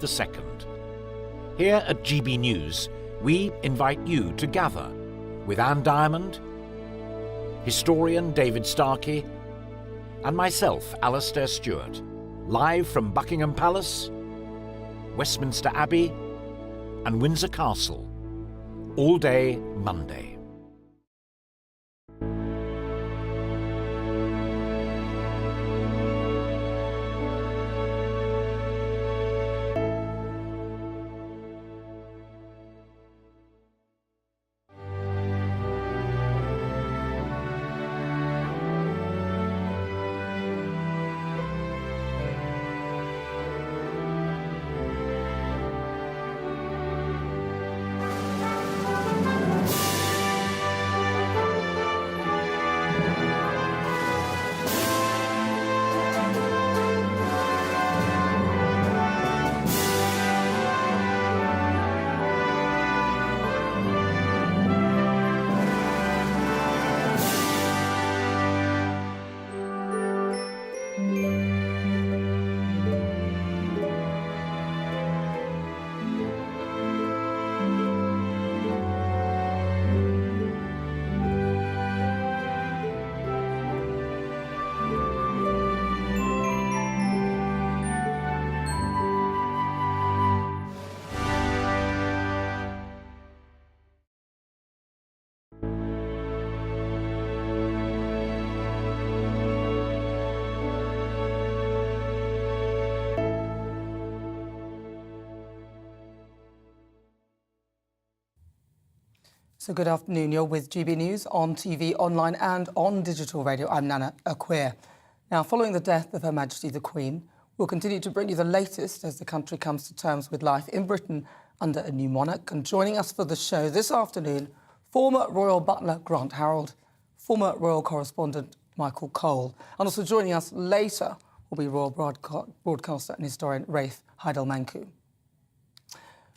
II. Here at GB News, we invite you to gather with Anne Diamond, historian David Starkey, and myself, Alastair Stewart, live from Buckingham Palace, Westminster Abbey, and Windsor Castle, all day Monday. So good afternoon. You're with GB News on TV, online and on digital radio. I'm Nana Akweer. Now, following the death of Her Majesty the Queen, we'll continue to bring you the latest as the country comes to terms with life in Britain under a new monarch. And joining us for the show this afternoon, former Royal Butler Grant Harold, former Royal Correspondent Michael Cole. And also joining us later will be Royal Broadcaster and historian Rafe Heidelmanku.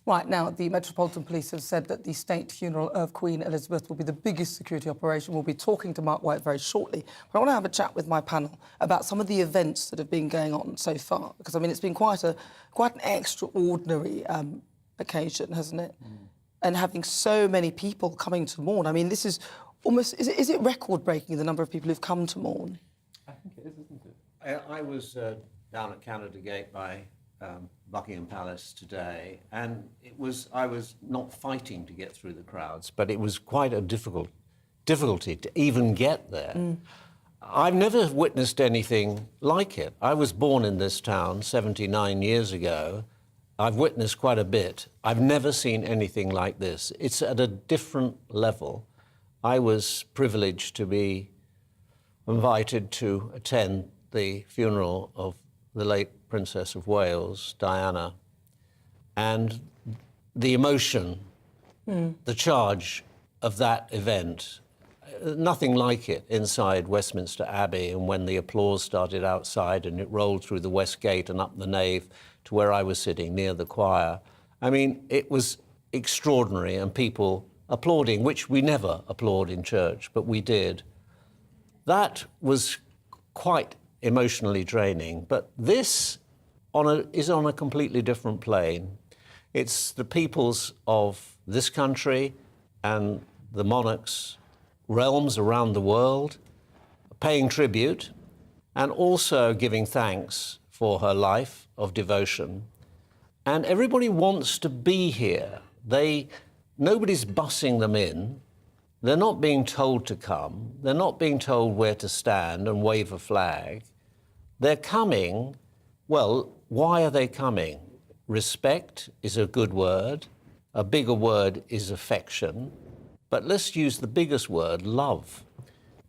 Right, now, the Metropolitan Police have said that the state funeral of Queen Elizabeth will be the biggest security operation. We'll be talking to Mark White very shortly. But I want to have a chat with my panel about some of the events that have been going on so far, because, I mean, it's been quite an extraordinary occasion, hasn't it? And having so many people coming to mourn. I mean, this is almost... Is it record-breaking, the number of people who've come to mourn? I think it is, isn't it? I was down at Canada Gate by... Buckingham Palace today, and I was not fighting to get through the crowds, but it was quite a difficulty to even get there. I've never witnessed anything like it. I was born in this town 79 years ago. I've witnessed quite a bit. I've never seen anything like this. It's at a different level. I was privileged to be invited to attend the funeral of the late Princess of Wales, Diana, and the emotion, the charge of that event, nothing like it inside Westminster Abbey, and when the applause started outside and it rolled through the West Gate and up the nave to where I was sitting near the choir. I mean, it was extraordinary, and people applauding, which we never applaud in church, but we did. That was quite emotionally draining, but this is on a completely different plane. It's the peoples of this country and the monarchs' realms around the world paying tribute and also giving thanks for her life of devotion. And everybody wants to be here. Nobody's bussing them in. They're not being told to come. They're not being told where to stand and wave a flag. They're coming. Well, why are they coming? Respect is a good word. A bigger word is affection. But let's use the biggest word, love.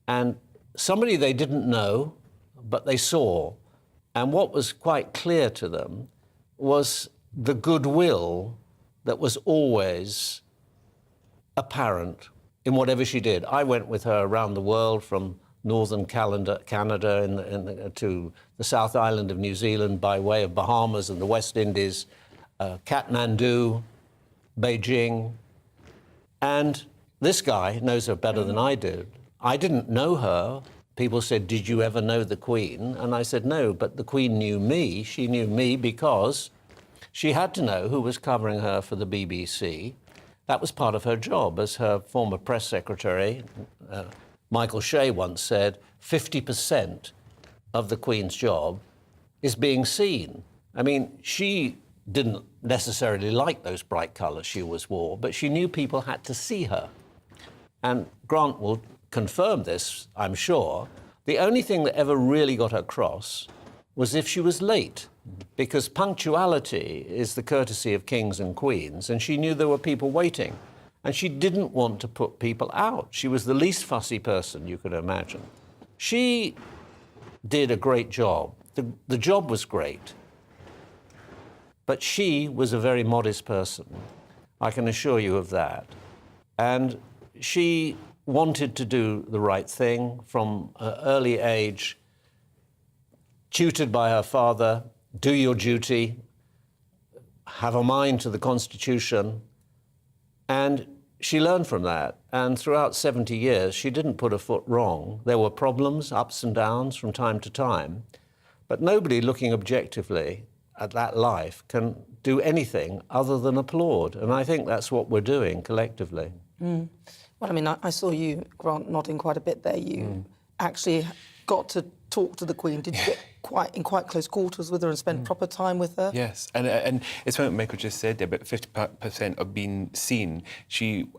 And somebody they didn't know, but they saw. And what was quite clear to them was the goodwill that was always apparent in whatever she did. I went with her around the world, from northern Canada to the South Island of New Zealand by way of Bahamas and the West Indies, Kathmandu, Beijing. And this guy knows her better than I did. I didn't know her. People said, "Did you ever know the Queen?" And I said, "No, but the Queen knew me. She knew me because She had to know who was covering her for the BBC. That was part of her job. As her former press secretary, Michael Shea, once said, 50% of the Queen's job is being seen. I mean, she didn't necessarily like those bright colours she always wore, but she knew people had to see her. And Grant will confirm this, I'm sure. The only thing that ever really got her cross was if she was late, because punctuality is the courtesy of kings and queens, and she knew there were people waiting. And she didn't want to put people out. She was the least fussy person you could imagine. She did a great job. The job was great. But she was a very modest person. I can assure you of that. And she wanted to do the right thing from an early age, tutored by her father, do your duty, have a mind to the Constitution, and she learned from that. And throughout 70 years, she didn't put a foot wrong. There were problems, ups and downs from time to time, but nobody looking objectively at that life can do anything other than applaud. And I think that's what we're doing collectively. Mm. Well, I mean, I saw you, Grant, nodding quite a bit there. You actually got to talk to the Queen. Did you get in quite close quarters with her and spend proper time with her? Yes, and it's what Michael just said there, about 50% of being seen.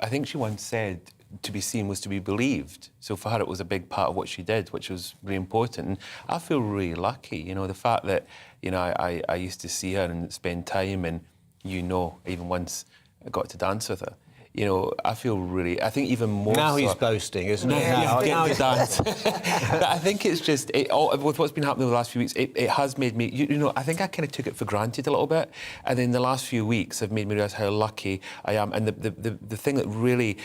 I think she once said to be seen was to be believed. So for her, it was a big part of what she did, which was really important. And I feel really lucky, you know, the fact that, you know, I used to see her and spend time, and, you know, even once I got to dance with her. You know, I think even more Now so, he's boasting, isn't he? now he's dance. But I think it's just, with what's been happening over the last few weeks, it has made me, you know, I think I kind of took it for granted a little bit. And then the last few weeks have made me realise how lucky I am. And the thing that really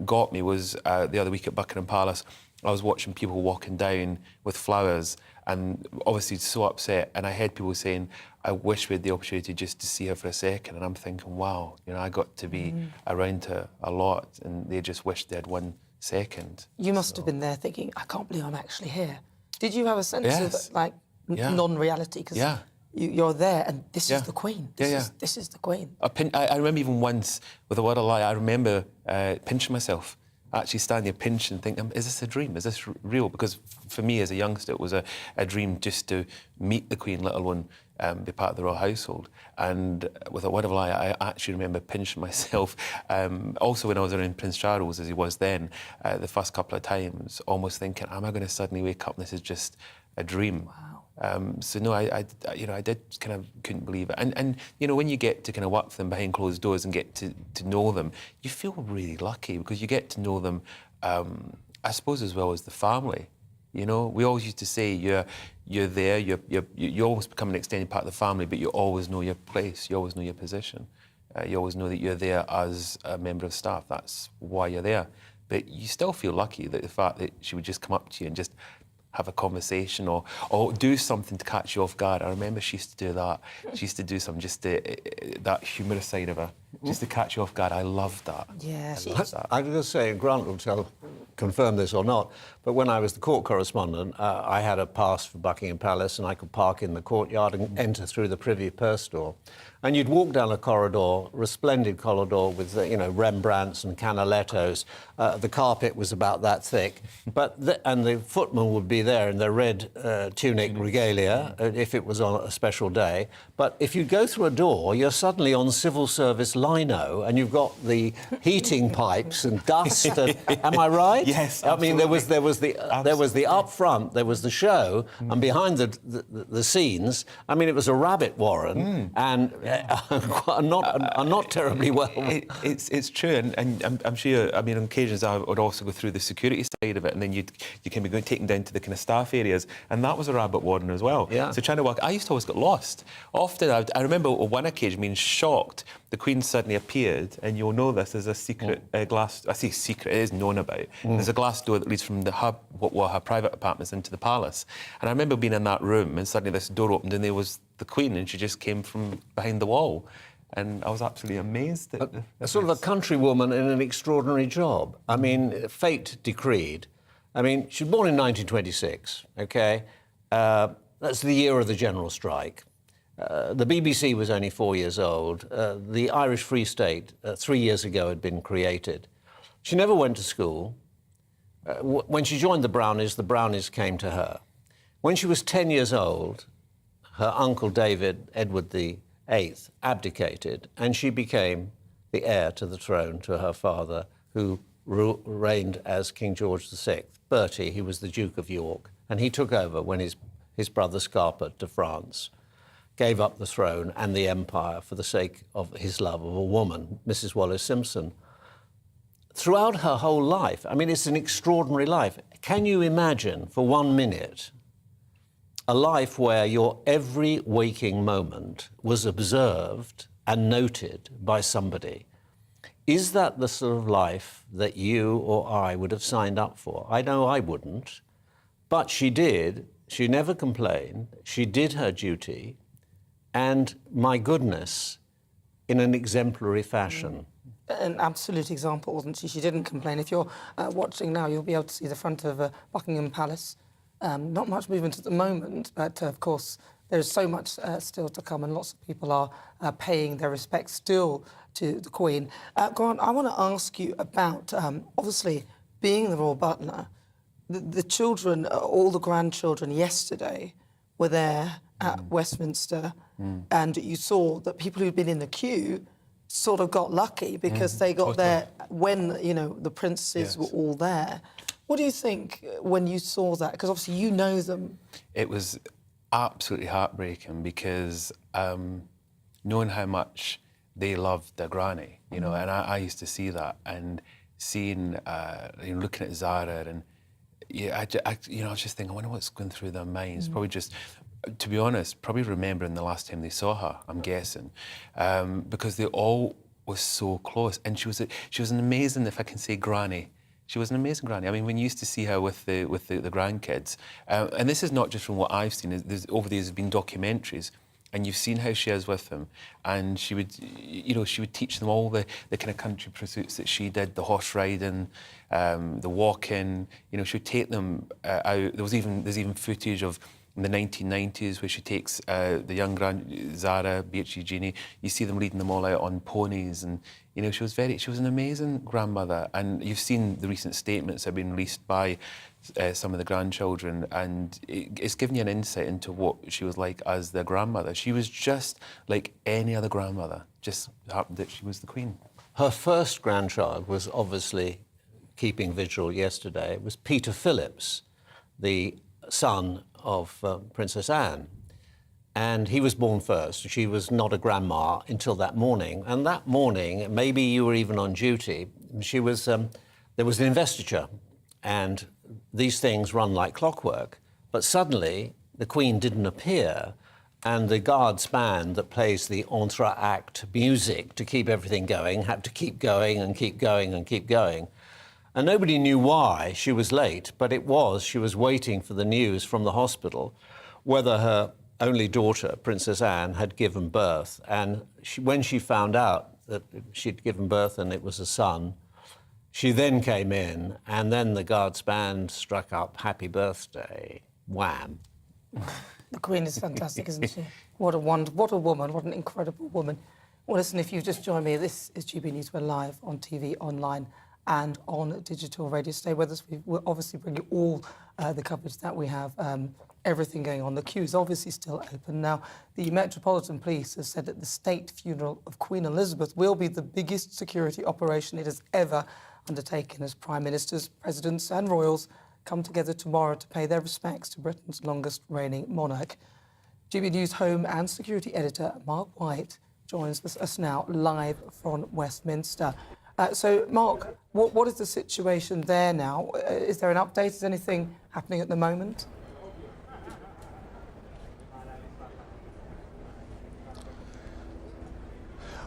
got me was the other week at Buckingham Palace, I was watching people walking down with flowers and obviously so upset. And I heard people saying, I wish we had the opportunity just to see her for a second. And I'm thinking, wow, you know, I got to be around her a lot, and they just wished they had 1 second. You must have been there thinking, I can't believe I'm actually here. Did you have a sense of, like, non-reality? Because you're there, and this is the Queen. This is the Queen. I remember even once, with a word of lie, I remember pinching myself. Actually stand there, pinch and think, is this a dream? Is this real? Because for me as a youngster, it was a dream just to meet the Queen, let alone be part of the royal household. And with a word of lie, I actually remember pinching myself. Also when I was around Prince Charles, as he was then, the first couple of times, almost thinking, am I going to suddenly wake up and this is just a dream? Wow. So no, I did kind of couldn't believe it. And you know, when you get to kind of work with them behind closed doors and get to know them, you feel really lucky because you get to know them, I suppose, as well as the family. You know, we always used to say you're there, you almost become an extended part of the family, but you always know your place, you always know your position. You always know that you're there as a member of staff. That's why you're there. But you still feel lucky that the fact that she would just come up to you and just have a conversation or do something to catch you off guard. I remember she used to do that. She used to do something, just that humorous side of her, just to catch you off guard. I loved that. Yeah, I was going to say, Grant will confirm this or not, but when I was the court correspondent, I had a pass for Buckingham Palace and I could park in the courtyard and enter through the Privy Purse door. And you'd walk down a corridor, resplendent corridor with, you know, Rembrandts and Canalettos. The carpet was about that thick, and the footmen would be there in their red tunic regalia if it was on a special day. But if you go through a door, you're suddenly on civil service lino, and you've got the heating pipes and dust. Am I right? Yes. I mean, there was the up front, there was the show, and behind the scenes, I mean, it was a rabbit warren, and not terribly well. It's true, and I'm sure. I mean, on occasions I would also go through the security side of it, and then you can be taken down to the kind of staff areas, and that was a rabbit warren as well. Yeah. So trying to work, I used to always get lost. Often, I remember on one occasion being shocked. The Queen suddenly appeared, and you'll know this. There's a secret glass. I say secret; it is known about. There's a glass door that leads from the hub, what were her private apartments, into the palace. And I remember being in that room, and suddenly this door opened, and there was the Queen, and she just came from behind the wall. And I was absolutely amazed. Sort of a countrywoman in an extraordinary job. I mean, fate decreed. I mean, she was born in 1926, OK? That's the year of the general strike. The BBC was only 4 years old. The Irish Free State, 3 years ago, had been created. She never went to school. When she joined the Brownies came to her. When she was 10 years old, her uncle David, Edward VIII, abdicated, and she became the heir to the throne to her father, who reigned as King George VI. Bertie, he was the Duke of York, and he took over when his brother scarpered to France, gave up the throne and the empire for the sake of his love of a woman, Mrs. Wallis Simpson. Throughout her whole life, I mean, it's an extraordinary life. Can you imagine for 1 minute a life where your every waking moment was observed and noted by somebody? Is that the sort of life that you or I would have signed up for? I know I wouldn't, but she did. She never complained. She did her duty, and my goodness, in an exemplary fashion. An absolute example, wasn't she? She didn't complain. If you're watching now, you'll be able to see the front of Buckingham Palace. Not much movement at the moment, but of course there's so much still to come, and lots of people are paying their respects still to the Queen. Grant, I want to ask you about, obviously, being the royal butler, the children, all the grandchildren yesterday were there at Westminster, and you saw that people who'd been in the queue sort of got lucky because they got there when, you know, the princes were all there. What do you think when you saw that? Because obviously you know them. It was absolutely heartbreaking because knowing how much they loved their granny, you know, and I used to see that, and seeing, you know, looking at Zara, and I was just thinking, I wonder what's going through their minds. Probably just, to be honest, probably remembering the last time they saw her, I'm guessing, because they all were so close, and she was an amazing, if I can say, granny. She was an amazing granny. I mean, when you used to see her with the grandkids, and this is not just from what I've seen. Over the years, there's been documentaries, and you've seen how she is with them, and she would teach them all the kind of country pursuits that she did, the horse riding, the walking. You know, she would take them out. There's even footage of in the 1990s where she takes the young Zara, Beatrice, Jeannie. You see them leading them all out on ponies, and you know, she was an amazing grandmother. And you've seen the recent statements that have been released by some of the grandchildren, and it's given you an insight into what she was like as their grandmother. She was just like any other grandmother, just happened that she was the Queen. Her first grandchild was obviously keeping vigil yesterday. It was Peter Phillips, the son of Princess Anne. And he was born first. She was not a grandma until that morning. And that morning, maybe you were even on duty, there was an investiture, and these things run like clockwork. But suddenly, the Queen didn't appear, and the Guards band that plays the entr'acte music to keep everything going had to keep going and keep going and keep going. And nobody knew why she was late, but she was waiting for the news from the hospital whether her only daughter, Princess Anne, had given birth. And when she found out that she'd given birth and it was a son, she then came in, and then the Guards band struck up Happy Birthday, wham. The Queen is fantastic, isn't she? What a woman, what an incredible woman. Well, listen, if you've just joined me, this is GB News. We're live on TV, online and on digital radio. Stay with us. We'll obviously bring you all the coverage that we have, everything going on. The queue is obviously still open. Now, the Metropolitan Police has said that the state funeral of Queen Elizabeth will be the biggest security operation it has ever undertaken, as Prime Ministers, Presidents and Royals come together tomorrow to pay their respects to Britain's longest reigning monarch. GB News Home and Security Editor Mark White joins us now live from Westminster. So, Mark, what is the situation there now? Is there an update? Is anything happening at the moment?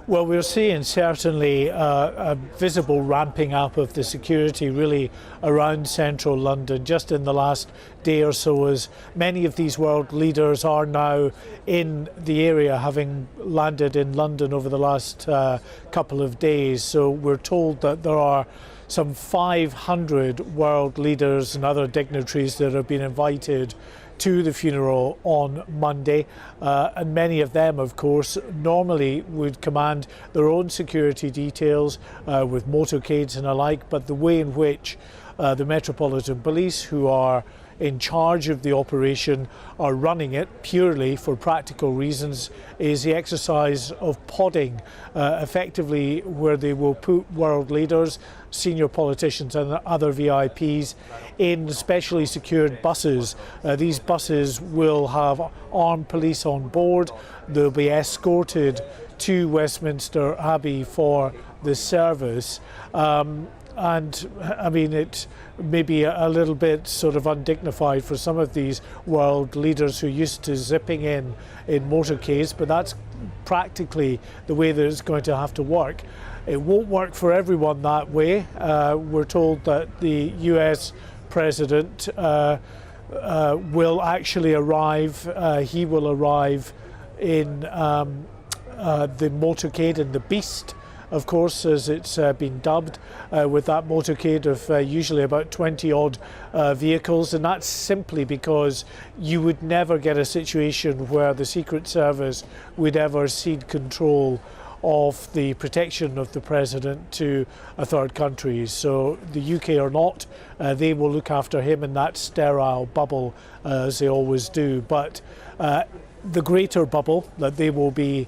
Well, we're seeing certainly a visible ramping up of the security really around central London just in the last day or so, as many of these world leaders are now in the area, having landed in London over the last couple of days. So we're told that there are some 500 world leaders and other dignitaries that have been invited to the funeral on Monday, and many of them, of course, normally would command their own security details with motorcades and alike, but the way in which the Metropolitan Police, who are in charge of the operation, are running it purely for practical reasons, is the exercise of podding, effectively where they will put world leaders, senior politicians and other VIPs in specially secured buses. These buses will have armed police on board. They'll be escorted to Westminster Abbey for the service. And I mean, it may be a little bit sort of undignified for some of these world leaders who are used to zipping in motorcades, but that's practically the way that it's going to have to work. It won't work for everyone that way. We're told that the US president will actually arrive. He will arrive in the motorcade, in the Beast, of course, as it's been dubbed, with that motorcade of usually about 20 odd vehicles, and that's simply because you would never get a situation where the Secret Service would ever cede control of the protection of the president to a third country. So the UK or not, they will look after him in that sterile bubble, as they always do. But the greater bubble that they will be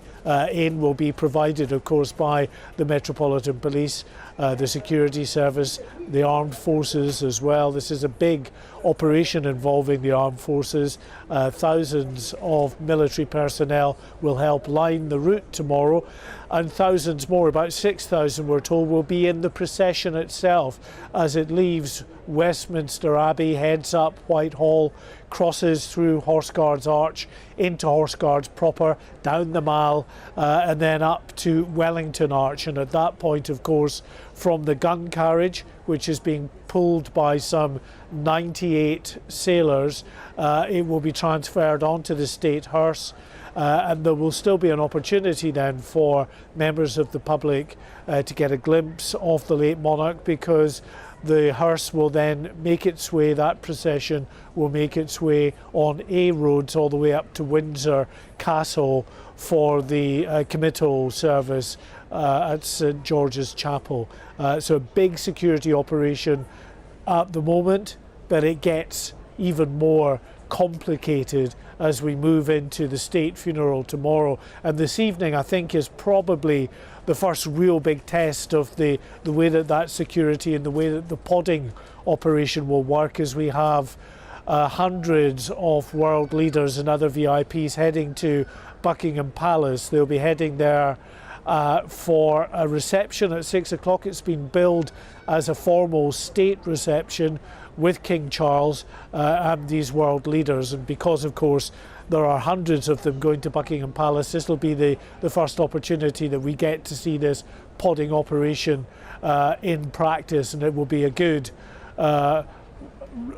in will be provided, of course, by the Metropolitan Police, the security service, the armed forces as well. This is a big operation involving the armed forces. Thousands of military personnel will help line the route tomorrow, and thousands more, about 6,000 we're told, will be in the procession itself as it leaves Westminster Abbey, heads up Whitehall, crosses through Horse Guards Arch, into Horse Guards proper, down the Mall, and then up to Wellington Arch. And at that point, of course, from the gun carriage, which is being pulled by some 98 sailors, it will be transferred onto the state hearse. And there will still be an opportunity then for members of the public to get a glimpse of the late monarch, because the hearse will then make its way, that procession will make its way on A roads all the way up to Windsor Castle for the committal service at St George's Chapel. So a big security operation at the moment, but it gets even more complicated as we move into the state funeral tomorrow. And this evening, I think, is probably the first real big test of the way that security and the way that the podding operation will work, as we have hundreds of world leaders and other VIPs heading to Buckingham Palace. They'll be heading there for a reception at 6 o'clock. It's been billed as a formal state reception with King Charles and these world leaders, and because of course there are hundreds of them going to Buckingham Palace, this will be the first opportunity that we get to see this podding operation in practice, and it will be a good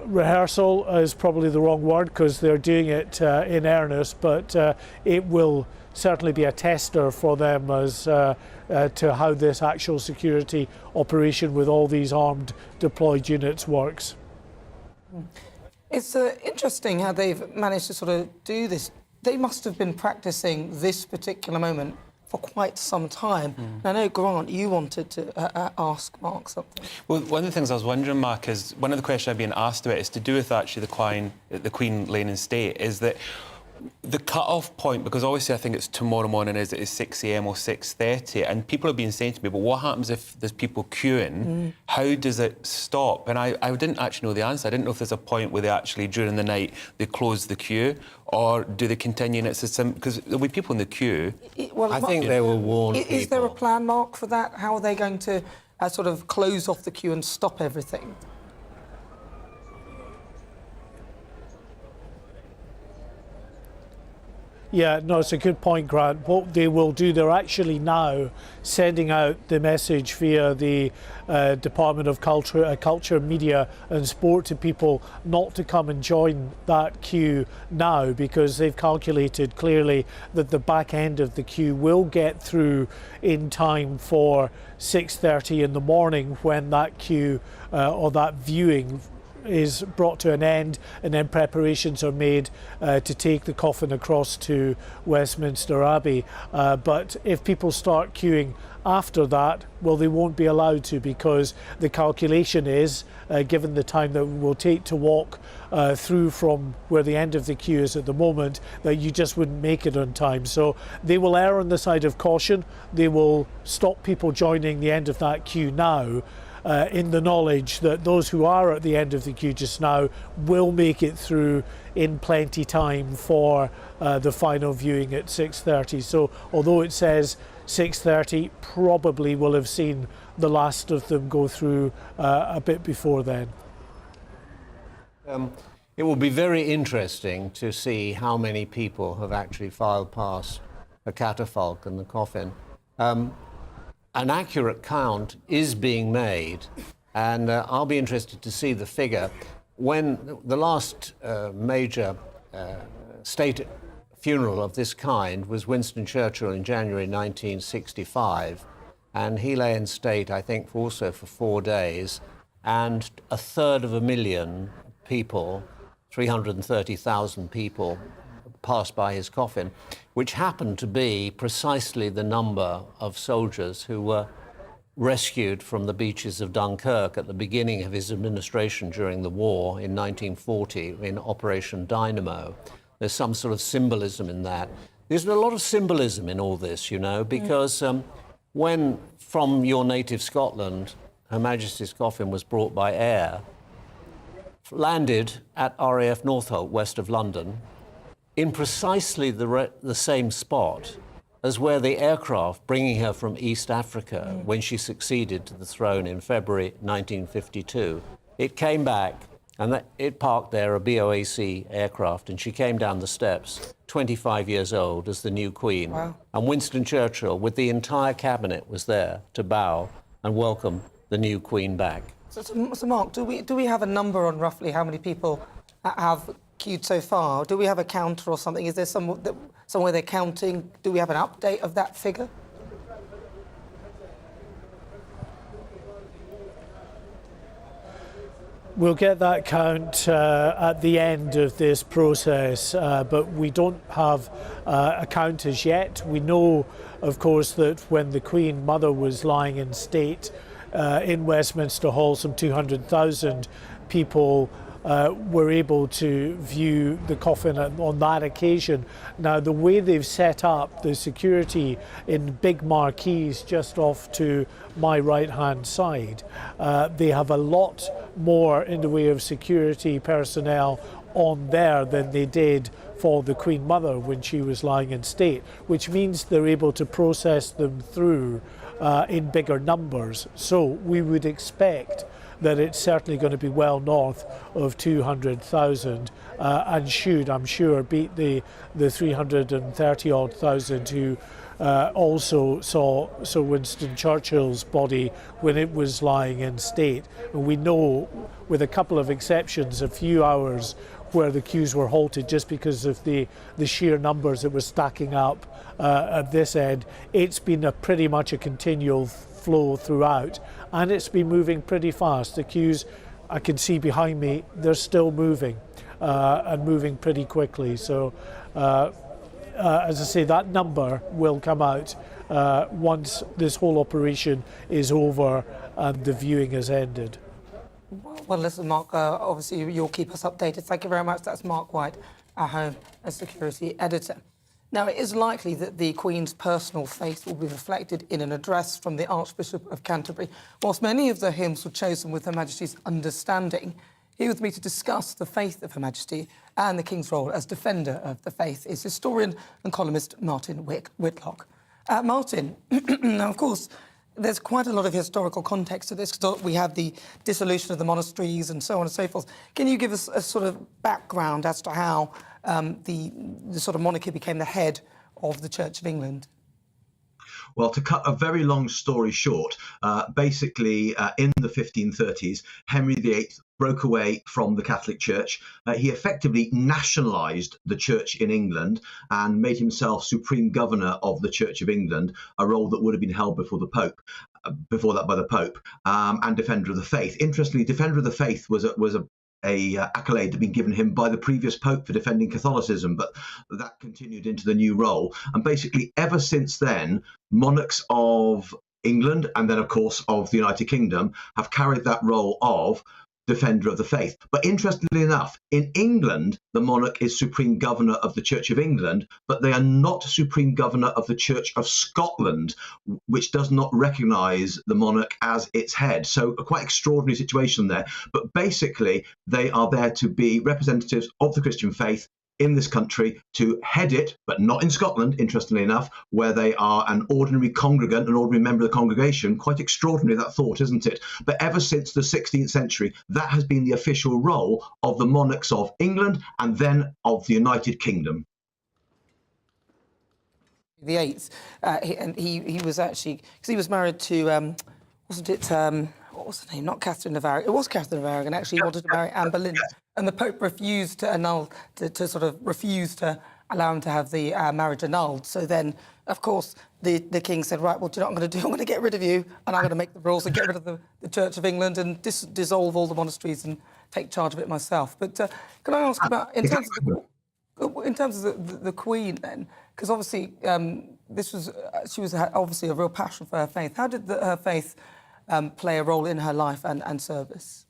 rehearsal is probably the wrong word, because they're doing it in earnest, but it will certainly be a tester for them as to how this actual security operation with all these armed deployed units works. It's interesting how they've managed to sort of do this. They must have been practicing this particular moment for quite some time. I know, Grant, you wanted to ask Mark something. Well, one of the things I was wondering, Mark, is one of the questions I've been asked about is to do with actually the Queen laying in state, is that the cut-off point, because obviously I think it's tomorrow morning, is 6 a.m. or 6:30, and people have been saying to me, but what happens if there's people queuing? How does it stop? And I didn't actually know the answer. I didn't know if there's a point where they actually, during the night, they close the queue, or do they continue? And it's a because there'll be people in the queue. I think they will warn people. Is there a plan, Mark, for that? How are they going to sort of close off the queue and stop everything? Yeah, no, it's a good point, Grant. What they will do, they're actually now sending out the message via the Department of Culture, Media and Sport to people not to come and join that queue now, because they've calculated clearly that the back end of the queue will get through in time for 6:30 in the morning, when that queue or that viewing is brought to an end, and then preparations are made to take the coffin across to Westminster Abbey. But if people start queuing after that, well, they won't be allowed to, because the calculation is, given the time that it will take to walk through from where the end of the queue is at the moment, that you just wouldn't make it on time. So they will err on the side of caution. They will stop people joining the end of that queue now, in the knowledge that those who are at the end of the queue just now will make it through in plenty time for the final viewing at 6:30. So although it says 6:30, probably will have seen the last of them go through a bit before then. It will be very interesting to see how many people have actually filed past the catafalque and the coffin. An accurate count is being made, and I'll be interested to see the figure. When the last major state funeral of this kind was Winston Churchill in January 1965, and he lay in state, I think, also for 4 days, and 1/3 people, 330,000 people, passed by his coffin, which happened to be precisely the number of soldiers who were rescued from the beaches of Dunkirk at the beginning of his administration during the war in 1940 in Operation Dynamo. There's some sort of symbolism in that. There's a lot of symbolism in all this, you know, because when from your native Scotland, Her Majesty's coffin was brought by air, landed at RAF Northolt, west of London, in precisely the same spot as where the aircraft bringing her from East Africa, when she succeeded to the throne in February 1952, it came back and it parked there, a BOAC aircraft, and she came down the steps, 25 years old, as the new Queen. Wow. And Winston Churchill, with the entire cabinet, was there to bow and welcome the new Queen back. So Mark, do we have a number on roughly how many people have queued so far? Do we have a counter or something? Is there somewhere they're counting? Do we have an update of that figure? We'll get that count at the end of this process, but we don't have a count as yet. We know, of course, that when the Queen Mother was lying in state in Westminster Hall, some 200,000 people were able to view the coffin on that occasion. Now, the way they've set up the security in big marquees just off to my right-hand side, they have a lot more in the way of security personnel on there than they did for the Queen Mother when she was lying in state, which means they're able to process them through in bigger numbers. So we would expect that it's certainly going to be well north of 200,000 and should, I'm sure, beat the 330-odd thousand who also saw Sir Winston Churchill's body when it was lying in state. And we know, with a couple of exceptions, a few hours where the queues were halted just because of the sheer numbers that were stacking up at this end, it's been pretty much a continual flow throughout, and it's been moving pretty fast. The queues, I can see behind me, they're still moving and moving pretty quickly. So as I say, that number will come out once this whole operation is over and the viewing has ended. Well, listen, Mark, obviously you'll keep us updated. Thank you very much. That's Mark White, our Home and Security Editor. Now, it is likely that the Queen's personal faith will be reflected in an address from the Archbishop of Canterbury. Whilst many of the hymns were chosen with Her Majesty's understanding, here with me to discuss the faith of Her Majesty and the King's role as defender of the faith is historian and columnist Martin Whitlock. Martin, now, of course, there's quite a lot of historical context to this. We have the dissolution of the monasteries and so on and so forth. Can you give us a sort of background as to how the sort of monarchy became the head of the Church of England? Well, to cut a very long story short, basically in the 1530s, Henry VIII broke away from the Catholic Church. He effectively nationalised the Church in England and made himself supreme governor of the Church of England, a role that would have been held before the Pope. Before that by the Pope, and defender of the faith. Interestingly, defender of the faith was a accolade had been given him by the previous Pope for defending Catholicism, but that continued into the new role. And basically, ever since then, monarchs of England and then, of course, of the United Kingdom have carried that role of defender of the faith. But interestingly enough, in England, the monarch is supreme governor of the Church of England, but they are not supreme governor of the Church of Scotland, which does not recognise the monarch as its head. So a quite extraordinary situation there. But basically, they are there to be representatives of the Christian faith in this country, to head it, but not in Scotland, interestingly enough, where they are an ordinary congregant, an ordinary member of the congregation. Quite extraordinary, that thought, isn't it? But ever since the 16th century, that has been the official role of the monarchs of England and then of the United Kingdom. The eighth, and he was actually, because he was married to, wasn't it, what was her name? Not Catherine of Aragon. It was Catherine of Aragon, actually. He wanted to marry Anne Boleyn. And the Pope refused to refuse to allow him to have the marriage annulled. So then, of course, the King said, right, well, do you know what I'm going to do? I'm going to get rid of you, and I'm going to make the rules and get rid of the Church of England and dissolve all the monasteries and take charge of it myself. But can I ask about, in terms of the Queen then, because obviously she was obviously a real passion for her faith. How did her faith play a role in her life and service?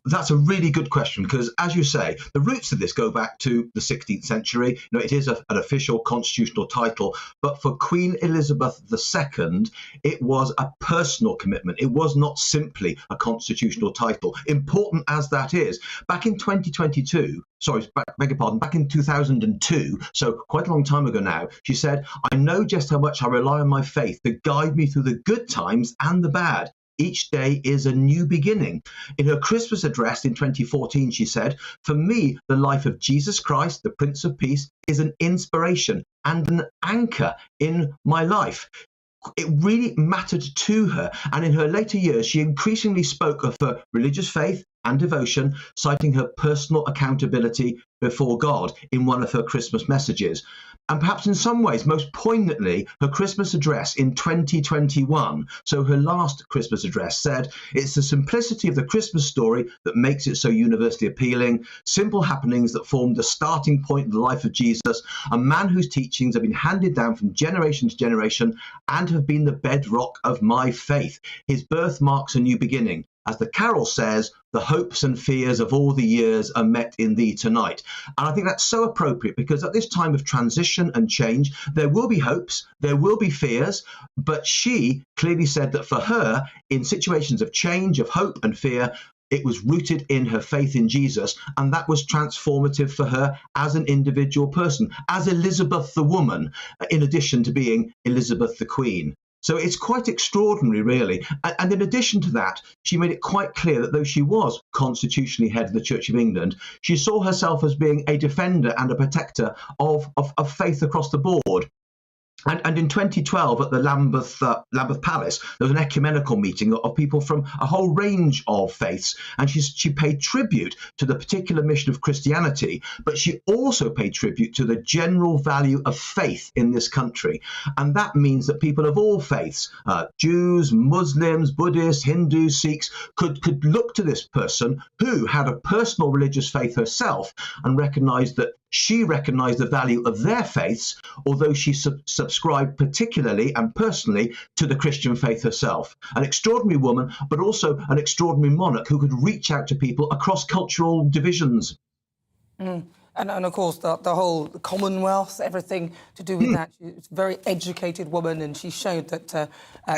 That's a really good question, because, as you say, the roots of this go back to the 16th century. You know, it is an official constitutional title, but for Queen Elizabeth II, it was a personal commitment. It was not simply a constitutional title, important as that is. Back in 2022, beg your pardon, back in 2002, so quite a long time ago now, she said, "I know just how much I rely on my faith to guide me through the good times and the bad. Each day is a new beginning." In her Christmas address in 2014, she said, "For me, the life of Jesus Christ, the Prince of Peace, is an inspiration and an anchor in my life." It really mattered to her. And in her later years, she increasingly spoke of her religious faith and devotion, citing her personal accountability before God in one of her Christmas messages. And perhaps in some ways, most poignantly, her Christmas address in 2021, so her last Christmas address, said, "It's the simplicity of the Christmas story that makes it so universally appealing. Simple happenings that formed the starting point of the life of Jesus, a man whose teachings have been handed down from generation to generation and have been the bedrock of my faith. His birth marks a new beginning. As the carol says, the hopes and fears of all the years are met in thee tonight." And I think that's so appropriate, because at this time of transition and change, there will be hopes, there will be fears, but she clearly said that for her, in situations of change, of hope and fear, it was rooted in her faith in Jesus, and that was transformative for her as an individual person, as Elizabeth the woman, in addition to being Elizabeth the Queen. So it's quite extraordinary, really. And in addition to that, she made it quite clear that though she was constitutionally head of the Church of England, she saw herself as being a defender and a protector of faith across the board. And in 2012, at the Lambeth Palace, there was an ecumenical meeting of people from a whole range of faiths, and she paid tribute to the particular mission of Christianity, but she also paid tribute to the general value of faith in this country. And that means that people of all faiths, Jews, Muslims, Buddhists, Hindus, Sikhs, could look to this person who had a personal religious faith herself and recognise that she recognised the value of their faiths, although she subscribed particularly and personally to the Christian faith herself. An extraordinary woman, but also an extraordinary monarch who could reach out to people across cultural divisions. And of course, the whole Commonwealth, everything to do with that. She's a very educated woman, and she showed that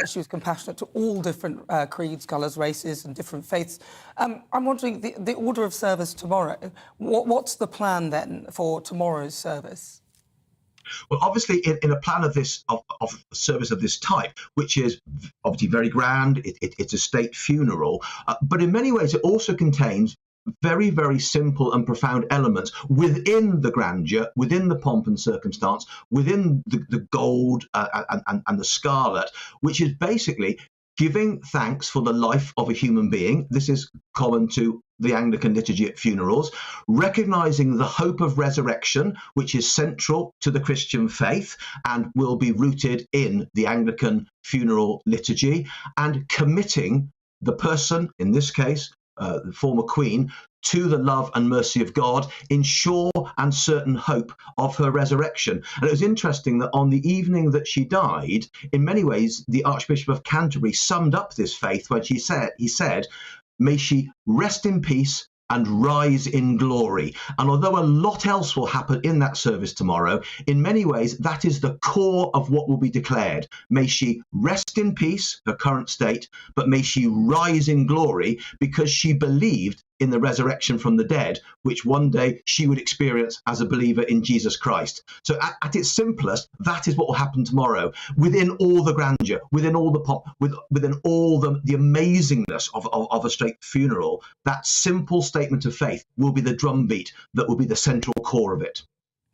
she was compassionate to all different creeds, colours, races and different faiths. I'm wondering, the order of service tomorrow, what's the plan then for tomorrow's service? Well, obviously, in a plan of this of service of this type, which is obviously very grand, it's a state funeral, but in many ways it also contains very, very simple and profound elements within the grandeur, within the pomp and circumstance, within the gold and the scarlet, which is basically giving thanks for the life of a human being. This is common to the Anglican liturgy at funerals, recognising the hope of resurrection, which is central to the Christian faith and will be rooted in the Anglican funeral liturgy, and committing the person, in this case, the former Queen, to the love and mercy of God, in sure and certain hope of her resurrection. And it was interesting that on the evening that she died, in many ways, the Archbishop of Canterbury summed up this faith when he said, may she rest in peace and rise in glory. And although a lot else will happen in that service tomorrow, in many ways, that is the core of what will be declared. May she rest in peace, her current state, but may she rise in glory, because she believed in the resurrection from the dead, which one day she would experience as a believer in Jesus Christ. So at its simplest, that is what will happen tomorrow, within all the grandeur, within all the pomp, within all the amazingness of a state funeral. That simple statement of faith will be the drumbeat that will be the central core of it.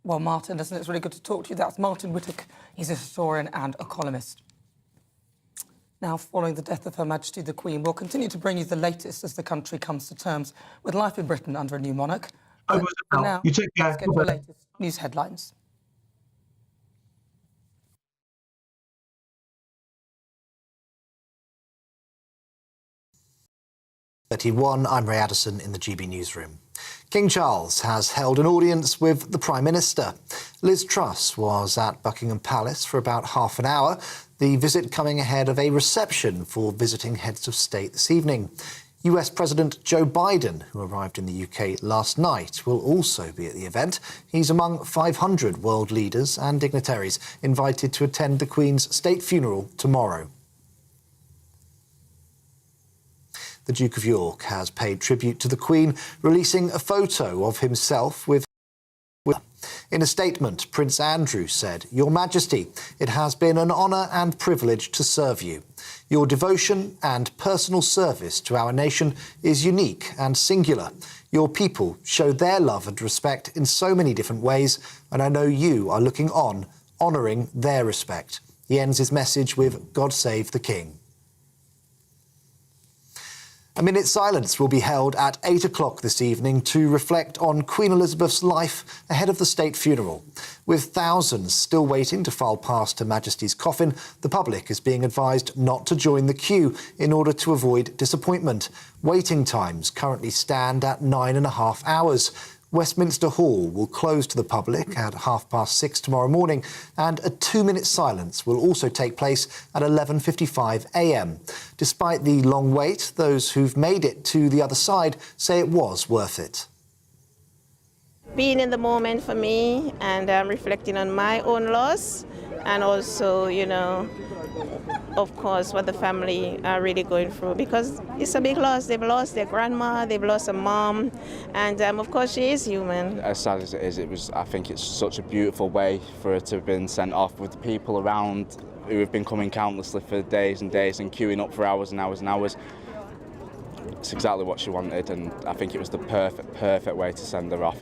Well, Martin, listen, it's really good to talk to you. That's Martin Whittock. He's a historian and a columnist. Now, following the death of Her Majesty the Queen, we'll continue to bring you the latest as the country comes to terms with life in Britain under a new monarch. Over now. You take care. Let's get to the latest news headlines. 31, I'm Ray Addison in the GB newsroom. King Charles has held an audience with the Prime Minister. Liz Truss was at Buckingham Palace for about half an hour, the visit coming ahead of a reception for visiting heads of state this evening. US President Joe Biden, who arrived in the UK last night, will also be at the event. He's among 500 world leaders and dignitaries invited to attend the Queen's state funeral tomorrow. The Duke of York has paid tribute to the Queen, releasing a photo of himself with her. In a statement, Prince Andrew said, "Your Majesty, it has been an honour and privilege to serve you. Your devotion and personal service to our nation is unique and singular. Your people show their love and respect in so many different ways, and I know you are looking on, honouring their respect." He ends his message with, "God save the King." A minute's silence will be held at 8 o'clock this evening to reflect on Queen Elizabeth's life ahead of the state funeral. With thousands still waiting to file past Her Majesty's coffin, the public is being advised not to join the queue in order to avoid disappointment. Waiting times currently stand at 9.5 hours. Westminster Hall will close to the public at 6:30 tomorrow morning, and a 2-minute silence will also take place at 11:55 a.m. Despite the long wait, those who've made it to the other side say it was worth it. Being in the moment for me, and reflecting on my own loss, and also, of course, what the family are really going through, because it's a big loss. They've lost their grandma, they've lost a mom, and of course she is human. As sad as it is, I think it's such a beautiful way for her to have been sent off, with the people around who have been coming countlessly for days and days and queuing up for hours and hours and hours. It's exactly what she wanted, and I think it was the perfect way to send her off.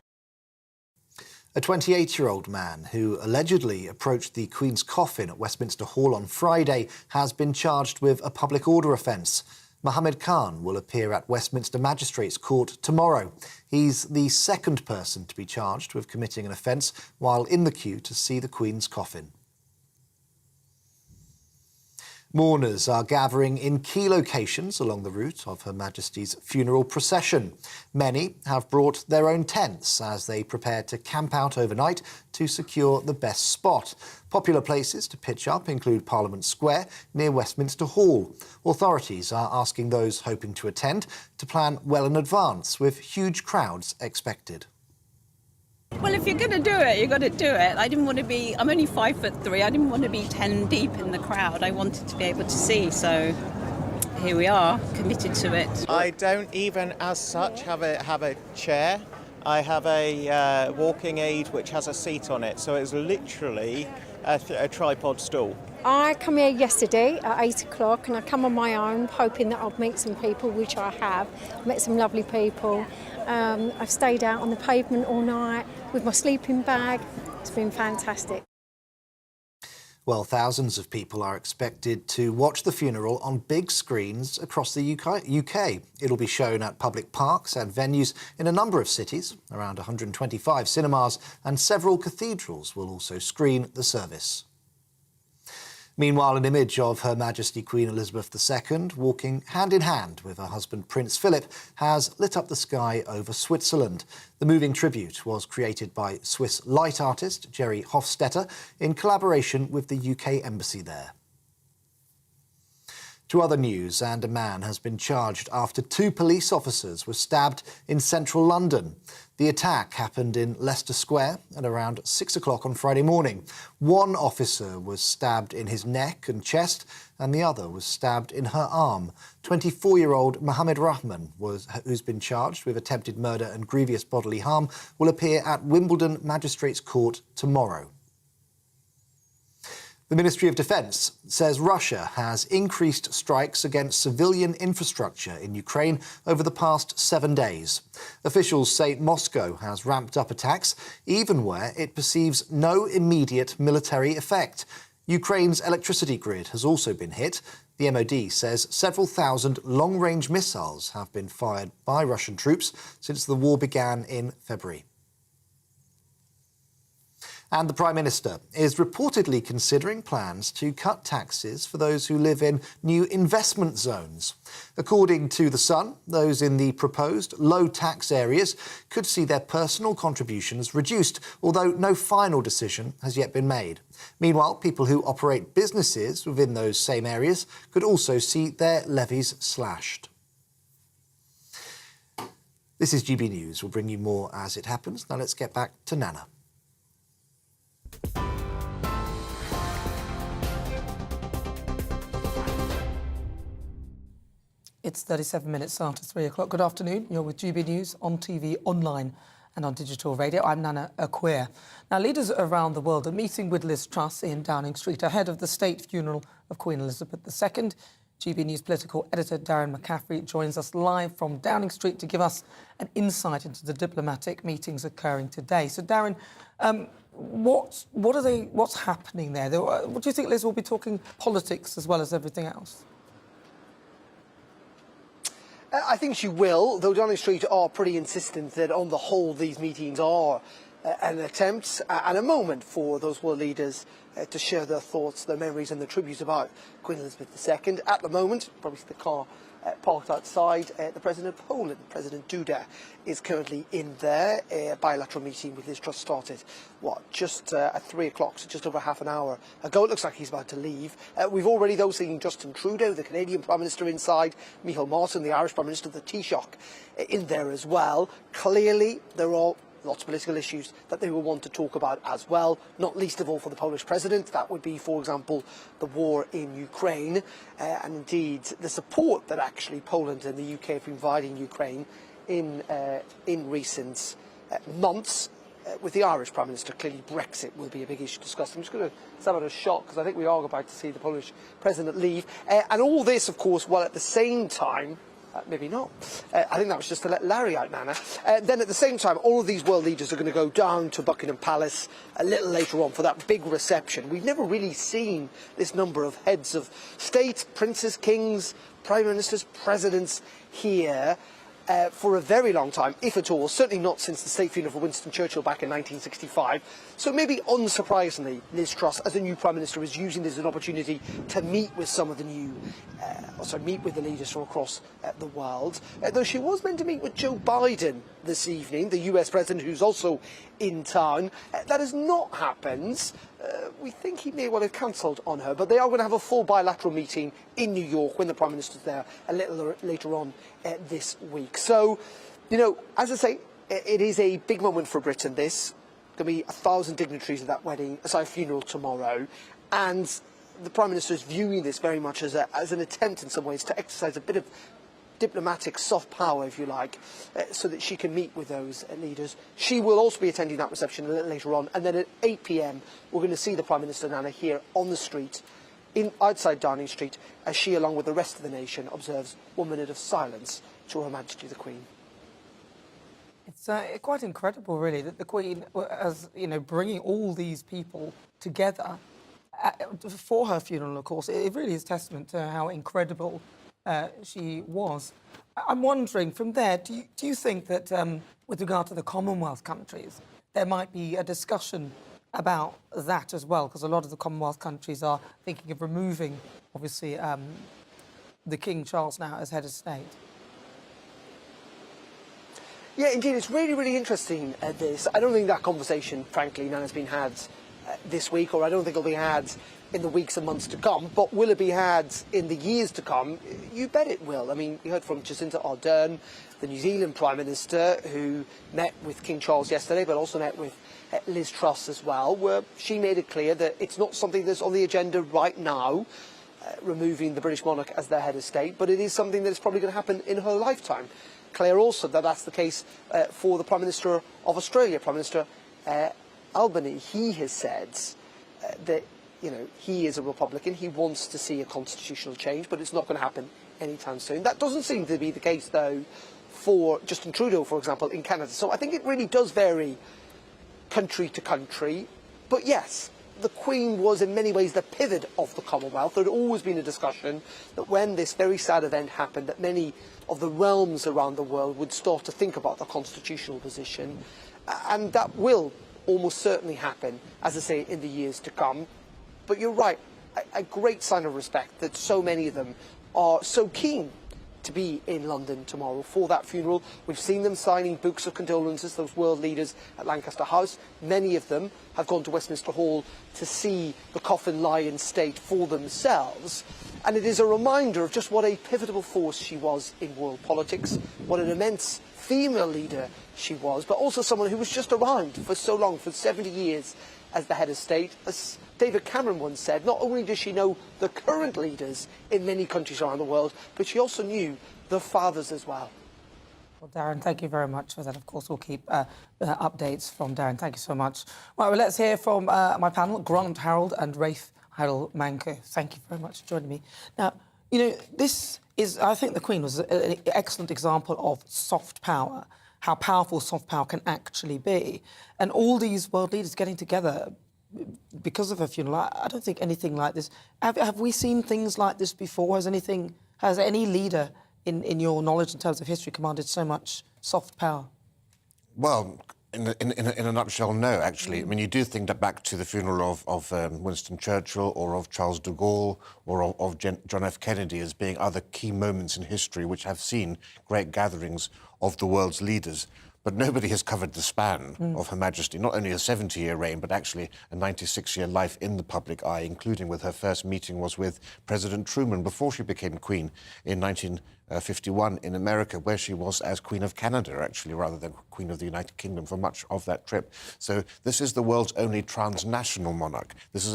A 28-year-old man who allegedly approached the Queen's coffin at Westminster Hall on Friday has been charged with a public order offence. Mohammed Khan will appear at Westminster Magistrates Court tomorrow. He's the second person to be charged with committing an offence while in the queue to see the Queen's coffin. Mourners are gathering in key locations along the route of Her Majesty's funeral procession. Many have brought their own tents as they prepare to camp out overnight to secure the best spot. Popular places to pitch up include Parliament Square near Westminster Hall. Authorities are asking those hoping to attend to plan well in advance, with huge crowds expected. Well, if you're going to do it, you've got to do it. I'm only 5'3". I didn't want to be 10 deep in the crowd. I wanted to be able to see, so here we are, committed to it. I don't even, as such, have a chair. I have a walking aid which has a seat on it, so it's literally a tripod stool. I come here yesterday at 8 o'clock, and I come on my own, hoping that I'll meet some people, which I have. Met some lovely people. I've stayed out on the pavement all night with my sleeping bag. It's been fantastic. Well, thousands of people are expected to watch the funeral on big screens across the UK. It'll be shown at public parks and venues in a number of cities. Around 125 cinemas and several cathedrals will also screen the service. Meanwhile, an image of Her Majesty Queen Elizabeth II walking hand in hand with her husband Prince Philip has lit up the sky over Switzerland. The moving tribute was created by Swiss light artist Jerry Hofstetter in collaboration with the UK Embassy there. To other news, and a man has been charged after 2 police officers were stabbed in central London. The attack happened in Leicester Square at around 6 o'clock on Friday morning. One officer was stabbed in his neck and chest, and the other was stabbed in her arm. 24-year-old Mohammed Rahman, who's been charged with attempted murder and grievous bodily harm, will appear at Wimbledon Magistrates Court tomorrow. The Ministry of Defence says Russia has increased strikes against civilian infrastructure in Ukraine over the past 7 days. Officials say Moscow has ramped up attacks, even where it perceives no immediate military effect. Ukraine's electricity grid has also been hit. The MOD says several thousand long-range missiles have been fired by Russian troops since the war began in February. And the Prime Minister is reportedly considering plans to cut taxes for those who live in new investment zones. According to The Sun, those in the proposed low-tax areas could see their personal contributions reduced, although no final decision has yet been made. Meanwhile, people who operate businesses within those same areas could also see their levies slashed. This is GB News. We'll bring you more as it happens. Now let's get back to Nana. It's 37 minutes after 3 o'clock. Good afternoon. You're with GB News on TV, online and on digital radio. I'm Nana Akweer. Now, leaders around the world are meeting with Liz Truss in Downing Street ahead of the state funeral of Queen Elizabeth II. GB News political editor Darren McCaffrey joins us live from Downing Street to give us an insight into the diplomatic meetings occurring today. So, Darren, what's happening there? What do you think Liz will be talking politics as well as everything else? I think she will, though Downing Street are pretty insistent that on the whole these meetings are an attempt and a moment for those world leaders to share their thoughts, their memories and their tributes about Queen Elizabeth II. At the moment, probably see the car parked outside, the President of Poland, President Duda, is currently in there. A bilateral meeting with Liz Truss started, just at 3 o'clock, so just over half an hour ago. It looks like he's about to leave. We've already, though, seen Justin Trudeau, the Canadian Prime Minister, inside, Micheál Martin, the Irish Prime Minister, the Taoiseach, in there as well. Clearly, there are lots of political issues that they will want to talk about as well, not least of all for the Polish President. That would be, for example, the war in Ukraine, and indeed the support that actually Poland and the UK have been providing Ukraine in recent months. With the Irish Prime Minister, clearly Brexit will be a big issue discussed. I'm just going to stab out a shot because I think we are about to see the Polish President leave. And all this, of course, while at the same time, maybe not. I think that was just to let Larry out, Nana. Then at the same time, all of these world leaders are going to go down to Buckingham Palace a little later on for that big reception. We've never really seen this number of heads of state, princes, kings, prime ministers, presidents here for a very long time, if at all, certainly not since the state funeral for Winston Churchill back in 1965. So maybe unsurprisingly, Liz Truss, as a new Prime Minister, is using this as an opportunity to meet with some of the meet with the leaders from across the world. Though she was meant to meet with Joe Biden this evening, the US President, who's also in town. That has not happened. We think he may well have cancelled on her, but they are going to have a full bilateral meeting in New York when the Prime Minister's there a little later on this week. So, as I say, it is a big moment for Britain, this. Going to be 1,000 dignitaries at that funeral tomorrow, and the Prime Minister is viewing this very much as an attempt in some ways to exercise a bit of diplomatic soft power, if you like, so that she can meet with those leaders. She will also be attending that reception a little later on, and then at 8 p.m. we're going to see the Prime Minister, Nana, here on the street, outside Downing Street, as she, along with the rest of the nation, observes 1 minute of silence to Her Majesty the Queen. It's quite incredible, really, that the Queen, as bringing all these people together for her funeral. Of course, it really is testament to how incredible she was. I'm wondering, from there, do you think that with regard to the Commonwealth countries, there might be a discussion about that as well? Because a lot of the Commonwealth countries are thinking of removing, obviously, the King Charles now as head of state. Yeah, indeed, it's really, really interesting, this. I don't think that conversation, frankly, none has been had this week, or I don't think it'll be had in the weeks and months to come. But will it be had in the years to come? You bet it will. I mean, we heard from Jacinda Ardern, the New Zealand Prime Minister, who met with King Charles yesterday, but also met with Liz Truss as well, where she made it clear that it's not something that's on the agenda right now, removing the British monarch as their head of state, but it is something that is probably going to happen in her lifetime. Clear also that that's the case for the Prime Minister of Australia, Prime Minister Albany. He has said that, you know, he is a Republican. He wants to see a constitutional change, but it's not going to happen anytime soon. That doesn't seem to be the case, though, for Justin Trudeau, for example, in Canada. So I think it really does vary country to country. But yes, the Queen was in many ways the pivot of the Commonwealth. There had always been a discussion that when this very sad event happened, that many of the realms around the world would start to think about the constitutional position. And that will almost certainly happen, as I say, in the years to come. But you're right, a great sign of respect that so many of them are so keen to be in London tomorrow for that funeral. We've seen them signing books of condolences, those world leaders at Lancaster House. Many of them have gone to Westminster Hall to see the coffin lie in state for themselves. And it is a reminder of just what a pivotal force she was in world politics, what an immense female leader she was, but also someone who was just around for so long, for 70 years as the head of state. As David Cameron once said, not only does she know the current leaders in many countries around the world, but she also knew the fathers as well. Well, Darren, thank you very much for that. Of course, we'll keep updates from Darren. Thank you so much. Right, well, let's hear from my panel, Grant Harold and Rafe Manco. Thank you very much for joining me. Now, you know, this is, I think the Queen was an excellent example of soft power, how powerful soft power can actually be. And all these world leaders getting together because of her funeral, I don't think anything like this. Have we seen things like this before? Has any leader, in your knowledge in terms of history, commanded so much soft power? Well, in a nutshell, no, actually. I mean, you do think that back to the funeral of Winston Churchill or of Charles de Gaulle or of John F. Kennedy as being other key moments in history which have seen great gatherings of the world's leaders. But nobody has covered the span of Her Majesty, not only a 70-year reign, but actually a 96-year life in the public eye, including with her first meeting was with President Truman before she became Queen in 1951 in America, where she was as Queen of Canada, actually, rather than Queen of the United Kingdom for much of that trip. So this is the world's only transnational monarch. This is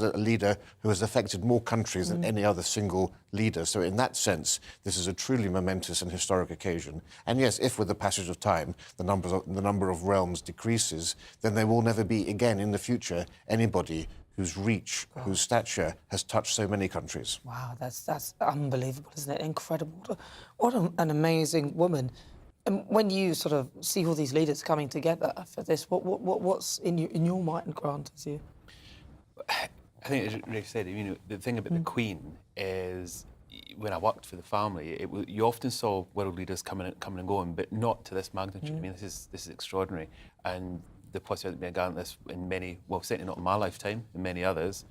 a leader who has affected more countries than any other single leader. So in that sense, this is a truly momentous and historic occasion. And yes, if with the passage of time, the number of realms decreases, then there will never be again in the future anybody whose reach, whose stature has touched so many countries. Wow, that's unbelievable, isn't it? Incredible. What an amazing woman. And when you sort of see all these leaders coming together for this, what's in your mind, Grant, as you? I think, as Rafe said, you know, the thing about the Queen is, when I worked for the family, you often saw world leaders coming and going, but not to this magnitude. I mean, this is extraordinary, and the possibility of being a gallant this in many, well, certainly not in my lifetime, in many others.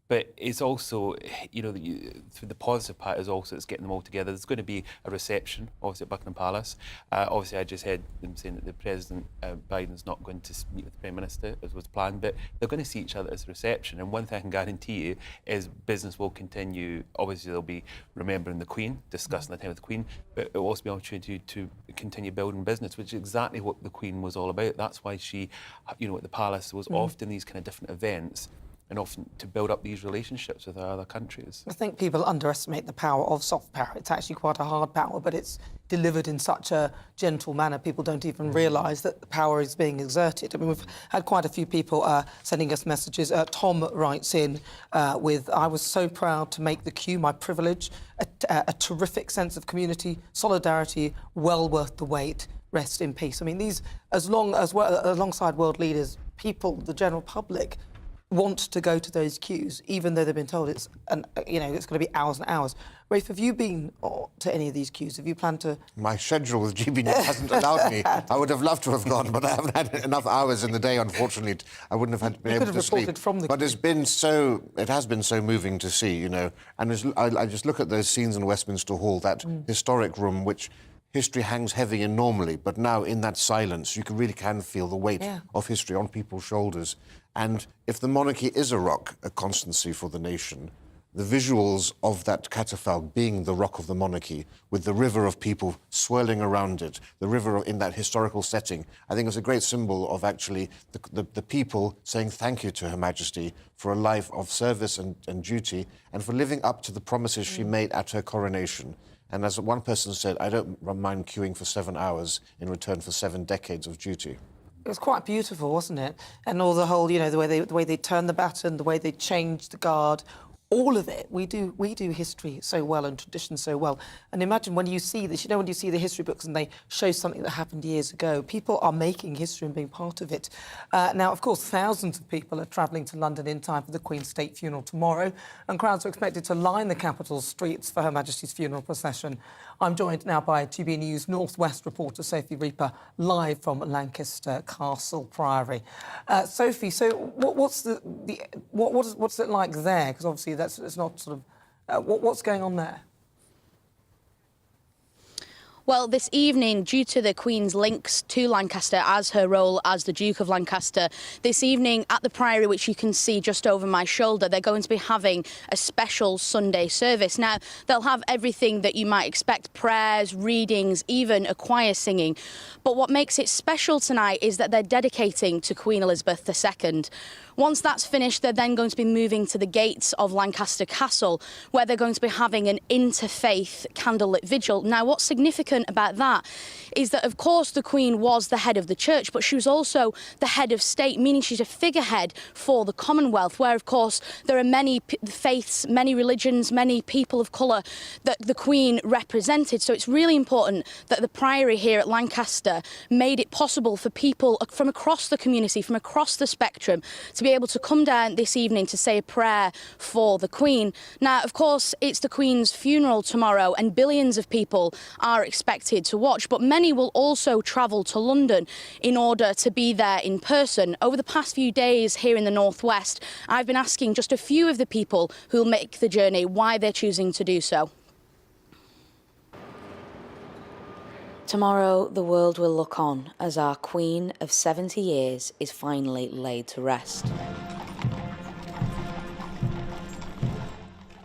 But it's also, you know, the positive part is also it's getting them all together. There's going to be a reception, obviously, at Buckingham Palace. Obviously, I just heard them saying that the President, Biden's not going to meet with the Prime Minister, as was planned, but they're going to see each other as a reception. And one thing I can guarantee you is business will continue. Obviously, they'll be remembering the Queen, discussing the time with the Queen, but it will also be an opportunity to continue building business, which is exactly what the Queen was all about. That's why she, you know, at the Palace, was often these kind of different events, and often to build up these relationships with our other countries. I think people underestimate the power of soft power. It's actually quite a hard power, but it's delivered in such a gentle manner. People don't even realise that the power is being exerted. I mean, we've had quite a few people sending us messages. Tom writes in with, I was so proud to make the queue my privilege, a terrific sense of community, solidarity, well worth the wait. Rest in peace. I mean, these, alongside world leaders, people, the general public, want to go to those queues, even though they've been told it's it's going to be hours and hours. Rafe, have you been to any of these queues? Have you planned to? My schedule with GBNews hasn't allowed me. I would have loved to have gone, but I haven't had enough hours in the day, unfortunately. I wouldn't have been able to sleep. But it's been it has been so moving to see, and I just look at those scenes in Westminster Hall, that historic room, which history hangs heavy in normally, but now in that silence, you really can feel the weight of history on people's shoulders. And if the monarchy is a rock, a constancy for the nation, the visuals of that catafalque being the rock of the monarchy, with the river of people swirling around it, the river in that historical setting, I think is a great symbol of actually the people saying thank you to Her Majesty for a life of service and duty, and for living up to the promises she made at her coronation. And as one person said, I don't mind queuing for 7 hours in return for 7 decades of duty. It was quite beautiful, wasn't it? And all the whole, the way they turned the baton, the way they changed the guard, all of it. We do history so well and tradition so well. And imagine when you see this, when you see the history books and they show something that happened years ago, people are making history and being part of it. Now, of course, thousands of people are travelling to London in time for the Queen's state funeral tomorrow, and crowds are expected to line the capital's streets for Her Majesty's funeral procession. I'm joined now by GBNews North West reporter Sophie Reaper, live from Lancaster Castle Priory. Sophie, so what's it like there? Because obviously it's not sort of what's going on there? Well, this evening, due to the Queen's links to Lancaster as her role as the Duke of Lancaster, this evening at the Priory, which you can see just over my shoulder, they're going to be having a special Sunday service. Now, they'll have everything that you might expect, prayers, readings, even a choir singing. But what makes it special tonight is that they're dedicating to Queen Elizabeth II. Once that's finished, they're then going to be moving to the gates of Lancaster Castle, where they're going to be having an interfaith candlelit vigil. Now, what's significant about that is that, of course, the Queen was the head of the church, but she was also the head of state, meaning she's a figurehead for the Commonwealth, where, of course, there are many faiths, many religions, many people of colour that the Queen represented. So it's really important that the Priory here at Lancaster made it possible for people from across the community, from across the spectrum, to be able to come down this evening to say a prayer for the Queen. Now, of course, it's the Queen's funeral tomorrow and billions of people are expected to watch, but many will also travel to London in order to be there in person. Over the past few days here in the North West, I've been asking just a few of the people who'll make the journey why they're choosing to do so. Tomorrow, the world will look on as our Queen of 70 years is finally laid to rest.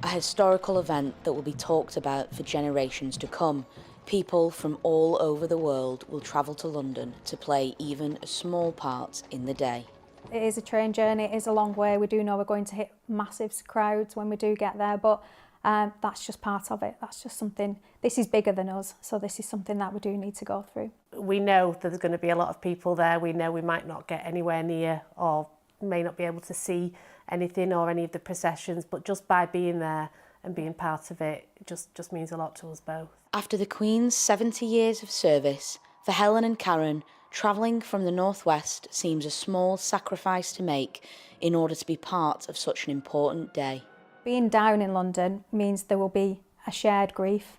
A historical event that will be talked about for generations to come. People from all over the world will travel to London to play even a small part in the day. It is a train journey, it is a long way. We do know we're going to hit massive crowds when we do get there, but that's just part of it. That's just something, this is bigger than us, so this is something that we do need to go through. We know there's going to be a lot of people there. We know we might not get anywhere near or may not be able to see anything or any of the processions, but just by being there and being part of it, just means a lot to us both. After the Queen's 70 years of service, for Helen and Karen, travelling from the North West seems a small sacrifice to make in order to be part of such an important day. Being down in London means there will be a shared grief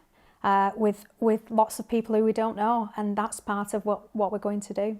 with lots of people who we don't know, and that's part of what we're going to do.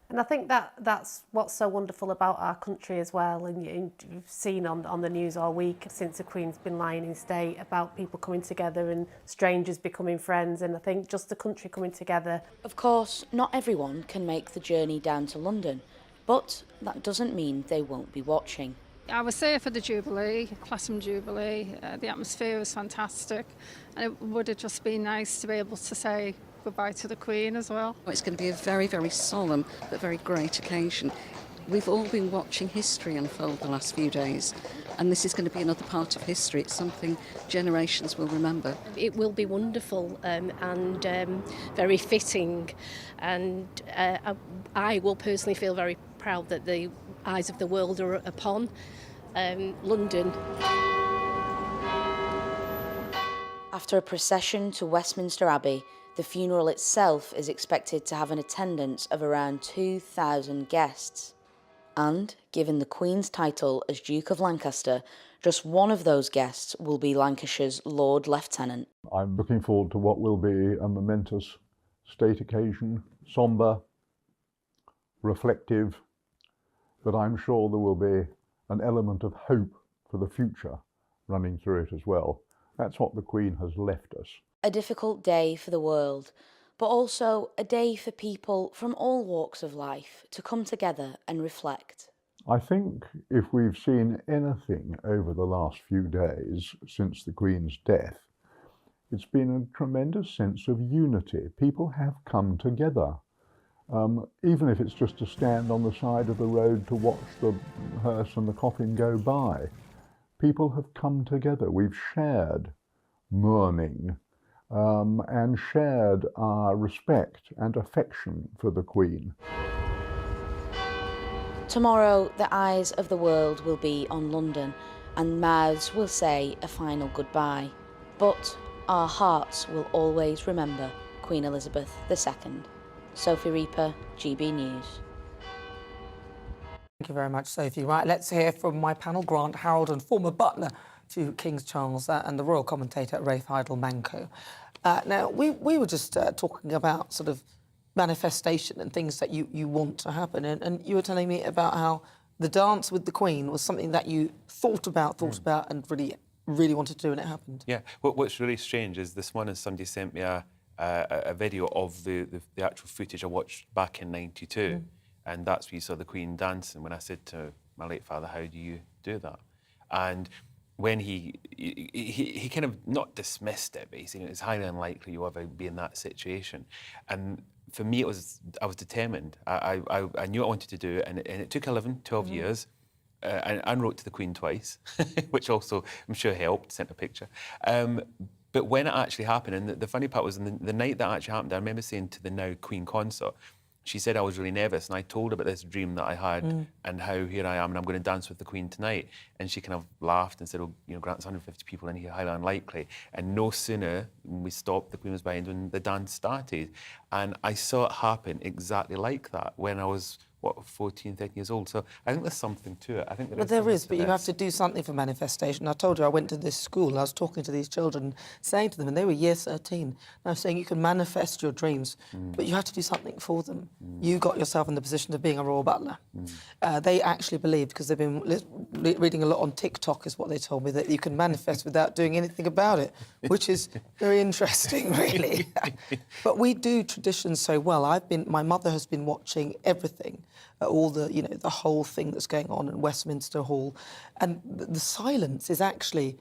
And I think that's what's so wonderful about our country as well, and you've seen on the news all week since the Queen's been lying in state about people coming together and strangers becoming friends, and I think just the country coming together. Of course, not everyone can make the journey down to London, but that doesn't mean they won't be watching. I was there for the Jubilee, Platinum Jubilee. The atmosphere was fantastic, and it would have just been nice to be able to say goodbye to the Queen as well. It's going to be a very, very solemn but very great occasion. We've all been watching history unfold the last few days, and this is going to be another part of history. It's something generations will remember. It will be wonderful and very fitting, and I will personally feel very proud that the eyes of the world are upon London. After a procession to Westminster Abbey, the funeral itself is expected to have an attendance of around 2,000 guests. And, given the Queen's title as Duke of Lancaster, just one of those guests will be Lancashire's Lord Lieutenant. I'm looking forward to what will be a momentous state occasion, sombre, reflective, but I'm sure there will be an element of hope for the future running through it as well. That's what the Queen has left us. A difficult day for the world, but also a day for people from all walks of life to come together and reflect. I think if we've seen anything over the last few days since the Queen's death, it's been a tremendous sense of unity. People have come together. Even if it's just to stand on the side of the road to watch the hearse and the coffin go by. People have come together. We've shared mourning and shared our respect and affection for the Queen. Tomorrow, the eyes of the world will be on London, and mouths will say a final goodbye. But our hearts will always remember Queen Elizabeth II. Sophie Reaper, GB News. Thank you very much, Sophie. Right, let's hear from my panel, Grant Harold, and former butler to King Charles and the royal commentator, Rafe Heidel-Manco. Now, we were just talking about sort of manifestation and things that you want to happen, and you were telling me about how the dance with the Queen was something that you thought about, and really wanted to do, and it happened. Yeah, what's really strange is this morning somebody sent me a video of the actual footage I watched back in '92. And that's where you saw the Queen dancing. When I said to my late father, how do you do that? And when he kind of not dismissed it, but he said it's highly unlikely you'll ever be in that situation. And for me, I was determined. I knew what I wanted to do, and it took 12 years. I wrote to the Queen twice, which also I'm sure helped, sent a picture. But when it actually happened, and the funny part was the night that actually happened, I remember saying to the now Queen consort, she said I was really nervous, and I told her about this dream that I had and how here I am and I'm going to dance with the Queen tonight. And she kind of laughed and said, oh, you know, Grant's 150 people in here, highly unlikely. And no sooner when we stopped, the Queen was behind when the dance started. And I saw it happen exactly like that when I was, 14, 13 years old. So I think there's something to it. I think There is, but you have to do something for manifestation. I told you I went to this school and I was talking to these children, saying to them, and they were year 13, and I was saying you can manifest your dreams, but you have to do something for them. You got yourself in the position of being a royal butler. They actually believe, because they've been reading a lot on TikTok, is what they told me, that you can manifest without doing anything about it, which is very interesting, really. But we do traditions so well. My mother has been watching everything. All the, the whole thing that's going on in Westminster Hall. And the silence is actually,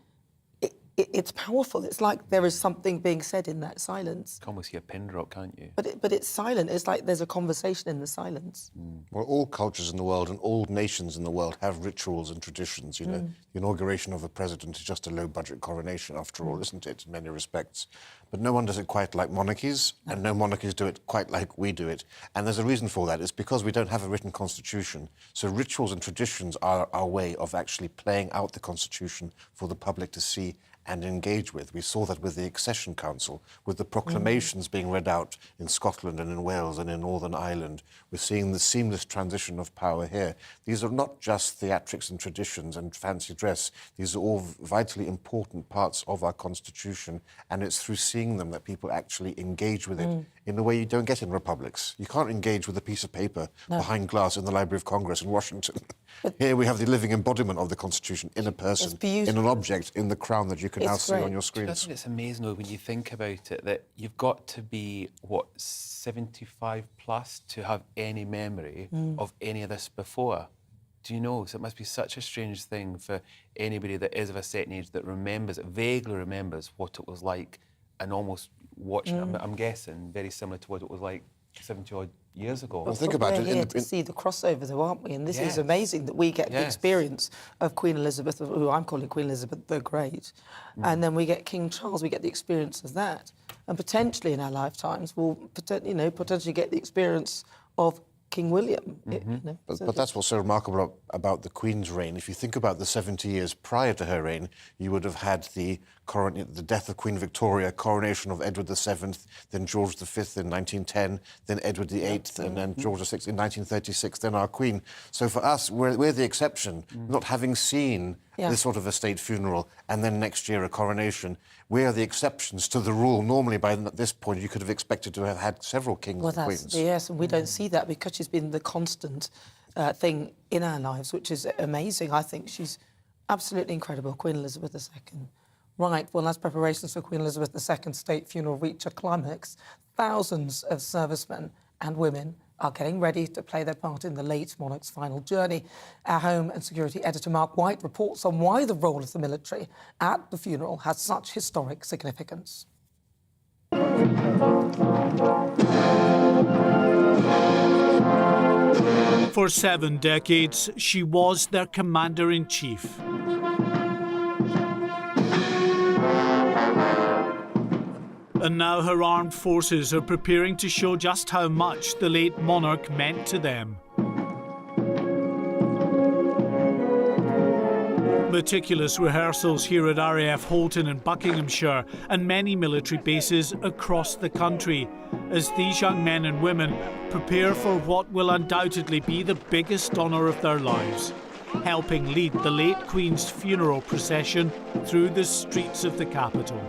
it's powerful. It's like there is something being said in that silence. You can almost hear a pin drop, can't you? But it's silent. It's like there's a conversation in the silence. Well, all cultures in the world and all nations in the world have rituals and traditions, you know. The inauguration of a president is just a low-budget coronation, after all, isn't it, in many respects? But no one does it quite like monarchies, and no monarchies do it quite like we do it. And there's a reason for that. It's because we don't have a written constitution. So rituals and traditions are our way of actually playing out the constitution for the public to see and engage with. We saw that with the Accession Council, with the proclamations being read out in Scotland and in Wales and in Northern Ireland. We're seeing the seamless transition of power here. These are not just theatrics and traditions and fancy dress. These are all vitally important parts of our constitution, and it's through seeing them that people actually engage with it in a way you don't get in republics. You can't engage with a piece of paper behind glass in the Library of Congress in Washington. Here we have the living embodiment of the constitution in a person, in an object, in the crown that you can now see on your screens. I think it's amazing, though, when you think about it, that you've got to be, 75 plus to have any memory of any of this before. Do you know? So it must be such a strange thing for anybody that is of a certain age that vaguely remembers what it was like, and almost watching it, I'm guessing, very similar to what it was like 70-odd years ago. Well, think about it. We're here to see the crossover, though, aren't we? And this is amazing that we get the experience of Queen Elizabeth, who I'm calling Queen Elizabeth the Great, and then we get King Charles. We get the experience of that, and potentially in our lifetimes we'll, potentially get the experience of King William. But that's what's so remarkable about the Queen's reign. If you think about the 70 years prior to her reign, you would have had the death of Queen Victoria, coronation of Edward VII, then George V in 1910, then Edward VIII, and then George VI in 1936, then our Queen. So for us, we're the exception, not having seen this sort of a state funeral, and then next year a coronation. We are the exceptions to the rule. Normally, by this point, you could have expected to have had several kings and queens. Yes, and we don't see that because she's been the constant thing in our lives, which is amazing. I think she's absolutely incredible, Queen Elizabeth II. Right, well, as preparations for Queen Elizabeth II's state funeral reach a climax, thousands of servicemen and women are getting ready to play their part in the late monarch's final journey. Our Home and Security editor Mark White reports on why the role of the military at the funeral has such historic significance. For 7 decades, she was their commander-in-chief. And now her armed forces are preparing to show just how much the late monarch meant to them. Meticulous rehearsals here at RAF Holton in Buckinghamshire and many military bases across the country as these young men and women prepare for what will undoubtedly be the biggest honour of their lives, helping lead the late Queen's funeral procession through the streets of the capital.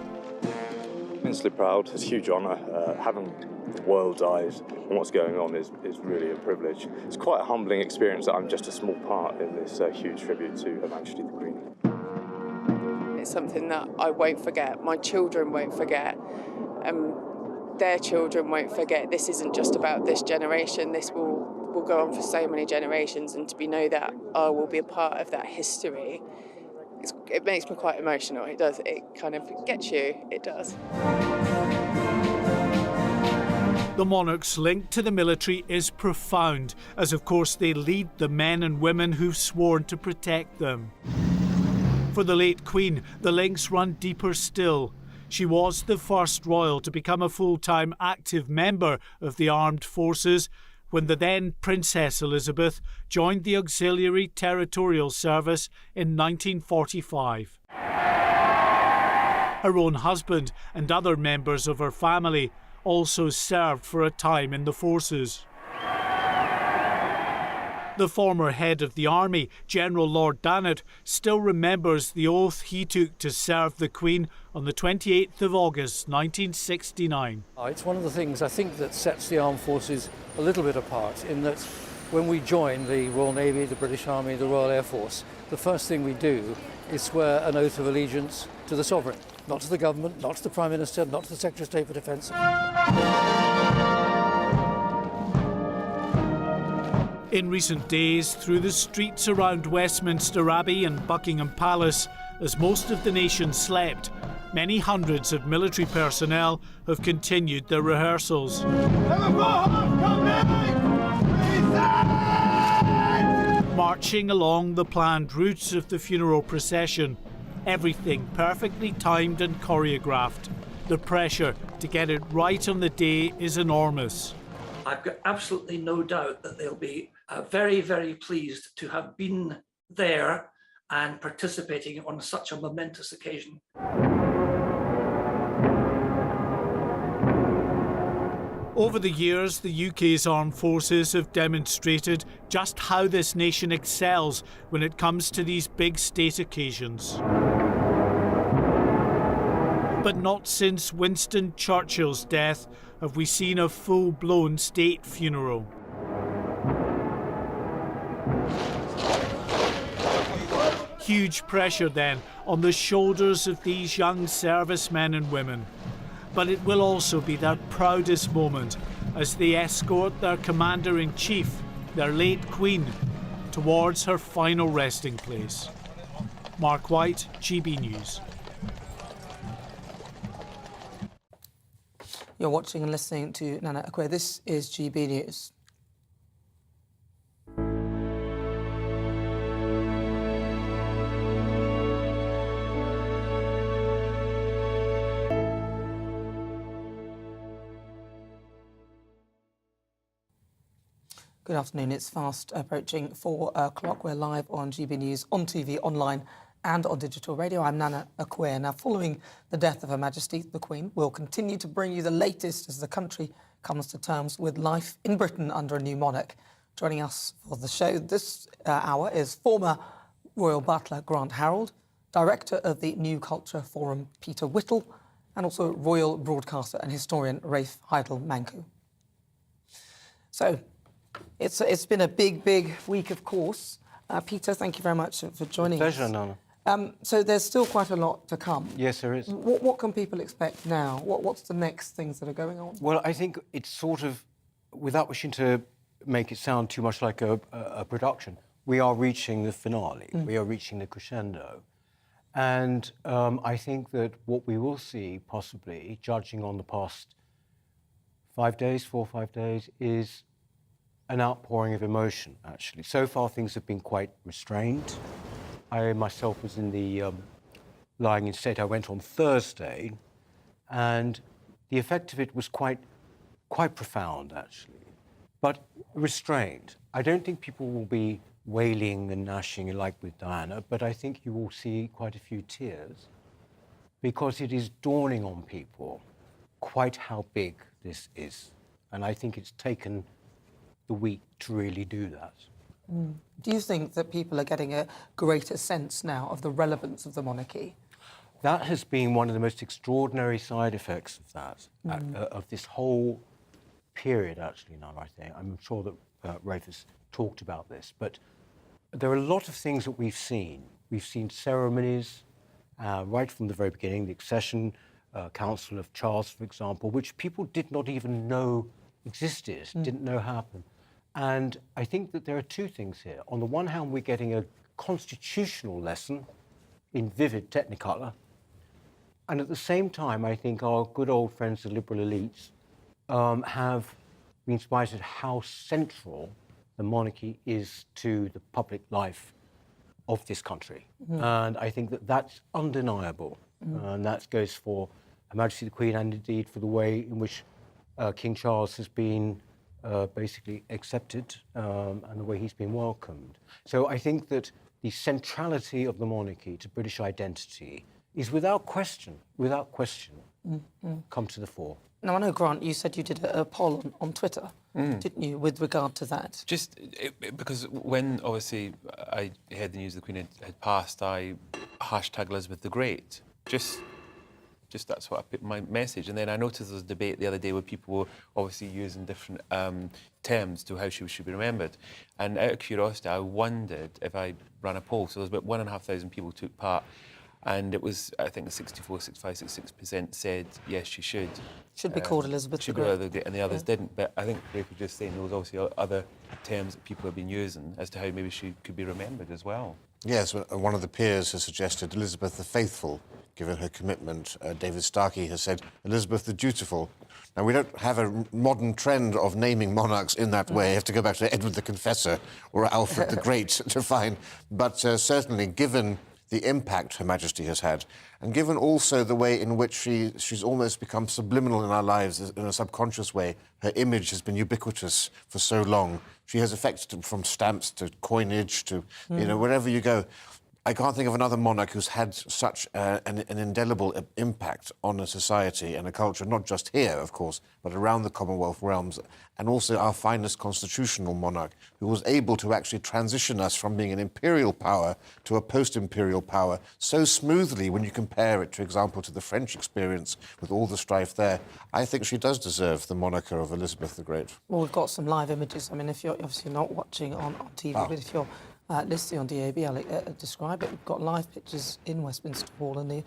Immensely proud. It's a huge honour. Having the world's eyes on what's going on is really a privilege. It's quite a humbling experience that I'm just a small part in this huge tribute to Her Majesty the Queen. It's something that I won't forget. My children won't forget. Their children won't forget. This isn't just about this generation. This will go on for so many generations, and to know that I will be a part of that history, it makes me quite emotional. It does. It kind of gets you. It does. The monarch's link to the military is profound, as of course they lead the men and women who've sworn to protect them. For the late Queen, the links run deeper still. She was the first royal to become a full-time active member of the armed forces when the then Princess Elizabeth joined the Auxiliary Territorial Service in 1945. Her own husband and other members of her family also served for a time in the forces. The former head of the army, General Lord Dannatt, still remembers the oath he took to serve the Queen on the 28th of August 1969. It's one of the things I think that sets the armed forces a little bit apart, in that when we join the Royal Navy, the British Army, the Royal Air Force, the first thing we do is swear an oath of allegiance to the sovereign, not to the government, not to the Prime Minister, not to the Secretary of State for Defence. In recent days, through the streets around Westminster Abbey and Buckingham Palace, as most of the nation slept, many hundreds of military personnel have continued their rehearsals. Marching along the planned route of the funeral procession, everything perfectly timed and choreographed. The pressure to get it right on the day is enormous. I've got absolutely no doubt that they'll be very, very pleased to have been there and participating on such a momentous occasion. Over the years, the UK's armed forces have demonstrated just how this nation excels when it comes to these big state occasions. But not since Winston Churchill's death have we seen a full-blown state funeral. Huge pressure then on the shoulders of these young servicemen and women. But it will also be their proudest moment as they escort their Commander-in-Chief, their late Queen, towards her final resting place. Mark White, GB News. You're watching and listening to Nana Akwe. This is GB News. Good afternoon. It's fast approaching 4 o'clock. We're live on GB News, on TV, online and on digital radio. I'm Nana Akwe. Now, following the death of Her Majesty, the Queen, we'll continue to bring you the latest as the country comes to terms with life in Britain under a new monarch. Joining us for the show this hour is former Royal Butler Grant Harold, Director of the New Culture Forum Peter Whittle, and also Royal Broadcaster and historian Rafe Heidel-Manku. So, it's been a big week, of course. Peter, thank you very much for joining us. Pleasure, Nana. So there's still quite a lot to come. Yes, there is. What can people expect now? What's the next things that are going on? Well, I think it's sort of, without wishing to make it sound too much like a production, we are reaching the finale. We are reaching the crescendo. And I think that what we will see, possibly, judging on the past 4 or 5 days, is an outpouring of emotion, actually. So far, things have been quite restrained. I myself was in the lying in state. I went on Thursday, and the effect of it was quite profound, actually, but restrained. I don't think people will be wailing and gnashing like with Diana, but I think you will see quite a few tears, because it is dawning on people quite how big this is. And I think it's taken the week to really do that. Do you think that people are getting a greater sense now of the relevance of the monarchy? That has been one of the most extraordinary side effects of that, of this whole period, actually, now, I think. I'm sure that Rafe has talked about this, but there are a lot of things that we've seen. We've seen ceremonies right from the very beginning, the accession council of Charles, for example, which people did not even know existed, didn't know happened. And I think that there are two things here. On the one hand, we're getting a constitutional lesson in vivid technicolor. And at the same time, I think our good old friends, the liberal elites, have been inspired at how central the monarchy is to the public life of this country. And I think that that's undeniable. And that goes for Her Majesty the Queen, and indeed for the way in which King Charles has been basically accepted, and the way he's been welcomed. So I think that the centrality of the monarchy to British identity is without question, come to the fore. Now, I know, Grant, you said you did a poll on Twitter, didn't you, with regard to that? Just because when, obviously, I heard the news the Queen had passed, I hashtag Elizabeth the Great. Just that's what I put my message. And then I noticed there was a debate the other day where people were obviously using different terms to how she should be remembered. And out of curiosity, I wondered if I ran a poll. So there was about 1,500 people took part. And it was, I think, 64, 65, 66% said, yes, she should. Should be called Elizabeth the Great. And the others didn't. But I think Rafe was just saying there was obviously other terms that people have been using as to how maybe she could be remembered as well. Yes, one of the peers has suggested Elizabeth the Faithful, given her commitment. David Starkey has said Elizabeth the Dutiful. Now, we don't have a modern trend of naming monarchs in that way. You have to go back to Edward the Confessor or Alfred the Great to find. But certainly, given the impact Her Majesty has had, and given also the way in which she's almost become subliminal in our lives in a subconscious way, her image has been ubiquitous for so long. She has affected from stamps to coinage to, you know, wherever you go. I can't think of another monarch who's had such an indelible impact on a society and a culture, not just here, of course, but around the Commonwealth realms, and also our finest constitutional monarch, who was able to actually transition us from being an imperial power to a post-imperial power so smoothly when you compare it, for example, to the French experience with all the strife there. I think she does deserve the moniker of Elizabeth the Great. Well, we've got some live images. I mean, if you're obviously not watching on TV, but if you're listening on DAB, I'll describe it. We've got live pictures in Westminster Hall, and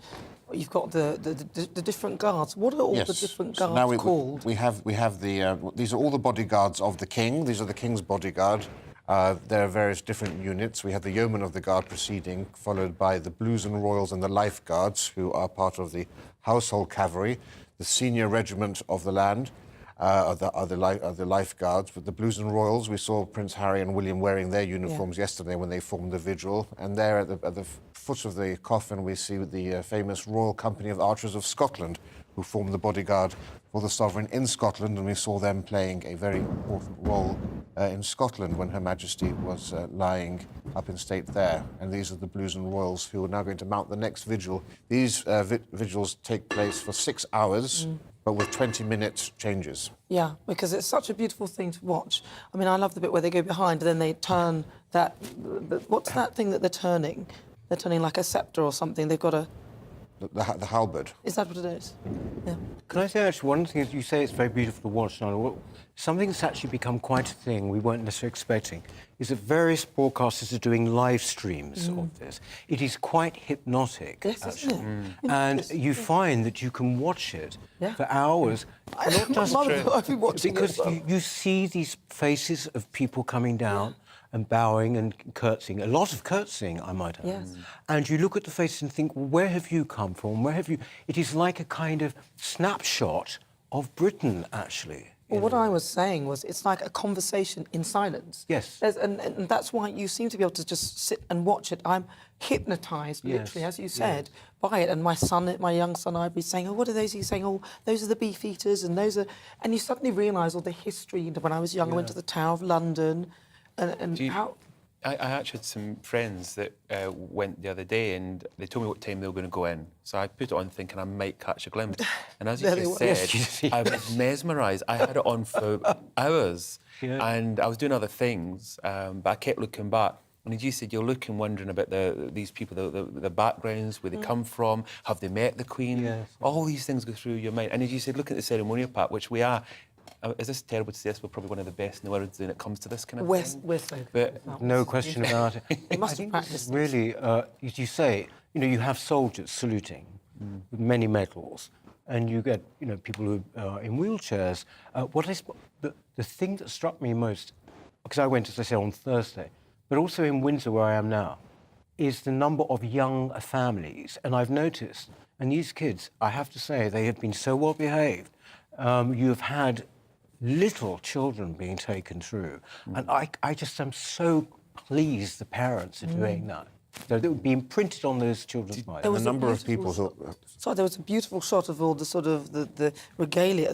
you've got the different guards. What are all the different guards called? We have these are all the bodyguards of the King. These are the King's bodyguard. There are various different units. We have the Yeomen of the Guard preceding, followed by the Blues and Royals and the Life Guards, who are part of the Household Cavalry, the Senior Regiment of the Land. are the lifeguards. With the Blues and Royals, we saw Prince Harry and William wearing their uniforms yesterday when they formed the vigil. And there at the foot of the coffin, we see the famous Royal Company of Archers of Scotland, who formed the bodyguard for the sovereign in Scotland, and we saw them playing a very important role in Scotland when Her Majesty was lying up in state there. And these are the Blues and Royals who are now going to mount the next vigil. These vigils take place for 6 hours, but with 20-minute changes. Yeah, because it's such a beautiful thing to watch. I mean, I love the bit where they go behind and then they turn that... What's that thing that they're turning? They're turning like a sceptre or something. They've got a... The halberd. Is that what it is? Yeah. Can I say, actually, one thing is you say it's very beautiful to watch. Something that's actually become quite a thing we weren't necessarily expecting is that various broadcasters are doing live streams of this. It is quite hypnotic, yes, actually. Isn't it? And you find that you can watch it for hours. Not just I've been watching because it, you see these faces of people coming down and bowing and curtsying, a lot of curtsying, I might add. Yes. And you look at the faces and think, well, where have you come from? Where have you... It is like a kind of snapshot of Britain, actually. Well, what I was saying was it's like a conversation in silence. Yes. And that's why you seem to be able to just sit and watch it. I'm hypnotised, literally, as you said, by it. And my young son, I'd be saying, oh, what are those? He's saying, oh, those are the beef eaters and those are... And you suddenly realise all the history. When I was young, I went to the Tower of London and how... I actually had some friends that went the other day and they told me what time they were going to go in. So I put it on thinking I might catch a glimpse. And as you just said, I was mesmerised. I had it on for hours and I was doing other things, but I kept looking back. And as you said, you're looking, wondering about these people, the backgrounds, where they come from, have they met the Queen? Yes. All these things go through your mind. And as you said, look at the ceremonial part, which we are... Is this terrible to say this? We're probably one of the best in the world when it comes to this kind of thing. We're so but no question about it. They must have practiced. Really, as you say, you have soldiers saluting with many medals, and you get, people who are in wheelchairs. What is the thing that struck me most, because I went, as I say, on Thursday, but also in Windsor, where I am now, is the number of young families. And I've noticed, and these kids, I have to say, they have been so well behaved. You've had little children being taken through. And I just am so pleased the parents are doing that. So it would be imprinted on those children's minds. The number of people who... Sorry, there was a beautiful shot of all the sort of the regalia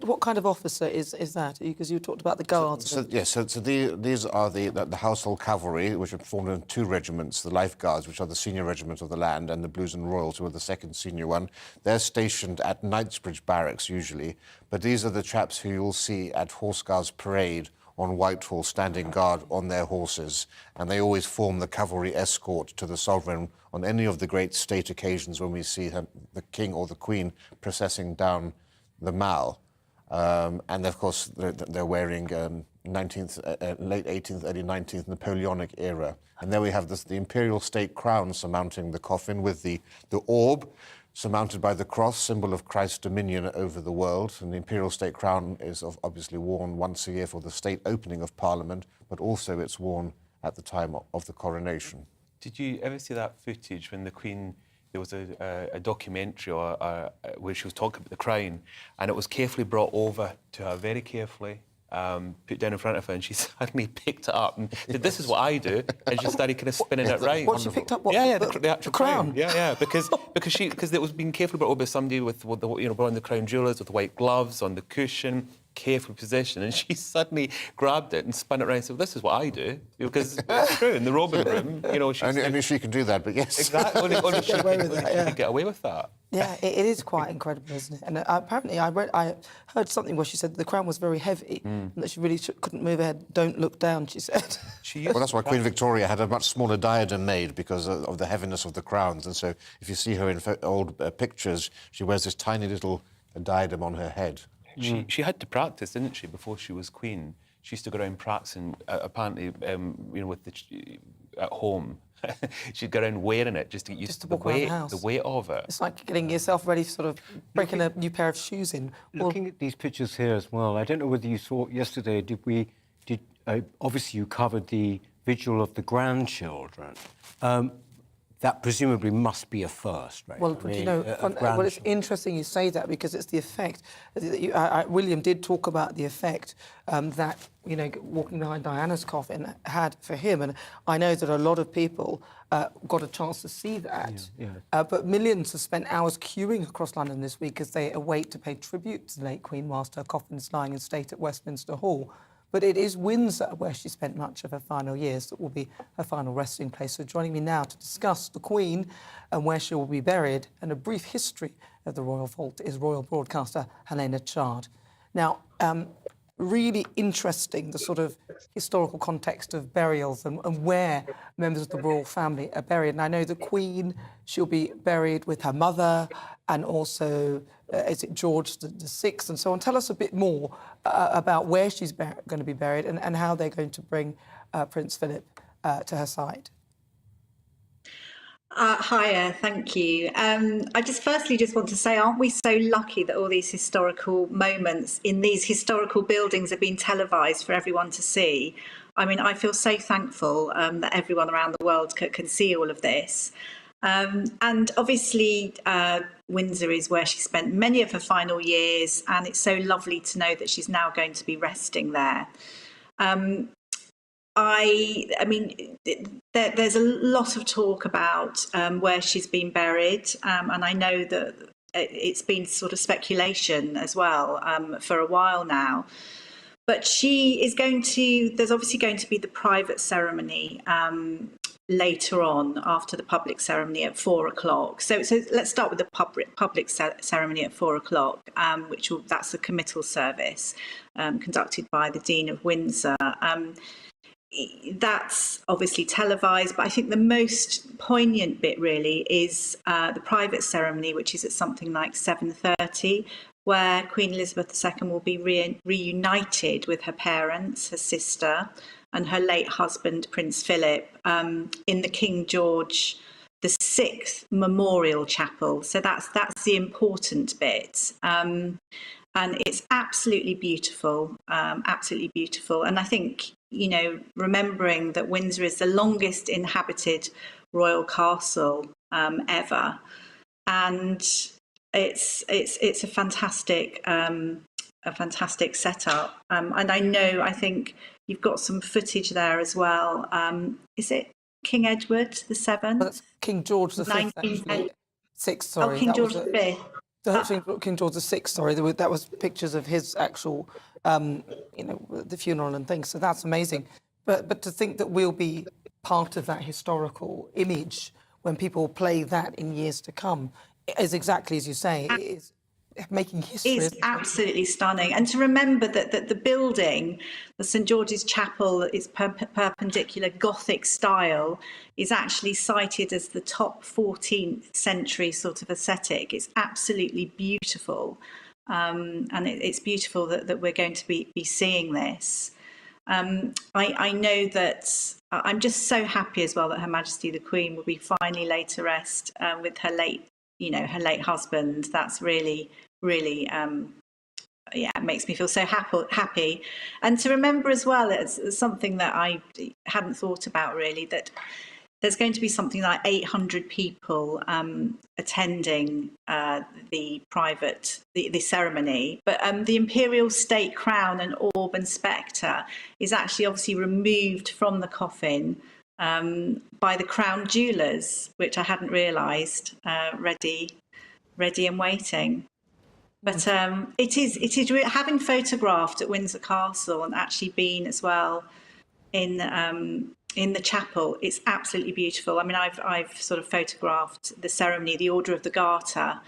what kind of officer is that? Because you talked about the guards. So these are the household cavalry, which are formed in 2 regiments, the Life Guards, which are the senior regiment of the land, and the Blues and Royals, who are the second senior one. They're stationed at Knightsbridge Barracks, usually, but these are the chaps who you'll see at Horse Guards Parade on Whitehall, standing guard on their horses, and they always form the cavalry escort to the sovereign on any of the great state occasions when we see the King or the Queen processing down the Mall. And of course, they're wearing late 18th, early 19th Napoleonic era. And there we have the imperial state crown surmounting the coffin with the orb surmounted by the cross, symbol of Christ's dominion over the world. And the imperial state crown is obviously worn once a year for the state opening of Parliament, but also it's worn at the time of the coronation. Did you ever see that footage when the Queen... There was a documentary where she was talking about the crown, and it was carefully brought over to her, very carefully, put down in front of her, and she suddenly picked it up and said, "This is what I do," and she started kind of spinning it round. What, she picked up what? Yeah, the actual crown. Yeah, because it was being carefully brought over by somebody with wearing the crown jewellers with white gloves on the cushion, carefully positioned, and she suddenly grabbed it and spun it around and said, "This is what I do," because it's true in the robing room. Only she can do that, but yes, exactly. Only she can get away with that. Yeah, it is quite incredible, isn't it? And apparently, I heard something where she said the crown was very heavy and that she really couldn't move her head. Don't look down, she said. Well, that's why Queen Victoria had a much smaller diadem made because of the heaviness of the crowns. And so, if you see her in old pictures, she wears this tiny little diadem on her head. She had to practice, didn't she, before she was Queen? She used to go around practicing, apparently, with at home. She'd go around wearing it just to get used to the weight of it. It's like getting yourself ready for sort of breaking a new pair of shoes in. Looking at these pictures here as well, I don't know whether you saw yesterday, obviously you covered the vigil of the grandchildren. that presumably must be a first, right? Well, but you know, well, it's interesting you say that because it's the effect. William did talk about the effect that, you know, walking behind Diana's coffin had for him. And I know that a lot of people got a chance to see that. But millions have spent hours queuing across London this week as they await to pay tribute to the late Queen whilst her coffin is lying in state at Westminster Hall. But it is Windsor, where she spent much of her final years, that will be her final resting place. So joining me now to discuss the Queen and where she will be buried and a brief history of the Royal Vault is royal broadcaster Helena Chard. Now, really interesting, the sort of historical context of burials and where members of the royal family are buried. And I know the Queen, she'll be buried with her mother and also, is it George the Sixth and so on. Tell us a bit more about where she's going to be buried and how they're going to bring Prince Philip to her side. Hiya, thank you. I just want to say, aren't we so lucky that all these historical moments in these historical buildings are being televised for everyone to see? I mean, I feel so thankful that everyone around the world can see all of this. And obviously, Windsor is where she spent many of her final years, and it's so lovely to know that she's now going to be resting there. I mean, there's a lot of talk about where she's been buried, and I know that it's been sort of speculation as well for a while now. But she is there's obviously going to be the private ceremony later on after the public ceremony at 4 o'clock. So let's start with the public ceremony at 4 o'clock, that's a committal service conducted by the Dean of Windsor. That's obviously televised, but I think the most poignant bit really is the private ceremony, which is at something like 7:30, where Queen Elizabeth II will be reunited with her parents, her sister, and her late husband, Prince Philip, in the King George VI Memorial Chapel. So that's the important bit. And it's absolutely beautiful, And I think, you know, remembering that Windsor is the longest inhabited royal castle ever, and it's a fantastic setup. And I think you've got some footage there as well. Is it King Edward VII? Well, that's King George V, actually. Sixth, sorry. Oh, King George V. King George VI, sorry, that was pictures of his actual, you know, the funeral and things. So that's amazing. But to think that we'll be part of that historical image when people play that in years to come is exactly as you say. It is making history. It's absolutely stunning. And to remember that the building, the St George's Chapel, is perpendicular Gothic style, is actually cited as the top 14th century sort of aesthetic. It's absolutely beautiful. And it's beautiful that we're going to be seeing this. I know that I'm just so happy as well that Her Majesty the Queen will be finally laid to rest with her late husband. That's really, it makes me feel so happy. And to remember as well, it's something that I hadn't thought about really, that there's going to be something like 800 people attending the ceremony. But the imperial state crown and orb and spectre is actually obviously removed from the coffin by the crown jewellers, which I hadn't realised, ready and waiting. But it is having photographed at Windsor Castle and actually been as well in the chapel. It's absolutely beautiful. I mean, I've sort of photographed the ceremony, the Order of the Garter,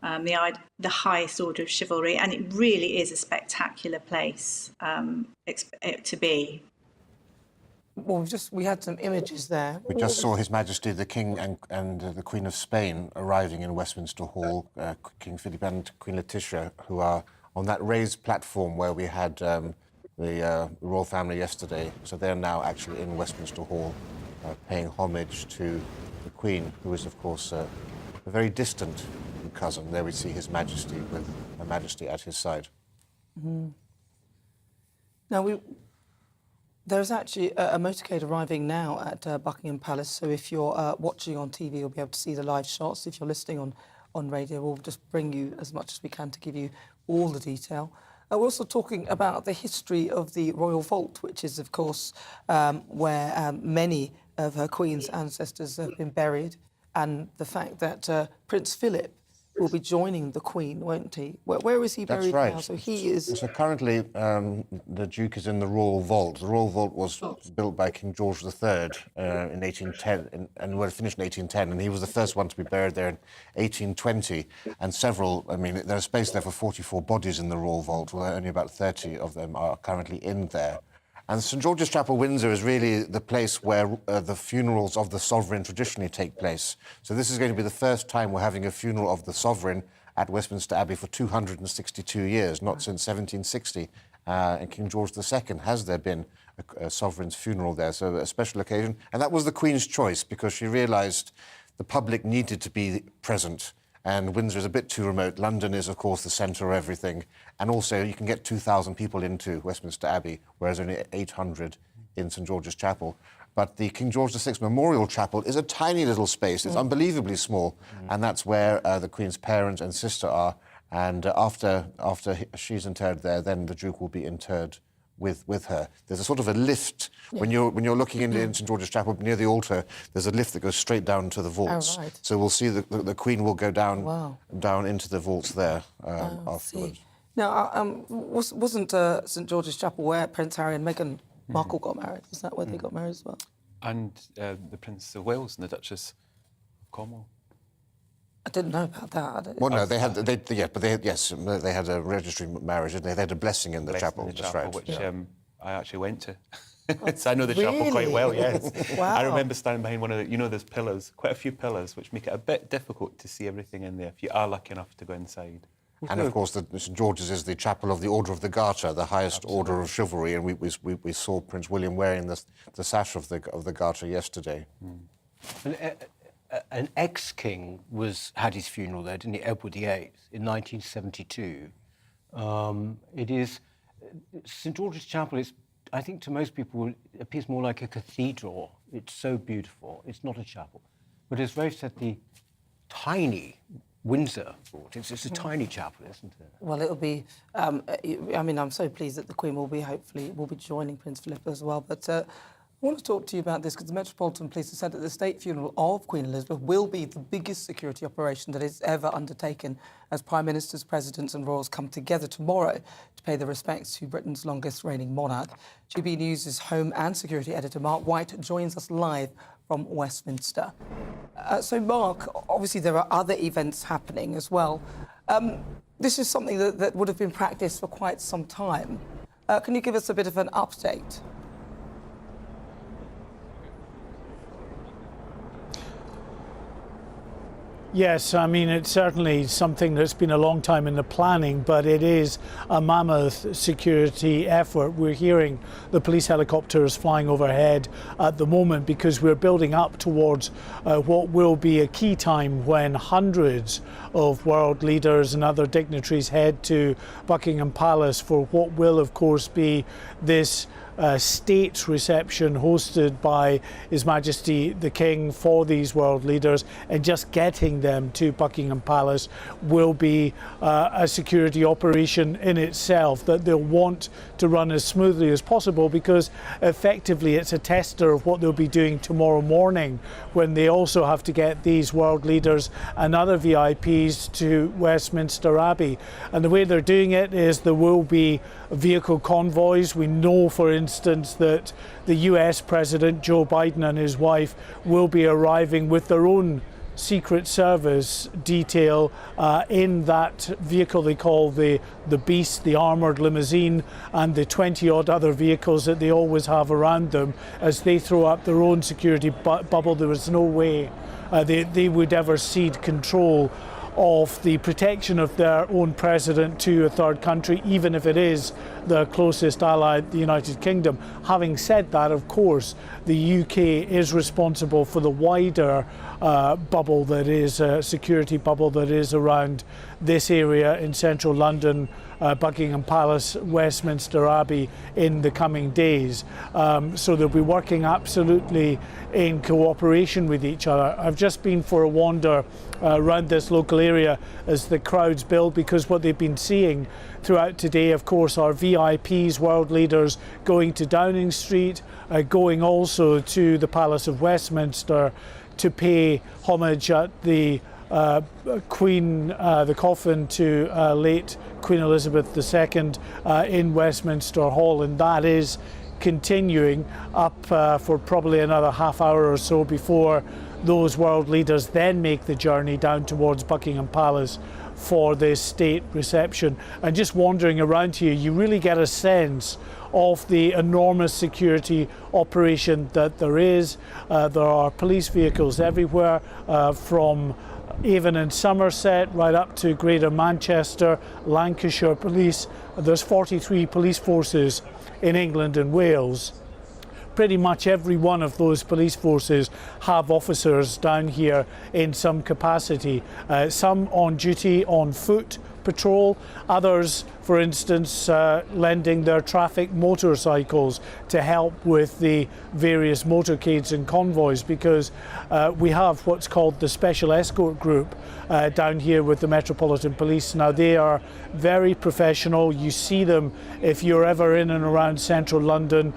the highest order of chivalry, and it really is a spectacular place to be. Well, we had some images there. We just saw His Majesty the King and the Queen of Spain arriving in Westminster Hall, King Philip and Queen Letizia, who are on that raised platform where we had the royal family yesterday. So they're now actually in Westminster Hall paying homage to the Queen, who is, of course, a very distant cousin. There we see His Majesty with Her Majesty at his side. Mm-hmm. Now, There's actually a motorcade arriving now at Buckingham Palace, so if you're watching on TV, you'll be able to see the live shots. If you're listening on radio, we'll just bring you as much as we can to give you all the detail. We're also talking about the history of the Royal Vault, which is, of course, where many of her Queen's ancestors have been buried, and the fact that Prince Philip will be joining the Queen, won't he? Where is he buried now? So he is... So currently, the Duke is in the Royal Vault. The Royal Vault was built by King George III in 1810, and was finished in 1810, and he was the first one to be buried there in 1820. And several, I mean, there's space there for 44 bodies in the Royal Vault, although only about 30 of them are currently in there. And St George's Chapel, Windsor, is really the place where the funerals of the sovereign traditionally take place. So this is going to be the first time we're having a funeral of the sovereign at Westminster Abbey for 262 years, not since 1760. And King George II has there been a sovereign's funeral there, so a special occasion. And that was the Queen's choice, because she realised the public needed to be present. And Windsor is a bit too remote. London is, of course, the centre of everything. And also, you can get 2,000 people into Westminster Abbey, whereas only 800 in St George's Chapel. But the King George VI Memorial Chapel is a tiny little space. It's unbelievably small, and that's where the Queen's parents and sister are. And after she's interred there, then the Duke will be interred with her. There's a sort of a lift. Yeah. When you're looking in St George's Chapel near the altar, there's a lift that goes straight down to the vaults. Oh, right. So we'll see the Queen will go down down into the vaults there afterwards. Now, wasn't St George's Chapel where Prince Harry and Meghan Markle got married? Was that where they got married as well? And the Prince of Wales and the Duchess of Cornwall. I didn't know about that. Well, no, they had a registry marriage, and they had a blessing in the chapel. That's right. Which I actually went to. So I know the chapel quite well, yes. Wow. I remember standing behind one of the, there's pillars, quite a few pillars, which make it a bit difficult to see everything in there if you are lucky enough to go inside. And of course, St George's is the chapel of the Order of the Garter, the highest order of chivalry, and we saw Prince William wearing the sash of the Garter yesterday. An ex-king had his funeral there, didn't he? Edward VIII in 1972. It is St George's Chapel. I think to most people, it appears more like a cathedral. It's so beautiful. It's not a chapel, but as Rafe said, the tiny Windsor Vault. It's a tiny chapel, isn't it? Well, it'll be. I mean, I'm so pleased that the Queen will be joining Prince Philip as well, but. I want to talk to you about this because the Metropolitan Police have said that the state funeral of Queen Elizabeth will be the biggest security operation that is ever undertaken as Prime Ministers, Presidents and Royals come together tomorrow to pay their respects to Britain's longest reigning monarch. GBNews' Home and Security Editor Mark White joins us live from Westminster. So Mark, obviously there are other events happening as well. This is something that would have been practiced for quite some time. Can you give us a bit of an update? Yes, I mean, it's certainly something that's been a long time in the planning, but it is a mammoth security effort. We're hearing the police helicopters flying overhead at the moment because we're building up towards what will be a key time when hundreds of world leaders and other dignitaries head to Buckingham Palace for what will, of course, be this state reception hosted by His Majesty the King for these world leaders, and just getting them to Buckingham Palace will be a security operation in itself that they'll want to run as smoothly as possible, because effectively it's a tester of what they'll be doing tomorrow morning when they also have to get these world leaders and other VIPs to Westminster Abbey. And the way they're doing it is there will be vehicle convoys. We know, for instance, that the US President Joe Biden and his wife will be arriving with their own Secret Service detail in that vehicle they call the Beast, the armoured limousine, and the 20-odd other vehicles that they always have around them as they throw up their own security bubble. There was no way they would ever cede control of the protection of their own president to a third country, even if it is their closest ally, the United Kingdom. Having said that, of course, the UK is responsible for the wider bubble that is security bubble that is around this area in central London, Buckingham Palace, Westminster Abbey in the coming days. So they'll be working absolutely in cooperation with each other. I've just been for a wander around this local area as the crowds build, because what they've been seeing throughout today, of course, are VIPs, world leaders, going to Downing Street, going also to the Palace of Westminster to pay homage at the Queen, the coffin to late Queen Elizabeth II in Westminster Hall, and that is continuing up for probably another half hour or so before those world leaders then make the journey down towards Buckingham Palace for this state reception. And just wandering around here, you really get a sense of the enormous security operation that there is. There are police vehicles everywhere, from Avon and Somerset right up to Greater Manchester, Lancashire Police. There's 43 police forces in England and Wales. Pretty much every one of those police forces have officers down here in some capacity, some on duty on foot patrol, others, for instance, lending their traffic motorcycles to help with the various motorcades and convoys, because we have what's called the Special Escort Group down here with the Metropolitan Police. Now, they are very professional. You see them if you're ever in and around central London.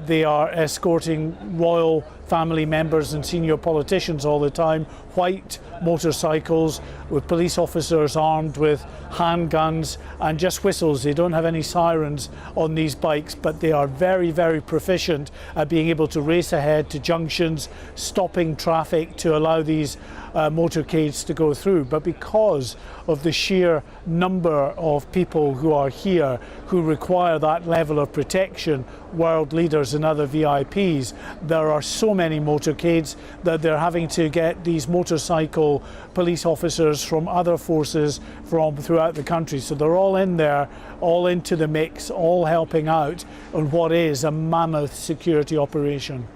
They are escorting royal family members and senior politicians all the time, white motorcycles with police officers armed with handguns and just whistles. They don't have any sirens on these bikes, but they are very, very proficient at being able to race ahead to junctions, stopping traffic to allow these motorcades to go through. But because of the sheer number of people who are here who require that level of protection, world leaders and other VIPs, there are so many motorcades that they're having to get these motorcycle police officers from other forces from throughout the country. So they're all in there, all into the mix, all helping out on what is a mammoth security operation.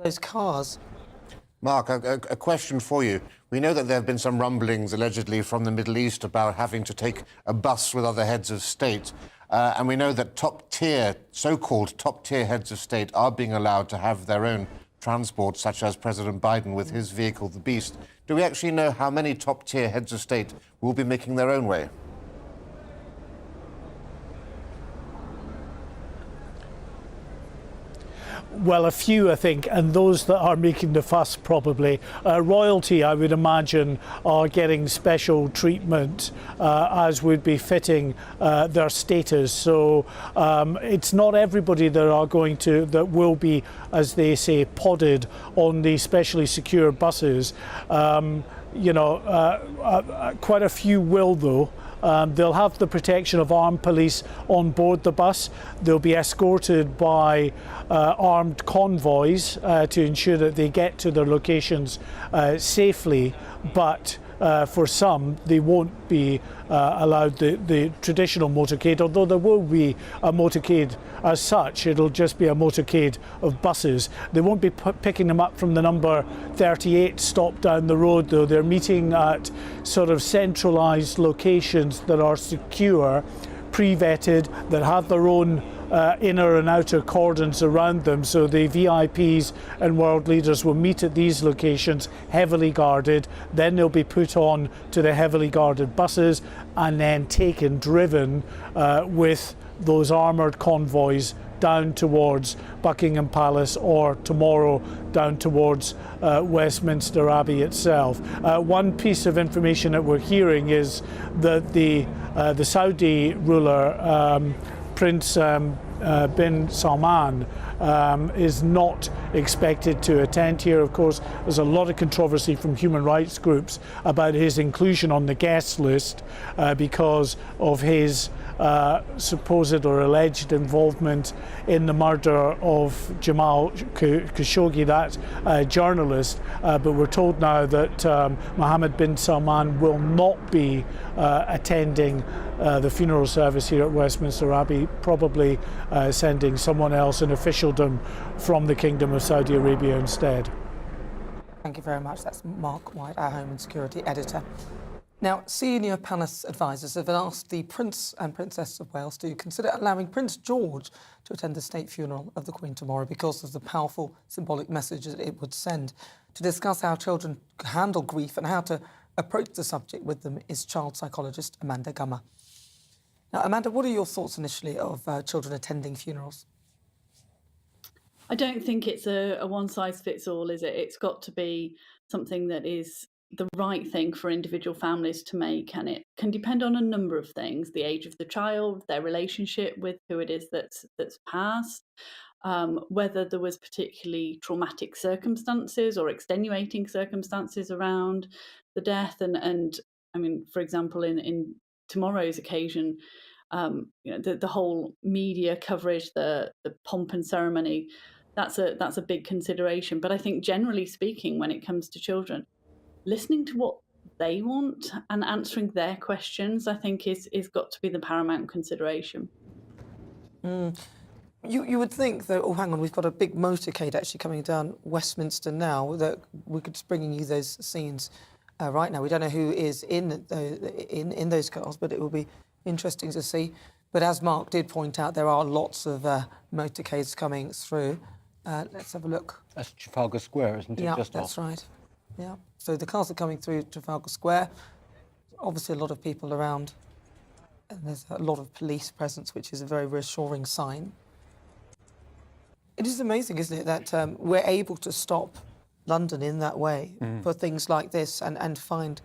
Those cars. Mark, a question for you. We know that there have been some rumblings, allegedly, from the Middle East about having to take a bus with other heads of state. And we know that top-tier, so-called top-tier heads of state are being allowed to have their own transport, such as President Biden with his vehicle, the Beast. Do we actually know how many top-tier heads of state will be making their own way? Well, a few, I think, and those that are making the fuss probably. Royalty, I would imagine, are getting special treatment as would be fitting their status. So it's not everybody that will be, as they say, podded on the specially secure buses. Quite a few will, though. They'll have the protection of armed police on board the bus. They'll be escorted by armed convoys to ensure that they get to their locations safely, but for some, they won't be allowed the traditional motorcade, although there will be a motorcade as such. It'll just be a motorcade of buses. They won't be picking them up from the number 38 stop down the road, though. They're meeting at sort of centralised locations that are secure, pre-vetted, that have their own inner and outer cordons around them, so the VIPs and world leaders will meet at these locations, heavily guarded. Then they'll be put on to the heavily guarded buses and then driven with those armoured convoys down towards Buckingham Palace, or tomorrow down towards Westminster Abbey itself. One piece of information that we're hearing is that the Saudi ruler, Prince bin Salman, is not expected to attend here. Of course, there's a lot of controversy from human rights groups about his inclusion on the guest list because of his supposed or alleged involvement in the murder of Jamal Khashoggi, that journalist. But we're told now that Mohammed bin Salman will not be attending the funeral service here at Westminster Abbey, probably sending someone else in officialdom from the Kingdom of Saudi Arabia instead. Thank you very much. That's Mark White, our Home and Security Editor. Now, senior palace advisors have asked the Prince and Princess of Wales to consider allowing Prince George to attend the state funeral of the Queen tomorrow because of the powerful symbolic message that it would send. To discuss how children handle grief and how to approach the subject with them is child psychologist Amanda Gummer. Now, Amanda, what are your thoughts initially of children attending funerals? I don't think it's a one-size-fits-all, is it? It's got to be something that is the right thing for individual families to make, and it can depend on a number of things: the age of the child, their relationship with who it is that's passed, whether there was particularly traumatic circumstances or extenuating circumstances around the death, and I mean, for example, in tomorrow's occasion, the whole media coverage, the pomp and ceremony, that's a big consideration. But I think generally speaking, when it comes to children, listening to what they want and answering their questions, I think is got to be the paramount consideration. You would think that, oh, hang on, we've got a big motorcade actually coming down Westminster now, that we could bring you those scenes right now. We don't know who is in those cars, but it will be interesting to see. But as Mark did point out, there are lots of motorcades coming through. Let's have a look. That's Trafalgar Square, isn't it? Yeah, Just that's off. right. Yeah. So the cars are coming through Trafalgar Square. Obviously, a lot of people around, and there's a lot of police presence, which is a very reassuring sign. It is amazing, isn't it, that we're able to stop London in that way for things like this and find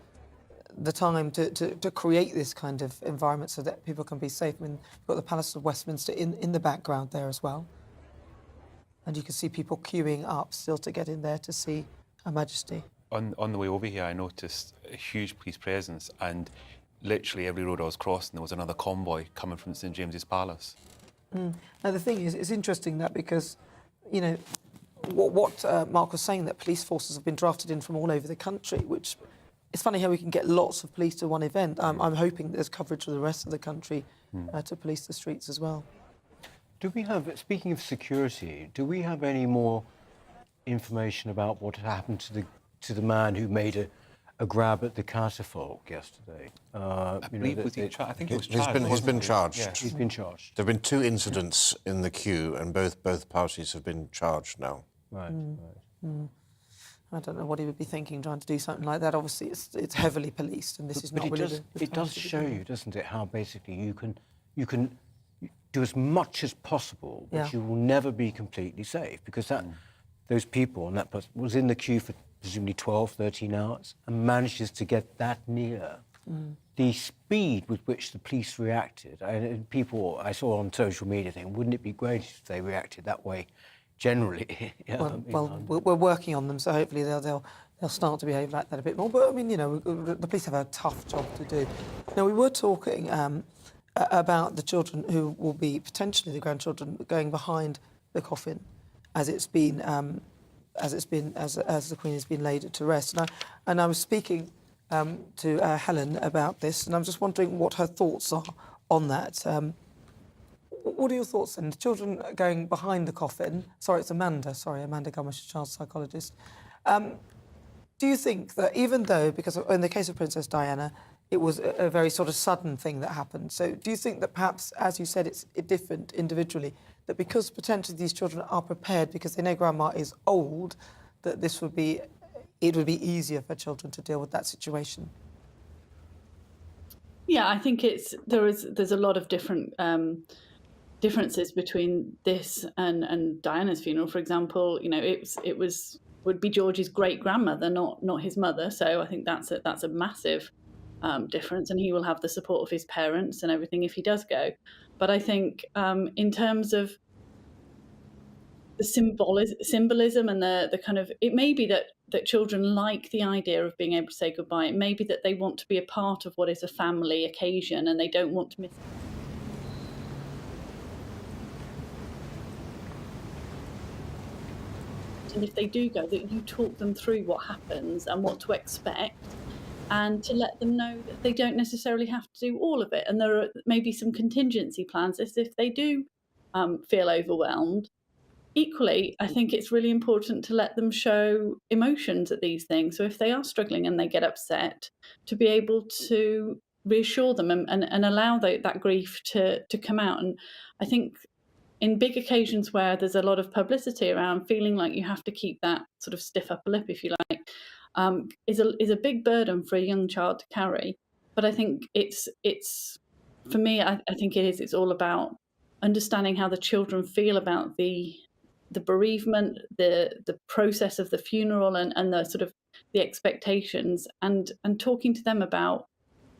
the time to create this kind of environment so that people can be safe. I mean, we've got the Palace of Westminster in the background there as well. And you can see people queuing up still to get in there to see Her Majesty. On the way over here, I noticed a huge police presence, and literally every road I was crossing, there was another convoy coming from St James's Palace. Now, the thing is, it's interesting that because, you know, what Mark was saying, that police forces have been drafted in from all over the country, which it's funny how we can get lots of police to one event. I'm hoping there's coverage of the rest of the country to police the streets as well. Do we have, speaking of security, do we have any more information about what had happened to the man who made a grab at the catafalque yesterday? I believe I think it was charged. He's been charged. Yeah. He's been charged. There have been 2 incidents in the queue, and both parties have been charged now. Right. I don't know what he would be thinking trying to do something like that. Obviously, it's heavily policed, and this is not really the it does show you, doesn't it, how basically you can do as much as possible, but you will never be completely safe, because those people and that person was in the queue for presumably 12, 13 hours and manages to get that near. The speed with which the police reacted, and people I saw on social media thinking, wouldn't it be great if they reacted that way generally? Well, we're working on them, so hopefully they'll start to behave like that a bit more. But I mean, you know, the police have a tough job to do. Now, we were talking about the children who will be potentially the grandchildren going behind the coffin as the Queen has been laid to rest. And I was speaking to Helen about this, and I'm just wondering what her thoughts are on that. What are your thoughts then? The children going behind the coffin. Sorry, it's Amanda. Sorry, Amanda Gummer, child psychologist. Do you think that even though, because in the case of Princess Diana, it was a very sort of sudden thing that happened. So do you think that perhaps, as you said, it's different individually, that because potentially these children are prepared because they know Grandma is old, that it would be easier for children to deal with that situation? Yeah, I think there's a lot of different differences between this and Diana's funeral. For example, you know, it would be George's great grandmother, not his mother. So I think that's a massive difference, and he will have the support of his parents and everything if he does go. But I think in terms of the symbolism and the kind of, it may be that children like the idea of being able to say goodbye. It may be that they want to be a part of what is a family occasion and they don't want to miss. And if they do go, that you talk them through what happens and what to expect, and to let them know that they don't necessarily have to do all of it. And there are maybe some contingency plans if they do feel overwhelmed. Equally, I think it's really important to let them show emotions at these things. So if they are struggling and they get upset, to be able to reassure them and allow that grief to come out. And I think in big occasions where there's a lot of publicity around, feeling like you have to keep that sort of stiff upper lip, if you like, is a big burden for a young child to carry. But I think it's for me, I think it's all about understanding how the children feel about the bereavement, the process of the funeral, and the sort of the expectations, and talking to them about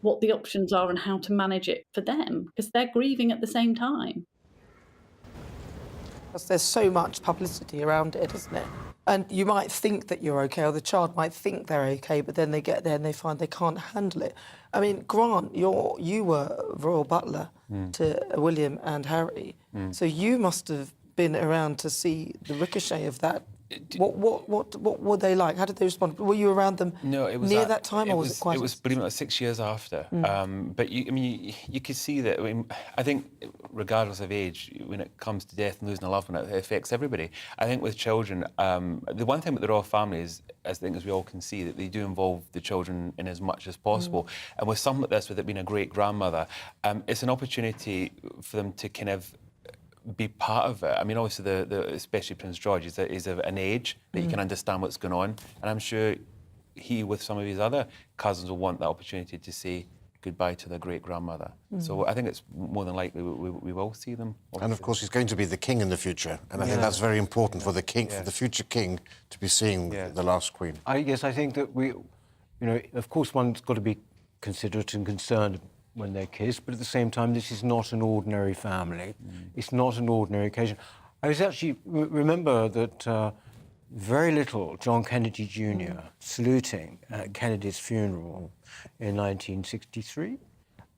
what the options are and how to manage it for them, because they're grieving at the same time. Because there's so much publicity around it, isn't it? And you might think that you're okay, or the child might think they're okay, but then they get there and they find they can't handle it. I mean, Grant, you were royal butler to William and Harry, so you must have been around to see the ricochet of that. What were they like? How did they respond? Were you around them near that time, or was it quite? It was pretty much 6 years after. But you could see that. I mean, I think regardless of age, when it comes to death and losing a loved one, it affects everybody. I think with children, the one thing with the royal family is, I think as we all can see, that they do involve the children in as much as possible. And with something like this, with it being a great grandmother, it's an opportunity for them to kind of be part of it. I mean, obviously, especially Prince George is of an age that you can understand what's going on, and I'm sure he, with some of his other cousins, will want that opportunity to say goodbye to their great grandmother. So I think it's more than likely we will see them. Obviously. And of course, he's going to be the king in the future, and I think that's very important for the king, for the future king, to be seeing the last queen. I think that of course, one's got to be considerate and concerned when they're kids, but at the same time, this is not an ordinary family. It's not an ordinary occasion. I was actually remember that very little John Kennedy Jr. saluting at Kennedy's funeral in 1963,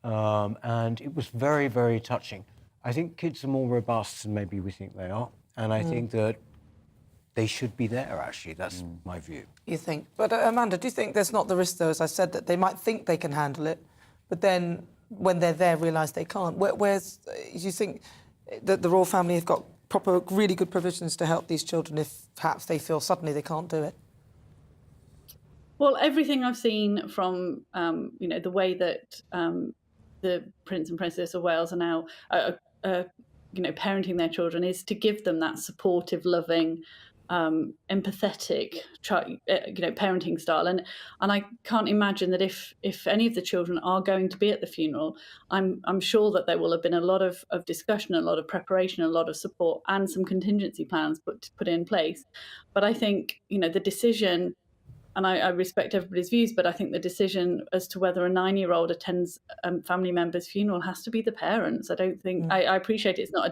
and it was very, very touching. I think kids are more robust than maybe we think they are, and I think that they should be there, actually. That's my view. You think? But Amanda, do you think there's not the risk, though, as I said, that they might think they can handle it, but then when they're there, realise they can't? Do you think that the royal family have got proper, really good provisions to help these children if perhaps they feel suddenly they can't do it? Well, everything I've seen from, the way that the Prince and Princess of Wales are now, parenting their children, is to give them that supportive, loving, empathetic, parenting style, and I can't imagine that if any of the children are going to be at the funeral, I'm sure that there will have been a lot of discussion, a lot of preparation, a lot of support, and some contingency plans put in place. But I think the decision, and I respect everybody's views, but I think the decision as to whether a 9-year-old attends a family member's funeral has to be the parents. I don't think I appreciate it's a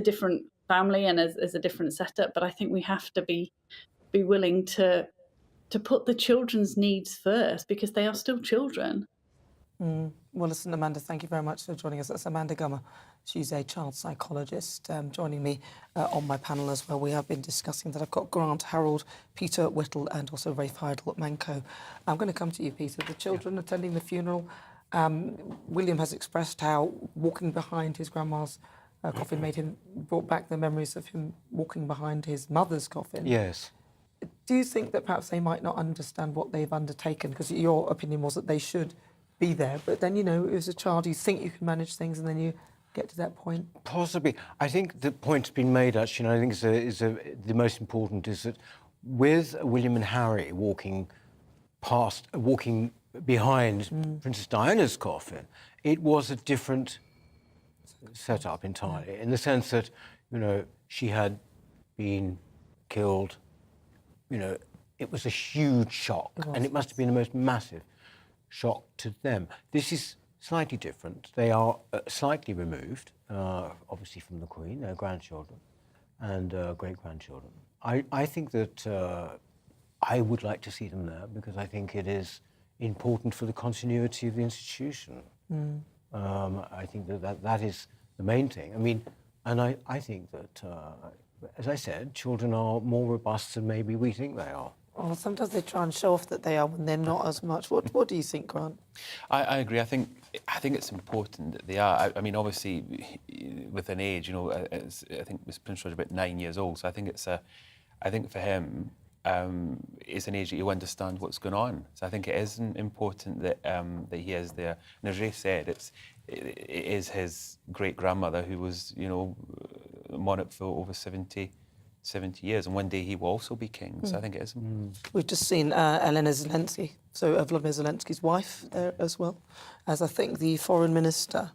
different family and there's a different setup, but I think we have to be willing to put the children's needs first, because they are still children. Well, listen, Amanda, thank you very much for joining us. That's Amanda Gummer. She's a child psychologist, joining me on my panel as well. We have been discussing that. I've got Grant, Harold, Peter Whittle, and also Rafe Heidel-Manco. I'm going to come to you, Peter. The children attending the funeral. William has expressed how walking behind his grandma's coffin brought back the memories of him walking behind his mother's coffin. Yes. Do you think that perhaps they might not understand what they've undertaken? Because your opinion was that they should be there, but then, as a child, you think you can manage things, and then you get to that point. Possibly. I think the point's been made, actually, and I think the most important is that with William and Harry walking behind Princess Diana's coffin, it was a different setup entirely, in the sense that, she had been killed. It was a huge shock, and it must have been the most massive shock to them. This is slightly different. They are slightly removed, obviously, from the Queen, their grandchildren and great-grandchildren. I think that I would like to see them there, because I think it is important for the continuity of the institution. I think that is the main thing. I mean, and I think that, as I said, children are more robust than maybe we think they are. Well, sometimes they try and show off that they are when they're not as much. What do you think, Grant? I agree. I think it's important that they are. I mean, obviously, with an age, I think Prince George about 9 years old. So I think I think for him, it's an age that he'll understand what's going on. So I think it is important that that he is there. And as Ray said, it is his great grandmother who was, monarch for over 70 years, and one day he will also be king. So I think it is. We've just seen Elena Zelensky, so Vladimir Zelensky's wife there as well, as I think the foreign minister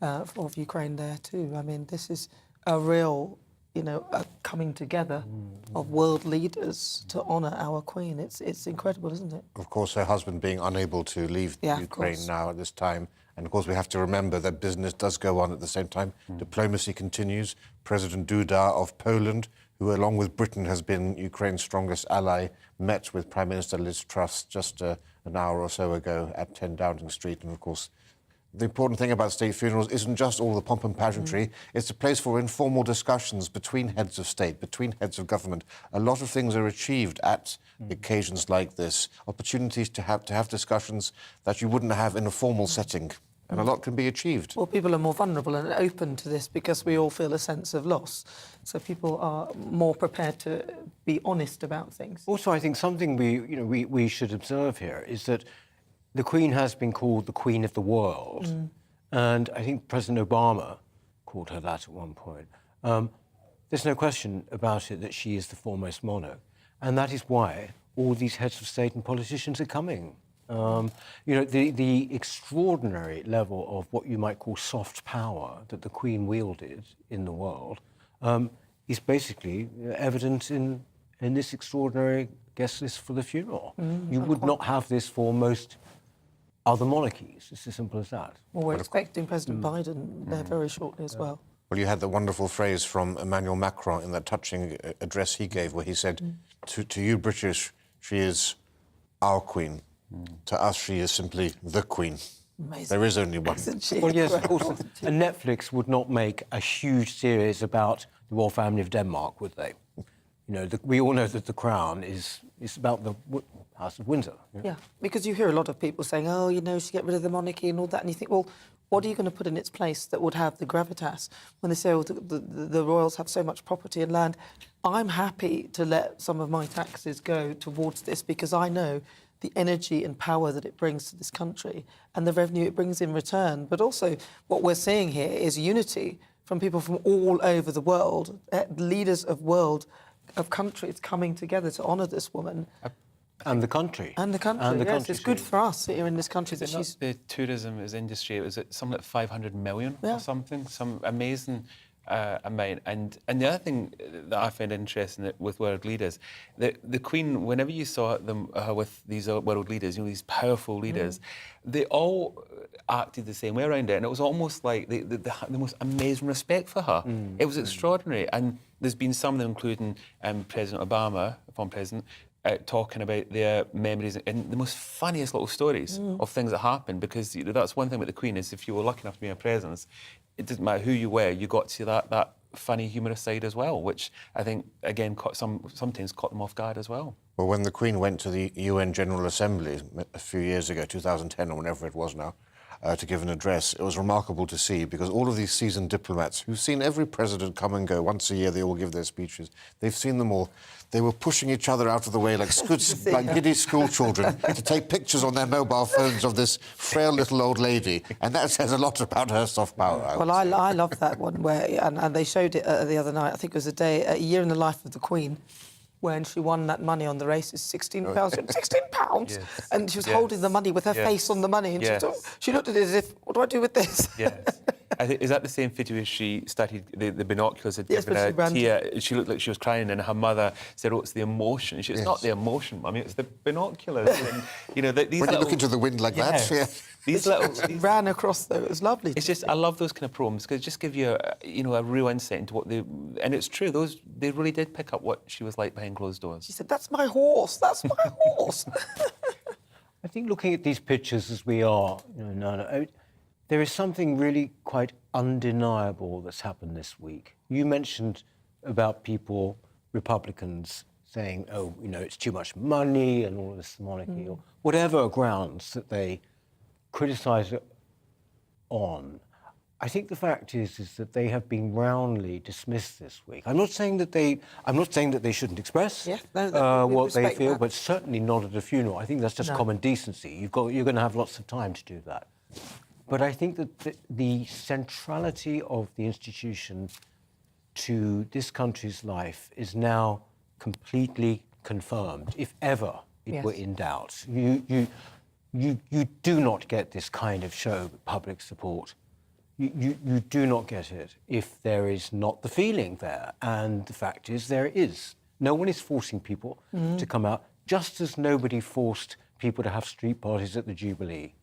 of Ukraine there too. I mean, this is a real, a coming together of world leaders to honour our Queen. It's incredible, isn't it? Of course, her husband being unable to leave Ukraine now at this time. And of course, we have to remember that business does go on at the same time. Diplomacy continues. President Duda of Poland, who along with Britain has been Ukraine's strongest ally, met with Prime Minister Liz Truss just an hour or so ago at 10 Downing Street. And of course, the important thing about state funerals isn't just all the pomp and pageantry. It's a place for informal discussions between heads of state, between heads of government. A lot of things are achieved at occasions like this. Opportunities to have discussions that you wouldn't have in a formal setting. And a lot can be achieved. Well, people are more vulnerable and open to this because we all feel a sense of loss. So people are more prepared to be honest about things. Also, I think something we should observe here is that the Queen has been called the Queen of the World. And I think President Obama called her that at one point. There's no question about it that she is the foremost monarch. And that is why all these heads of state and politicians are coming. The extraordinary level of what you might call soft power that the Queen wielded in the world is basically evident in this extraordinary guest list for the funeral. You would not have this for most other monarchies. It's as simple as that. Well, we're expecting President Biden there very shortly as well. Well, you had the wonderful phrase from Emmanuel Macron in that touching address he gave where he said, to you British, she is our Queen. To us, she is simply the Queen. Amazing. There is only one. Well, yes, of course. And Netflix would not make a huge series about the royal family of Denmark, would they? We all know that The Crown is about the House of Windsor. Yeah, because you hear a lot of people saying, oh, should get rid of the monarchy and all that, and you think, well, what are you going to put in its place that would have the gravitas? When they say, oh, the royals have so much property and land, I'm happy to let some of my taxes go towards this because I know the energy and power that it brings to this country and the revenue it brings in return. But also what we're seeing here is unity from people from all over the world, leaders of countries coming together to honour this woman. And the country. And the country, yes. It's good for us here in this country that she's... The tourism industry, was it something like 500 million or something? Some amazing amount. And the other thing that I find interesting with world leaders, the Queen, whenever you saw them with these world leaders, these powerful leaders, they all acted the same way around it. And it was almost like the most amazing respect for her. It was extraordinary. And there's been some of them, including President Obama, former president, talking about their memories and the most funniest little stories of things that happened, because that's one thing with the Queen is if you were lucky enough to be in her presence, it didn't matter who you were, you got to that funny, humorous side as well, which I think, again, sometimes caught them off guard as well. Well, when the Queen went to the UN General Assembly a few years ago, 2010 or whenever it was now, to give an address, it was remarkable to see, because all of these seasoned diplomats who've seen every president come and go, once a year they all give their speeches, they've seen them all. They were pushing each other out of the way like giddy school children to take pictures on their mobile phones of this frail little old lady, and that says a lot about her soft power. Well, I love that one where, and they showed it the other night, I think it was a year in the life of the Queen, when she won that money on the races, £16. £16! Yes. And she was holding the money with her face on the money, and she looked at it as if, what do I do with this? Yes. I think, is that the same video as she started, the binoculars had given her tear? She looked like she was crying, and her mother said, oh, it's the emotion. She said, it's not the emotion, Mummy, it's the binoculars. And, these when you look into the wind like that, These ran across though. It was lovely. It's just, I love those kind of programs because it just give you a real insight into what and it's true, they really did pick up what she was like behind closed doors. She said, that's my horse, that's my horse. I think looking at these pictures as we are, Nana, there is something really quite undeniable that's happened this week. You mentioned about people, Republicans, saying, oh, you know, it's too much money and all of this monarchy, or whatever grounds that they criticise it on. I think the fact is that they have been roundly dismissed this week. I'm not saying that they shouldn't express what they feel, but certainly not at a funeral. I think that's just common decency. You're going to have lots of time to do that. But I think that the centrality of the institution to this country's life is now completely confirmed, if ever it were in doubt. You do not get this kind of show public support. You do not get it if there is not the feeling there. And the fact is, there is. No one is forcing people to come out, just as nobody forced people to have street parties at the Jubilee.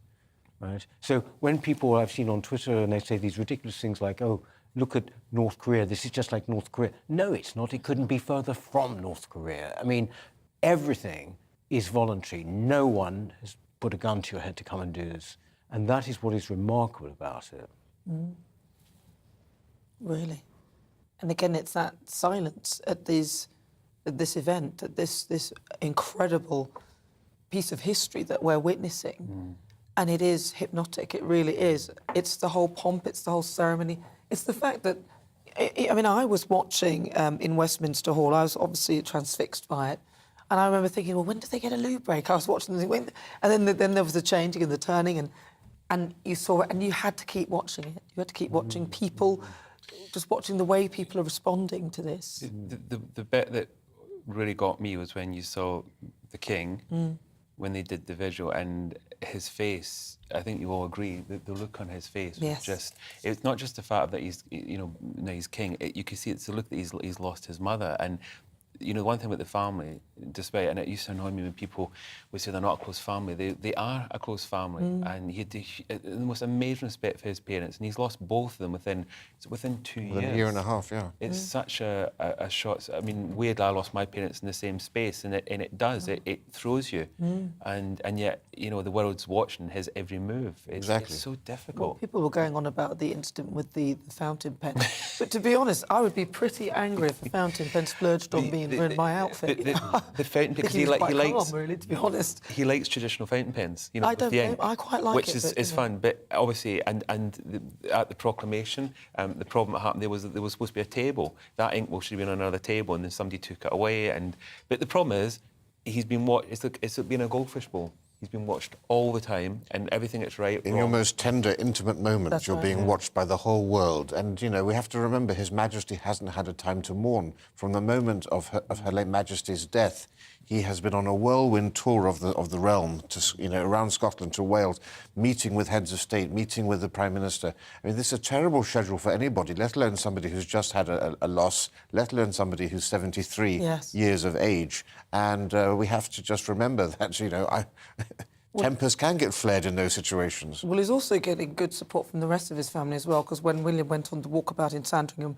Right? So when people I've seen on Twitter and they say these ridiculous things like, oh, look at North Korea, this is just like North Korea. No, it's not. It couldn't be further from North Korea. I mean, everything is voluntary. No one has put a gun to your head to come and do this. And that is what is remarkable about it. Really. And again, it's that silence at this event, at this incredible piece of history that we're witnessing. And it is hypnotic, it really is. It's the whole pomp, it's the whole ceremony. It's the fact that, I mean, I was watching in Westminster Hall, I was obviously transfixed by it. And I remember thinking, well, when did they get a loo break? I was watching and then there was the changing and the turning and you saw it and you had to keep watching it. You had to keep watching people, just watching the way people are responding to this. The bit that really got me was when you saw the King, when they did the visual, and his face, I think you all agree, the look on his face was just, it's not just the fact that he's, you know, now he's king, you can see it's the look that he's lost his mother. And you know, one thing with the family, despite, and it used to annoy me when people would say they're not a close family, they are a close family. And he had the most amazing respect for his parents, and he's lost both of them within 2 years. Within a year and a half, yeah. It's such a short. I mean, weird. I lost my parents in the same space, and it does. It throws you, and yet, you know, the world's watching his every move. It's so difficult. Well, people were going on about the incident with the fountain pen, but to be honest, I would be pretty angry if the fountain pen splurged on me and ruined my outfit. The fountain pen, because he likes, calm, really, to be honest. He likes traditional fountain pens. You know, I don't know. I quite like which it, is fun. But obviously, at the proclamation, the problem that happened there was supposed to be a table. That ink should have been on another table, and then somebody took it away. But the problem is, he's been watched. It's been a goldfish bowl. He's been watched all the time, and everything that's right. In your most tender, intimate moments, you're being watched by the whole world. And, you know, we have to remember His Majesty hasn't had a time to mourn. From the moment of Her late Majesty's death, he has been on a whirlwind tour of the realm, to, you know, around Scotland to Wales, meeting with heads of state, meeting with the Prime Minister. I mean, this is a terrible schedule for anybody, let alone somebody who's just had a loss, let alone somebody who's 73 years of age. And we have to just remember that, you know, tempers can get flared in those situations. Well, he's also getting good support from the rest of his family as well, because when William went on the walkabout in Sandringham,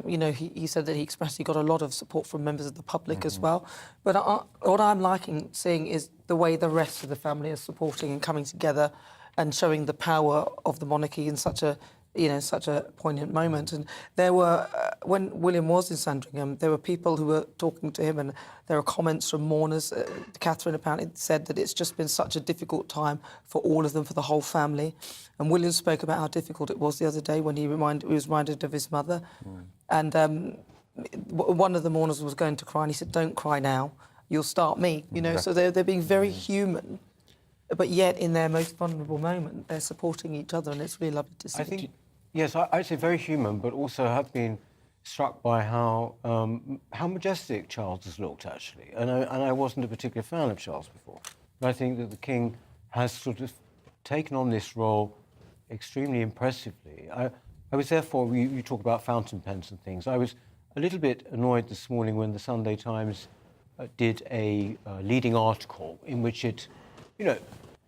you know, he said that he expressed he got a lot of support from members of the public as well. But what I'm seeing is the way the rest of the family are supporting and coming together and showing the power of the monarchy in such a poignant moment. And there were, when William was in Sandringham, there were people who were talking to him, and there were comments from mourners. Catherine apparently said that it's just been such a difficult time for all of them, for the whole family. And William spoke about how difficult it was the other day when he was reminded of his mother. And one of the mourners was going to cry, and he said, "Don't cry now, you'll start me." You know, so they're being very human. But yet, in their most vulnerable moment, they're supporting each other, and it's really lovely to see. I think, yes, I'd say very human, but also have been struck by how majestic Charles has looked, actually. And I wasn't a particular fan of Charles before. But I think that the King has sort of taken on this role extremely impressively. I was therefore, you talk about fountain pens and things. I was a little bit annoyed this morning when the Sunday Times did a leading article in which it, you know,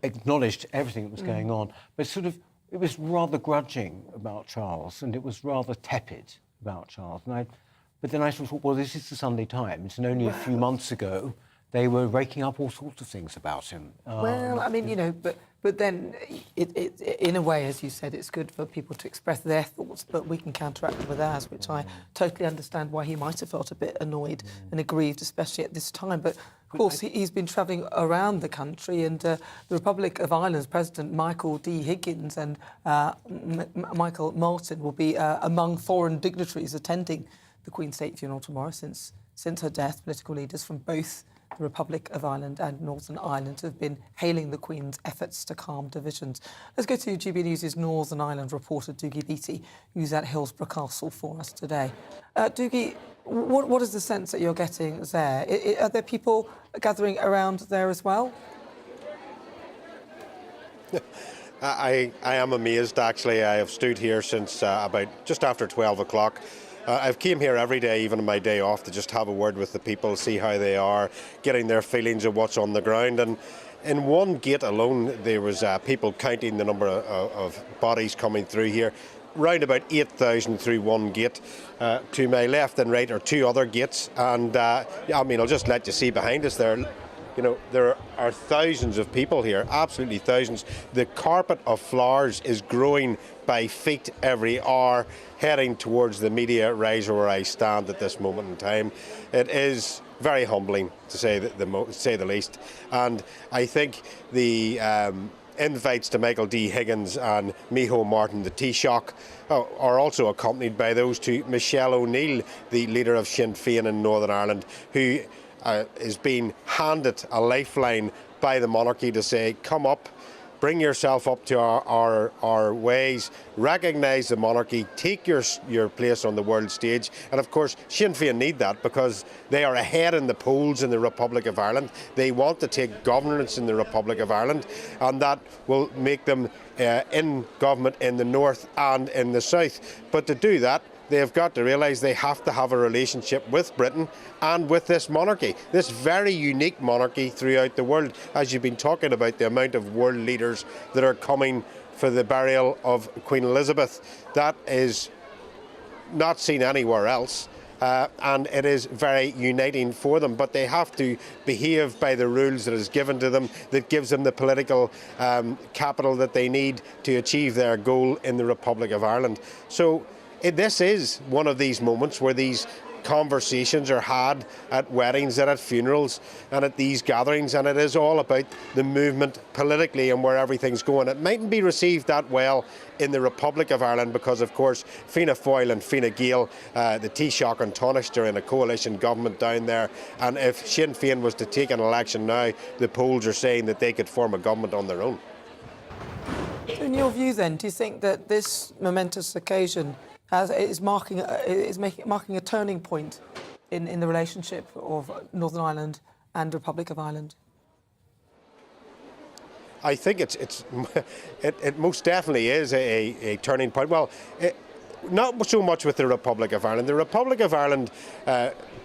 acknowledged everything that was going on, but sort of, it was rather grudging about Charles, and it was rather tepid about Charles. But then I sort of thought, well, this is the Sunday Times, and only a few months ago, they were raking up all sorts of things about him. Well, I mean, you know, but But then, in a way, as you said, it's good for people to express their thoughts, but we can counteract it with ours, which I totally understand why he might have felt a bit annoyed and aggrieved, especially at this time. But, of course, he's been travelling around the country, and the Republic of Ireland's President Michael D. Higgins and Michael Martin will be among foreign dignitaries attending the Queen's state funeral tomorrow. Since her death, political leaders from both the Republic of Ireland and Northern Ireland have been hailing the Queen's efforts to calm divisions. Let's go to GBNews' Northern Ireland reporter Dougie Beattie, who's at Hillsborough Castle for us today. Dougie, what is the sense that you're getting there? Are there people gathering around there as well? I am amazed, actually. I have stood here since about just after 12 o'clock. I've came here every day, even on my day off, to just have a word with the people, see how they are, getting their feelings of what's on the ground. And in one gate alone, there was people counting the number of bodies coming through here. Round about 8,000 through one gate. To my left and right are two other gates. And I'll just let you see behind us there. You know, there are thousands of people here, absolutely thousands. The carpet of flowers is growing by feet every hour, heading towards the media riser where I stand at this moment in time. It is very humbling, to say the least. And I think the invites to Michael D. Higgins and Micheál Martin, the Taoiseach, are also accompanied by those two. Michelle O'Neill, the leader of Sinn Féin in Northern Ireland, who is being handed a lifeline by the monarchy to say, come up, bring yourself up to our ways, recognise the monarchy, take your place on the world stage. And of course, Sinn Féin need that because they are ahead in the polls in the Republic of Ireland. They want to take governance in the Republic of Ireland, and that will make them in government in the north and in the south. But to do that, they've got to realise they have to have a relationship with Britain and with this monarchy, this very unique monarchy throughout the world. As you've been talking about, the amount of world leaders that are coming for the burial of Queen Elizabeth, that is not seen anywhere else. And it is very uniting for them, but they have to behave by the rules that is given to them, that gives them the political capital that they need to achieve their goal in the Republic of Ireland. So this is one of these moments where these conversations are had at weddings and at funerals and at these gatherings, and it is all about the movement politically and where everything's going. It mightn't be received that well in the Republic of Ireland because, of course, Fianna Fáil and Fine Gael, the Taoiseach and Tánaiste are in a coalition government down there, and if Sinn Féin was to take an election now, the polls are saying that they could form a government on their own. In your view, then, do you think that this momentous occasion is marking a turning point in the relationship of Northern Ireland and Republic of Ireland? I think it most definitely is a turning point. Well, not so much with the Republic of Ireland. The Republic of Ireland,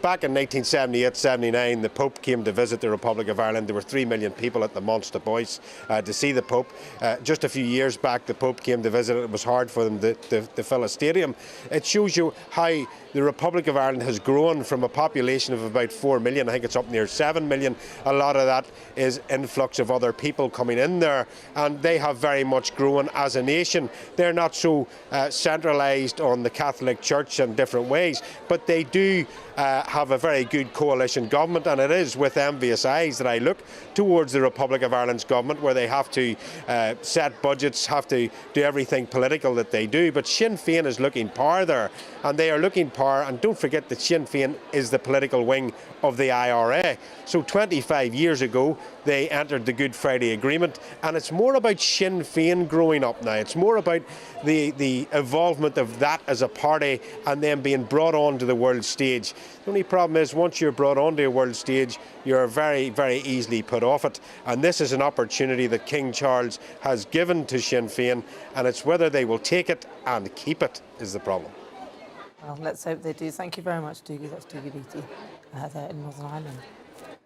back in 1978-79, the Pope came to visit the Republic of Ireland. There were 3 million people at the Monster Boys to see the Pope. Just a few years back, the Pope came to visit. It was hard for them to fill a stadium. It shows you how the Republic of Ireland has grown from a population of about 4 million. I think it's up near 7 million. A lot of that is influx of other people coming in there, and they have very much grown as a nation. They're not so centralised on the Catholic Church in different ways, but they do have a very good coalition government, and it is with envious eyes that I look towards the Republic of Ireland's government, where they have to set budgets, have to do everything political that they do. But Sinn Féin is looking power there, and they are looking power, and don't forget that Sinn Féin is the political wing of the IRA. So 25 years ago, they entered the Good Friday Agreement, and it's more about Sinn Féin growing up now. It's more about the involvement of that as a party and then being brought onto the world stage. The only problem is once you're brought onto a world stage, you're very, very easily put off it. And this is an opportunity that King Charles has given to Sinn Féin, and it's whether they will take it and keep it is the problem. Well, let's hope they do. Thank you very much, Dougie. That's Dougie Beattie there in Northern Ireland.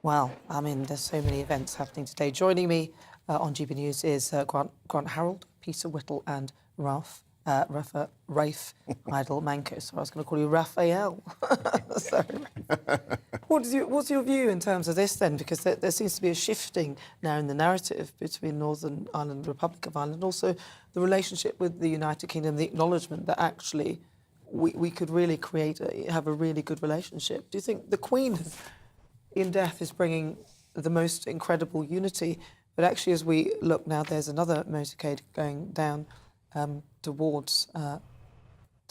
Well, I mean, there's so many events happening today. Joining me on GB News is Grant Harold, Peter Whittle and Ralph Rafe Idle-Manco. So I was going to call you Raphael. Sorry. What's your view in terms of this then? Because there seems to be a shifting now in the narrative between Northern Ireland and the Republic of Ireland, and also the relationship with the United Kingdom, the acknowledgement that actually we could really have a really good relationship. Do you think the Queen in death is bringing the most incredible unity? But actually, as we look now, there's another motorcade going down towards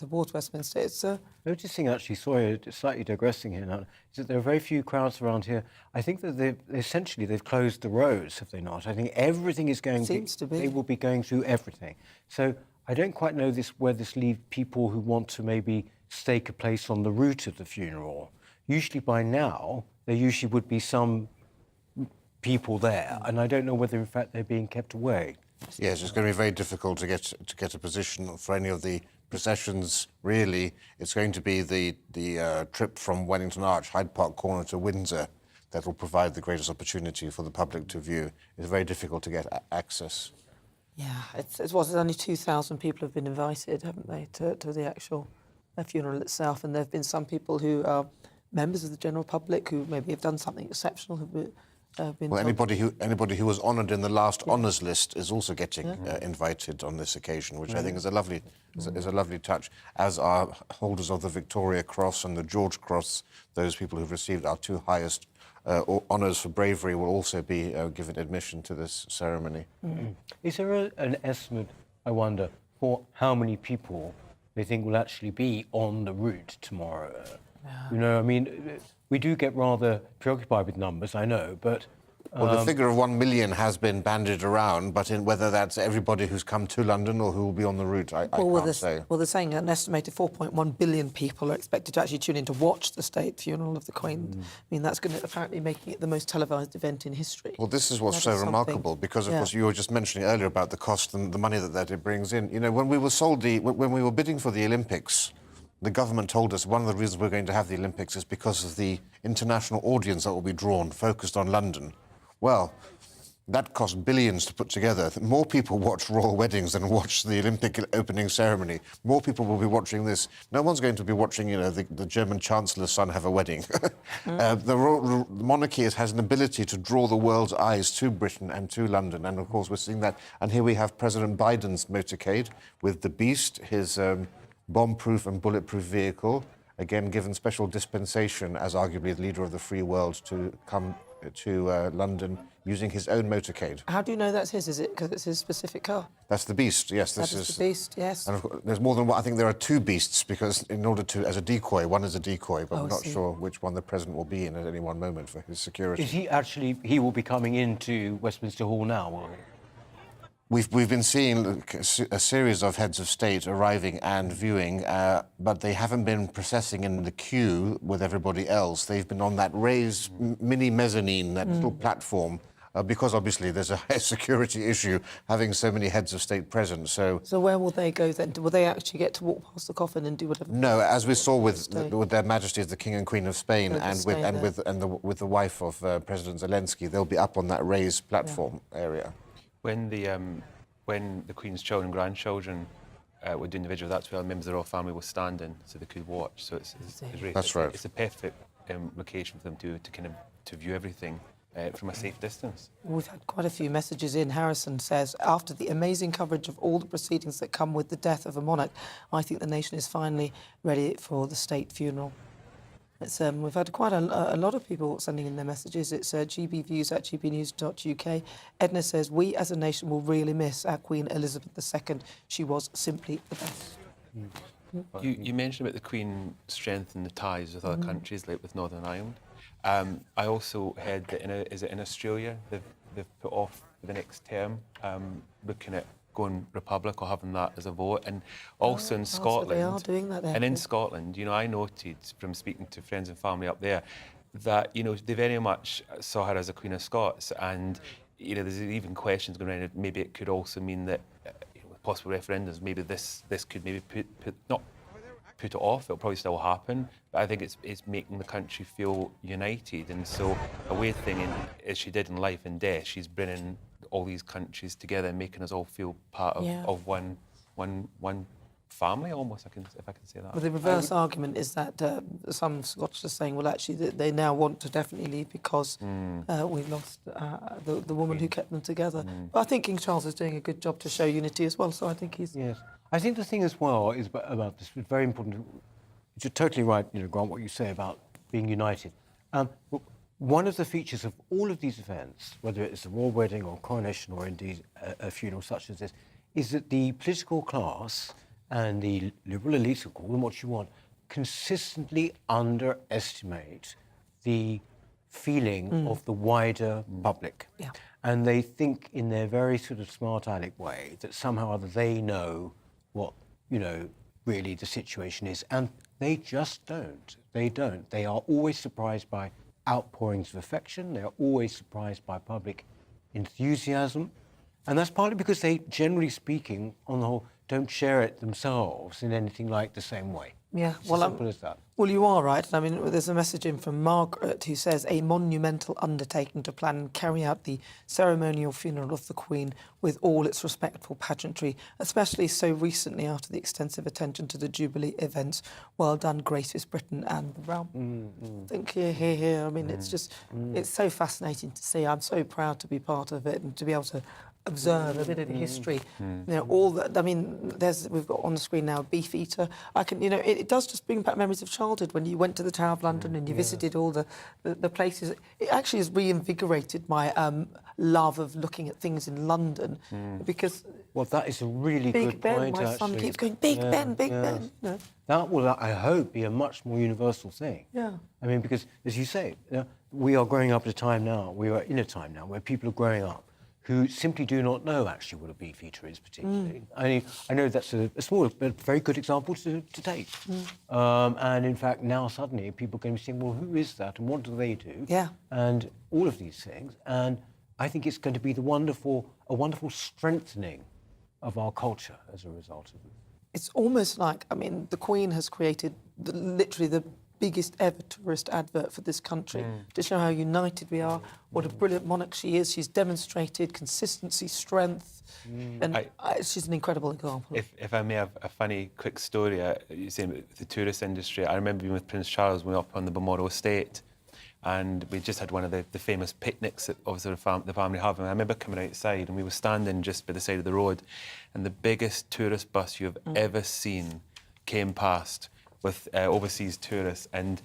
Westminster. It's noticing, actually, sorry, slightly digressing here now, is that there are very few crowds around here. I think that they've closed the roads, have they not? I think everything is going to be. They will be going through everything. So I don't quite know where this leaves people who want to maybe stake a place on the route of the funeral. Usually by now, there usually would be some people there, and I don't know whether, in fact, they're being kept away. Yes, it's going to be very difficult to get a position for any of the processions, really. It's going to be the trip from Wellington Arch, Hyde Park Corner to Windsor that will provide the greatest opportunity for the public to view. It's very difficult to get access. Yeah, it's only 2,000 people have been invited, haven't they, to the actual funeral itself, and there have been some people who are members of the general public who maybe have done something exceptional, well, anybody who was honoured in the last honours list is also getting invited on this occasion, which I think is a lovely touch. As are holders of the Victoria Cross and the George Cross, those people who've received our two highest honours for bravery will also be given admission to this ceremony. Is there an estimate, I wonder, for how many people they think will actually be on the route tomorrow? You know, I mean, we do get rather preoccupied with numbers, I know, but... Well, the figure of 1 million has been bandied around, but whether that's everybody who's come to London or who will be on the route, I can't say. Well, they're saying an estimated 4.1 billion people are expected to actually tune in to watch the state funeral of the Queen. I mean, that's going to apparently making it the most televised event in history. Well, this is what's so remarkable, because, of course, you were just mentioning earlier about the cost and the money that it brings in. You know, when we were bidding for the Olympics, the government told us one of the reasons we're going to have the Olympics is because of the international audience that will be drawn, focused on London. Well, that cost billions to put together. More people watch royal weddings than watch the Olympic opening ceremony. More people will be watching this. No one's going to be watching, you know, the German Chancellor's son have a wedding. The monarchy has an ability to draw the world's eyes to Britain and to London, and of course we're seeing that. And here we have President Biden's motorcade with the Beast, his bomb-proof and bulletproof vehicle, again given special dispensation as arguably the leader of the free world to come to London using his own motorcade. How do you know that's his? Is it because it's his specific car? That's the Beast, yes. That is the Beast, yes. And of course, there's more than one. I think there are two Beasts, because in order to, as a decoy, one is a decoy, but I'm not sure which one the President will be in at any one moment for his security. Is he will be coming into Westminster Hall now, will he? We've been seeing a series of heads of state arriving and viewing, but they haven't been processing in the queue with everybody else. They've been on that raised mini mezzanine, that little platform, because obviously there's a high security issue having so many heads of state present. So where will they go then? Will they actually get to walk past the coffin and do whatever? No, as we saw with their Majesties the King and Queen of Spain, with the wife of President Zelensky, they'll be up on that raised platform area. When the Queen's children and grandchildren were doing the vigil, that's where members of the royal family were standing, so they could watch. So it's a perfect location for them to view everything from a safe distance. We've had quite a few messages in. Harrison says, after the amazing coverage of all the proceedings that come with the death of a monarch, I think the nation is finally ready for the state funeral. We've had quite a lot of people sending in their messages. It's gbviews@gbnews.uk. Edna says, we as a nation will really miss our Queen Elizabeth II. She was simply the best. You mentioned about the Queen strengthening the ties with other countries, like with Northern Ireland. I also heard that in Australia, they've put off the next term looking at going Republic or having that as a vote, and also in Scotland. So they are doing that there. And in Scotland, you know, I noted from speaking to friends and family up there that, you know, they very much saw her as a Queen of Scots, and, you know, there's even questions going around. Maybe it could also mean that, with possible referendums, maybe this could maybe not put it off. It'll probably still happen, but I think it's making the country feel united. And so a weird thing, as she did in Life and Death, she's bringing all these countries together and making us all feel part of one family almost, if I can say that. Well, the reverse argument is that some Scots are saying, well, actually, they now want to definitely leave because we lost the woman who kept them together. But I think King Charles is doing a good job to show unity as well, so I think he's... Yes. I think the thing as well is about this, it's very important. You're totally right, Grant, what you say about being united. One of the features of all of these events, whether it's a royal wedding or coronation or indeed a funeral such as this, is that the political class and the liberal elites, call them what you want, consistently underestimate the feeling of the wider public. Yeah. And they think in their very sort of smart aleck way that somehow or other they know what, really the situation is. And they just don't. They don't. They are always surprised by outpourings of affection. They're always surprised by public enthusiasm. And that's partly because they, generally speaking, on the whole, don't share it themselves in anything like the same way. Yeah, It's as simple as that. Well, you are right. I mean, there's a message in from Margaret who says a monumental undertaking to plan and carry out the ceremonial funeral of the Queen with all its respectful pageantry, especially so recently after the extensive attention to the Jubilee events. Well done, Gracious Britain and the realm. I think here. I mean, it's just, it's so fascinating to see. I'm so proud to be part of it and to be able to observe a bit of the history. All that. I mean, we've got on the screen now Beefeater. I can, it does just bring back memories of childhood when you went to the Tower of London and you visited all the places. It actually has reinvigorated my love of looking at things in London because. Well, that is a really Big good Ben, point. my son actually. keeps going, Big Ben, Big Ben. No. That will, I hope, be a much more universal thing. Yeah. I mean, because as you say, we are growing up at a time now. We are in a time now where people are growing up who simply do not know actually what a Beefeater is particularly. I mean, I know that's a small but very good example to take. And in fact, now suddenly people are going to be saying, well, who is that and what do they do? Yeah. And all of these things. And I think it's going to be a wonderful strengthening of our culture as a result of it. It's almost like, I mean, the Queen has created literally the biggest ever tourist advert for this country to show how united we are, what a brilliant monarch she is. She's demonstrated consistency, strength, and she's an incredible example. If I may have a funny, quick story, you saying the tourist industry, I remember being with Prince Charles when we were up on the Balmoral estate, and we just had one of the famous picnics that obviously the family have, and I remember coming outside and we were standing just by the side of the road, and the biggest tourist bus you have ever seen came past with overseas tourists, and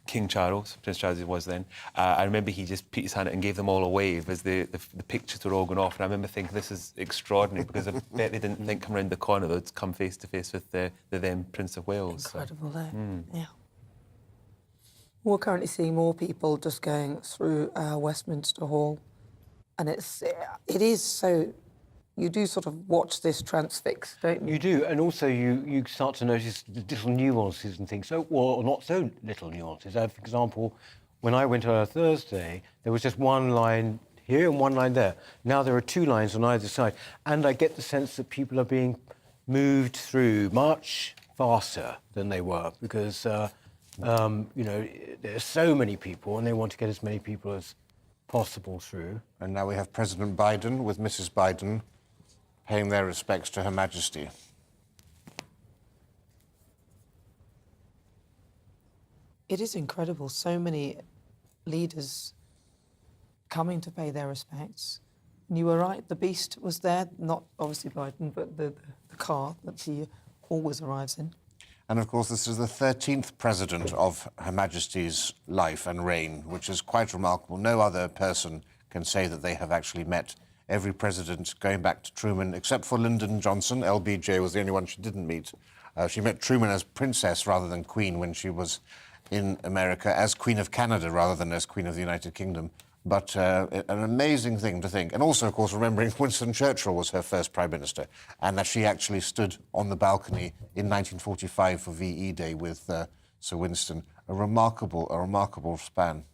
King Charles, Prince Charles he was then, I remember he just put his hand out and gave them all a wave as the pictures were all going off, and I remember thinking this is extraordinary because I bet they didn't think coming around the corner they'd come face to face with the then Prince of Wales. Incredible there, yeah. We're currently seeing more people just going through Westminster Hall, and it is so. You do sort of watch this transfixed, don't you? You do, and also you start to notice the little nuances and things. Or not so little nuances. For example, when I went on Thursday, there was just one line here and one line there. Now there are two lines on either side, and I get the sense that people are being moved through much faster than they were because there are so many people, and they want to get as many people as possible through. And now we have President Biden with Mrs. Biden paying their respects to Her Majesty. It is incredible. So many leaders coming to pay their respects. And you were right, the beast was there, not obviously Biden, but the car that he always arrives in. And of course, this is the 13th president of Her Majesty's life and reign, which is quite remarkable. No other person can say that they have actually met every president going back to Truman, except for Lyndon Johnson. LBJ was the only one she didn't meet. She met Truman as princess rather than queen when she was in America, as Queen of Canada rather than as Queen of the United Kingdom. But an amazing thing to think. And also, of course, remembering Winston Churchill was her first Prime Minister, and that she actually stood on the balcony in 1945 for VE Day with Sir Winston. A remarkable span.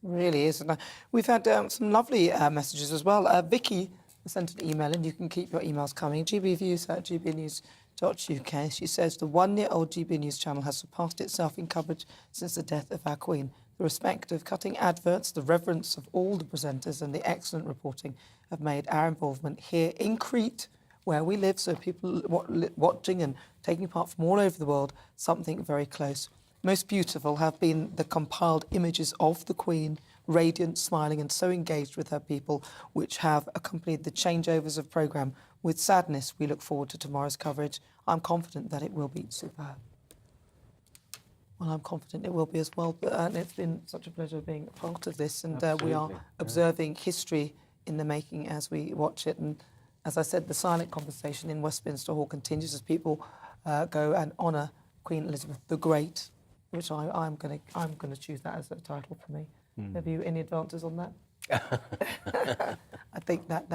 Really is. And we've had some lovely messages as well. Vicky sent an email, and you can keep your emails coming. gbviews@gbnews.uk. She says, the one-year-old GB News channel has surpassed itself in coverage since the death of our Queen. The respect of cutting adverts, the reverence of all the presenters and the excellent reporting have made our involvement here in Crete where we live, so people watching and taking part from all over the world, something very close. Most beautiful have been the compiled images of the Queen, radiant, smiling and so engaged with her people, which have accompanied the changeovers of programme. With sadness, we look forward to tomorrow's coverage. I'm confident that it will be superb. Well, I'm confident it will be as well. And it's been such a pleasure being a part of this. And we are observing history in the making as we watch it. And as I said, the silent conversation in Westminster Hall continues as people go and honour Queen Elizabeth the Great, which I'm going to choose that as a title for me. Have you any advances on that? I think that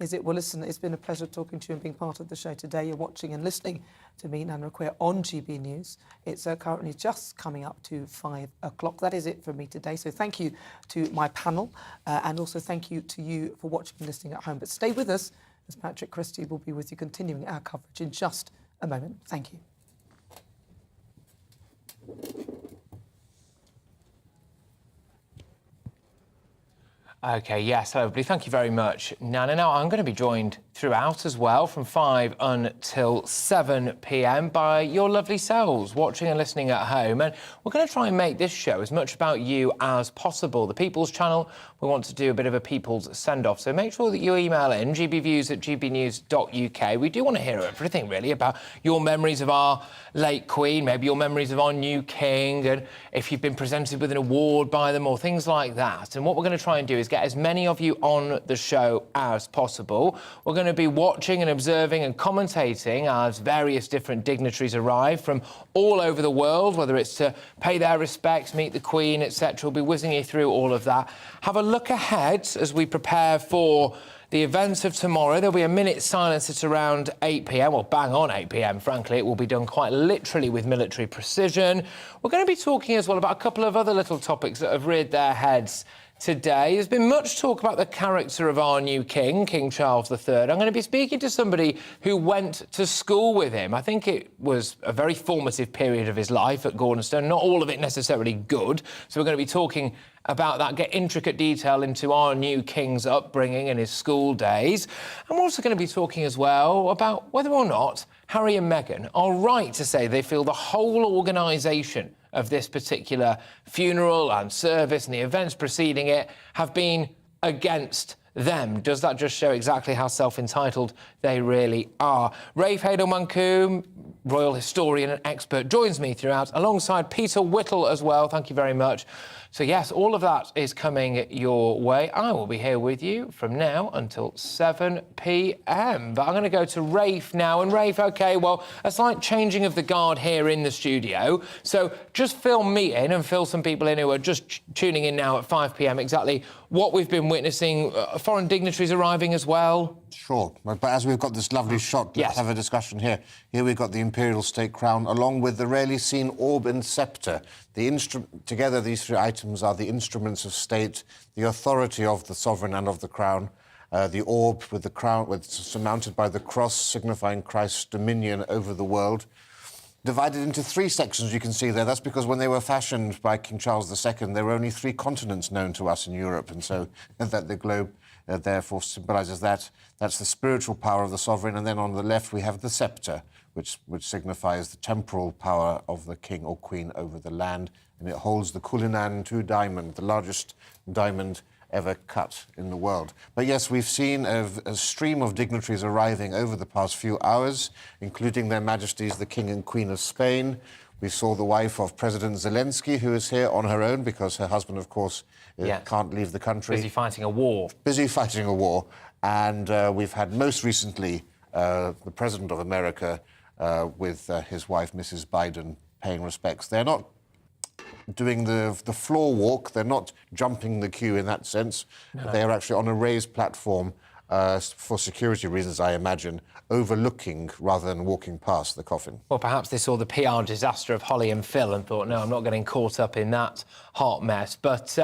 is it. Well, listen, it's been a pleasure talking to you and being part of the show today. You're watching and listening to me, Nana Aquia, on GB News. It's currently just coming up to 5 o'clock. That is it from me today. So thank you to my panel and also thank you to you for watching and listening at home. But stay with us as Patrick Christie will be with you continuing our coverage in just a moment. Thank you. OK, yes, hello everybody. Thank you very much, Nana. Now, I'm going to be joined throughout as well from 5 until 7 p.m. by your lovely selves watching and listening at home. And we're going to try and make this show as much about you as possible. The People's Channel, we want to do a bit of a People's send-off. So make sure that you email in gbviews@gbnews.uk. We do want to hear everything, really, about your memories of our late Queen, maybe your memories of our new King, and if you've been presented with an award by them or things like that. And what we're going to try and do is get as many of you on the show as possible. We're going to be watching and observing and commentating as various different dignitaries arrive from all over the world, whether it's to pay their respects, meet the Queen, etc. We'll be whizzing you through all of that. Have a look ahead as we prepare for the events of tomorrow. There'll be a minute's silence at around 8 p.m, well, bang on 8 p.m, frankly. It will be done quite literally with military precision. We're going to be talking as well about a couple of other little topics that have reared their heads today. There's been much talk about the character of our new king, King Charles III. I'm going to be speaking to somebody who went to school with him. I think it was a very formative period of his life at Gordonstoun, not all of it necessarily good. So we're going to be talking about that, get intricate detail into our new king's upbringing and his school days. And we're also going to be talking as well about whether or not Harry and Meghan are right to say they feel the whole organisation of this particular funeral and service and the events preceding it have been against them. Does that just show exactly how self-entitled they really are? Rafe Haydel-Mancoum, royal historian and expert, joins me throughout, alongside Peter Whittle as well. Thank you very much. So, yes, all of that is coming your way. I will be here with you from now until 7 p.m. But I'm going to go to Rafe now. And Rafe, OK, well, a slight changing of the guard here in the studio. So just fill me in and fill some people in who are just tuning in now at 5 p.m. exactly what we've been witnessing. Foreign dignitaries arriving as well. Sure, but as we've got this lovely shot, let's have a discussion here. Here we've got the imperial state crown, along with the rarely seen orb and sceptre. Together, these three items are the instruments of state, the authority of the sovereign and of the crown. The orb with the crown, surmounted by the cross, signifying Christ's dominion over the world. Divided into 3 sections, you can see there. That's because when they were fashioned by King Charles II, there were only 3 continents known to us in Europe, and so that the globe therefore symbolises that. That's the spiritual power of the sovereign, and then on the left we have the sceptre, which signifies the temporal power of the king or queen over the land, and it holds the Cullinan II diamond, the largest diamond ever cut in the world. But yes, we've seen a stream of dignitaries arriving over the past few hours, including their Majesties the King and Queen of Spain. We saw the wife of President Zelensky, who is here on her own because her husband, of course, can't leave the country. Busy fighting a war. Busy fighting a war. And we've had most recently the President of America with his wife, Mrs. Biden, paying respects. They're not doing the floor walk. They're not jumping the queue in that sense. No. They are actually on a raised platform for security reasons, I imagine, overlooking rather than walking past the coffin. Well, perhaps they saw the PR disaster of Holly and Phil and thought, no, I'm not getting caught up in that hot mess. But,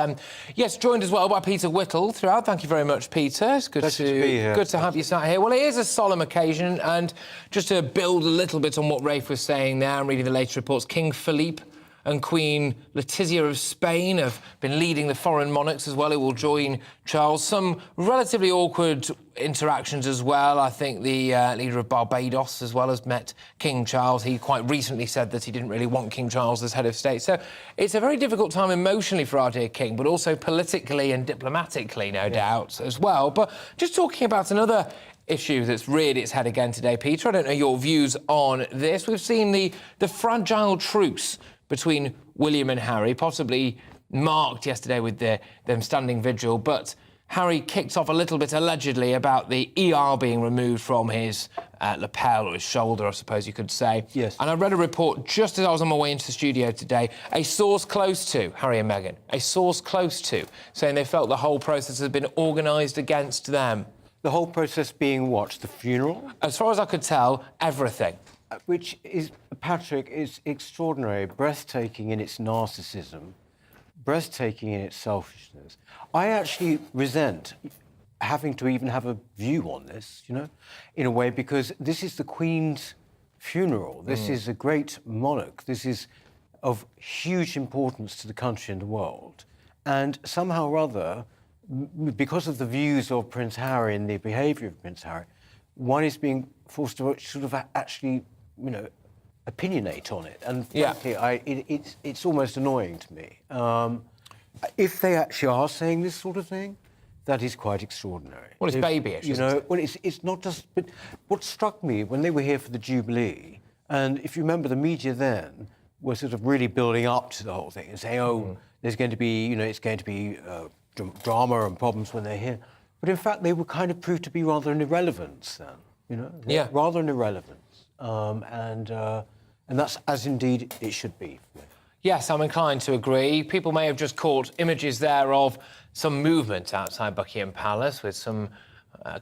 yes, joined as well by Peter Whittle throughout. Thank you very much, Peter. It's good to be here. Good to have you sat here. Well, it is a solemn occasion, and just to build a little bit on what Rafe was saying there, I'm reading the latest reports, King Philippe and Queen Letizia of Spain have been leading the foreign monarchs as well who will join Charles. Some relatively awkward interactions as well. I think the leader of Barbados as well has met King Charles. He quite recently said that he didn't really want King Charles as head of state. So it's a very difficult time emotionally for our dear king, but also politically and diplomatically, no doubt, as well. But just talking about another issue that's reared its head again today, Peter, I don't know your views on this. We've seen the fragile truce between William and Harry, possibly marked yesterday with them standing vigil, but Harry kicked off a little bit allegedly about the ER being removed from his lapel or his shoulder, I suppose you could say. Yes. And I read a report just as I was on my way into the studio today, a source close to Harry and Meghan, a source close to, saying they felt the whole process had been organised against them. The whole process being what? The funeral? As far as I could tell, everything. Which is, Patrick, is extraordinary, breathtaking in its narcissism, breathtaking in its selfishness. I actually resent having to even have a view on this, you know, in a way, because this is the Queen's funeral. This is a great monarch. This is of huge importance to the country and the world. And somehow or other, because of the views of Prince Harry and the behaviour of Prince Harry, one is being forced to sort of actually, you know, opinionate on it. And frankly, it's almost annoying to me. If they actually are saying this sort of thing, that is quite extraordinary. Well, it's babyish, you isn't know, it? well, it's not just... But what struck me when they were here for the Jubilee, and if you remember, the media then were sort of really building up to the whole thing and saying, oh, there's going to be, you know, it's going to be drama and problems when they're here. But in fact, they were kind of proved to be rather an irrelevance then, you know? Yeah. Rather an irrelevance. And that's as indeed it should be. Yes, I'm inclined to agree. People may have just caught images there of some movement outside Buckingham Palace with some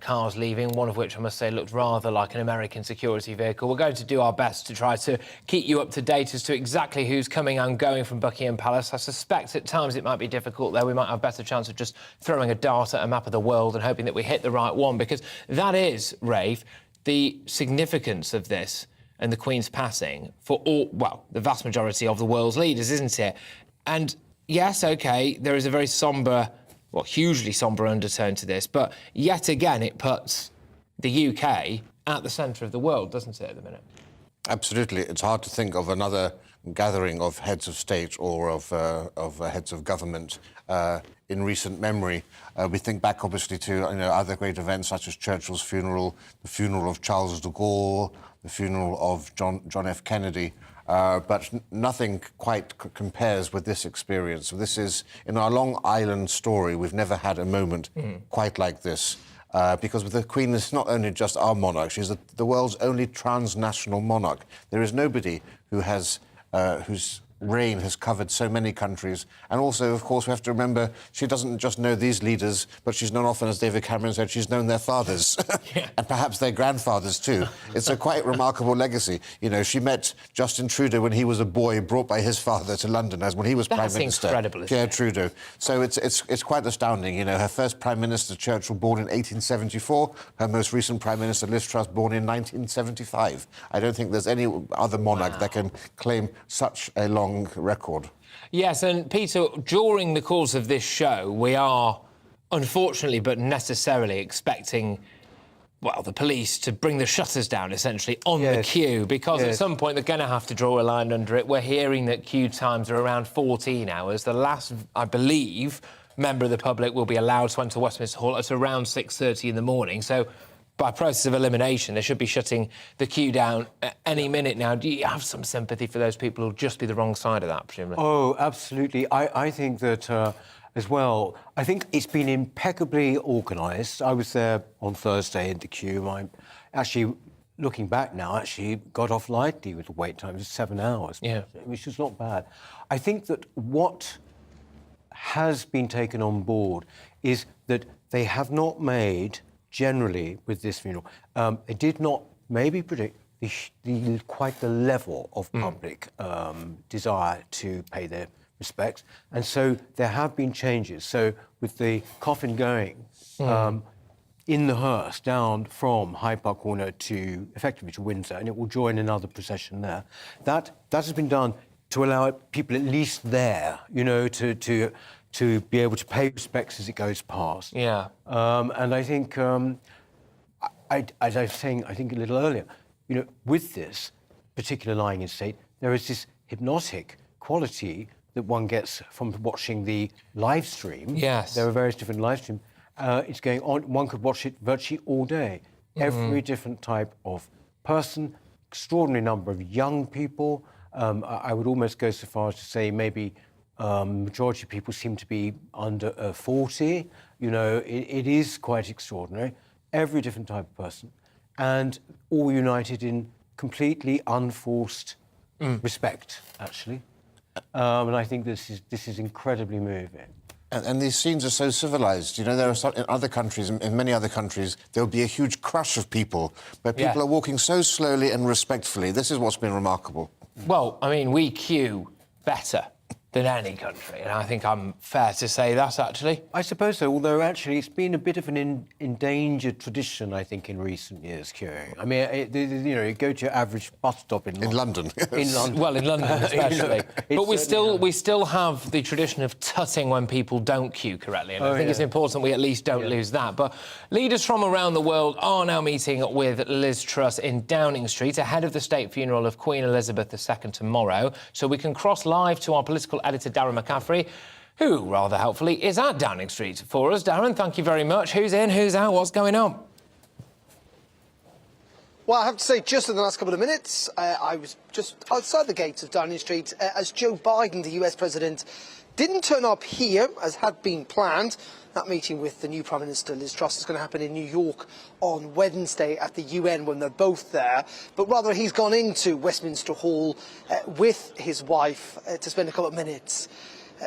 cars leaving, one of which I must say looked rather like an American security vehicle. We're going to do our best to try to keep you up to date as to exactly who's coming and going from Buckingham Palace. I suspect at times it might be difficult there. We might have a better chance of just throwing a dart at a map of the world and hoping that we hit the right one, because that is, Rafe, the significance of this and the Queen's passing for all, well, the vast majority of the world's leaders, isn't it? And yes, OK, there is a very sombre, well, hugely sombre undertone to this, but yet again it puts the UK at the centre of the world, doesn't it, at the minute? Absolutely. It's hard to think of another gathering of heads of state or of heads of government in recent memory. We think back, obviously, to other great events such as Churchill's funeral, the funeral of Charles de Gaulle, the funeral of John F. Kennedy, but nothing quite compares with this experience. This is, in our Long Island story, we've never had a moment quite like this. Because the Queen is not only just our monarch, she's the world's only transnational monarch. There is nobody who has, whose reign has covered so many countries. And also, of course, we have to remember she doesn't just know these leaders, but she's known often, as David Cameron said, she's known their fathers and perhaps their grandfathers too. It's a quite remarkable legacy. You know, she met Justin Trudeau when he was a boy brought by his father to London as when he was Prime Minister. That's incredible, isn't Pierre it? Trudeau. So it's quite astounding. You know, her first Prime Minister, Churchill, born in 1874. Her most recent Prime Minister, Liz Truss, born in 1975. I don't think there's any other monarch that can claim such a long record. Yes, and Peter, during the course of this show, we are, unfortunately but necessarily, expecting, well, the police to bring the shutters down, essentially, on the queue, because at some point they're going to have to draw a line under it. We're hearing that queue times are around 14 hours. The last, I believe, member of the public will be allowed to enter Westminster Hall at around 6:30 in the morning. So, by process of elimination, they should be shutting the queue down at any minute now. Do you have some sympathy for those people who'll just be the wrong side of that, presumably? Oh, absolutely. I think that, as well, I think it's been impeccably organised. I was there on Thursday in the queue. I actually, looking back now, actually got off lightly with the wait time. It was 7 hours, which is not bad. I think that what has been taken on board is that they have not made, generally, with this funeral, they did not maybe predict quite the level of public desire to pay their respects. And so there have been changes. So with the coffin going in the hearse down from Hyde Park Corner to, effectively, to Windsor, and it will join another procession there, that has been done to allow people at least there, you know, to be able to pay respects as it goes past. Yeah. And I think, as I was saying, I think a little earlier, you know, with this particular lying in state, there is this hypnotic quality that one gets from watching the live stream. Yes. There are various different live streams. It's going on. One could watch it virtually all day. Every different type of person, extraordinary number of young people. I would almost go so far as to say maybe majority of people seem to be under 40. You know, it is quite extraordinary. Every different type of person, and all united in completely unforced respect, actually. And I think this is incredibly moving. And these scenes are so civilised. You know, there are some, in other countries, in many other countries, there will be a huge crush of people, where people are walking so slowly and respectfully. This is what's been remarkable. Well, I mean, we queue better than any country, and I think I'm fair to say that, actually. I suppose so, although actually it's been a bit of an endangered tradition, I think, in recent years, queuing. I mean, you know, you go to your average bus stop in London. In London. Well, in London especially. But we still have the tradition of tutting when people don't queue correctly, and I think it's important we at least don't lose that. But leaders from around the world are now meeting with Liz Truss in Downing Street ahead of the state funeral of Queen Elizabeth II tomorrow. So we can cross live to our political editor Darren McCaffrey, who, rather helpfully, is at Downing Street for us. Darren, thank you very much. Who's in, who's out, what's going on? Well, I have to say, just in the last couple of minutes, I was just outside the gates of Downing Street as Joe Biden, the US president, didn't turn up here, as had been planned. That meeting with the new Prime Minister, Liz Truss, is going to happen in New York on Wednesday at the UN when they're both there. But rather, he's gone into Westminster Hall with his wife to spend a couple of minutes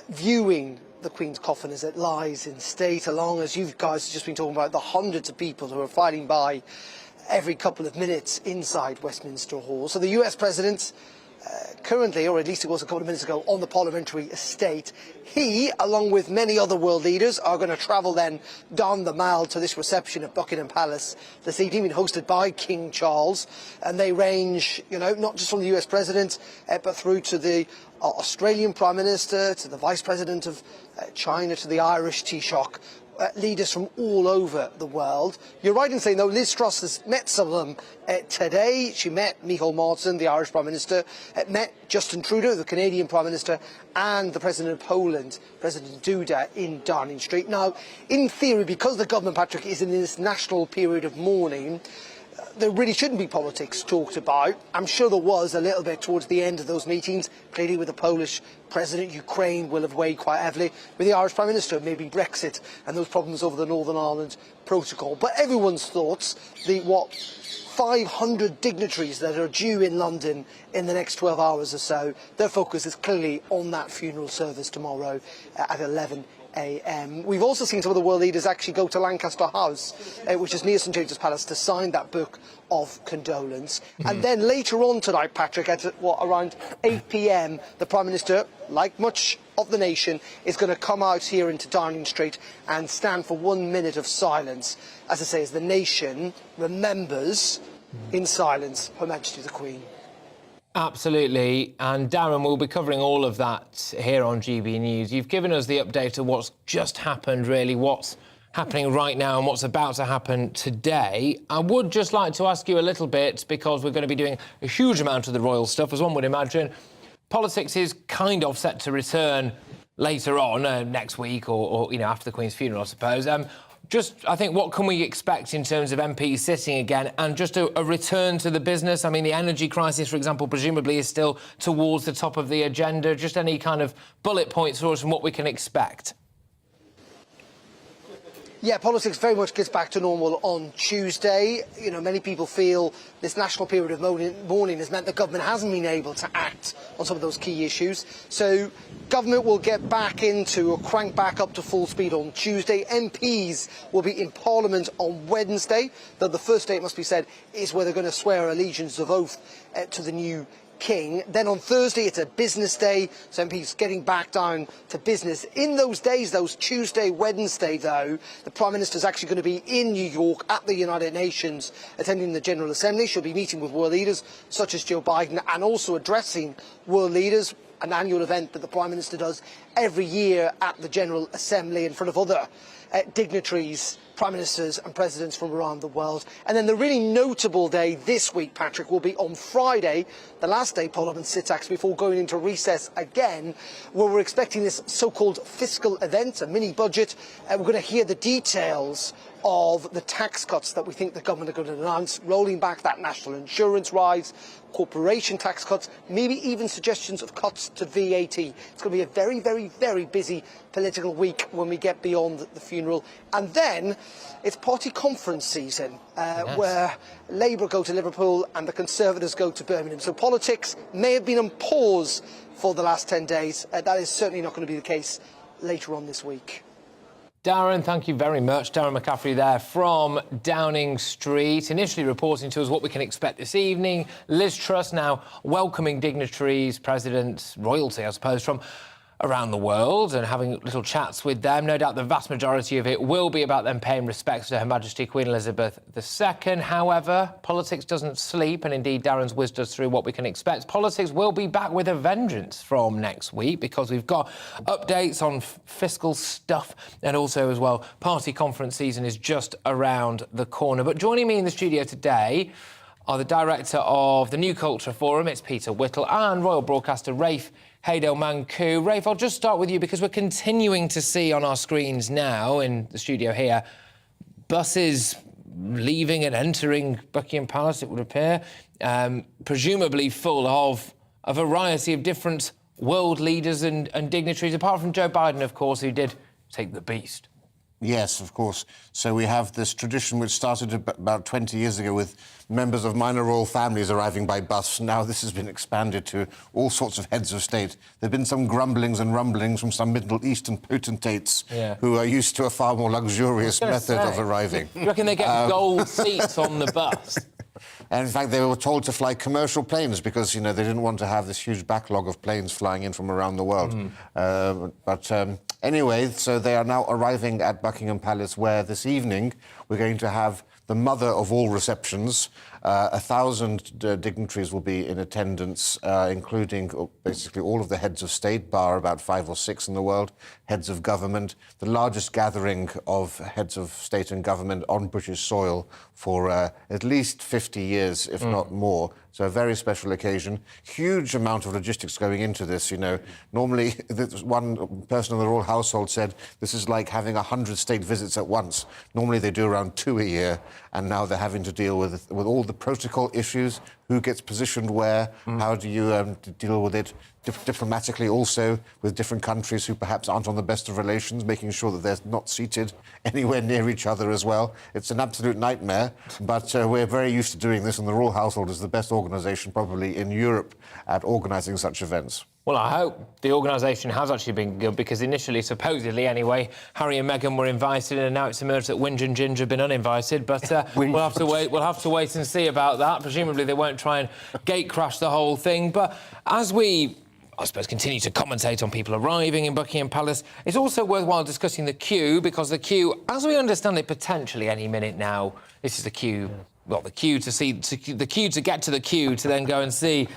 viewing the Queen's coffin as it lies in state, along as you guys have just been talking about the hundreds of people who are fighting by every couple of minutes inside Westminster Hall. So the US president currently, or at least it was a couple of minutes ago, on the parliamentary estate. He, along with many other world leaders, are going to travel then down the Mall to this reception at Buckingham Palace this evening, being hosted by King Charles. And they range, you know, not just from the US president, but through to the Australian Prime Minister, to the Vice President of China, to the Irish Taoiseach. Leaders from all over the world. You're right in saying, though, Liz Truss has met some of them today. She met Micheál Martin, the Irish Prime Minister, met Justin Trudeau, the Canadian Prime Minister, and the President of Poland, President Duda, in Downing Street. Now, in theory, because the government, Patrick, is in this national period of mourning, there really shouldn't be politics talked about. I'm sure there was a little bit towards the end of those meetings. Clearly with the Polish President, Ukraine will have weighed quite heavily. With the Irish Prime Minister, maybe Brexit and those problems over the Northern Ireland Protocol. But everyone's thoughts, the 500 dignitaries that are due in London in the next 12 hours or so, their focus is clearly on that funeral service tomorrow at 11 a.m. We've also seen some of the world leaders actually go to Lancaster House, which is near St James's Palace, to sign that book of condolence. And then later on tonight, Patrick, at around 8 p.m, the Prime Minister, like much of the nation, is going to come out here into Downing Street and stand for 1 minute of silence, as I say, as the nation remembers in silence Her Majesty the Queen. Absolutely, and Darren, we'll be covering all of that here on GB News. You've given us the update of what's just happened, really, what's happening right now and what's about to happen today. I would just like to ask you a little bit, because we're going to be doing a huge amount of the royal stuff, as one would imagine. Politics is kind of set to return later on, next week, or you know, after the Queen's funeral, I suppose. I think, what can we expect in terms of MPs sitting again, and just a return to the business? I mean, the energy crisis, for example, presumably is still towards the top of the agenda. Just any kind of bullet points for us and what we can expect? Yeah, politics very much gets back to normal on Tuesday. You know, many people feel this national period of mourning has meant the government hasn't been able to act on some of those key issues. So government will get back into, or crank back up to full speed on Tuesday. MPs will be in Parliament on Wednesday, though the first day, it must be said, is where they're going to swear allegiance of oath to the new King. Then on Thursday, it's a business day, so MPs getting back down to business. In those days, those Tuesday, Wednesday, though, the Prime Minister is actually going to be in New York at the United Nations, attending the General Assembly. She'll be meeting with world leaders such as Joe Biden, and also addressing world leaders. an annual event that the Prime Minister does every year at the General Assembly in front of other dignitaries, Prime Ministers and Presidents from around the world. And then the really notable day this week, Patrick, will be on Friday, the last day Parliament sits actually before going into recess again, where we're expecting this so-called fiscal event, a mini-budget. We're going to hear the details of the tax cuts that we think the government are going to announce, rolling back that national insurance rise, corporation tax cuts, maybe even suggestions of cuts to VAT. It's going to be a very, very, very busy political week when we get beyond the funeral. And then it's party conference season, where Labour go to Liverpool and the Conservatives go to Birmingham. So politics may have been on pause for the last 10 days. That is certainly not going to be the case later on this week. Darren, thank you very much. Darren McCaffrey there from Downing Street, initially reporting to us what we can expect this evening. Liz Truss now welcoming dignitaries, presidents, royalty, I suppose, from around the world and having little chats with them. No doubt the vast majority of it will be about them paying respects to Her Majesty Queen Elizabeth II. However, politics doesn't sleep, and indeed Darren's whizzed us through what we can expect. Politics will be back with a vengeance from next week, because we've got updates on fiscal stuff, and also as well, party conference season is just around the corner. But joining me in the studio today are the director of the New Culture Forum, it's Peter Whittle, and royal broadcaster Rafe Haydel-Mankoo. Rafe, I'll just start with you, because we're continuing to see on our screens now in the studio here buses leaving and entering Buckingham Palace, it would appear, presumably full of a variety of different world leaders and dignitaries, apart from Joe Biden, of course, who did take the beast. Yes, of course. So we have this tradition which started about 20 years ago with members of minor royal families arriving by bus. Now this has been expanded to all sorts of heads of state. There have been some grumblings and rumblings from some Middle Eastern potentates who are used to a far more luxurious method of arriving. You reckon they get gold seats on the bus? And in fact, they were told to fly commercial planes because, you know, they didn't want to have this huge backlog of planes flying in from around the world. Anyway, so they are now arriving at Buckingham Palace, where this evening we're going to have the mother of all receptions. 1,000 dignitaries will be in attendance, including basically all of the heads of state, bar about 5 or 6 in the world, heads of government, the largest gathering of heads of state and government on British soil for at least 50 years, if not more. So a very special occasion. Huge amount of logistics going into this, you know. Normally, one person in the royal household said this is like having 100 state visits at once. Normally they do around 2 a year, and now they're having to deal with all the protocol issues, who gets positioned where, how do you deal with it diplomatically, also with different countries who perhaps aren't on the best of relations, making sure that they're not seated anywhere near each other as well. It's an absolute nightmare, but we're very used to doing this, and the royal household is the best organisation probably in Europe at organising such events. Well, I hope the organisation has actually been good, because initially, supposedly anyway, Harry and Meghan were invited, and now it's emerged that Winge and Ginge have been uninvited. But we'll have to wait. We'll have to wait and see about that. Presumably, they won't try and gate crash the whole thing. But as we, I suppose, continue to commentate on people arriving in Buckingham Palace, it's also worthwhile discussing the queue, because the queue, as we understand it, potentially any minute now, this is the queue. Well, the queue to get to the queue to then go and see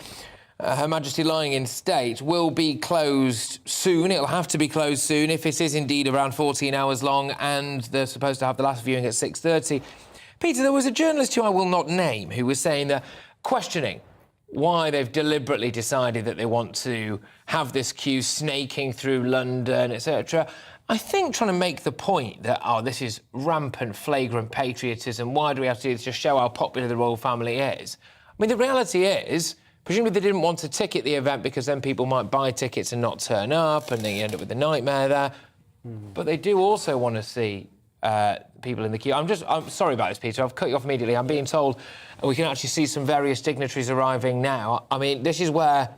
Her Majesty lying in state will be closed soon. It'll have to be closed soon if it is indeed around 14 hours long, and they're supposed to have the last viewing at 6:30. Peter, there was a journalist who I will not name who was saying that, questioning why they've deliberately decided that they want to have this queue snaking through London, etc. I think trying to make the point that, oh, this is rampant, flagrant patriotism. Why do we have to do this to show how popular the royal family is? I mean, the reality is, presumably they didn't want to ticket the event because then people might buy tickets and not turn up, and then you end up with a nightmare there. But they do also want to see people in the queue. I'm sorry about this, Peter. I've cut you off immediately. I'm being told we can actually see some various dignitaries arriving now. I mean, this is where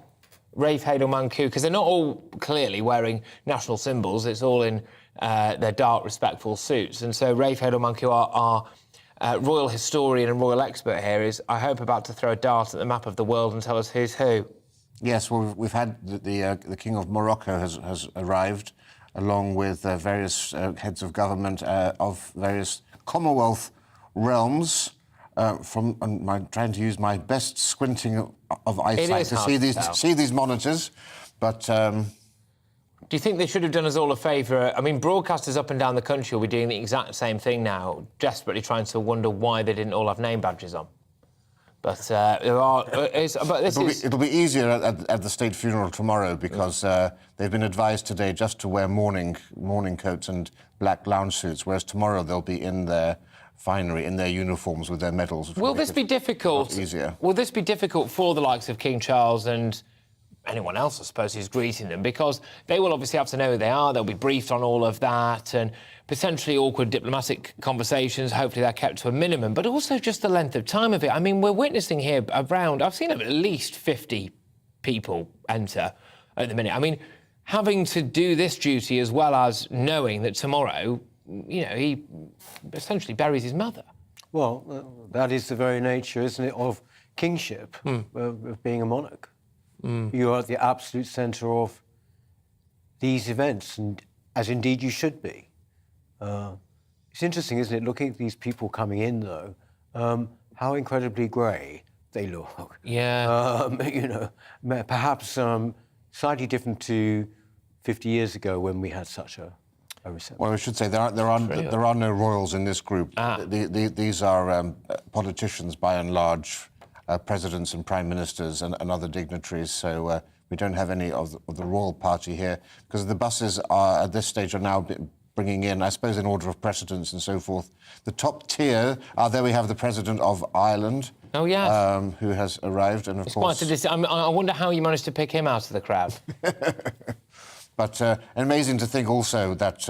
Rafe Haydel-Mankoo, because they're not all clearly wearing national symbols. It's all in their dark, respectful suits. And so Rafe Haydel-Mankoo, our royal historian and royal expert here, is, I hope, about to throw a dart at the map of the world and tell us who's who. Yes, well, we've had the King of Morocco has arrived, along with various heads of government of various Commonwealth realms. I'm trying to use my best squinting of eyesight to see these monitors. But do you think they should have done us all a favour? I mean, broadcasters up and down the country will be doing the exact same thing now, desperately trying to wonder why they didn't all have name badges on. But there are. It'll be easier at the state funeral tomorrow because they've been advised today just to wear mourning coats and black lounge suits, whereas tomorrow they'll be in their finery, in their uniforms with their medals. Will this be difficult? Easier. Will this be difficult for the likes of King Charles and anyone else, I suppose, who's greeting them? Because they will obviously have to know who they are. They'll be briefed on all of that, and potentially awkward diplomatic conversations. Hopefully they're kept to a minimum, but also just the length of time of it. I mean, we're witnessing here around, I've seen at least 50 people enter at the minute. I mean, having to do this duty as well as knowing that tomorrow, you know, he essentially buries his mother. Well, that is the very nature, isn't it, of kingship, of being a monarch. You are at the absolute centre of these events, and as indeed you should be. It's interesting, isn't it, looking at these people coming in, though, how incredibly grey they look. Yeah. You know, perhaps slightly different to 50 years ago when we had such a reception. Well, I should say there are no royals in this group. These are politicians, by and large, presidents and prime ministers and other dignitaries. So we don't have any of the royal party here because the buses are at this stage are now bringing in, I suppose, in order of precedence and so forth. The top tier, there we have the President of Ireland. Oh, yes. Who has arrived, and of course... I wonder how you managed to pick him out of the crowd. But amazing to think also that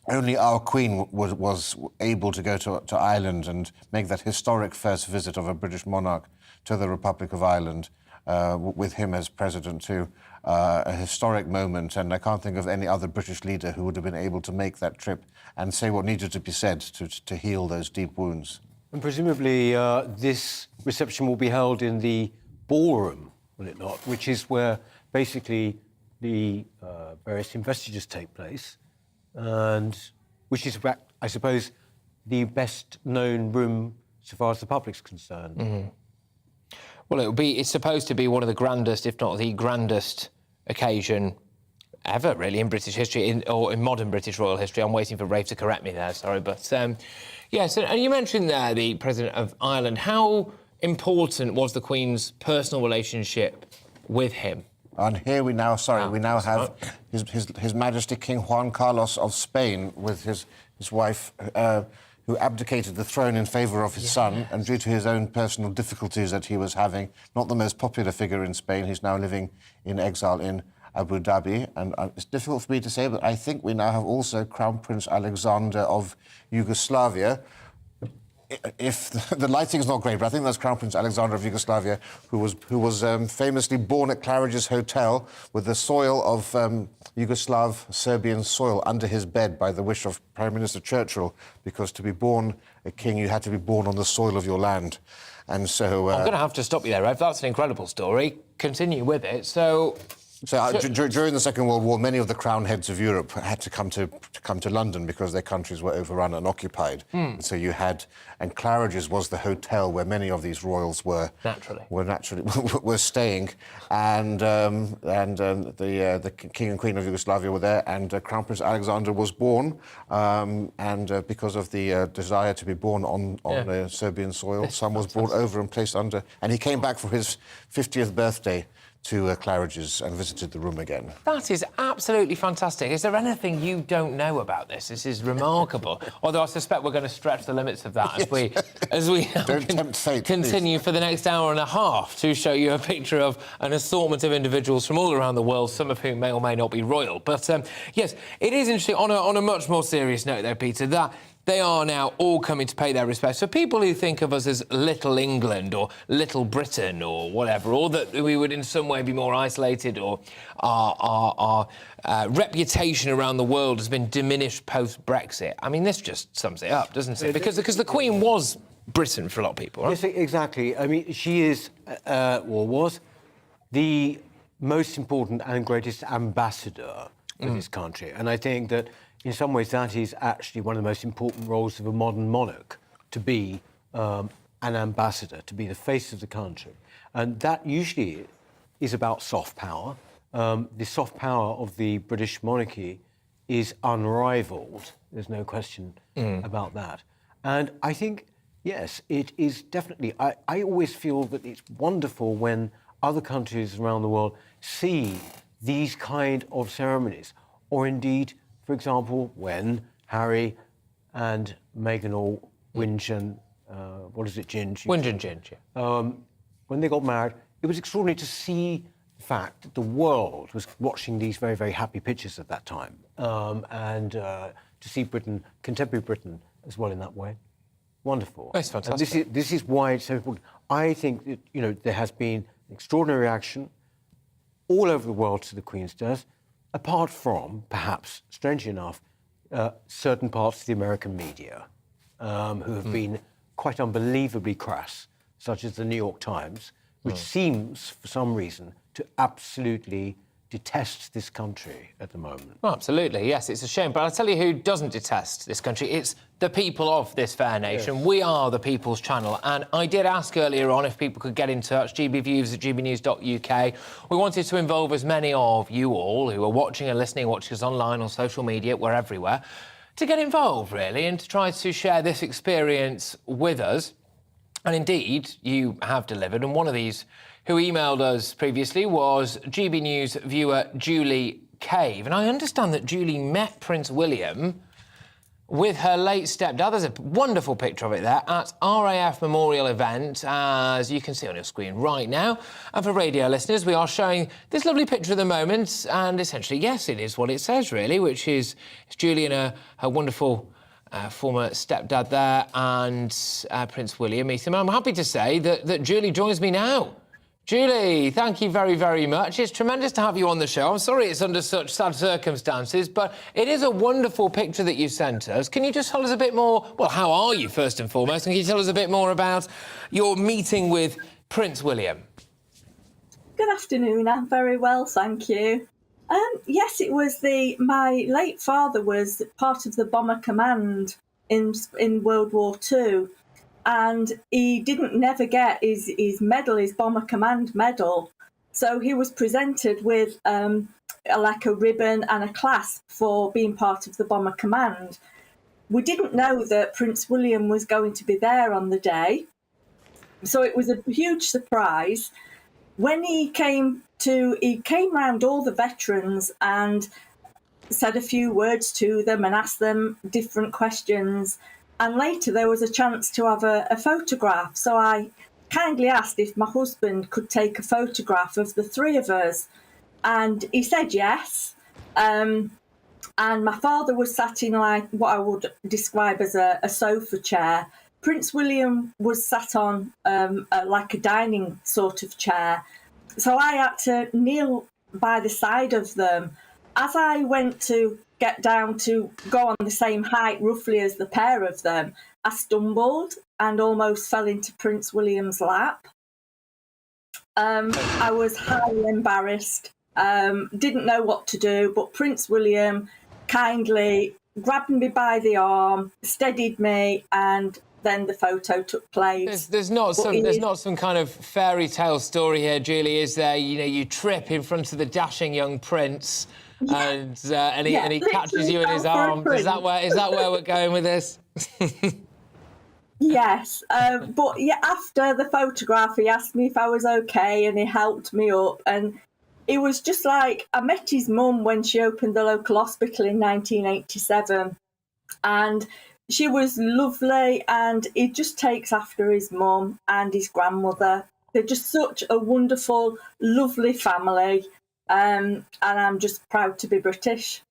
only our Queen was able to go to Ireland and make that historic first visit of a British monarch to the Republic of Ireland, with him as president too. A historic moment, and I can't think of any other British leader who would have been able to make that trip and say what needed to be said to heal those deep wounds. And presumably this reception will be held in the ballroom, will it not? Which is where basically the various investitures take place, and which is, I suppose, the best-known room so far as the public's concerned. Mm-hmm. Well, it's supposed to be one of the grandest, if not the grandest, occasion ever, really, in British history, or in modern British royal history. I'm waiting for Rafe to correct me there, sorry. But, yes, and you mentioned there the President of Ireland. How important was the Queen's personal relationship with him? And here we now, we now have His Majesty King Juan Carlos of Spain with his wife, who abdicated the throne in favour of his son, and due to his own personal difficulties that he was having, not the most popular figure in Spain, he's now living in exile in Abu Dhabi. And it's difficult for me to say, but I think we now have also Crown Prince Alexander of Yugoslavia. If the lighting is not great, but I think that's Crown Prince Alexander of Yugoslavia, who was famously born at Claridge's Hotel with the soil of Yugoslav Serbian soil under his bed by the wish of Prime Minister Churchill, because to be born a king, you had to be born on the soil of your land. And so... I'm going to have to stop you there, Rafe. That's an incredible story. Continue with it. So during the Second World War, many of the crown heads of Europe had to come to London because their countries were overrun and occupied. So you had, and Claridge's was the hotel where many of these royals were staying, and the King and Queen of Yugoslavia were there, and Crown Prince Alexander was born, and because of the desire to be born on Serbian soil, son was brought over and placed under, and he came back for his 50th birthday to Claridge's and visited the room again. That is absolutely fantastic. Is there anything you don't know about this? This is remarkable. Although I suspect we're going to stretch the limits of that as we tempt fate, continue for the next hour and a half to show you a picture of an assortment of individuals from all around the world, some of whom may or may not be royal. But yes, it is interesting. On a much more serious note, though, Peter, that they are now all coming to pay their respects. For people who think of us as Little England or Little Britain or whatever, or that we would in some way be more isolated, or our reputation around the world has been diminished post-Brexit. I mean, this just sums it up, doesn't it? Because the Queen was Britain for a lot of people, right? Yes, exactly. I mean, she is, or was, the most important and greatest ambassador for this country. And I think that in some ways, that is actually one of the most important roles of a modern monarch, to be an ambassador, to be the face of the country. And that usually is about soft power, The soft power of the British monarchy is unrivaled. There's no question about that. And I think, yes, it is definitely... I always feel that it's wonderful when other countries around the world see these kind of ceremonies, or indeed, for example, when Harry and Meghan or Winch and, Ginge? Winch and Ginge, yeah. When they got married, it was extraordinary to see the fact that the world was watching these very, very happy pictures at that time, and to see Britain, contemporary Britain, as well in that way. Wonderful. That's fantastic. And this is why it's so important. I think that, you know, there has been extraordinary reaction all over the world to the Queen's death, apart from, perhaps, strangely enough, certain parts of the American media who have been quite unbelievably crass, such as the New York Times, which seems, for some reason, to absolutely detest this country at the moment. Oh, absolutely, yes, it's a shame. But I'll tell you who doesn't detest this country. It's the people of this fair nation. Yes. We are the People's Channel. And I did ask earlier on if people could get in touch, gbviews@gbnews.uk. We wanted to involve as many of you all who are watching and listening, watching us online, on social media, we're everywhere, to get involved, really, and to try to share this experience with us. And indeed, you have delivered. And one of these who emailed us previously was GB News viewer Julie Cave. And I understand that Julie met Prince William with her late stepdad. There's a wonderful picture of it there at RAF Memorial event, as you can see on your screen right now. And for radio listeners, we are showing this lovely picture at the moment. And essentially, yes, it is what it says, really, which is Julie and her wonderful former stepdad there, and Prince William meeting. I'm happy to say that Julie joins me now. Julie, thank you very, very much. It's tremendous to have you on the show. I'm sorry it's under such sad circumstances, but it is a wonderful picture that you sent us. Can you just tell us a bit more? Well, how are you, first and foremost? And can you tell us a bit more about your meeting with Prince William? Good afternoon. I'm very well, thank you. Yes, it was my late father was part of the Bomber Command in World War II, and he never get his medal, his Bomber Command medal. So he was presented with like a ribbon and a clasp for being part of the Bomber Command. We didn't know that Prince William was going to be there on the day, so it was a huge surprise. When he came round all the veterans and said a few words to them and asked them different questions. And later there was a chance to have a photograph. So I kindly asked if my husband could take a photograph of the three of us. And he said yes. And my father was sat in like what I would describe as a sofa chair. Prince William was sat on like a dining sort of chair. So I had to kneel by the side of them. As I went to get down to go on the same height roughly as the pair of them, I stumbled and almost fell into Prince William's lap. I was highly embarrassed, didn't know what to do, but Prince William kindly grabbed me by the arm, steadied me, and then the photo took place. There's not some kind of fairy tale story here, Julie, is there? You know, you trip in front of the dashing young prince, and he catches you in his arm. Is that where we're going with this? Yes, but yeah, after the photograph, he asked me if I was okay, and he helped me up. And it was just like I met his mum when she opened the local hospital in 1987, and she was lovely, and he just takes after his mum and his grandmother. They're just such a wonderful, lovely family, and I'm just proud to be British.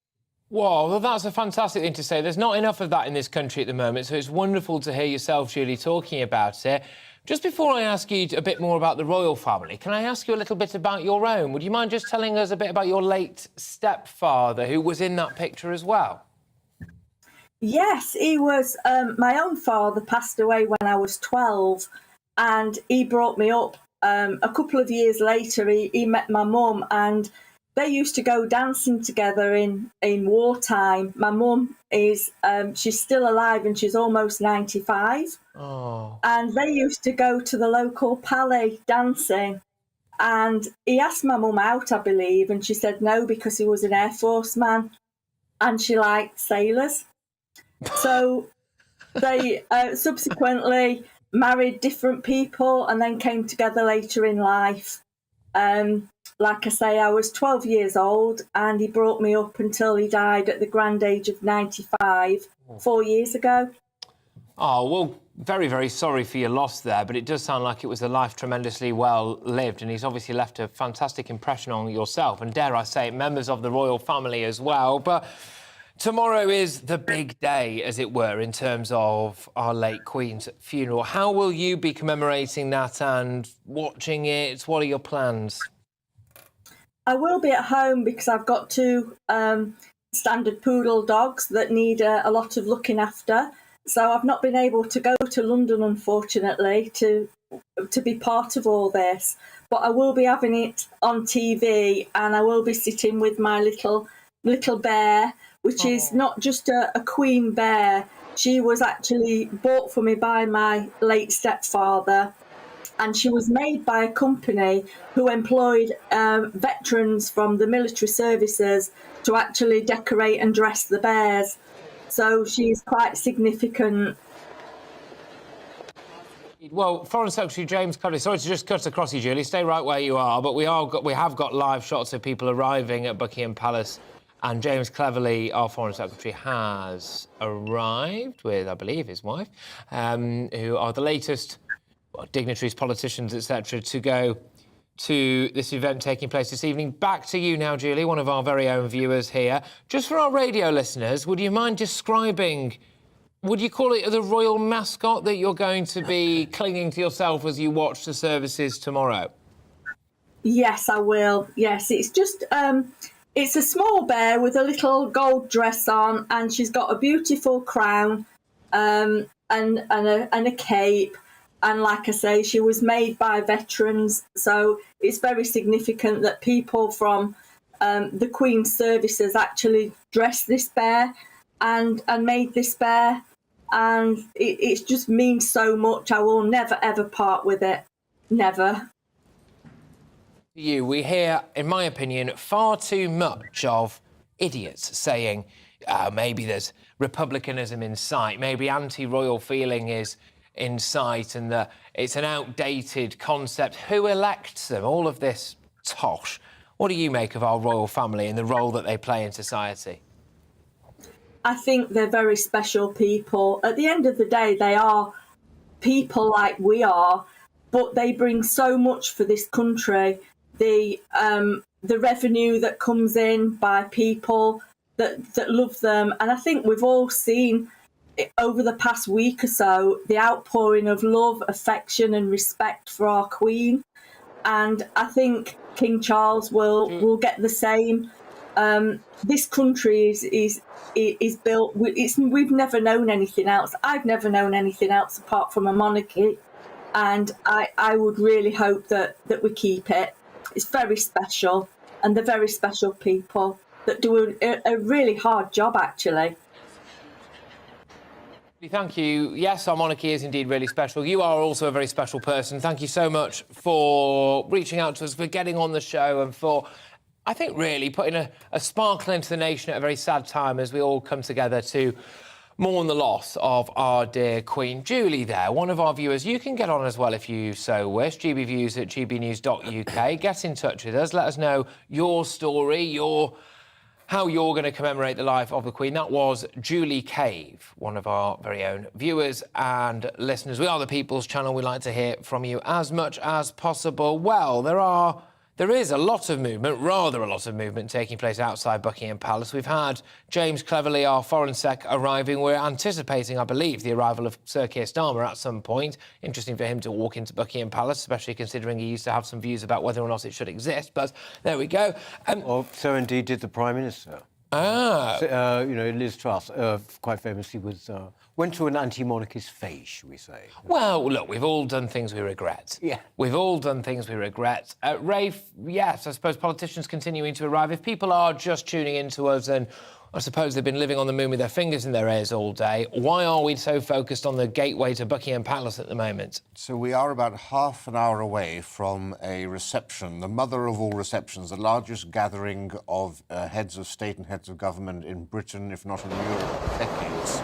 Wow, well, that's a fantastic thing to say. There's not enough of that in this country at the moment, so it's wonderful to hear yourself, Julie, talking about it. Just before I ask you a bit more about the royal family, can I ask you a little bit about your own? Would you mind just telling us a bit about your late stepfather, who was in that picture as well? Yes, he was. My own father passed away when I was 12, and he brought me up. A couple of years later, he met my mum, and they used to go dancing together in wartime. My mum is, she's still alive, and she's almost 95. Oh. And they used to go to the local palais dancing. And he asked my mum out, I believe, and she said no because he was an Air Force man and she liked sailors. So they subsequently married different people and then came together later in life. Like I say, I was 12 years old and he brought me up until he died at the grand age of 95, 4 years ago. Oh, well, very, very sorry for your loss there, but it does sound like it was a life tremendously well lived, and he's obviously left a fantastic impression on yourself, and dare I say it, members of the royal family as well. But tomorrow is the big day, as it were, in terms of our late Queen's funeral. How will you be commemorating that and watching it? What are your plans? I will be at home because I've got two standard poodle dogs that need a lot of looking after. So I've not been able to go to London, unfortunately, to be part of all this. But I will be having it on TV, and I will be sitting with my little bear, which is not just a queen bear. She was actually bought for me by my late stepfather, and she was made by a company who employed veterans from the military services to actually decorate and dress the bears. So she's quite significant. Well, Foreign Secretary James Cleverly, sorry to just cut across you, Julie, stay right where you are, but we have got live shots of people arriving at Buckingham Palace, and James Cleverly, our Foreign Secretary, has arrived with, I believe, his wife, who are the latest dignitaries, politicians, etc., to go to this event taking place this evening. Back to you now, Julie, one of our very own viewers here. Just for our radio listeners, would you mind describing, would you call it the royal mascot that you're going to be clinging to yourself as you watch the services tomorrow? Yes, I will. Yes, it's just, it's a small bear with a little gold dress on, and she's got a beautiful crown and a cape. And like I say, she was made by veterans, so it's very significant that people from the Queen's services actually dressed this bear and made this bear, and it just means so much. I will never, ever part with it. Never. We hear, in my opinion, far too much of idiots saying, maybe there's republicanism in sight, maybe anti-royal feeling is in sight, and that it's an outdated concept. Who elects them? All of this tosh. What do you make of our royal family and the role that they play in society? I think they're very special people. At the end of the day, they are people like we are, but they bring so much for this country. The revenue that comes in by people that love them, and I think we've all seen over the past week or so the outpouring of love, affection and respect for our Queen, and I think King Charles will get the same. This country is built. We've never known anything else. I've never known anything else apart from a monarchy, and I would really hope that we keep it. It's very special, and they're very special people that do a really hard job, actually. Thank you. Yes, our monarchy is indeed really special. You are also a very special person. Thank you so much for reaching out to us, for getting on the show, and for, I think, really putting a sparkle into the nation at a very sad time as we all come together to mourn the loss of our dear Queen. Julie there, one of our viewers. You can get on as well if you so wish. gbviews@gbnews.uk. Get in touch with us. Let us know your story, how you're going to commemorate the life of the Queen. That was Julie Cave, one of our very own viewers and listeners. We are the People's Channel. We like to hear from you as much as possible. Well, there is a lot of movement, rather a lot of movement taking place outside Buckingham Palace. We've had James Cleverly, our Foreign Sec, arriving. We're anticipating, I believe, the arrival of Sir Keir Starmer at some point. Interesting for him to walk into Buckingham Palace, especially considering he used to have some views about whether or not it should exist. But there we go. So indeed did the Prime Minister. Liz Truss, quite famously, went to an anti-monarchist phase, shall we say? Well, look, we've all done things we regret. Yeah. We've all done things we regret. Rafe, yes, I suppose politicians continuing to arrive. If people are just tuning in to us and I suppose they've been living on the moon with their fingers in their ears all day. Why are we so focused on the gateway to Buckingham Palace at the moment? So we are about half an hour away from a reception, the mother of all receptions, the largest gathering of heads of state and heads of government in Britain, if not in Europe, for decades.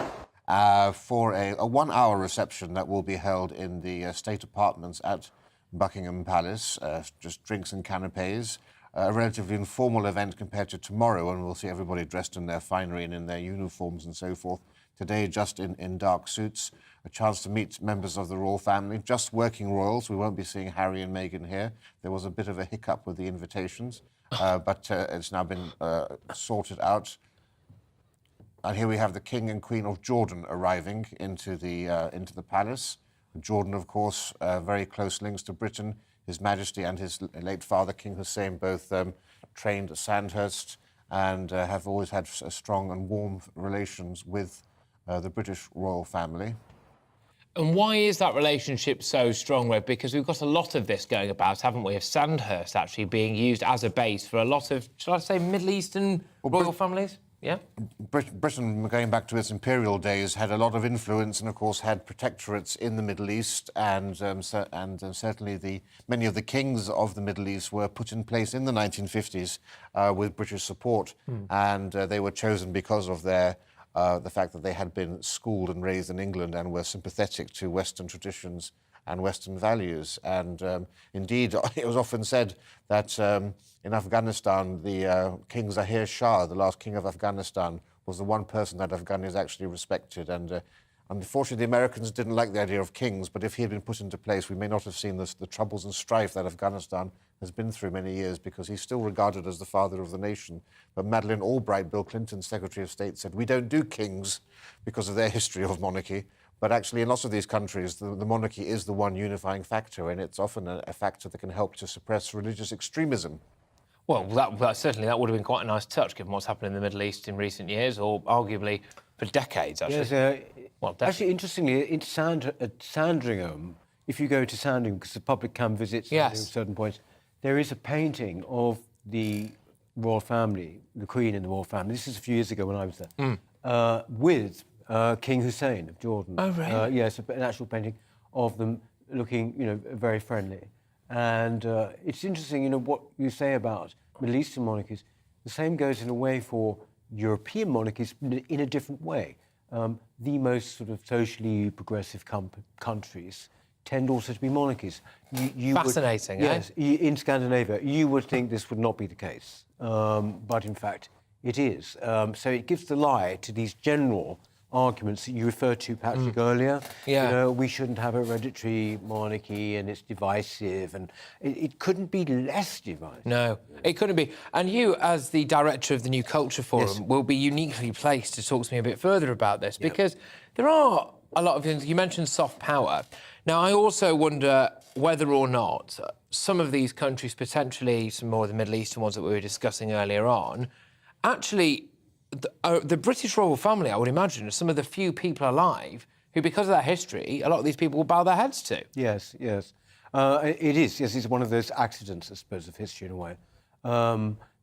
For a 1 hour reception that will be held in the state apartments at Buckingham Palace, just drinks and canapes. A relatively informal event compared to tomorrow, when we'll see everybody dressed in their finery and in their uniforms and so forth. Today, just in dark suits. A chance to meet members of the royal family, just working royals. We won't be seeing Harry and Meghan here. There was a bit of a hiccup with the invitations, but it's now been sorted out. And here we have the King and Queen of Jordan arriving into the palace. Jordan, of course, very close links to Britain. His Majesty and his late father, King Hussein, both trained at Sandhurst and have always had strong and warm relations with the British royal family. And why is that relationship so strong, Red? Because we've got a lot of this going about, haven't we, of Sandhurst actually being used as a base for a lot of, shall I say, Middle Eastern royal families? Yeah? Britain, going back to its imperial days, had a lot of influence and, of course, had protectorates in the Middle East, and certainly many of the kings of the Middle East were put in place in the 1950s with British support, and they were chosen because of the fact that they had been schooled and raised in England and were sympathetic to Western traditions and Western values. And indeed, it was often said that in Afghanistan, the King Zahir Shah, the last king of Afghanistan, was the one person that Afghanis actually respected. And unfortunately, the Americans didn't like the idea of kings, but if he had been put into place, we may not have seen the troubles and strife that Afghanistan has been through many years, because he's still regarded as the father of the nation. But Madeleine Albright, Bill Clinton's Secretary of State, said, we don't do kings because of their history of monarchy. But actually, in lots of these countries, the monarchy is the one unifying factor, and it's often a factor that can help to suppress religious extremism. Well, that certainly that would have been quite a nice touch, given what's happened in the Middle East in recent years, or arguably for decades, actually. Yes, actually, interestingly, at Sandringham, if you go to Sandringham, because the public can visit at certain points, there is a painting of the royal family, the Queen and the royal family. This is a few years ago when I was there, with King Hussein of Jordan. Oh, really? Yes, an actual painting of them looking, very friendly. And it's interesting, what you say about Middle Eastern monarchies. The same goes in a way for European monarchies in a different way. The most sort of socially progressive countries tend also to be monarchies. Fascinating, yes, in Scandinavia, you would think this would not be the case, but in fact it is. So it gives the lie to these general arguments that you referred to, Patrick, earlier. Yeah. We shouldn't have a hereditary monarchy and it's divisive, and it couldn't be less divisive. No, it couldn't be. And you, as the director of the New Culture Forum, will be uniquely placed to talk to me a bit further about this, because there are a lot of things. You mentioned soft power. Now, I also wonder whether or not some of these countries, potentially some more of the Middle Eastern ones that we were discussing earlier on, actually, the British royal family, I would imagine, are some of the few people alive who, because of that history, a lot of these people will bow their heads to. Yes. It is. Yes, it's one of those accidents, I suppose, of history in a way.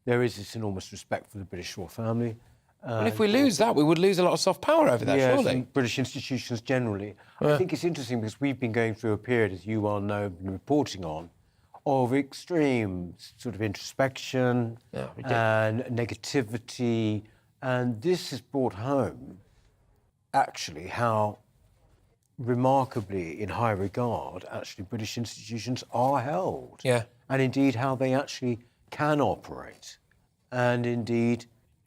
There is this enormous respect for the British royal family. And if we lose that, we would lose a lot of soft power over there, surely. And British institutions generally. I think it's interesting because we've been going through a period, as you well know, been reporting on, of extreme sort of introspection and negativity. And this has brought home, actually, how remarkably in high regard, actually, British institutions are held. Yeah. And indeed how they actually can operate. And indeed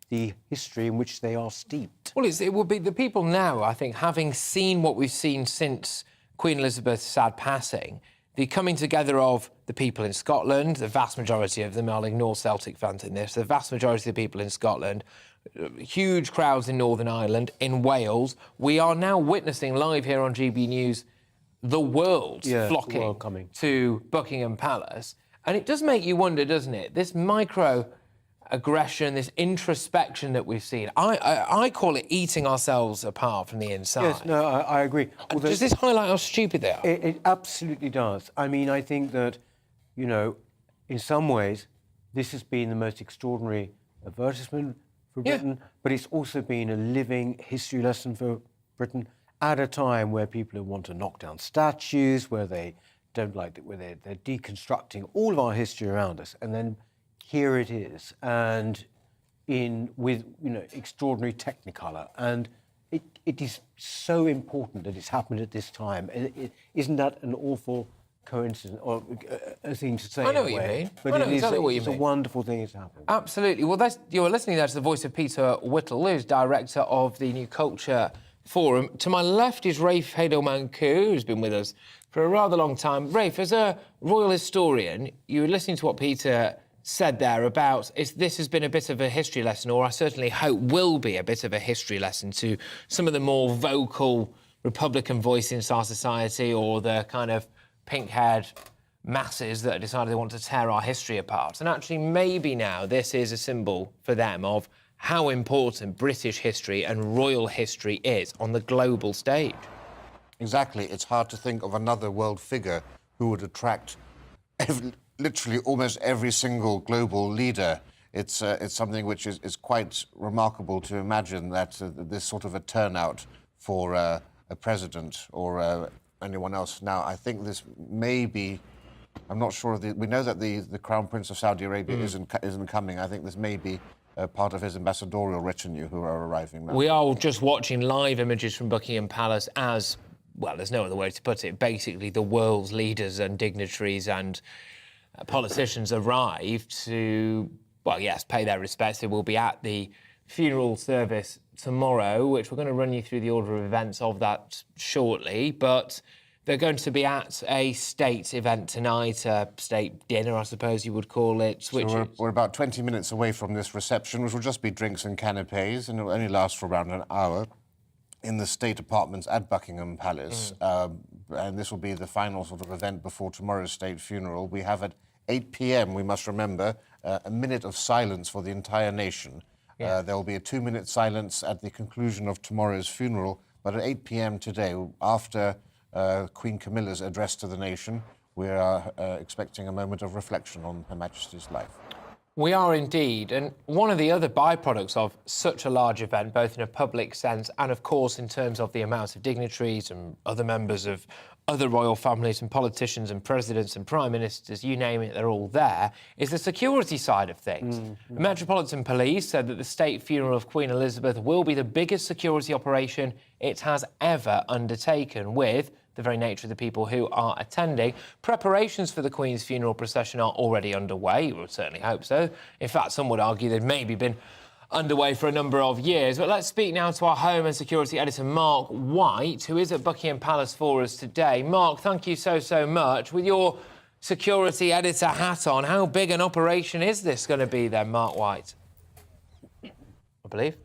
the history in which they are steeped. Well, it will be the people now, I think, having seen what we've seen since Queen Elizabeth's sad passing, the coming together of the people in Scotland, the vast majority of them, I'll ignore Celtic fans in this, the vast majority of the people in Scotland, huge crowds in Northern Ireland, in Wales. We are now witnessing live here on GB News the world flocking to Buckingham Palace. And it does make you wonder, doesn't it? This micro-aggression, this introspection that we've seen, I call it eating ourselves apart from the inside. Yes, no, I agree. Although, does this highlight how stupid they are? It absolutely does. I mean, I think that, in some ways, this has been the most extraordinary advertisement for Britain, but it's also been a living history lesson for Britain at a time where people want to knock down statues, where they don't like it, where they're deconstructing all of our history around us, and then here it is, and with extraordinary technicolor, and it is so important that it's happened at this time. Isn't that an awful coincidence or a thing to say? I know what you mean. But I know exactly what you it's mean. a wonderful thing that's happened. Absolutely. Well, you're listening there to the voice of Peter Whittle, who's director of the New Culture Forum. To my left is Rafe Haydel-Mancu, who's been with us for a rather long time. Rafe, as a royal historian, you were listening to what Peter said there about this has been a bit of a history lesson, or I certainly hope will be a bit of a history lesson to some of the more vocal Republican voices in our society, or the kind of pink-haired masses that decided they want to tear our history apart. And actually, maybe now this is a symbol for them of how important British history and royal history is on the global stage. Exactly. It's hard to think of another world figure who would attract literally almost every single global leader. It's something which is quite remarkable to imagine that this sort of a turnout for a president or anyone else. Now, I think this may be, I'm not sure, we know that the Crown Prince of Saudi Arabia isn't coming. I think this may be part of his ambassadorial retinue who are arriving now. We are just watching live images from Buckingham Palace as, well, there's no other way to put it, basically the world's leaders and dignitaries and politicians arrive to, well, yes, pay their respects. They will be at the funeral service tomorrow, which we're going to run you through the order of events of that shortly, but they're going to be at a state event tonight, a state dinner, I suppose you would call it. Which so we're about 20 minutes away from this reception, which will just be drinks and canapes, and it will only last for around an hour in the state apartments at Buckingham Palace. And this will be the final sort of event before tomorrow's state funeral. We have at 8 p.m., we must remember, a minute of silence for the entire nation. There will be a 2-minute silence at the conclusion of tomorrow's funeral, but at 8 p.m. today, after Queen Camilla's address to the nation, we are expecting a moment of reflection on Her Majesty's life. We are indeed, and one of the other byproducts of such a large event, both in a public sense and, of course, in terms of the amount of dignitaries and other members of other royal families and politicians and presidents and prime ministers, you name it, they're all there, is the security side of things. The Metropolitan Police said that the state funeral of Queen Elizabeth will be the biggest security operation it has ever undertaken, with the very nature of the people who are attending. Preparations for the Queen's funeral procession are already underway. You would certainly hope so. In fact, some would argue they've maybe been underway for a number of years. But let's speak now to our Home and Security Editor, Mark White, who is at Buckingham Palace for us today. Mark, thank you so much. With your security editor hat on, how big an operation is this going to be then, Mark White? I believe.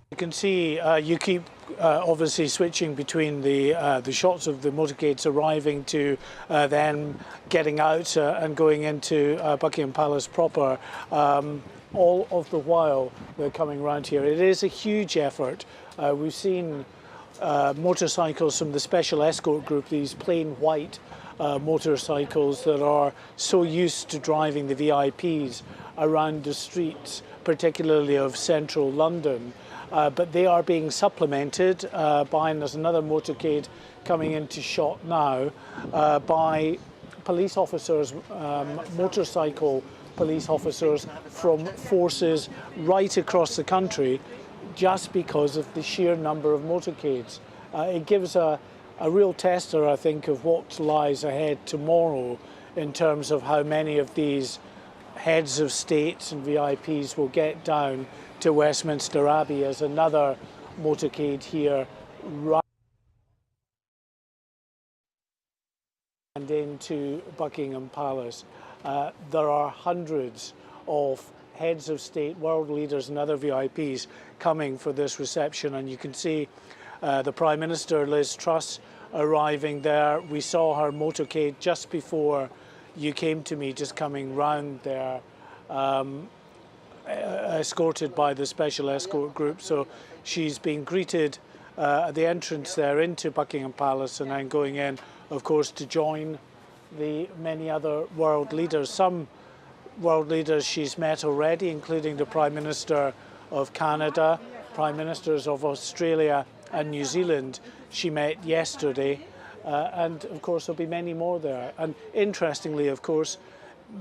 You can see you keep obviously switching between the shots of the motorcades arriving to then getting out and going into Buckingham Palace proper. All of the while they're coming round here. It is a huge effort. We've seen motorcycles from the Special Escort Group, these plain white motorcycles that are so used to driving the VIPs around the streets, particularly of central London. But they are being supplemented by, and there's another motorcade coming into shot now, by police officers, motorcycle police officers from forces right across the country, just because of the sheer number of motorcades. It gives a real tester, I think, of what lies ahead tomorrow in terms of how many of these heads of states and VIPs will get down to Westminster Abbey as another motorcade here right and into Buckingham Palace. There are hundreds of heads of state, world leaders and other VIPs coming for this reception, and you can see the Prime Minister, Liz Truss, arriving there. We saw her motorcade just before you came to me, just coming round there, escorted by the Special Escort Group. So she's been greeted at the entrance there into Buckingham Palace, and then going in, of course, to join the many other world leaders. Some world leaders she's met already, including the Prime Minister of Canada, Prime Ministers of Australia and New Zealand. She met yesterday, and of course there'll be many more there. And interestingly, of course,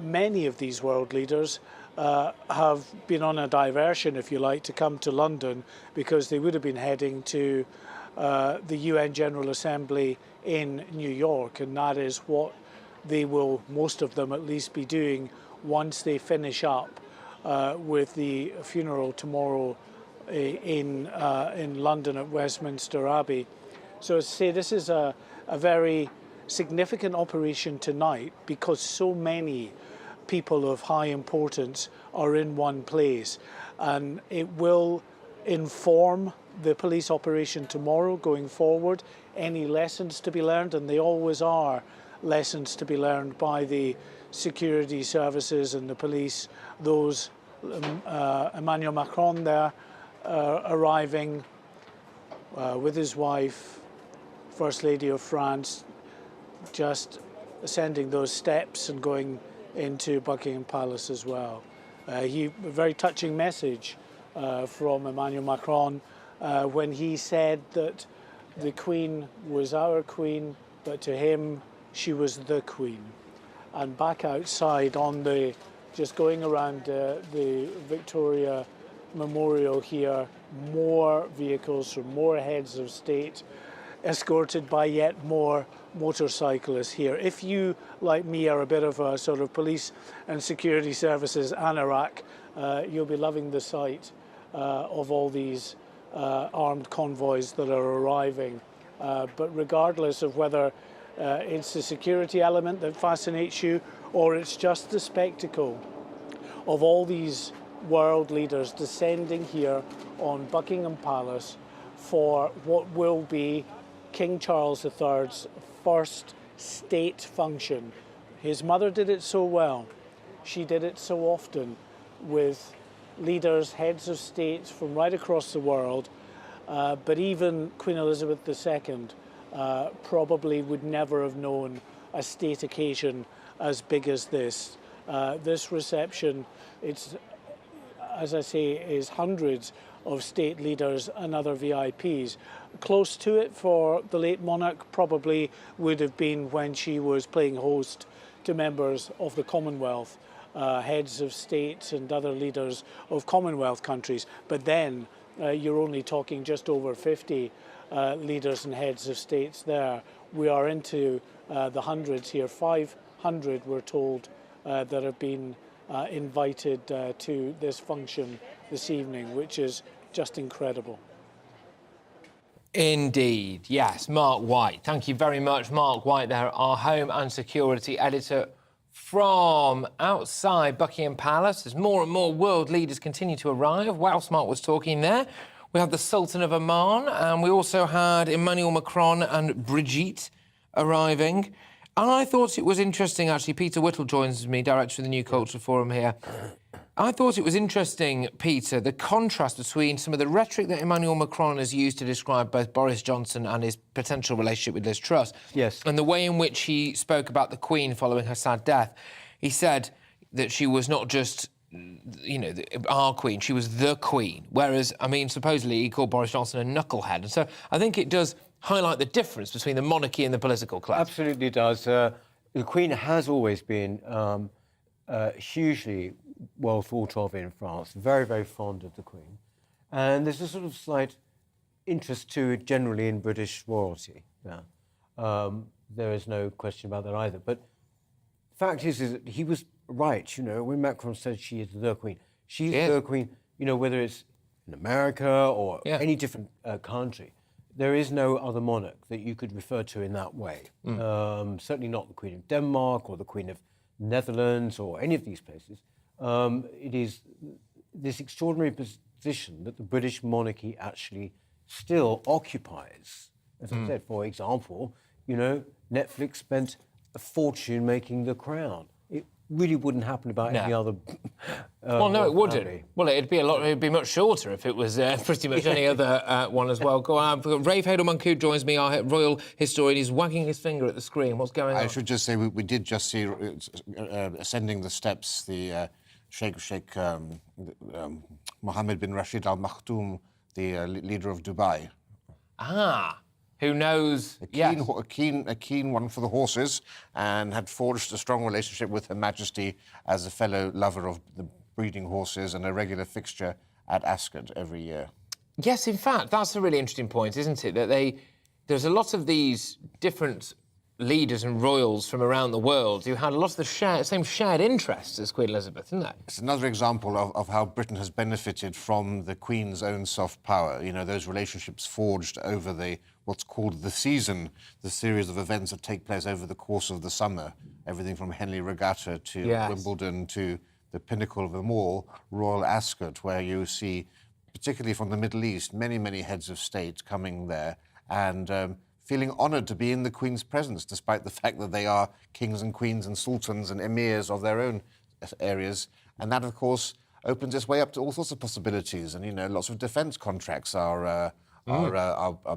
many of these world leaders have been on a diversion, if you like, to come to London, because they would have been heading to the UN General Assembly in New York, and that is what they will, most of them at least, be doing once they finish up with the funeral tomorrow in London at Westminster Abbey. So as I say, this is a very significant operation tonight because so many people of high importance are in one place, and it will inform the police operation tomorrow going forward. Any lessons to be learned, and they always are lessons to be learned by the security services and the police. Those Emmanuel Macron there arriving with his wife, First Lady of France, just ascending those steps and going into Buckingham Palace as well. A very touching message from Emmanuel Macron when he said that the Queen was our Queen, but to him she was the Queen. And back outside on the, just going around the Victoria Memorial here, more vehicles from more heads of state, escorted by yet more motorcyclists here. If you, like me, are a bit of a sort of police and security services anorak, you'll be loving the sight of all these armed convoys that are arriving. But regardless of whether it's the security element that fascinates you or it's just the spectacle of all these world leaders descending here on Buckingham Palace for what will be King Charles III's first state function. His mother did it so well. She did it so often with leaders, heads of states from right across the world, but even Queen Elizabeth II probably would never have known a state occasion as big as this. This reception, it's, as I say, is hundreds of state leaders and other VIPs. Close to it for the late monarch probably would have been when she was playing host to members of the Commonwealth, heads of states and other leaders of Commonwealth countries. But then you're only talking just over 50 leaders and heads of states there. We are into the hundreds here. 500 we're told that have been invited to this function this evening, which is just incredible. Indeed, yes. Mark White. Thank you very much, Mark White there, our Home and Security Editor from outside Buckingham Palace. As more and more world leaders continue to arrive, whilst Mark was talking there, we had the Sultan of Oman, and we also had Emmanuel Macron and Brigitte arriving. And I thought it was interesting, actually. Peter Whittle joins me, director of the New Culture Forum here. I thought it was interesting, Peter, the contrast between some of the rhetoric that Emmanuel Macron has used to describe both Boris Johnson and his potential relationship with Liz Truss. Yes. And the way in which he spoke about the Queen following her sad death. He said that she was not just, you know, our Queen, she was the Queen. Whereas, I mean, supposedly he called Boris Johnson a knucklehead. And so I think it does highlight the difference between the monarchy and the political class. Absolutely does. The Queen has always been hugely well thought of in France, very, very fond of the Queen. And there's a sort of slight interest to it generally in British royalty. Yeah. There is no question about that either. But the fact is that he was right, you know, when Macron said she is the Queen. She's the Queen, you know, whether it's in America or any different country. There is no other monarch that you could refer to in that way. Certainly not the Queen of Denmark or the Queen of Netherlands or any of these places. It is this extraordinary position that the British monarchy actually still occupies. As I said, for example, you know, Netflix spent a fortune making The Crown. It really wouldn't happen about any other. Well, no, it wouldn't. family. Well, it'd be much shorter if it was pretty much any other one as well. Go on. Rafe Haydel-Mancoud joins me, our royal historian. He's wagging his finger at the screen. What's going on? I should just say we did just see ascending the steps the Sheikh Mohammed bin Rashid Al Maktoum, the leader of Dubai. Ah, who knows? A keen one for the horses, and had forged a strong relationship with Her Majesty as a fellow lover of the breeding horses and a regular fixture at Ascot every year. Yes, in fact, that's a really interesting point, isn't it? That there's a lot of these different leaders and royals from around the world who had a lot of the same shared interests as Queen Elizabeth, isn't it? It's another example of how Britain has benefited from the Queen's own soft power. You know, those relationships forged over what's called the season, the series of events that take place over the course of the summer. Everything from Henley Regatta to Wimbledon to the pinnacle of them all, Royal Ascot, where you see, particularly from the Middle East, many, many heads of state coming there and feeling honoured to be in the Queen's presence, despite the fact that they are kings and queens and sultans and emirs of their own areas. And that, of course, opens its way up to all sorts of possibilities. And, you know, lots of defence contracts are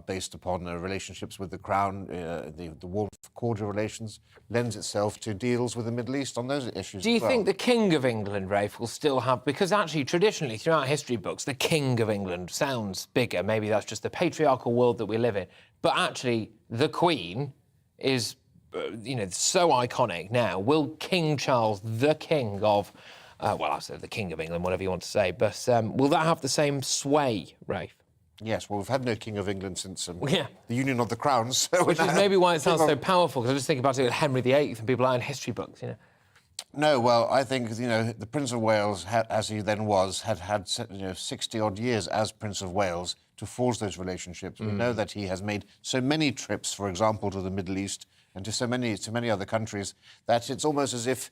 based upon relationships with the Crown. The warm, cordial relations lends itself to deals with the Middle East on those issues. Do you think the King of England, Rafe, will still have... Because actually, traditionally, throughout history books, the King of England sounds bigger. Maybe that's just the patriarchal world that we live in. But actually, the Queen is, so iconic now. Will King Charles, the King of... I'll say the King of England, whatever you want to say. But will that have the same sway, Rafe? Yes, well, we've had no King of England since the Union of the Crowns. So which is maybe why it sounds so powerful, because I just think about it with Henry VIII and people out in history books, you know. No, well, I think, the Prince of Wales, as he then was, had 60-odd years as Prince of Wales to forge those relationships. We know that he has made so many trips, for example, to the Middle East and to so many other countries, that it's almost as if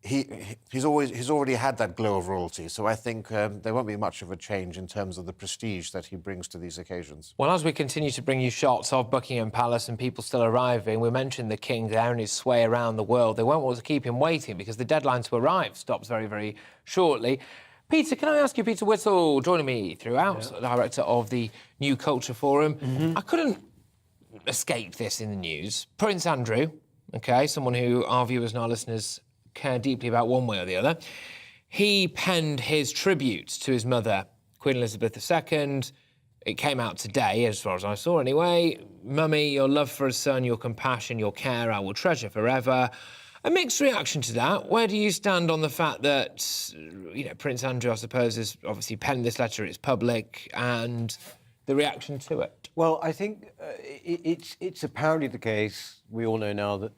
he's already had that glow of royalty. So I think there won't be much of a change in terms of the prestige that he brings to these occasions. Well, as we continue to bring you shots of Buckingham Palace and people still arriving, we mentioned the King there and his sway around the world. They won't want to keep him waiting because the deadline to arrive stops very, very shortly. Peter, can I ask you, Peter Whittle, joining me throughout, director of the New Culture Forum. I couldn't escape this in the news. Prince Andrew, someone who our viewers and our listeners care deeply about one way or the other. He penned his tribute to his mother, Queen Elizabeth II. It came out today, as far as I saw anyway. Mummy, your love for a son, your compassion, your care, I will treasure forever. A mixed reaction to that. Where do you stand on the fact that, Prince Andrew, I suppose, has obviously penned this letter, it's public, and the reaction to it? Well, I think it's apparently the case, we all know now, that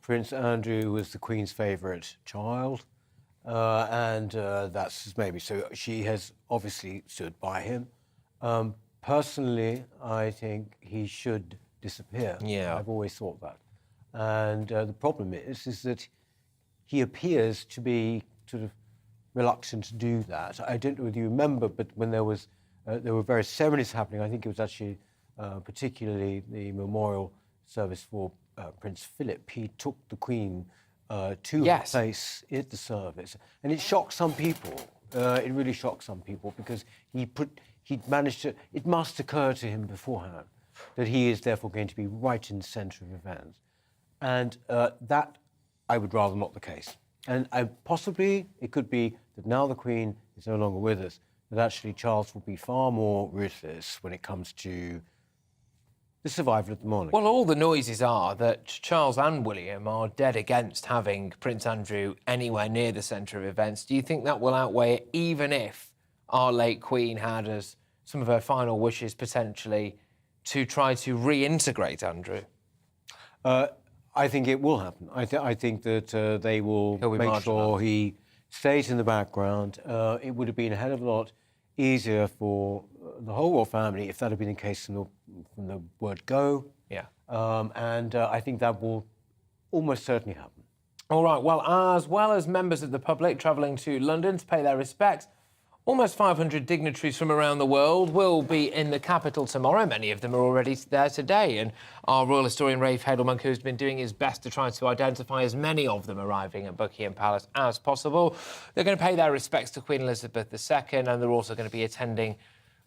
Prince Andrew was the Queen's favourite child, and that's maybe so. She has obviously stood by him. Personally, I think he should disappear. Yeah. I've always thought that. And the problem is that he appears to be sort of reluctant to do that. I don't know whether you remember, but when there were various ceremonies happening, I think it was actually particularly the memorial service for Prince Philip, he took the Queen to her place at the service, and it shocked some people. It really shocked some people because he managed to. It must occur to him beforehand that he is therefore going to be right in the centre of events, and that I would rather not the case. And possibly it could be that now the Queen is no longer with us, that actually Charles will be far more ruthless when it comes to the survival of the monarchy. Well, all the noises are that Charles and William are dead against having Prince Andrew anywhere near the centre of events. Do you think that will outweigh it, even if our late Queen had as some of her final wishes potentially to try to reintegrate Andrew? I think it will happen. I think that they will make sure he stays in the background. It would have been a hell of a lot easier for the whole royal family if that had been the case from the word go. Yeah. And I think that will almost certainly happen. All right, well as members of the public travelling to London to pay their respects, almost 500 dignitaries from around the world will be in the capital tomorrow. Many of them are already there today. And our royal historian, Rafe Hadelmonk, who's been doing his best to try to identify as many of them arriving at Buckingham Palace as possible. They're going to pay their respects to Queen Elizabeth II, and they're also going to be attending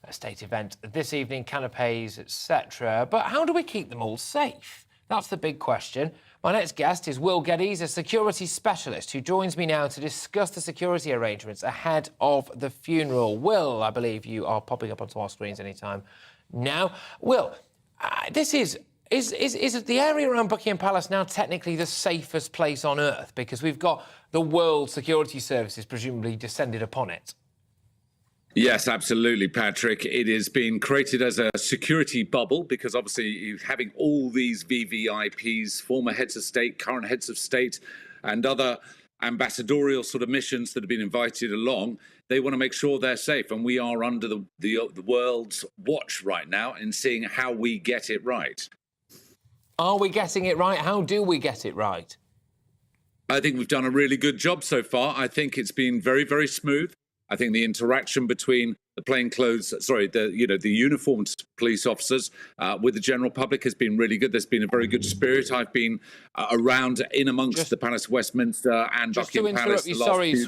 a state event this evening, canapes, etc. But how do we keep them all safe? That's the big question. My next guest is Will Geddes, a security specialist who joins me now to discuss the security arrangements ahead of the funeral. Will, I believe you are popping up onto our screens anytime now. Will, this is the area around Buckingham Palace now technically the safest place on earth because we've got the World Security Services presumably descended upon it? Yes, absolutely, Patrick. It has been created as a security bubble because obviously having all these VVIPs, former heads of state, current heads of state, and other ambassadorial sort of missions that have been invited along, they want to make sure they're safe. And we are under the world's watch right now in seeing how we get it right. Are we getting it right? How do we get it right? I think we've done a really good job so far. I think it's been very, very smooth. I think the interaction between the uniformed police officers with the general public has been really good. There's been a very good spirit. I've been around in amongst the Palace of Westminster and Buckingham Palace. Just to interrupt you,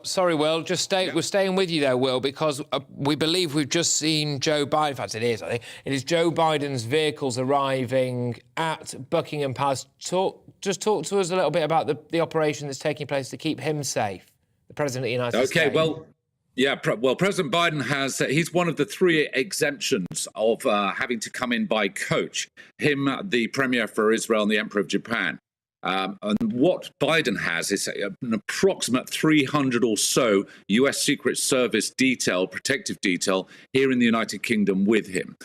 sorry, Will. We're staying with you there, Will, because we believe we've just seen Joe Biden. In fact, it is. I think it is Joe Biden's vehicles arriving at Buckingham Palace. Talk to us a little bit about the operation that's taking place to keep him safe. The President of the United States. Okay, President Biden he's one of the 3 exemptions of having to come in by coach. Him, the Premier for Israel and the Emperor of Japan. And what Biden has is an approximate 300 or so US Secret Service protective detail here in the United Kingdom with him.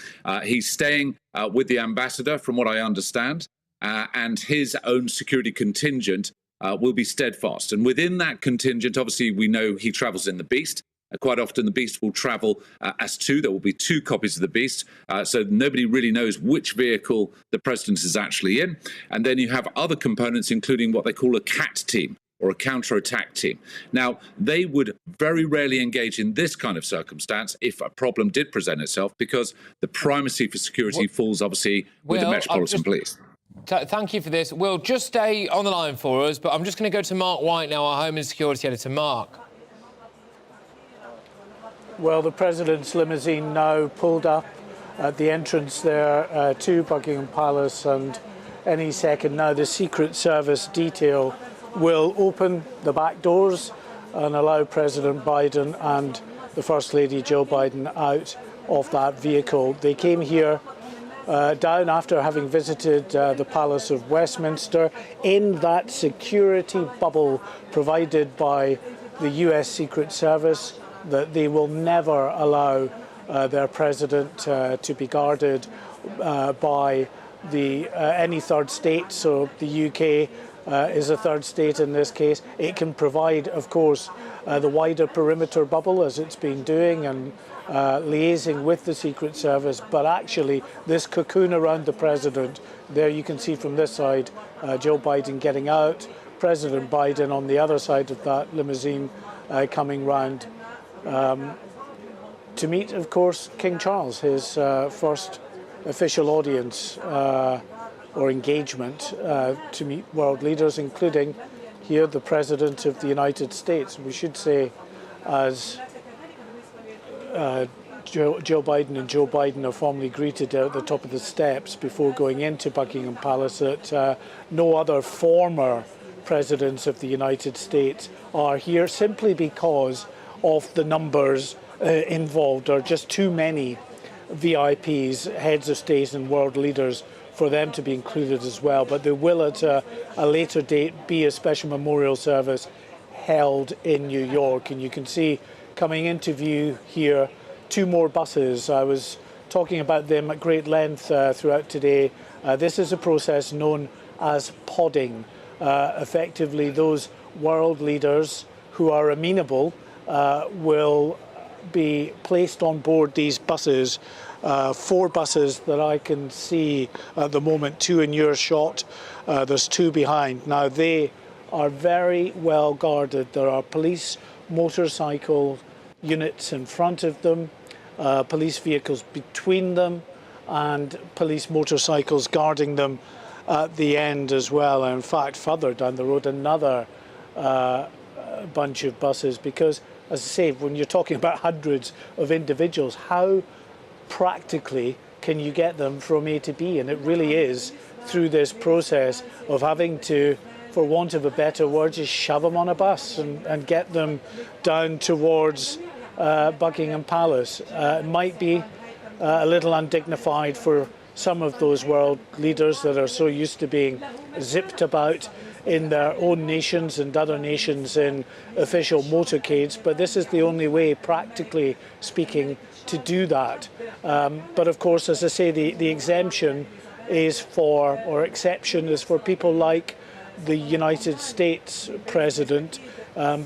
He's staying with the ambassador, from what I understand, and his own security contingent will be steadfast. And within that contingent, obviously, we know he travels in the Beast. Quite often the Beast will travel as 2. There will be 2 copies of the Beast. So nobody really knows which vehicle the president is actually in. And then you have other components, including what they call a CAT team, or a counter-attack team. Now, they would very rarely engage in this kind of circumstance if a problem did present itself, because the primacy for security falls, obviously, with the Metropolitan Police. Thank you for this. Will, just stay on the line for us, but I'm just going to go to Mark White now, our Home and Security Editor. Mark. Well, the President's limousine now pulled up at the entrance there to Buckingham Palace, and any second now the Secret Service detail will open the back doors and allow President Biden and the First Lady Joe Biden out of that vehicle. They came here down after having visited the Palace of Westminster in that security bubble provided by the US Secret Service, that they will never allow their president to be guarded by any third state. So the UK is a third state in this case. It can provide, of course, the wider perimeter bubble, as it's been doing, and liaising with the Secret Service, but actually this cocoon around the president, there you can see from this side Joe Biden getting out, President Biden on the other side of that limousine coming round to meet, of course, King Charles, his first official audience or engagement to meet world leaders, including here the President of the United States. We should say, as Joe Biden and Joe Biden are formally greeted at the top of the steps before going into Buckingham Palace, that no other former presidents of the United States are here, simply because of the numbers involved. Are just too many VIPs, heads of state and world leaders, for them to be included as well. But there will at a later date be a special memorial service held in New York. And you can see coming into view here 2 more buses. I was talking about them at great length throughout today. This is a process known as podding. Effectively, those world leaders who are amenable will be placed on board these buses. 4 buses that I can see at the moment, 2 in your shot. There's 2 behind. Now, they are very well guarded. There are police motorcycle units in front of them, police vehicles between them, and police motorcycles guarding them at the end as well. And in fact, further down the road, another bunch of buses, because, as I say, when you're talking about hundreds of individuals, how practically can you get them from A to B? And it really is through this process of having to, for want of a better word, just shove them on a bus and get them down towards Buckingham Palace. It might be a little undignified for some of those world leaders that are so used to being zipped about in their own nations and other nations in official motorcades, but this is the only way, practically speaking, to do that. But of course, as I say, the exemption is for, or exception is for people like the United States President,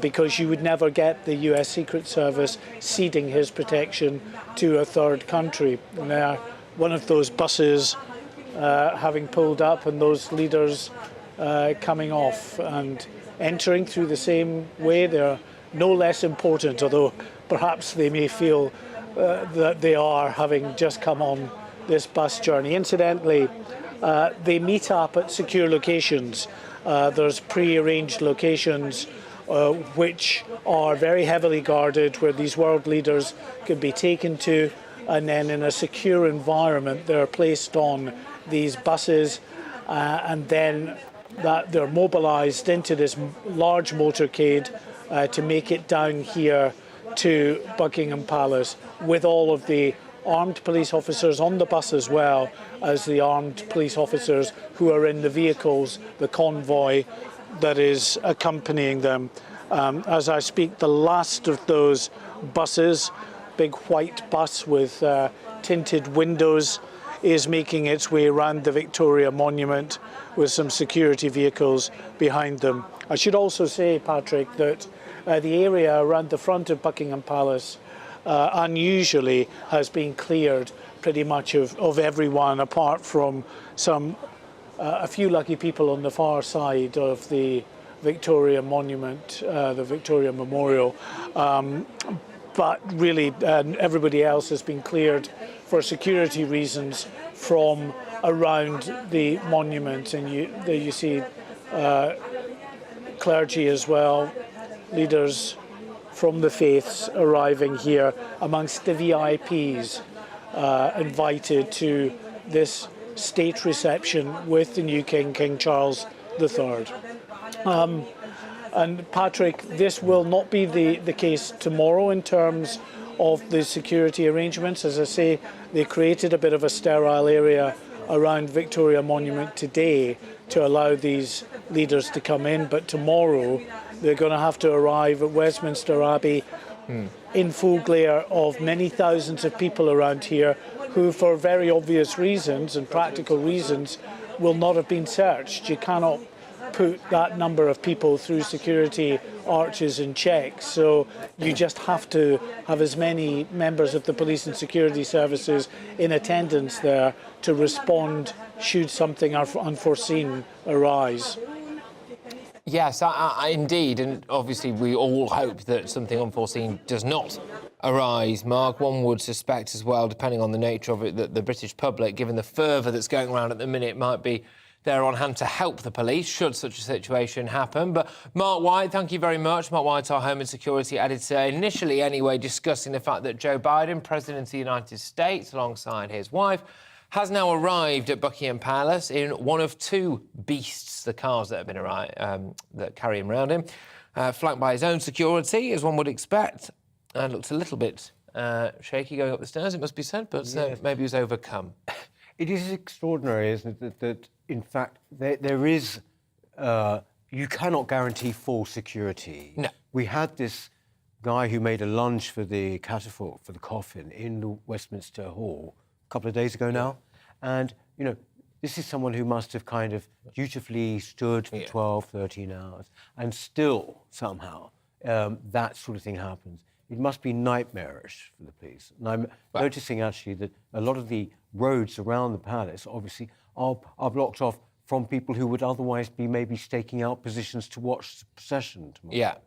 because you would never get the US Secret Service ceding his protection to a third country. And one of those buses having pulled up and those leaders coming off and entering through the same way. They're no less important, although perhaps they may feel that they are, having just come on this bus journey. Incidentally, they meet up at secure locations. There's pre-arranged locations which are very heavily guarded, where these world leaders can be taken to, and then in a secure environment they're placed on these buses, and then that they're mobilised into this large motorcade to make it down here to Buckingham Palace, with all of the armed police officers on the bus, as well as the armed police officers who are in the vehicles, the convoy that is accompanying them. As I speak, the last of those buses, big white bus with tinted windows, is making its way around the Victoria Monument with some security vehicles behind them. I should also say, Patrick, that the area around the front of Buckingham Palace unusually has been cleared pretty much of everyone, apart from a few lucky people on the far side of the Victoria Monument, the Victoria Memorial. But really, everybody else has been cleared for security reasons from around the monument. And there you see clergy as well, leaders from the faiths arriving here amongst the VIPs invited to this state reception with the new King, King Charles III. And Patrick, this will not be the case tomorrow in terms of the security arrangements. As I say, they created a bit of a sterile area around Victoria Monument today to allow these leaders to come in, but tomorrow they're going to have to arrive at Westminster Abbey in full glare of many thousands of people around here who, for very obvious reasons and practical reasons, will not have been searched. You cannot put that number of people through security arches and checks, so you just have to have as many members of the police and security services in attendance there to respond should something unforeseen arise. Yes, indeed, and obviously we all hope that something unforeseen does not arise, Mark. One would suspect as well, depending on the nature of it, that the British public, given the fervour that's going around at the minute, might be there on hand to help the police should such a situation happen. But Mark White, thank you very much. Mark White, our Home and Security editor, initially anyway discussing the fact that Joe Biden, President of the United States, alongside his wife, has now arrived at Buckingham Palace in one of two beasts, the cars that have been that carry him around him, flanked by his own security, as one would expect, and looks a little bit shaky going up the stairs, it must be said, but maybe he was overcome. It is extraordinary, isn't it, that in fact there is, you cannot guarantee full security. No. We had this guy who made a lunge for the catafalque, for the coffin, in the Westminster Hall a couple of days ago now. And, you know, this is someone who must have kind of dutifully stood for 12, 13 hours, and still, somehow, that sort of thing happens. It must be nightmarish for the police. And I'm noticing, actually, that a lot of the roads around the palace, obviously, are blocked off from people who would otherwise be maybe staking out positions to watch the procession tomorrow.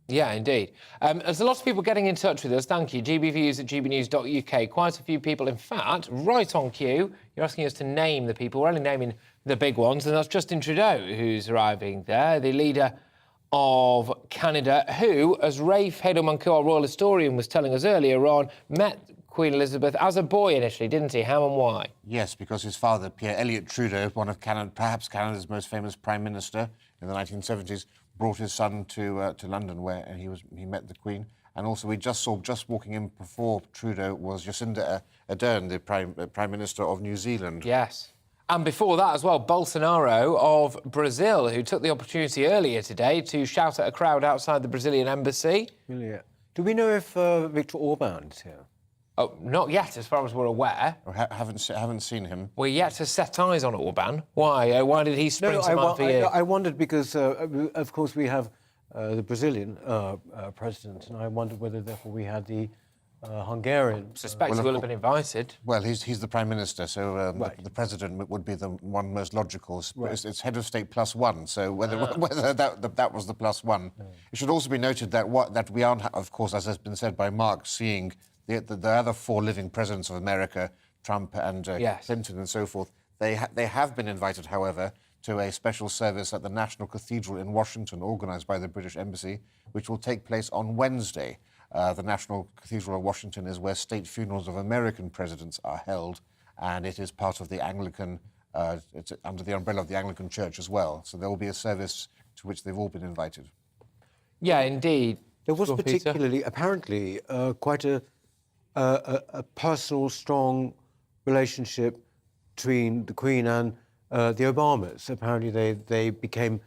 Yeah, indeed. There's a lot of people getting in touch with us. Thank you. GBViews at gbnews.uk. Quite a few people, in fact, right on cue. You're asking us to name the people. We're only naming the big ones, and that's Justin Trudeau, who's arriving there, the leader of Canada, who, as Rafe Haydoe-Moncoux, our royal historian, was telling us earlier on, met Queen Elizabeth as a boy initially, didn't he? How and why? Yes, because his father, Pierre Elliott Trudeau, one of Canada, perhaps Canada's most famous Prime Minister in the 1970s, brought his son to London, where he met the Queen. And also, we just saw, just walking in before Trudeau, was Jacinda Ardern, the Prime Minister of New Zealand. Yes. And before that as well, Bolsonaro of Brazil, who took the opportunity earlier today to shout at a crowd outside the Brazilian embassy. Yeah. Do we know if Viktor Orban is here? Oh, not yet, as far as we're aware. Haven't seen him. We're yet to set eyes on Orban. Why? Why did he spring to mind for you? I wondered because, of course, we have the Brazilian president, and I wondered whether, therefore, we had the Hungarian. Suspect he will have been invited. Well, he's the Prime Minister, so the President would be the one most logical. It's Head of State +1, so whether that was the +1. It should also be noted that we aren't, of course, as has been said by Mark, seeing the other 4 living presidents of America, Trump and Clinton and so forth. They have been invited, however, to a special service at the National Cathedral in Washington, organised by the British Embassy, which will take place on Wednesday. The National Cathedral of Washington is where state funerals of American presidents are held, and it is part of the Anglican, it's under the umbrella of the Anglican Church as well. So there will be a service to which they've all been invited. Yeah, indeed. There was particularly, apparently, quite a personal, strong relationship between the Queen and the Obamas. Apparently, they became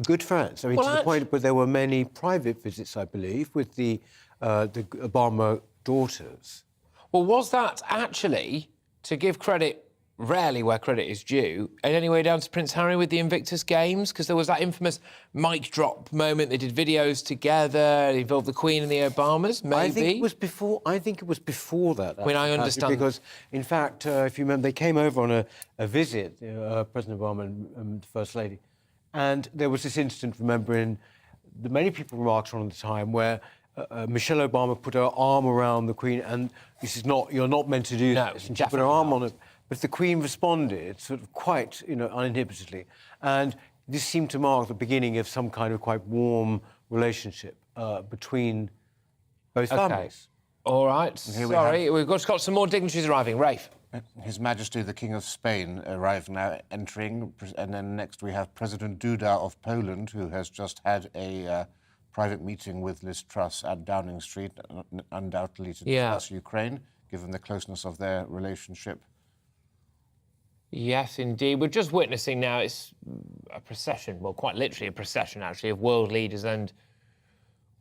good friends. I mean, to the point where there were many private visits, I believe, with the Obama daughters. Well, was that actually, to give credit, rarely where credit is due, in any way down to Prince Harry with the Invictus Games? Because there was that infamous mic drop moment. They did videos together. It involved the Queen and the Obamas, maybe? I think it was before that. I mean, I understand. Because, in fact, if you remember, they came over on a visit, President Obama and the First Lady, and there was this incident, remembering, the many people remarked on at the time, where Michelle Obama put her arm around the Queen, and this is not, you're not meant to do this. And she put her arm on it. But the Queen responded sort of quite, uninhibitedly. And this seemed to mark the beginning of some kind of quite warm relationship between both families. All right. Sorry, we've got some more dignitaries arriving. Rafe. His Majesty the King of Spain arrived now, entering, and then next we have President Duda of Poland, who has just had a private meeting with Liz Truss at Downing Street, undoubtedly to discuss Ukraine, given the closeness of their relationship. Yes, indeed. We're just witnessing now, it's a procession, well, quite literally a procession, actually, of world leaders and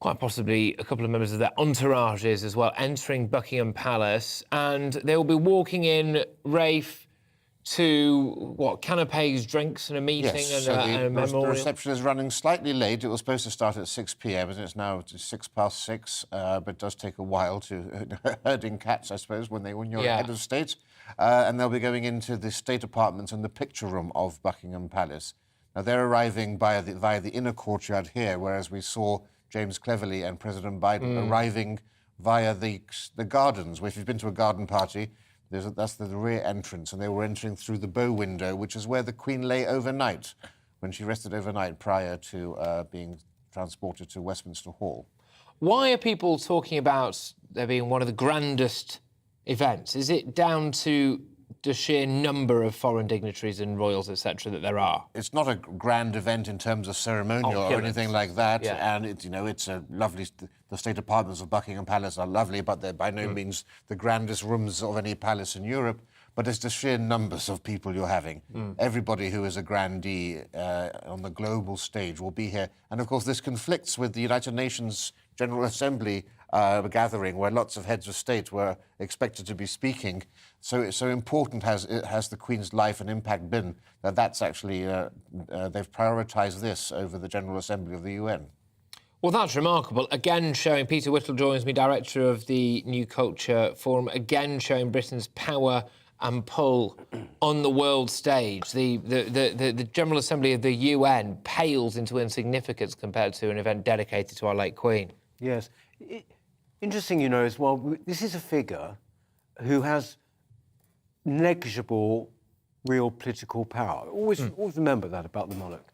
quite possibly a couple of members of their entourages as well, entering Buckingham Palace. And they will be walking in, Rafe, to, canapes, drinks and a meeting and a memorial? The reception is running slightly late. It was supposed to start at 6 p.m, and it's now 6:06, but it does take a while to herding cats, I suppose, when you're head of state. And they'll be going into the state apartments and the picture room of Buckingham Palace. Now, they're arriving via the inner courtyard here, whereas we saw James Cleverly and President Biden arriving via the gardens. Well, if you've been to a garden party, that's the rear entrance, and they were entering through the bow window, which is where the Queen lay overnight, when she rested overnight prior to being transported to Westminster Hall. Why are people talking about there being one of the grandest events? Is it down to the sheer number of foreign dignitaries and royals, etc., that there are? It's not a grand event in terms of ceremonial or anything like that, and it's a lovely. The state apartments of Buckingham Palace are lovely, but they're by no means the grandest rooms of any palace in Europe. But it's the sheer numbers of people you're having. Everybody who is a grandee on the global stage will be here, and of course this conflicts with the United Nations General Assembly gathering, where lots of heads of state were expected to be speaking. So important has the Queen's life and impact been that that's actually they've prioritised this over the General Assembly of the UN. Well, that's remarkable. Again, showing, Peter Whittle joins me, director of the New Culture Forum, again showing Britain's power and pull on the world stage. The General Assembly of the UN pales into insignificance compared to an event dedicated to our late Queen. Yes. Interesting, as well, this is a figure who has negligible real political power. Always remember that about the monarch.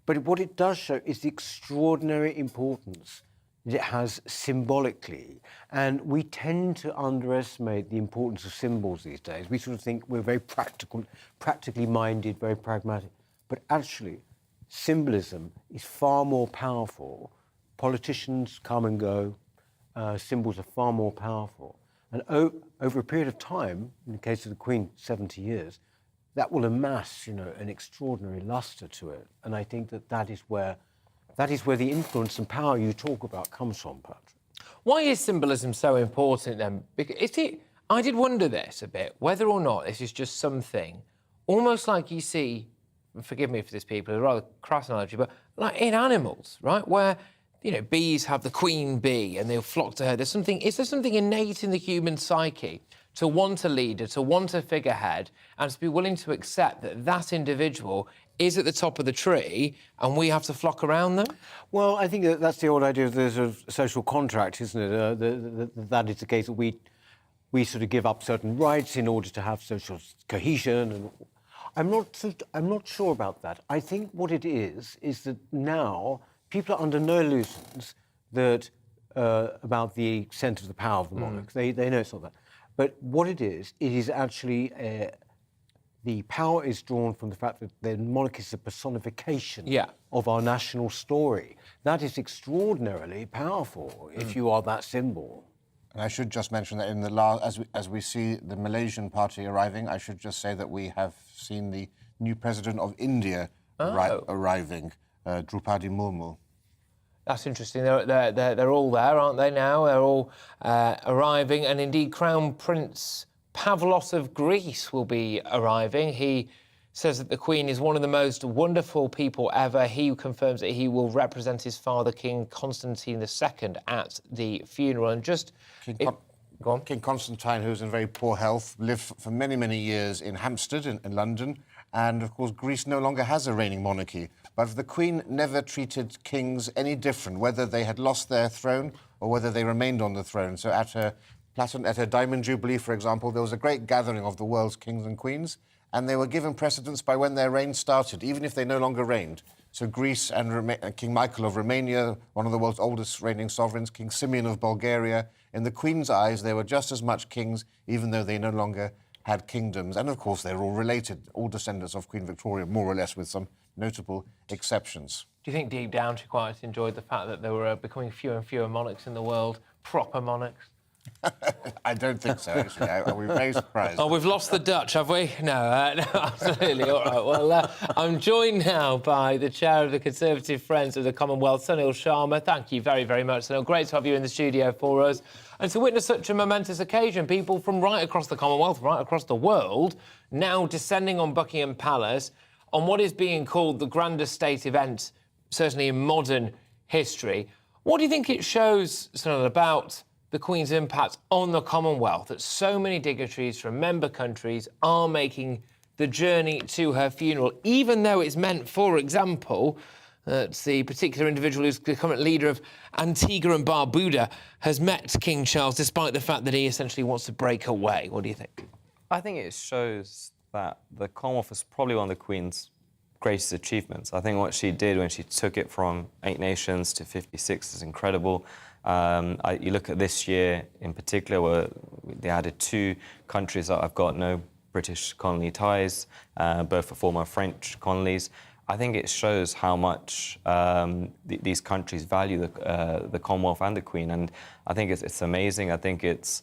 But what it does show is the extraordinary importance that it has symbolically. And we tend to underestimate the importance of symbols these days. We sort of think we're very practically minded, very pragmatic. But actually, symbolism is far more powerful. Politicians come and go. Symbols are far more powerful. And over a period of time, in the case of the Queen, 70 years, that will amass, an extraordinary lustre to it. And I think that is where the influence and power you talk about comes from, Patrick. Why is symbolism so important then? Because I did wonder this a bit, whether or not this is just something, almost like you see, forgive me for this, people, a rather crass analogy, but like in animals, right? Where, bees have the queen bee and they'll flock to her. Is there something innate in the human psyche to want a leader, to want a figurehead, and to be willing to accept that that individual is at the top of the tree and we have to flock around them? Well, I think that's the old idea of the sort of social contract, isn't it? That is the case that we sort of give up certain rights in order to have social cohesion. And I'm not sure about that. I think what it is that now people are under no illusions that about the extent of the power of the monarch. They know it's not that. But what it is actually the power is drawn from the fact that the monarch is a personification of our national story. That is extraordinarily powerful if you are that symbol. And I should just mention that in the as we see the Malaysian party arriving, I should just say that we have seen the new president of India arriving, Drupadi Murmu. That's interesting. They're all there, aren't they, now? They're all arriving. And indeed, Crown Prince Pavlos of Greece will be arriving. He says that the Queen is one of the most wonderful people ever. He confirms that he will represent his father, King Constantine II, at the funeral. And just... King Constantine, who's in very poor health, lived for many, many years in Hampstead in London. And, of course, Greece no longer has a reigning monarchy. But the Queen never treated kings any different, whether they had lost their throne or whether they remained on the throne. So at her Diamond Jubilee, for example, there was a great gathering of the world's kings and queens, and they were given precedence by when their reign started, even if they no longer reigned. So Greece and King Michael of Romania, one of the world's oldest reigning sovereigns, King Simeon of Bulgaria, in the Queen's eyes, they were just as much kings, even though they no longer had kingdoms. And, of course, they're all related, all descendants of Queen Victoria, more or less, with some notable exceptions. Do you think deep down she quite enjoyed the fact that there were becoming fewer and fewer monarchs in the world, proper monarchs? I don't think so, actually. Are we very surprised? Oh, we've lost the Dutch, have we? No, absolutely. All right. Well, I'm joined now by the chair of the Conservative Friends of the Commonwealth, Sunil Sharma. Thank you very, very much, Sunil. Great to have you in the studio for us. And to witness such a momentous occasion, people from right across the Commonwealth, right across the world, now descending on Buckingham Palace on what is being called the grandest state event, certainly in modern history. What do you think it shows, Sunil, about the Queen's impact on the Commonwealth, that so many dignitaries from member countries are making the journey to her funeral, even though it's meant, for example, that the particular individual who's the current leader of Antigua and Barbuda has met King Charles, despite the fact that he essentially wants to break away? What do you think? I think it shows that the Commonwealth is probably one of the Queen's greatest achievements. I think what she did when she took it from 8 nations to 56 is incredible. You look at this year in particular, where they added 2 countries that have got no British colony ties, both are former French colonies. I think it shows how much these countries value the Commonwealth and the Queen, and I think it's amazing. I think it's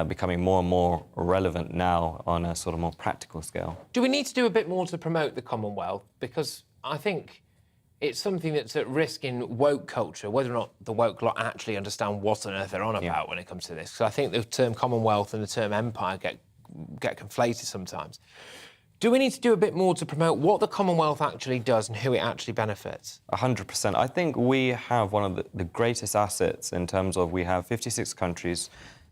becoming more and more relevant now on a sort of more practical scale. Do we need to do a bit more to promote the Commonwealth? Because I think it's something that's at risk in woke culture, whether or not the woke lot actually understand what on earth they're on about when it comes to this. So I think the term Commonwealth and the term Empire get conflated sometimes. Do we need to do a bit more to promote what the Commonwealth actually does and who it actually benefits? 100%. I think we have one of the greatest assets in terms of we have 56 countries,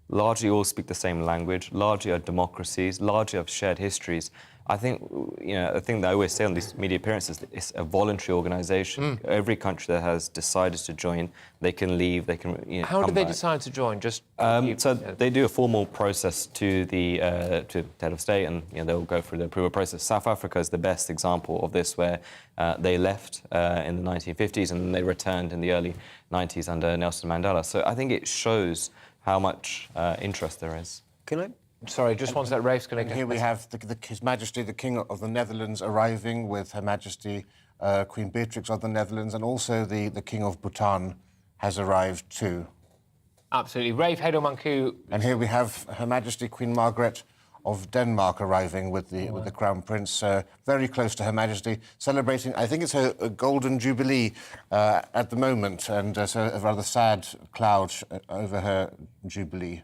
largely all speak the same language, largely are democracies, largely have shared histories. I think, the thing that I always say on these media appearances, it's a voluntary organisation. Every country that has decided to join, they can leave, they can, How come did they back. decide to join? Just So they do a formal process to the head of state, and they'll go through the approval process. South Africa is the best example of this, where they left in the 1950s and they returned in the early 90s under Nelson Mandela. So I think it shows how much interest there is. Can I? Sorry, just one sec, Rafe's going to... Here we have His Majesty the King of the Netherlands arriving with Her Majesty Queen Beatrix of the Netherlands, and also the King of Bhutan has arrived too. Absolutely. Rafe Hedomanku. And here we have Her Majesty Queen Margaret of Denmark arriving with the Crown Prince, very close to Her Majesty, celebrating, I think it's her Golden Jubilee at the moment, and so a rather sad cloud over her Jubilee.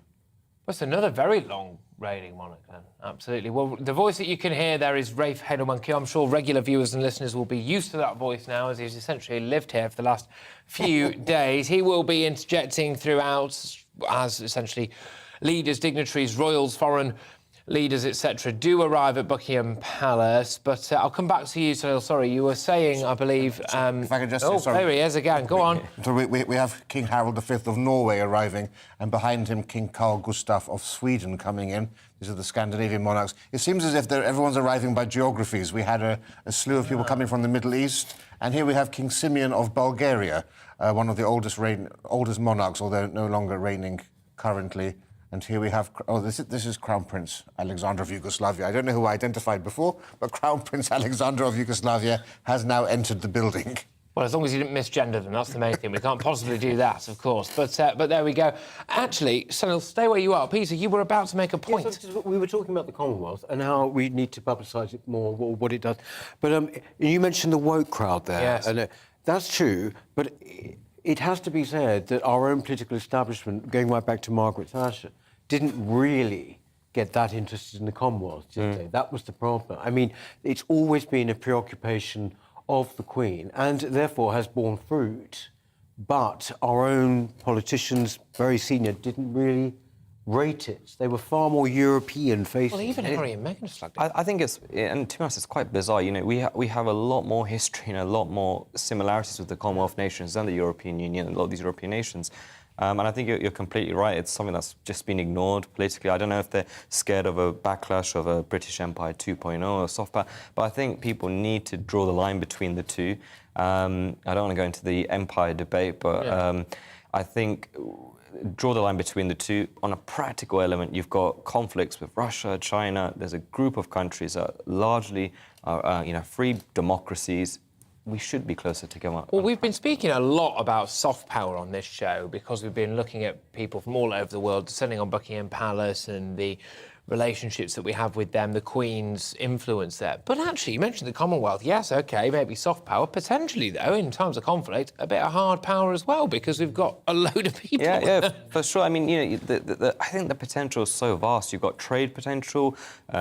That's another very long reigning monarch, then. Absolutely. Well, the voice that you can hear there is Rafe Hedomanku. I'm sure regular viewers and listeners will be used to that voice now, as he's essentially lived here for the last few days. He will be interjecting throughout as essentially leaders, dignitaries, royals, foreign leaders, etc., do arrive at Buckingham Palace. But I'll come back to you, Sunil. Sorry, you were saying, I believe... if I could just... Oh, sorry. there he is again. Go on. So we have King Harald V of Norway arriving, and behind him King Carl Gustaf of Sweden coming in. These are the Scandinavian monarchs. It seems as if everyone's arriving by geographies. We had a slew of people coming from the Middle East, and here we have King Simeon of Bulgaria, one of the oldest monarchs, although no longer reigning currently. And here we have... Oh, this is Crown Prince Alexander of Yugoslavia. I don't know who I identified before, but Crown Prince Alexander of Yugoslavia has now entered the building. Well, as long as you didn't misgender them, that's the main thing. We can't possibly do that, of course. But there we go. Actually, Sunil, stay where you are. Peter, you were about to make a point. Yes, we were talking about the Commonwealth and how we need to publicise it more, what it does. But you mentioned the woke crowd there. Yes. And that's true, but it has to be said that our own political establishment, going right back to Margaret Thatcher, didn't really get that interested in the Commonwealth, did they? That was the problem. I mean, it's always been a preoccupation of the Queen, and therefore has borne fruit. But our own politicians, very senior, didn't really rate it. They were far more European-facing. Well, even Harry and Meghan flagged it. I think it's, and to be honest, it's quite bizarre. We have a lot more history and a lot more similarities with the Commonwealth nations than the European Union and a lot of these European nations. And I think you're completely right. It's something that's just been ignored politically. I don't know if they're scared of a backlash of a British Empire 2.0 or soft power, but I think people need to draw the line between the two. I don't want to go into the empire debate, but I think draw the line between the two. On a practical element, you've got conflicts with Russia, China. There's a group of countries that largely are free democracies. We should be closer together. Well, we've been speaking a lot about soft power on this show because we've been looking at people from all over the world descending on Buckingham Palace and the relationships that we have with them, the Queen's influence there. But actually, you mentioned the Commonwealth. Yes, OK, maybe soft power. Potentially, though, in times of conflict, a bit of hard power as well, because we've got a load of people. Yeah, for sure. I mean, I think the potential is so vast. You've got trade potential,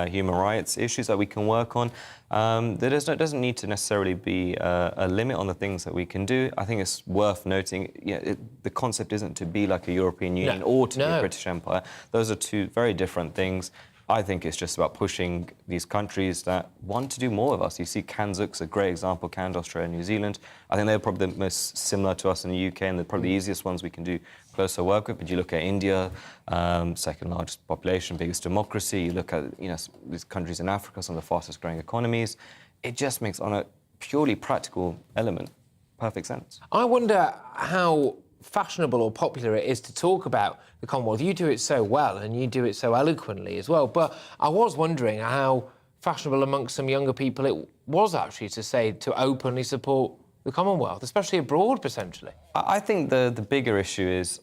human rights issues that we can work on. There doesn't need to necessarily be a limit on the things that we can do. I think it's worth noting, the concept isn't to be like a European Union or to be a British Empire. Those are two very different things. I think it's just about pushing these countries that want to do more with us. You see Kanzuk's a great example, Canada, Australia, New Zealand. I think they're probably the most similar to us in the UK, and they're probably the easiest ones we can do closer work with. But you look at India, second largest population, biggest democracy. You look at these countries in Africa, some of the fastest growing economies. It just makes, on a purely practical element, perfect sense. I wonder how fashionable or popular it is to talk about the Commonwealth. You do it so well and you do it so eloquently as well, but I was wondering how fashionable amongst some younger people it was actually to openly support the Commonwealth, especially abroad potentially. I think the bigger issue is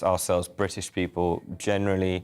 ourselves, British people, generally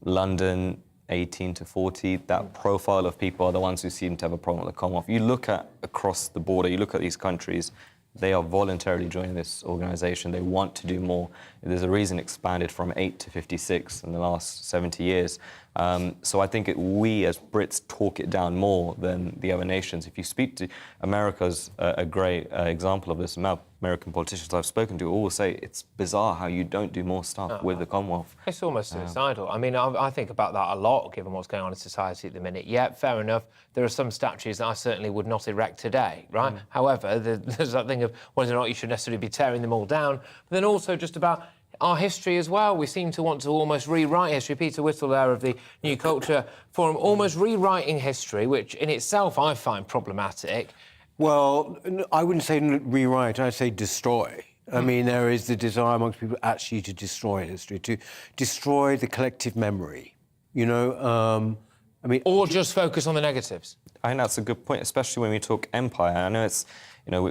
London 18 to 40, that profile of people are the ones who seem to have a problem with the Commonwealth. You look at across the border, you look at these countries, they are voluntarily joining this organisation. They want to do more. There's a reason expanded from 8 to 56 in the last 70 years. So I think we as Brits talk it down more than the other nations. If you speak to America's a great example of this. American politicians I've spoken to all say it's bizarre how you don't do more stuff with the Commonwealth. It's almost suicidal. I mean, I think about that a lot, given what's going on in society at the minute. Yeah, fair enough. There are some statues that I certainly would not erect today, right? However, there's that thing of whether or not you should necessarily be tearing them all down, but then also just about our history as well. We seem to want to almost rewrite history. Peter Whittle there of the New Culture Forum, almost rewriting history, which in itself I find problematic. Well, I wouldn't say rewrite, I'd say destroy. I mean, there is the desire amongst people actually to destroy history, to destroy the collective memory, you know? I mean... Or just focus on the negatives. I think that's a good point, especially when we talk empire. I know it's, you know,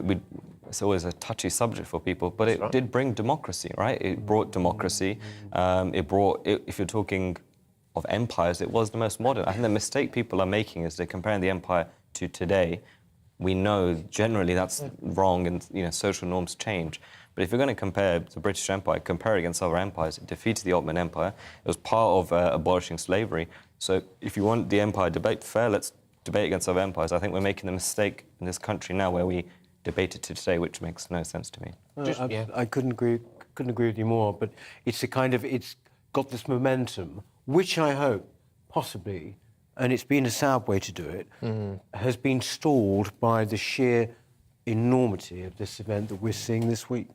it's always a touchy subject for people, but it did bring democracy, right? It brought democracy. If you're talking of empires, it was the most modern. I think the mistake people are making is they're comparing the empire to today. We know generally that's wrong, and you know social norms change. But if you're going to compare the British Empire, compare it against other empires, it defeated the Ottoman Empire. It was part of abolishing slavery. So if you want the empire debate fair, let's debate against other empires. I think we're making the mistake in this country now where we debate it to today, which makes no sense to me. I couldn't agree with you more. But it's it's got this momentum, which I hope possibly, and it's been a sad way to do it, has been stalled by the sheer enormity of this event that we're seeing this week.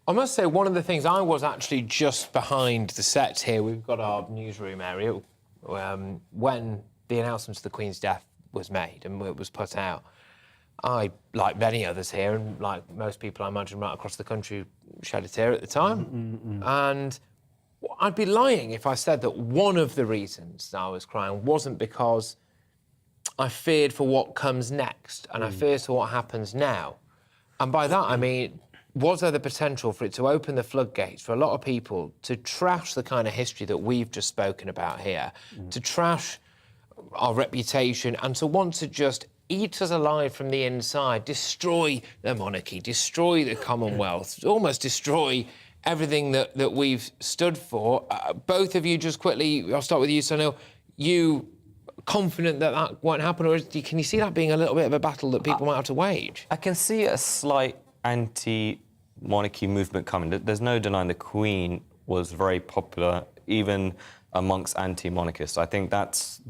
I must say, one of the things, I was actually just behind the set here. We've got our newsroom area. When the announcement of the Queen's death was made and it was put out, I, like many others here, and like most people I imagine right across the country, shed a tear at the time. And I'd be lying if I said that one of the reasons I was crying wasn't because I feared for what comes next and I feared for what happens now. And by that, I mean, was there the potential for it to open the floodgates for a lot of people to trash the kind of history that we've just spoken about here, to trash our reputation and to want to just eat us alive from the inside, destroy the monarchy, destroy the Commonwealth, almost destroy everything that we've stood for. Both of you, just quickly, I'll start with you, Sunil. You confident that that won't happen, or can you see that being a little bit of a battle that people might have to wage? I can see a slight anti-monarchy movement coming. There's no denying the Queen was very popular, even amongst anti-monarchists. I think that's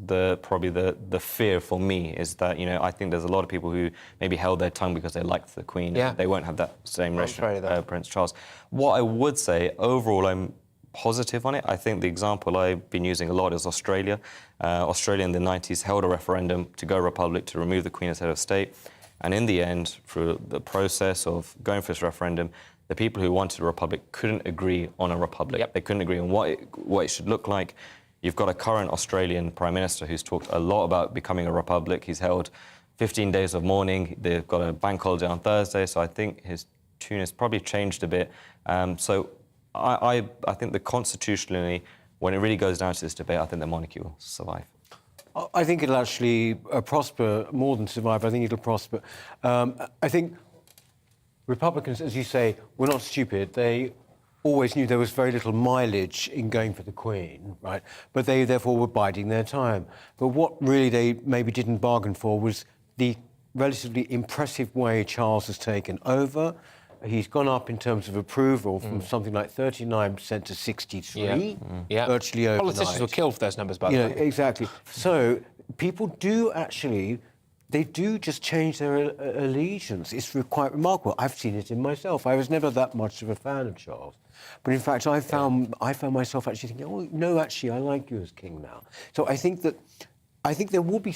probably the fear for me, is that, you know, I think there's a lot of people who maybe held their tongue because they liked the Queen. Yeah. They won't have that same relationship Prince Charles. What I would say, overall, I'm positive on it. I think the example I've been using a lot is Australia. Australia in the 90s held a referendum to go republic, to remove the Queen as head of state. And in the end, through the process of going for this referendum, the people who wanted a republic couldn't agree on a republic. Yep. They couldn't agree on what it should look like. You've got a current Australian Prime Minister who's talked a lot about becoming a republic. He's held 15 days of mourning. They've got a bank holiday on Thursday, so I think his tune has probably changed a bit. So I think that constitutionally, when it really goes down to this debate, I think the monarchy will survive. I think it'll actually prosper more than survive. I think it'll prosper. I think Republicans, as you say, were not stupid. They always knew there was very little mileage in going for the Queen, right? But they, therefore, were biding their time. But what really they maybe didn't bargain for was the relatively impressive way Charles has taken over. He's gone up in terms of approval from something like 39% to 63%, virtually overnight. Politicians were killed for those numbers, by the way. Exactly. So people do actually, they do just change their allegiance. It's quite remarkable. I've seen it in myself. I was never that much of a fan of Charles. But in fact, I found myself actually thinking, oh, no, actually, I like you as king now. So I think there will be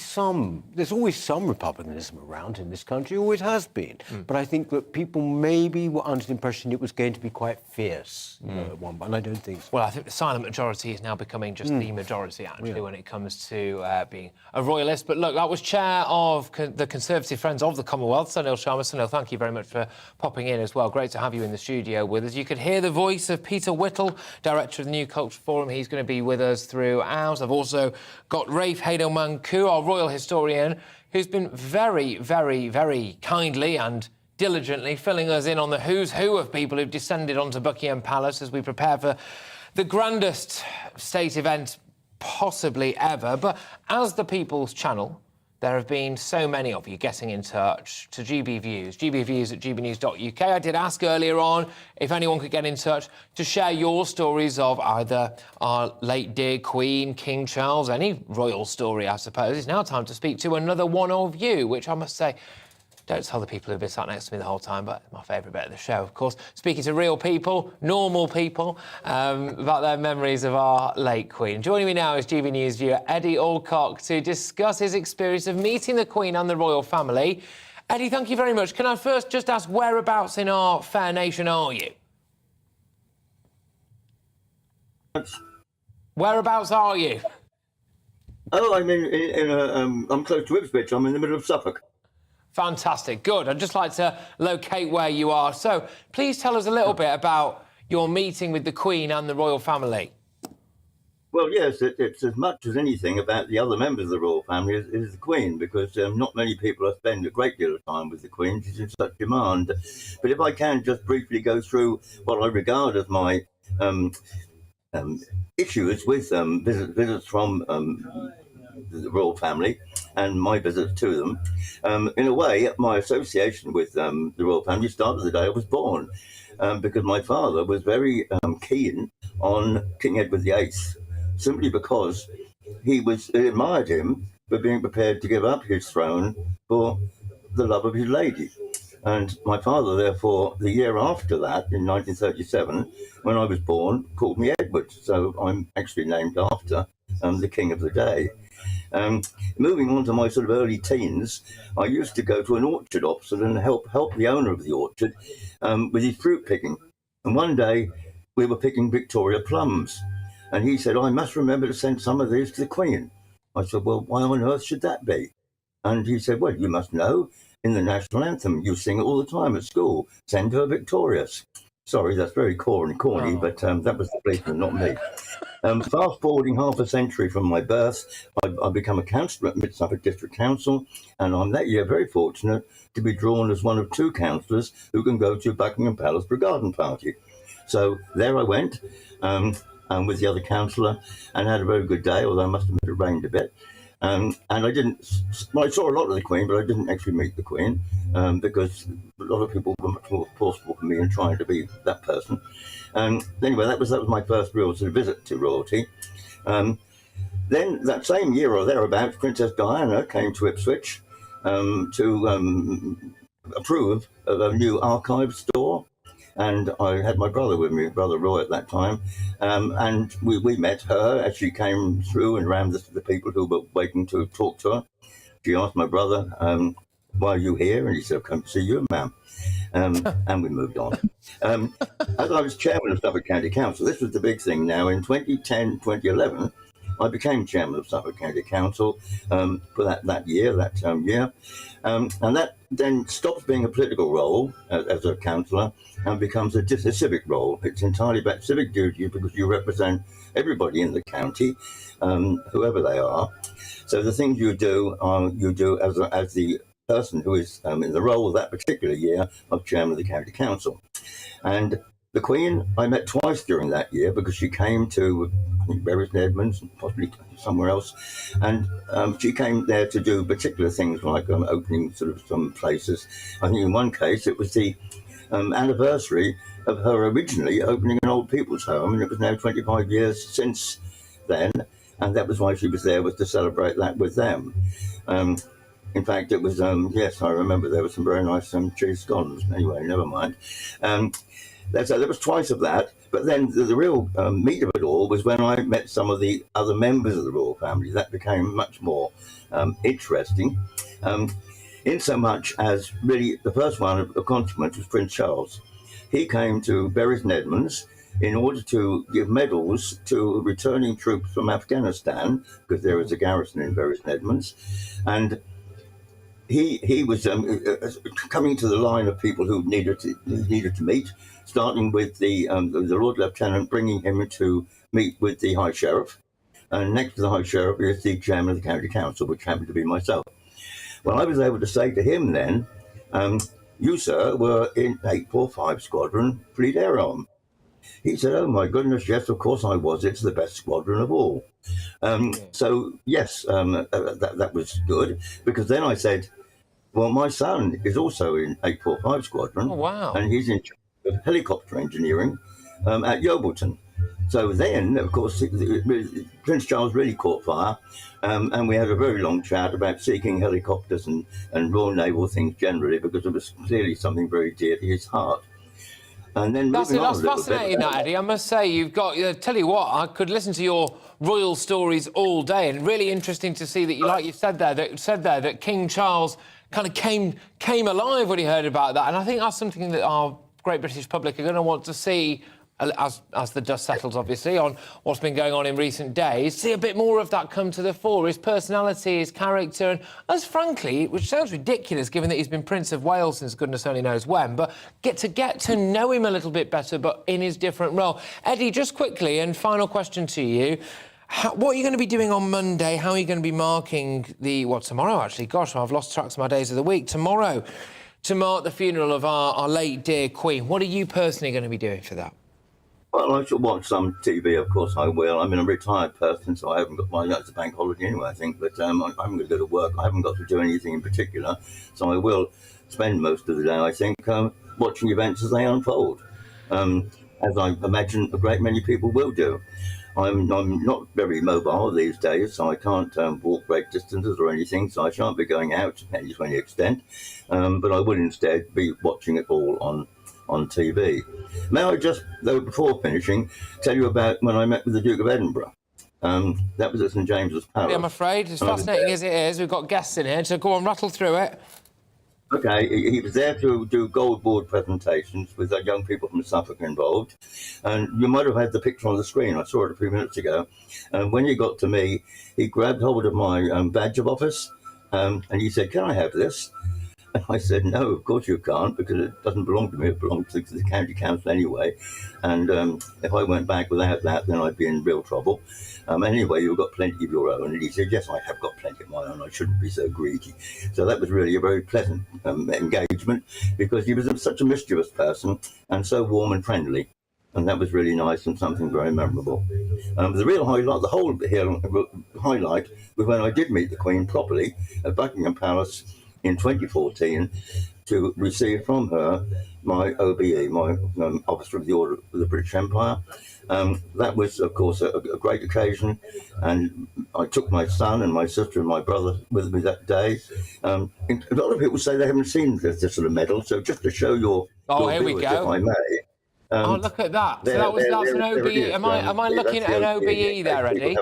there's always some republicanism around in this country, always has been. But I think that people maybe were under the impression it was going to be quite fierce, you know, at one point, and I don't think so. Well, I think the silent majority is now becoming just the majority, actually, when it comes to being a royalist. But look, that was chair of the Conservative Friends of the Commonwealth, Sunil Sharma. Sunil, thank you very much for popping in as well. Great to have you in the studio with us. You could hear the voice of Peter Whittle, director of the New Culture Forum. He's going to be with us throughout. I've also got Rafe Hayden-Manku, our royal historian, who's been very, very, very kindly and diligently filling us in on the who's who of people who've descended onto Buckingham Palace as we prepare for the grandest state event possibly ever. But as the People's Channel, there have been so many of you getting in touch to GBViews at gbnews.uk. I did ask earlier on if anyone could get in touch to share your stories of either our late dear Queen, King Charles, any royal story, I suppose. It's now time to speak to another one of you, which I must say, don't tell the people who've been sat next to me the whole time, but my favourite bit of the show, of course. Speaking to real people, normal people, about their memories of our late Queen. Joining me now is GB News viewer Eddie Alcock to discuss his experience of meeting the Queen and the royal family. Eddie, thank you very much. Can I first just ask, whereabouts in our fair nation are you? Whereabouts are you? Oh, I'm close to Ipswich. I'm in the middle of Suffolk. Fantastic, good. I'd just like to locate where you are. So, please tell us a little bit about your meeting with the Queen and the royal family. Well, yes, it's as much as anything about the other members of the royal family as the Queen, because not many people have spent a great deal of time with the Queen. She's in such demand. But if I can just briefly go through what I regard as my issues with visits from the royal family and my visits to them. In a way, my association with the royal family started the day I was born, because my father was very keen on King Edward VIII, simply because he admired him for being prepared to give up his throne for the love of his lady. And my father, therefore, the year after that, in 1937, when I was born, called me Edward. So I'm actually named after the king of the day. Moving on to my sort of early teens, I used to go to an orchard opposite and help the owner of the orchard with his fruit picking. And one day we were picking Victoria plums, and he said, "I must remember to send some of these to the Queen." I said, "Well, why on earth should that be?" And he said, "Well, you must know, in the national anthem, you sing it all the time at school. Send her Victorious." Sorry, that's very corny, but that was the policeman, not me. Fast forwarding half a century from my birth, I become a councillor at Mid Suffolk District Council, and I'm that year very fortunate to be drawn as one of two councillors who can go to Buckingham Palace for a garden party. So there I went with the other councillor and had a very good day, although I must admit it rained a bit. And I I saw a lot of the Queen, but I didn't actually meet the Queen because a lot of people were much more forceful for me in trying to be that person. Anyway, that was my first real sort of visit to royalty. Then that same year or thereabouts, Princess Diana came to Ipswich to approve of a new archive store. And I had my brother with me, Brother Roy, at that time. And we met her as she came through and ran the people who were waiting to talk to her. She asked my brother, "Why are you here?" And he said, "I've come to see you, ma'am." And we moved on. As I was chairman of Suffolk County Council, this was the big thing now. In 2010, 2011, I became chairman of Suffolk County Council for that year. And that then stops being a political role as a councillor and becomes a civic role. It's entirely about civic duty because you represent everybody in the county, whoever they are. So the things you do as the person who is in the role of that particular year of chairman of the county council. And the Queen I met twice during that year because she came to, I think, Bury St Edmunds, possibly somewhere else, and she came there to do particular things like opening sort of some places. I think in one case it was the anniversary of her originally opening an old people's home, and it was now 25 years since then, and that was why she was there, was to celebrate that with them. In fact, it was, yes, I remember there were some very nice cheese scones. Anyway, never mind. There was twice of that, but then the real meat of it all was when I met some of the other members of the royal family. That became much more interesting, in so much as really the first one of consequence was Prince Charles. He came to Bury St Edmunds in order to give medals to returning troops from Afghanistan, because there was a garrison in Bury St Edmunds, and he was coming to the line of people who needed to meet, starting with the Lord Lieutenant, bringing him to meet with the High Sheriff, and next to the High Sheriff is the Chairman of the County Council, which happened to be myself. Well, I was able to say to him then, "You, sir, were in 845 Squadron, Fleet Air Arm." He said, "Oh my goodness, yes, of course I was. It's the best squadron of all." So yes, that was good, because then I said, "Well, my son is also in 845 Squadron, and he's in charge of helicopter engineering at Yeovilton." So then, of course, Prince Charles really caught fire, and we had a very long chat about seeking helicopters and Royal Naval things generally, because it was clearly something very dear to his heart. And then That's fascinating, that, Eddie. I must say, you've got. Tell you what, I could listen to your royal stories all day, and really interesting to see that you, like you said there, that King Charles kind of came alive when he heard about that, and I think that's something that our great British public are going to want to see. As the dust settles, obviously, on what's been going on in recent days, see a bit more of that come to the fore, his personality, his character, and as frankly, which sounds ridiculous given that he's been Prince of Wales since goodness only knows when, but get to know him a little bit better, but in his different role. Eddie, just quickly, and final question to you. What are you going to be doing on Monday? How are you going to be marking tomorrow, actually? Gosh, I've lost track of my days of the week. Tomorrow, to mark the funeral of our late dear Queen. What are you personally going to be doing for that? Well, I shall watch some TV, of course I will. I'm a retired person, so I haven't got it's a bank holiday anyway, I think, but I'm going to go to work. I haven't got to do anything in particular, so I will spend most of the day, I think, watching events as they unfold, as I imagine a great many people will do. I'm not very mobile these days, so I can't walk great distances or anything, so I shan't be going out to any extent, but I will instead be watching it all on TV. May I just, though, before finishing, tell you about when I met with the Duke of Edinburgh. That was at St James's Palace. I'm afraid, as fascinating as it is, we've got guests in here, so go on, rattle through it. Okay, he was there to do gold board presentations with young people from Suffolk involved. And you might have had the picture on the screen. I saw it a few minutes ago. And when he got to me, he grabbed hold of my badge of office and he said, "Can I have this?" And I said, "No, of course you can't, because it doesn't belong to me. It belongs to the county council anyway. And if I went back without that, then I'd be in real trouble. Anyway, you've got plenty of your own." And he said, "Yes, I have got plenty of my own. I shouldn't be so greedy." So that was really a very pleasant engagement, because he was such a mischievous person and so warm and friendly. And that was really nice and something very memorable. The real highlight, the whole highlight, was when I did meet the Queen properly at Buckingham Palace in 2014 to receive from her my OBE, my Officer of the Order of the British Empire. That was, of course, a great occasion, and I took my son and my sister and my brother with me that day. A lot of people say they haven't seen this sort of medal, so just to show your here we viewers, go. if I may. Look at that. So that's an OBE. Am I looking at an OBE there, Eddie?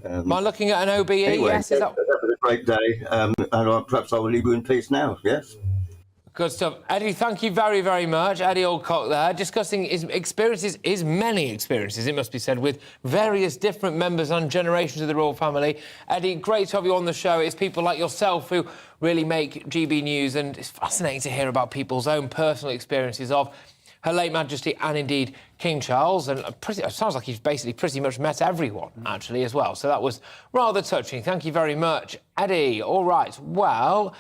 Am I looking at an OBE? Anyway, yes. That was a great day, and perhaps I will leave you in peace now, yes? Good stuff. Eddie, thank you very, very much. Eddie Alcock there, discussing his experiences, his many experiences, it must be said, with various different members and generations of the royal family. Eddie, great to have you on the show. It's people like yourself who really make GB News, and it's fascinating to hear about people's own personal experiences of Her late Majesty and indeed King Charles, and it sounds like he's basically pretty much met everyone, actually, as well. So that was rather touching. Thank you very much, Eddie. All right, well,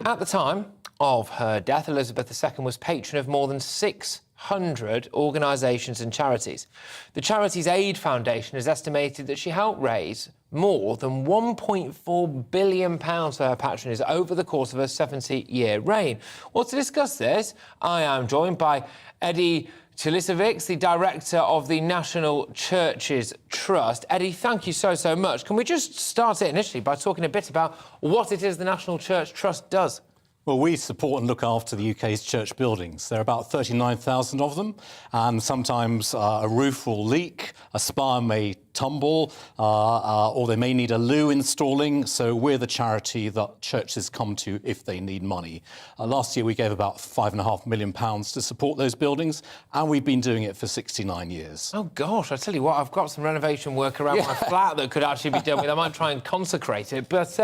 at the time of her death, Elizabeth II was patron of more than 600 organisations and charities. The Charities Aid Foundation has estimated that she helped raise more than £1.4 billion for her patrons over the course of her 70-year reign. Well, to discuss this, I am joined by Eddie Tilisovic, the Director of the National Churches Trust. Eddie, thank you so, so much. Can we just start it initially by talking a bit about what it is the National Church Trust does? Well, we support and look after the UK's church buildings. There are about 39,000 of them, and sometimes a roof will leak, a spire may tumble, or they may need a loo installing, so we're the charity that churches come to if they need money. Last year we gave about £5.5 million to support those buildings, and we've been doing it for 69 years. Oh gosh, I tell you what, I've got some renovation work around my flat that could actually be done with. I might try and consecrate it, but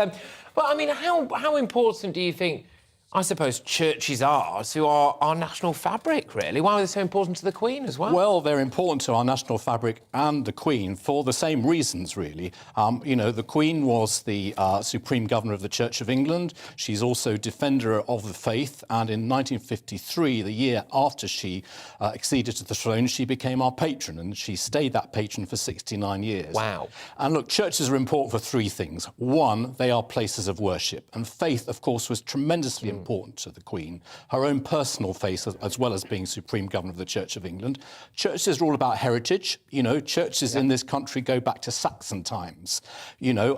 I mean, how important do you think I suppose churches are to our national fabric, really. Why are they so important to the Queen as well? Well, they're important to our national fabric and the Queen for the same reasons, really. You know, the Queen was the Supreme Governor of the Church of England. She's also Defender of the Faith. And in 1953, the year after she acceded to the throne, she became our patron. And she stayed that patron for 69 years. Wow. And look, churches are important for three things. One, they are places of worship. And faith, of course, was tremendously important to the Queen, her own personal faith as well as being Supreme Governor of the Church of England. Churches are all about heritage. You know, churches in this country go back to Saxon times, you know,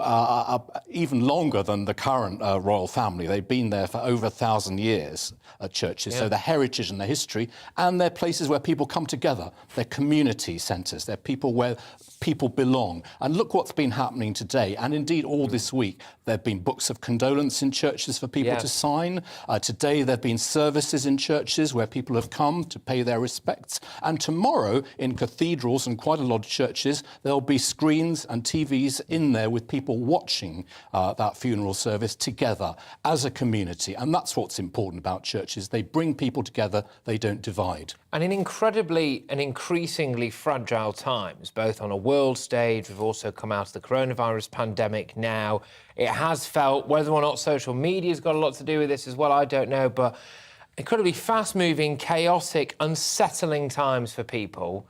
even longer than the current royal family. They've been there for over 1,000 years, churches. So the heritage and the history, and they're places where people come together. They're community centres. They're people where people belong. And look what's been happening today, and indeed all this week. There have been books of condolence in churches for people to sign. Today there have been services in churches where people have come to pay their respects. And tomorrow in cathedrals and quite a lot of churches, there'll be screens and TVs in there with people watching that funeral service together as a community. And that's what's important about churches. They bring people together, they don't divide. And in incredibly and increasingly fragile times, both on a world stage, we've also come out of the coronavirus pandemic now. It has felt, whether or not social media's got a lot to do with this as well, I don't know, but incredibly fast-moving, chaotic, unsettling times for people.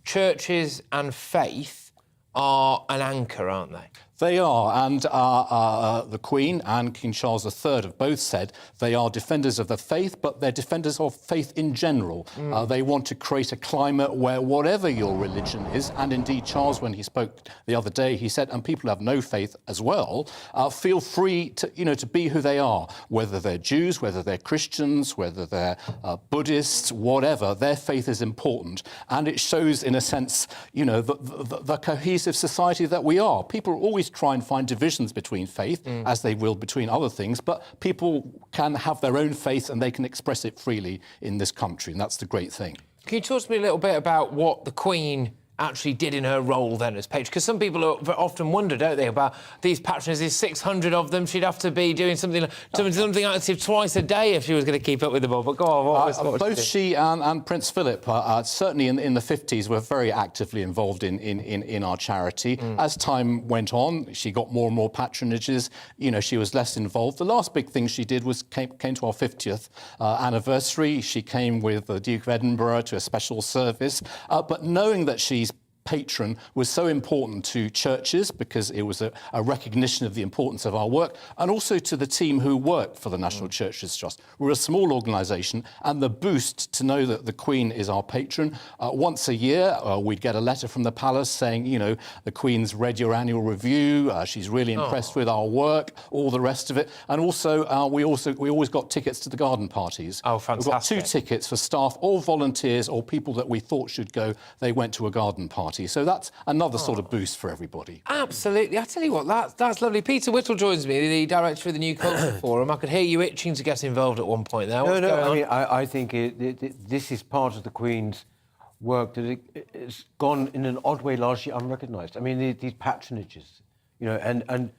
Churches and faith are an anchor, aren't they? They are, and the Queen and King Charles III have both said they are defenders of the faith, but they're defenders of faith in general. They want to create a climate where whatever your religion is, and indeed Charles, when he spoke the other day, he said, and people who have no faith as well, feel free to, you know, to be who they are, whether they're Jews, whether they're Christians, whether they're Buddhists, whatever, their faith is important. And it shows, in a sense, you know, the cohesive society that we are. People are always try and find divisions between faith, as they will between other things, but people can have their own faith and they can express it freely in this country, and that's the great thing. Can you talk to me a little bit about what the Queen actually did in her role then as patron? Because some people often wonder, don't they, about these patrons. There's 600 of them. She'd have to be doing something active twice a day if she was going to keep up with them all. But go on, both she and Prince Philip, certainly in the 50s, were very actively involved in our charity. As time went on, she got more and more patronages. You know, she was less involved. The last big thing she did was came to our 50th anniversary. She came with the Duke of Edinburgh to a special service. But knowing that she's patron was so important to churches because it was a recognition of the importance of our work, and also to the team who work for the National Churches Trust. We're a small organisation, and the boost to know that the Queen is our patron. Once a year, we'd get a letter from the palace saying, you know, the Queen's read your annual review, she's really impressed with our work, all the rest of it. And also, we always got tickets to the garden parties. Oh, fantastic. We've got 2 tickets for staff or volunteers or people that we thought should go. They went to a garden party. So that's another sort of boost for everybody. Absolutely. I tell you what, that's lovely. Peter Whittle joins me, the director of the New Culture Forum. I could hear you itching to get involved at one point there. What's going on? I mean, I think this is part of the Queen's work that it's gone in an odd way largely unrecognised. I mean, these patronages, you know, and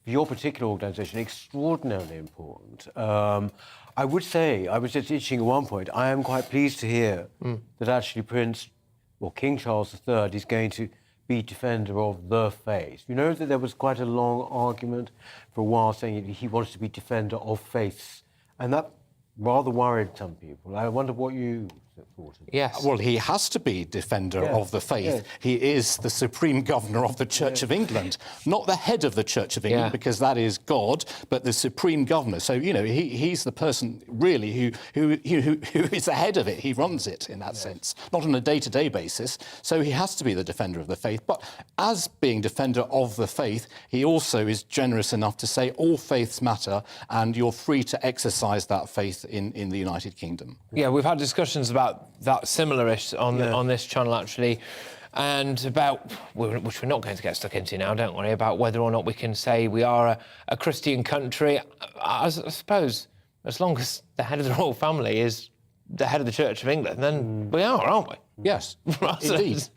for your particular organisation, extraordinarily important. I would say, I was just itching at one point, I am quite pleased to hear that actually King Charles III is going to be defender of the faith. You know that there was quite a long argument for a while saying he wants to be defender of faiths, and that rather worried some people. I wonder what you thought of that. Yes. Well, he has to be defender of the faith. Yes. He is the Supreme Governor of the Church of England, not the head of the Church of England, because that is God, but the Supreme Governor. So, you know, he's the person really who is the head of it. He runs it in that sense, not on a day-to-day basis. So he has to be the defender of the faith. But as being defender of the faith, he also is generous enough to say all faiths matter and you're free to exercise that faith in the United Kingdom. Yeah, we've had discussions about that similar-ish on this channel, actually, and about, which we're not going to get stuck into now, don't worry, about whether or not we can say we are a Christian country. I suppose as long as the head of the royal family is the head of the Church of England, then we are, aren't we? Yes,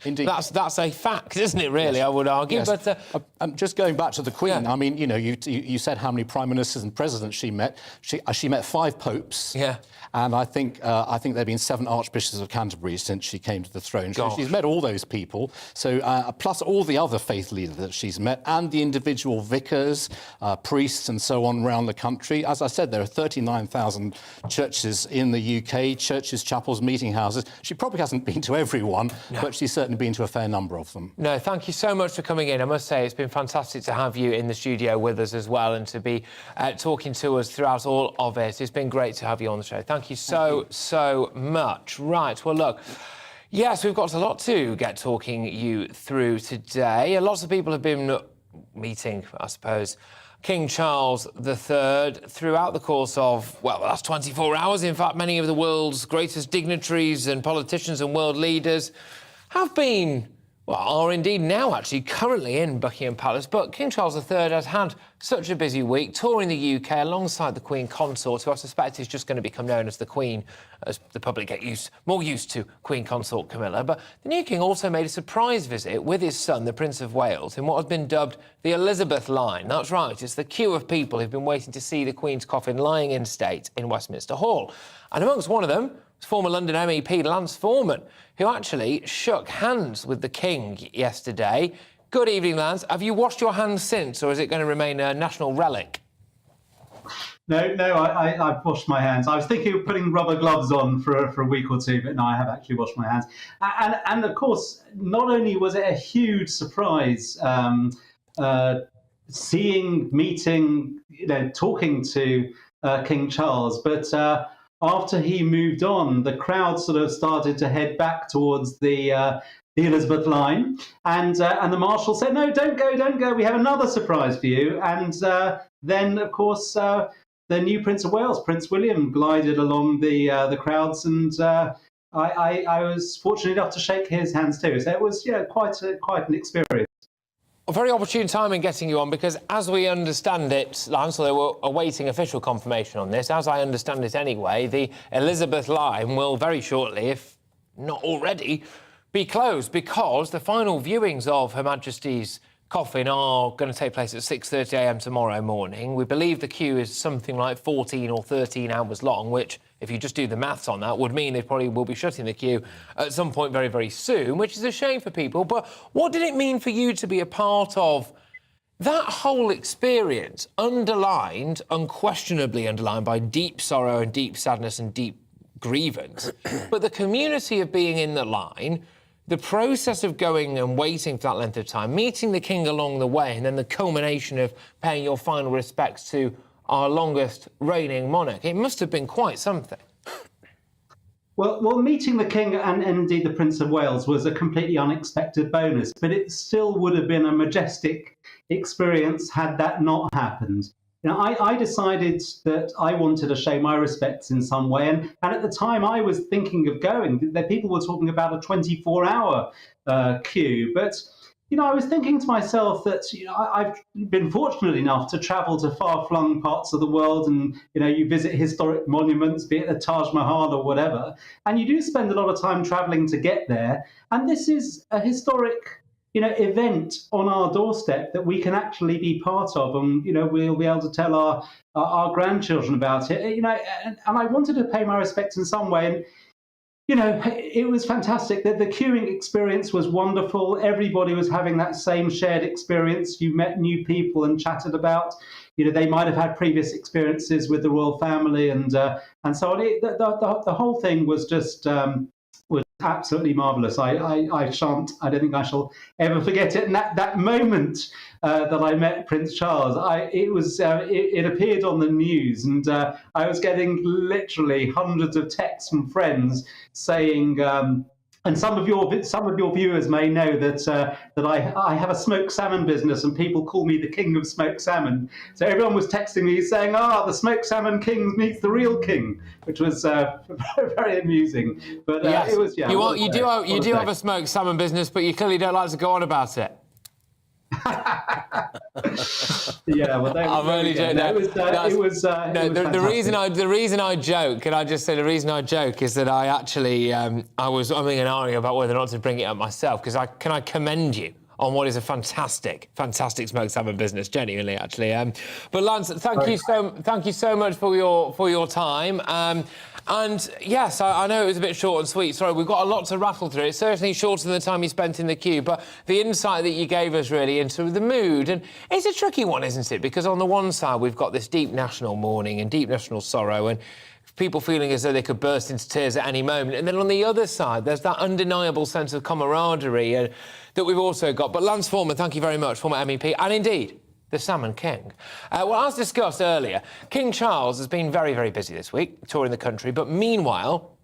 indeed. That's a fact, isn't it, really, yes. I would argue. Yes. But just going back to the Queen, I mean, you know, you said how many prime ministers and presidents she met. She met 5 popes. Yeah. And I think there have been 7 archbishops of Canterbury since she came to the throne. So she's met all those people. So plus all the other faith leaders that she's met, and the individual vicars, priests, and so on around the country. As I said, there are 39,000 churches in the UK, churches, chapels, meeting houses. She probably hasn't been to everyone, but she's certainly been to a fair number of them. No, thank you so much for coming in. I must say it's been fantastic to have you in the studio with us as well, and to be talking to us throughout all of it. It's been great to have you on the show. Thank you so much. Right, well, look, yes, we've got a lot to get talking you through today. Lots of people have been meeting, I suppose, King Charles III throughout the course of, well, the last 24 hours. In fact, many of the world's greatest dignitaries and politicians and world leaders have been, well, are indeed now actually currently in Buckingham Palace. But King Charles III has had such a busy week touring the UK alongside the Queen Consort, who I suspect is just going to become known as the Queen, as the public get more used to Queen Consort Camilla. But the new King also made a surprise visit with his son, the Prince of Wales, in what has been dubbed the Elizabeth line. That's right, it's the queue of people who've been waiting to see the Queen's coffin lying in state in Westminster Hall. And amongst one of them was former London MEP Lance Foreman, who actually shook hands with the King yesterday. Good evening, Lance. Have you washed your hands since, or is it going to remain a national relic? No, I've washed my hands. I was thinking of putting rubber gloves on for a week or two, but no, I have actually washed my hands. And of course, not only was it a huge surprise seeing, meeting, you know, talking to King Charles, but after he moved on, the crowd sort of started to head back towards the Elizabeth line, and the Marshal said, "No, don't go. We have another surprise for you." And then, of course, the new Prince of Wales, Prince William, glided along the crowds, and I was fortunate enough to shake his hands too. So it was, quite an experience. A very opportune time in getting you on, because as we understand it, Lance, they were awaiting official confirmation on this. As I understand it anyway, the Elizabeth line will very shortly, if not already, be closed, because the final viewings of Her Majesty's coffin are going to take place at 6:30 a.m. tomorrow morning. We believe the queue is something like 14 or 13 hours long, which, if you just do the maths on that, would mean they probably will be shutting the queue at some point very, very soon, which is a shame for people. But what did it mean for you to be a part of that whole experience, unquestionably underlined by deep sorrow and deep sadness and deep grievance, but the community of being in the line, the process of going and waiting for that length of time, meeting the King along the way, and then the culmination of paying your final respects to our longest reigning monarch? It must have been quite something. Well, meeting the King and indeed the Prince of Wales was a completely unexpected bonus, but it still would have been a majestic experience had that not happened. You know, I decided that I wanted to show my respects in some way, and at the time I was thinking of going. People were talking about a 24-hour queue, but I was thinking to myself that I've been fortunate enough to travel to far-flung parts of the world, and you visit historic monuments, be it the Taj Mahal or whatever, and you do spend a lot of time traveling to get there. And this is a historic event on our doorstep that we can actually be part of, and we'll be able to tell our grandchildren about it. And I wanted to pay my respects in some way, and it was fantastic. That the queuing experience was wonderful. Everybody was having that same shared experience. You met new people and chatted about, they might have had previous experiences with the royal family and so on. The whole thing was just was absolutely marvellous. I don't think I shall ever forget it. And that moment that I met Prince Charles, it appeared on the news, and I was getting literally hundreds of texts from friends saying, and some of your viewers may know that I have a smoked salmon business, and people call me the King of Smoked Salmon. So everyone was texting me saying, the smoked salmon king meets the real king, which was very amusing. But yes. It was, you do have a smoked salmon business, but you clearly don't like to go on about it. Yeah, well, I'm only joking. The reason I joke, can I just say the reason I joke is that I actually I was umming and ahhing about whether or not to bring it up myself, because I commend you on what is a fantastic smoked salmon business, genuinely, actually. But Lance, thank you so much for your time. And yes, I know it was a bit short and sweet. Sorry, we've got a lot to rattle through. It's certainly shorter than the time you spent in the queue, but the insight that you gave us really into the mood, and it's a tricky one, isn't it? Because on the one side, we've got this deep national mourning and deep national sorrow, and people feeling as though they could burst into tears at any moment. And then on the other side, there's that undeniable sense of camaraderie that we've also got. But Lance Foreman, thank you very much, former MEP, and indeed, the Salmon King. Well, as discussed earlier, King Charles has been very, very busy this week, touring the country, but meanwhile,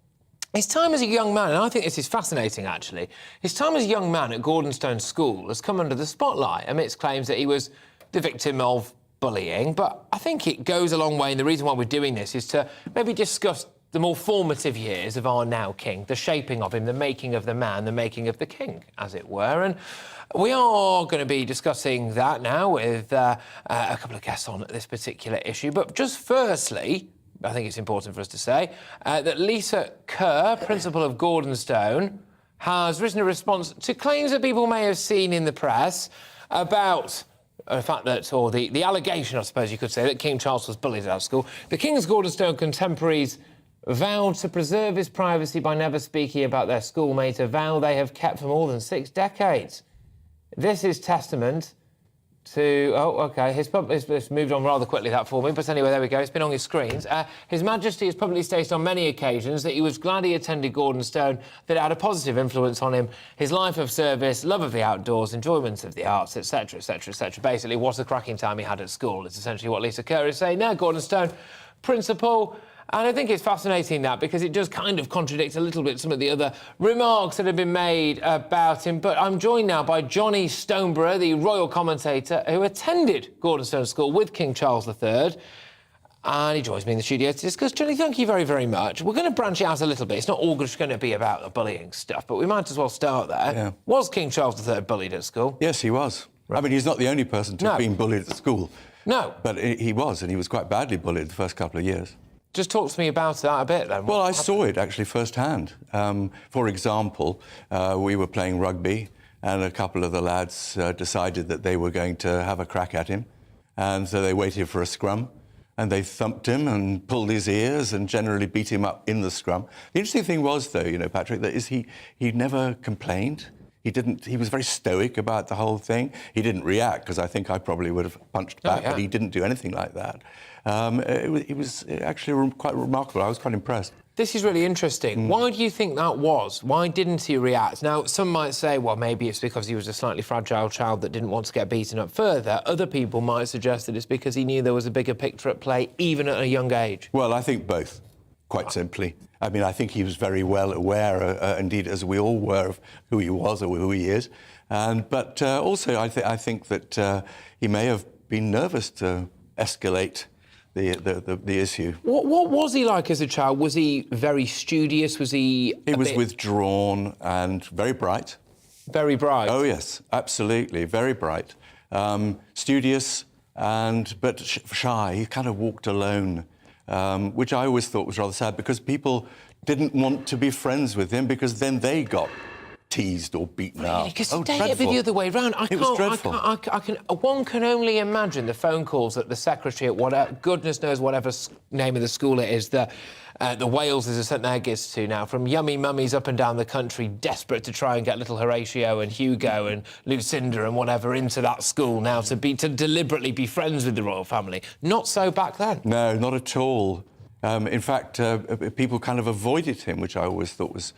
his time as a young man, and I think this is fascinating, actually, his time as a young man at Gordonstone School has come under the spotlight amidst claims that he was the victim of bullying, but I think it goes a long way, and the reason why we're doing this is to maybe discuss the more formative years of our now king, the shaping of him, the making of the man, the making of the king, as it were. And we are going to be discussing that now with a couple of guests on this particular issue. But just firstly, I think it's important for us to say that Lisa Kerr, principal of Gordonstone, has written a response to claims that people may have seen in the press about the fact that, or the allegation, I suppose you could say, that King Charles was bullied at school. The King's Gordonstone contemporaries vowed to preserve his privacy by never speaking about their schoolmate, a vow they have kept for more than 6 decades. This is testament to... Oh, OK, it's moved on rather quickly, that for me, but anyway, there we go, it's been on your screens. His Majesty has publicly stated on many occasions that he was glad he attended Gordonstone, that it had a positive influence on him, his life of service, love of the outdoors, enjoyment of the arts, etc, etc, etc. Basically, what a cracking time he had at school is essentially what Lisa Kerr is saying there. Gordonstone principal. And I think it's fascinating that, because it does kind of contradict a little bit some of the other remarks that have been made about him. But I'm joined now by Johnny Stoneborough, the royal commentator who attended Gordonstone School with King Charles III. And he joins me in the studio to discuss. Johnny, thank you very, very much. We're going to branch it out a little bit. It's not all just going to be about the bullying stuff, but we might as well start there. Yeah. Was King Charles III bullied at school? Yes, he was. Right. I mean, he's not the only person to have been bullied at school. No. But he was, and he was quite badly bullied the first couple of years. Just talk to me about that a bit, then. Well, I saw it, actually, firsthand. For example, we were playing rugby, and a couple of the lads decided that they were going to have a crack at him. And so they waited for a scrum, and they thumped him and pulled his ears and generally beat him up in the scrum. The interesting thing was, though, you know, Patrick, that is he never complained. He was very stoic about the whole thing. He didn't react, because I think I probably would have punched back, but he didn't do anything like that. It was actually quite remarkable. I was quite impressed. This is really interesting. Why do you think that was? Why didn't he react? Now, some might say, well, maybe it's because he was a slightly fragile child that didn't want to get beaten up further. Other people might suggest that it's because he knew there was a bigger picture at play, even at a young age. Well, I think both, quite simply. I mean, I think he was very well aware, indeed, as we all were, of who he was or who he is. But also, I think that he may have been nervous to escalate the issue. What was he like as a child? Was he very studious? Was he... He was withdrawn and very bright. Very bright? Oh, yes, absolutely, very bright. Studious, but shy. He kind of walked alone, which I always thought was rather sad, because people didn't want to be friends with him, because then they got teased or beaten up. Because today it'd be the other way round. It was dreadful. One can only imagine the phone calls that the secretary at whatever, goodness knows whatever name of the school it is, the Wales's have sent their kids to now, from yummy mummies up and down the country, desperate to try and get little Horatio and Hugo and Lucinda and whatever into that school now to deliberately be friends with the royal family. Not so back then. No, not at all. In fact, people kind of avoided him, which I always thought was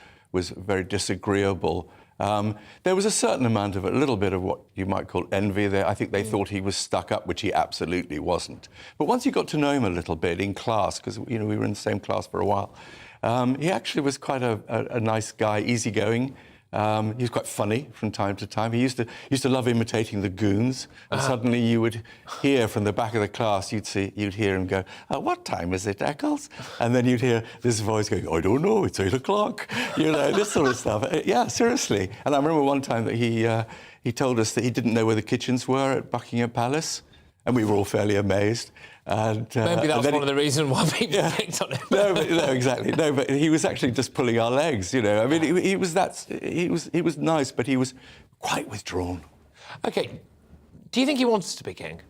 very disagreeable. There was a certain amount of a little bit of what you might call envy there. I think they thought he was stuck up, which he absolutely wasn't. But once you got to know him a little bit in class, because we were in the same class for a while, he actually was quite a nice guy, easygoing. He was quite funny from time to time. He used to love imitating the goons, and suddenly you would hear from the back of the class, you'd hear him go, "What time is it, Eccles?" And then you'd hear this voice going, "I don't know, it's 8 o'clock." You know, this sort of stuff. Yeah, seriously. And I remember one time that he told us that he didn't know where the kitchens were at Buckingham Palace, and we were all fairly amazed. And, maybe that's one of the reasons why people picked on him. No, exactly. No, but he was actually just pulling our legs, you know. I mean, he was nice, but he was quite withdrawn. OK, do you think he wants to be king?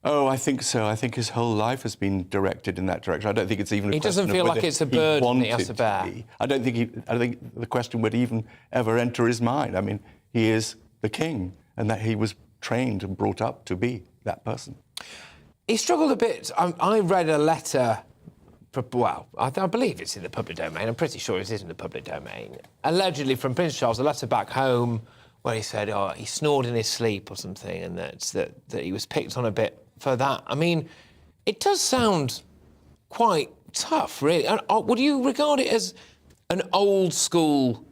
Oh, I think so. I think his whole life has been directed in that direction. I don't think it's even. He doesn't feel like it's a burden he has to bear. I don't think the question would even ever enter his mind. I mean, he is the king, and that he was trained and brought up to be that person. He struggled a bit. I read a letter, well, I believe it's in the public domain. I'm pretty sure it is in the public domain. Allegedly from Prince Charles, a letter back home where he said, he snored in his sleep or something, and that he was picked on a bit for that. I mean, it does sound quite tough, really. Would you regard it as an old school,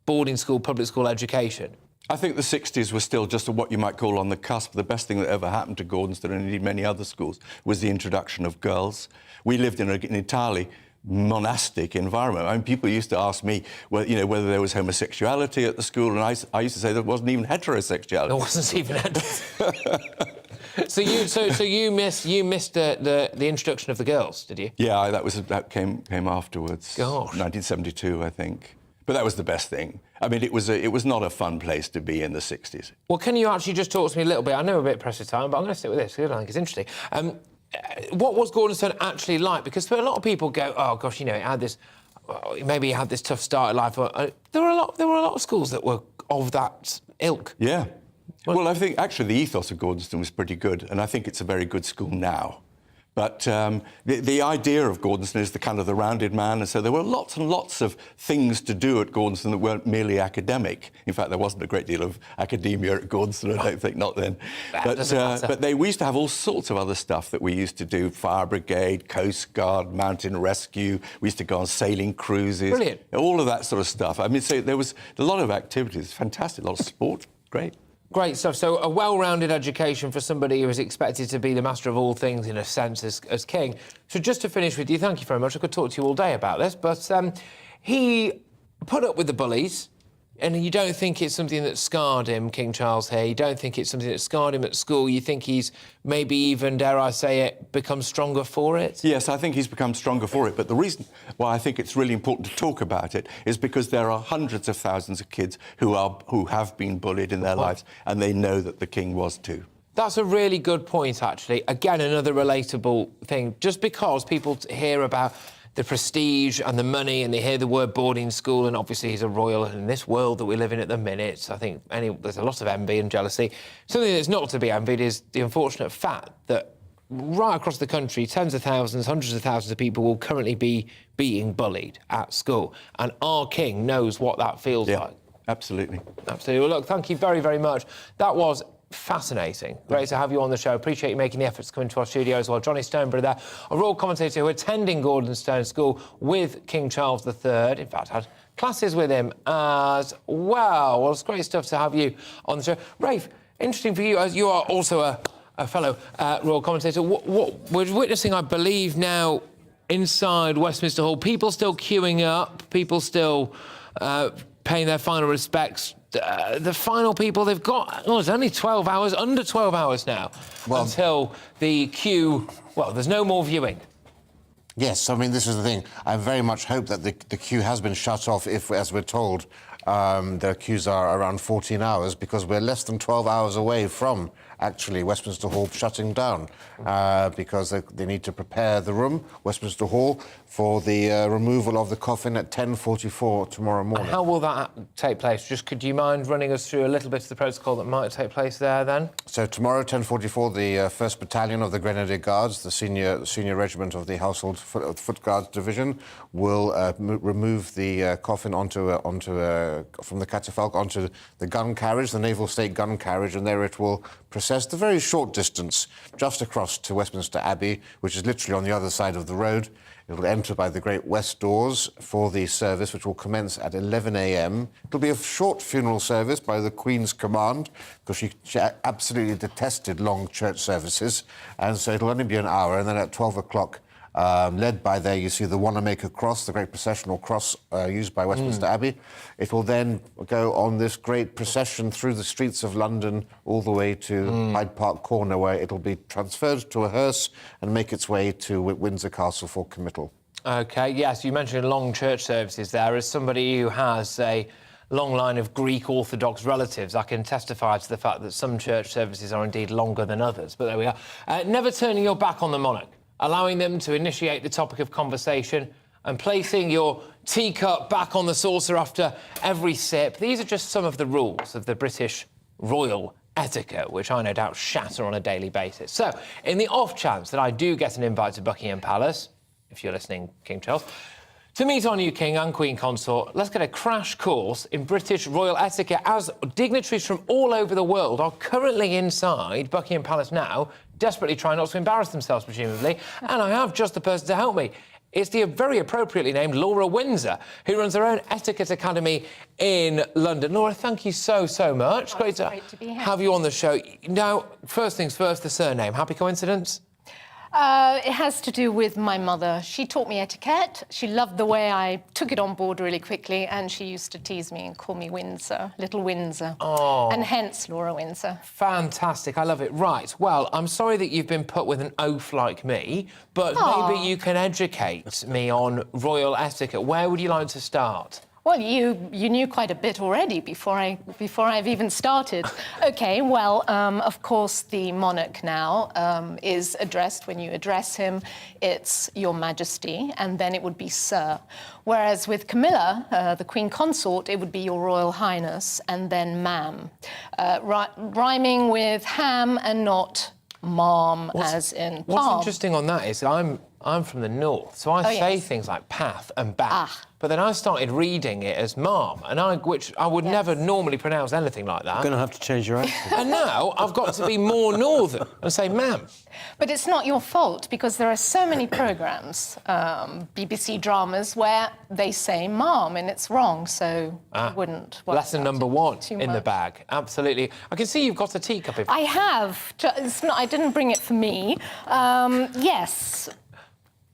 boarding school, public school education? I think the 60s was still just what you might call on the cusp. The best thing that ever happened to Gordonstoun and indeed many other schools was the introduction of girls. We lived in an entirely monastic environment. I mean, people used to ask me, whether there was homosexuality at the school, and I used to say there wasn't even heterosexuality. There wasn't even heterosexuality. So you missed the introduction of the girls, did you? Yeah, that came afterwards. Gosh. 1972, I think. But that was the best thing. I mean, it was not a fun place to be in the 60s. Well, can you actually just talk to me a little bit? I know we're a bit pressed for time, but I'm going to stick with this because I think it's interesting. What was Gordonstoun actually like? Because a lot of people go, "Oh gosh, it had this. Maybe it had this tough start in life." There were a lot of schools that were of that ilk. Yeah. Well, I think actually the ethos of Gordonstoun was pretty good, and I think it's a very good school now. But the idea of Gordonstoun is the kind of the rounded man, and so there were lots and lots of things to do at Gordonstoun that weren't merely academic. In fact, there wasn't a great deal of academia at Gordonstoun, I don't think, not then. But we used to have all sorts of other stuff that we used to do: fire brigade, coast guard, mountain rescue. We used to go on sailing cruises. Brilliant. All of that sort of stuff. I mean, so there was a lot of activities, fantastic, a lot of sport, great. Great stuff. So a well-rounded education for somebody who is expected to be the master of all things, in a sense, as king. So just to finish with you, thank you very much. I could talk to you all day about this, but he put up with the bullies, and you don't think it's something that scarred him, King Charles here? You don't think it's something that scarred him at school? You think he's maybe even, dare I say it, become stronger for it? Yes, I think he's become stronger for it. But the reason why I think it's really important to talk about it is because there are hundreds of thousands of kids who have been bullied in their lives, and they know that the king was too. That's a really good point, actually. Again, another relatable thing. Just because people hear about the prestige and the money, and they hear the word boarding school, and obviously he's a royal, and in this world that we live in at the minute, I think there's a lot of envy and jealousy. Something that's not to be envied is the unfortunate fact that right across the country, tens of thousands, hundreds of thousands of people will currently be being bullied at school, and our king knows what that feels like. Absolutely. Absolutely. Well, look, thank you very, very much. That was fascinating. Great to have you on the show. Appreciate you making the effort to come into our studio as well. Johnny Stoneborough there, a royal commentator who attending Gordonstoun School with King Charles III. In fact, had classes with him as well. Well, it's great stuff to have you on the show. Rafe, interesting for you, as you are also a fellow royal commentator. What we're witnessing, I believe, now inside Westminster Hall, people still queuing up, people still paying their final respects. The final people they've got, it's only 12 hours, under 12 hours now, until the queue, there's no more viewing. Yes, I mean, this is the thing. I very much hope that the queue has been shut off if, as we're told, the queues are around 14 hours, because we're less than 12 hours away from actually Westminster Hall shutting down, because they need to prepare the room, Westminster Hall, for the removal of the coffin at 10:44 tomorrow morning. And how will that take place? Could you mind running us through a little bit of the protocol that might take place there then? So tomorrow, 10:44, the 1st Battalion of the Grenadier Guards, the senior regiment of the Household Foot Guards Division, will remove the coffin from the catafalque onto the gun carriage, the Naval State gun carriage, and there it will process the very short distance just across to Westminster Abbey, which is literally on the other side of the road. It'll enter by the Great West Doors for the service, which will commence at 11 a.m. It'll be a short funeral service by the Queen's command, because she absolutely detested long church services, and so it'll only be an hour, and then at 12 o'clock, led by there, you see the Wanamaker Cross, the great processional cross used by Westminster Abbey. It will then go on this great procession through the streets of London all the way to Hyde Park Corner, where it'll be transferred to a hearse and make its way to Windsor Castle for committal. OK, yes, you mentioned long church services there. As somebody who has a long line of Greek Orthodox relatives, I can testify to the fact that some church services are indeed longer than others. But there we are. Never turning your back on the monarch, allowing them to initiate the topic of conversation and placing your teacup back on the saucer after every sip. These are just some of the rules of the British royal etiquette, which I no doubt shatter on a daily basis. So, in the off chance that I do get an invite to Buckingham Palace, if you're listening, King Charles, to meet our new king and queen consort, let's get a crash course in British royal etiquette, as dignitaries from all over the world are currently inside Buckingham Palace now, desperately trying not to embarrass themselves, presumably. And I have just the person to help me. It's the very appropriately named Laura Windsor, who runs her own etiquette academy in London. Laura, thank you so much. Oh, great to be here. have you on the show. Now, first things first, the surname. Happy coincidence? It has to do with my mother. She taught me etiquette. She loved the way I took it on board really quickly, and she used to tease me and call me Windsor, Little Windsor. Oh. And hence Laura Windsor. Fantastic, I love it. Right, well, I'm sorry that you've been put with an oaf like me, but maybe you can educate me on royal etiquette. Where would you like to start? Well, you knew quite a bit already before I've even started. OK, well, of course, the monarch now is addressed, when you address him, it's Your Majesty, and then it would be Sir. Whereas with Camilla, the Queen Consort, it would be Your Royal Highness, and then Ma'am. Rhyming with ham and not mom, as in palm. What's interesting on that is I'm from the north, so I say things like path and bath. But then I started reading it as mom, which I would never normally pronounce anything like that. You're going to have to change your accent. And now I've got to be more northern and say ma'am. But it's not your fault, because there are so many programmes, BBC dramas, where they say mom and it's wrong, so I wouldn't. Lesson number one in the bag. Absolutely. I can see you've got a teacup. I have. I didn't bring it for me. Yes.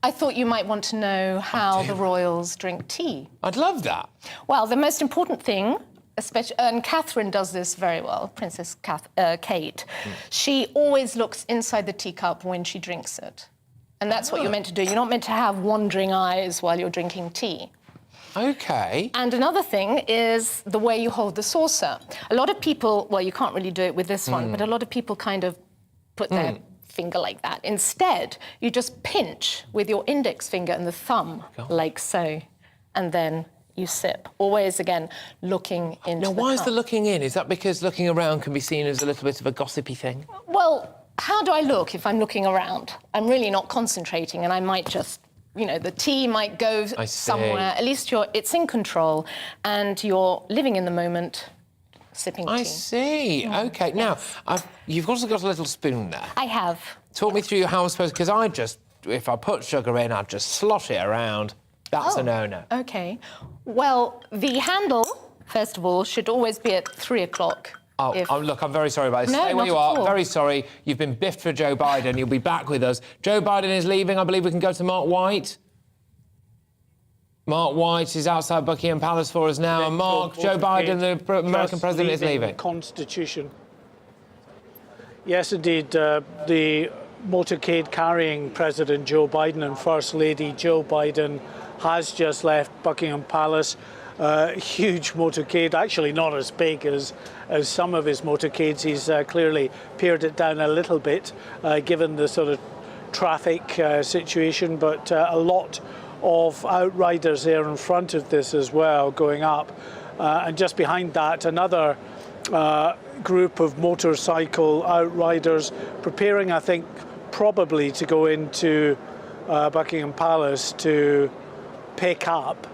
I thought you might want to know how the royals drink tea. I'd love that. Well, the most important thing, especially, and Catherine does this very well, Princess Kate, she always looks inside the teacup when she drinks it. And that's what you're meant to do. You're not meant to have wandering eyes while you're drinking tea. OK. And another thing is the way you hold the saucer. A lot of people, well, you can't really do it with this one, but a lot of people kind of put their finger like that. Instead, you just pinch with your index finger and the thumb, like so, and then you sip. Always, again, looking into the why is cup. the looking in? Is that because looking around can be seen as a little bit of a gossipy thing? Well, how do I look if I'm looking around? I'm really not concentrating, and I might just, you know, the tea might go somewhere. At least it's in control, and you're living in the moment, sipping tea. I see. OK. Now, you've also got a little spoon there. I have. Talk me through how I'm supposed... Because if I put sugar in, I'd just slosh it around. That's a no-no. OK. Well, the handle, first of all, should always be at 3 o'clock. Look, I'm very sorry about this. No, Stay where you not at are. all. Very sorry. You've been biffed for Joe Biden. You'll be back with us. Joe Biden is leaving. I believe we can go to Mark White. Mark White is outside Buckingham Palace for us now. And Mark, Joe Biden, the American president, is leaving. The Constitution. Yes, indeed. The motorcade carrying President Joe Biden and First Lady Joe Biden has just left Buckingham Palace. Huge motorcade, actually not as big as some of his motorcades. He's clearly pared it down a little bit, given the sort of traffic situation, but a lot of outriders there in front of this as well, going up. And just behind that, another group of motorcycle outriders preparing, I think, probably to go into Buckingham Palace to pick up.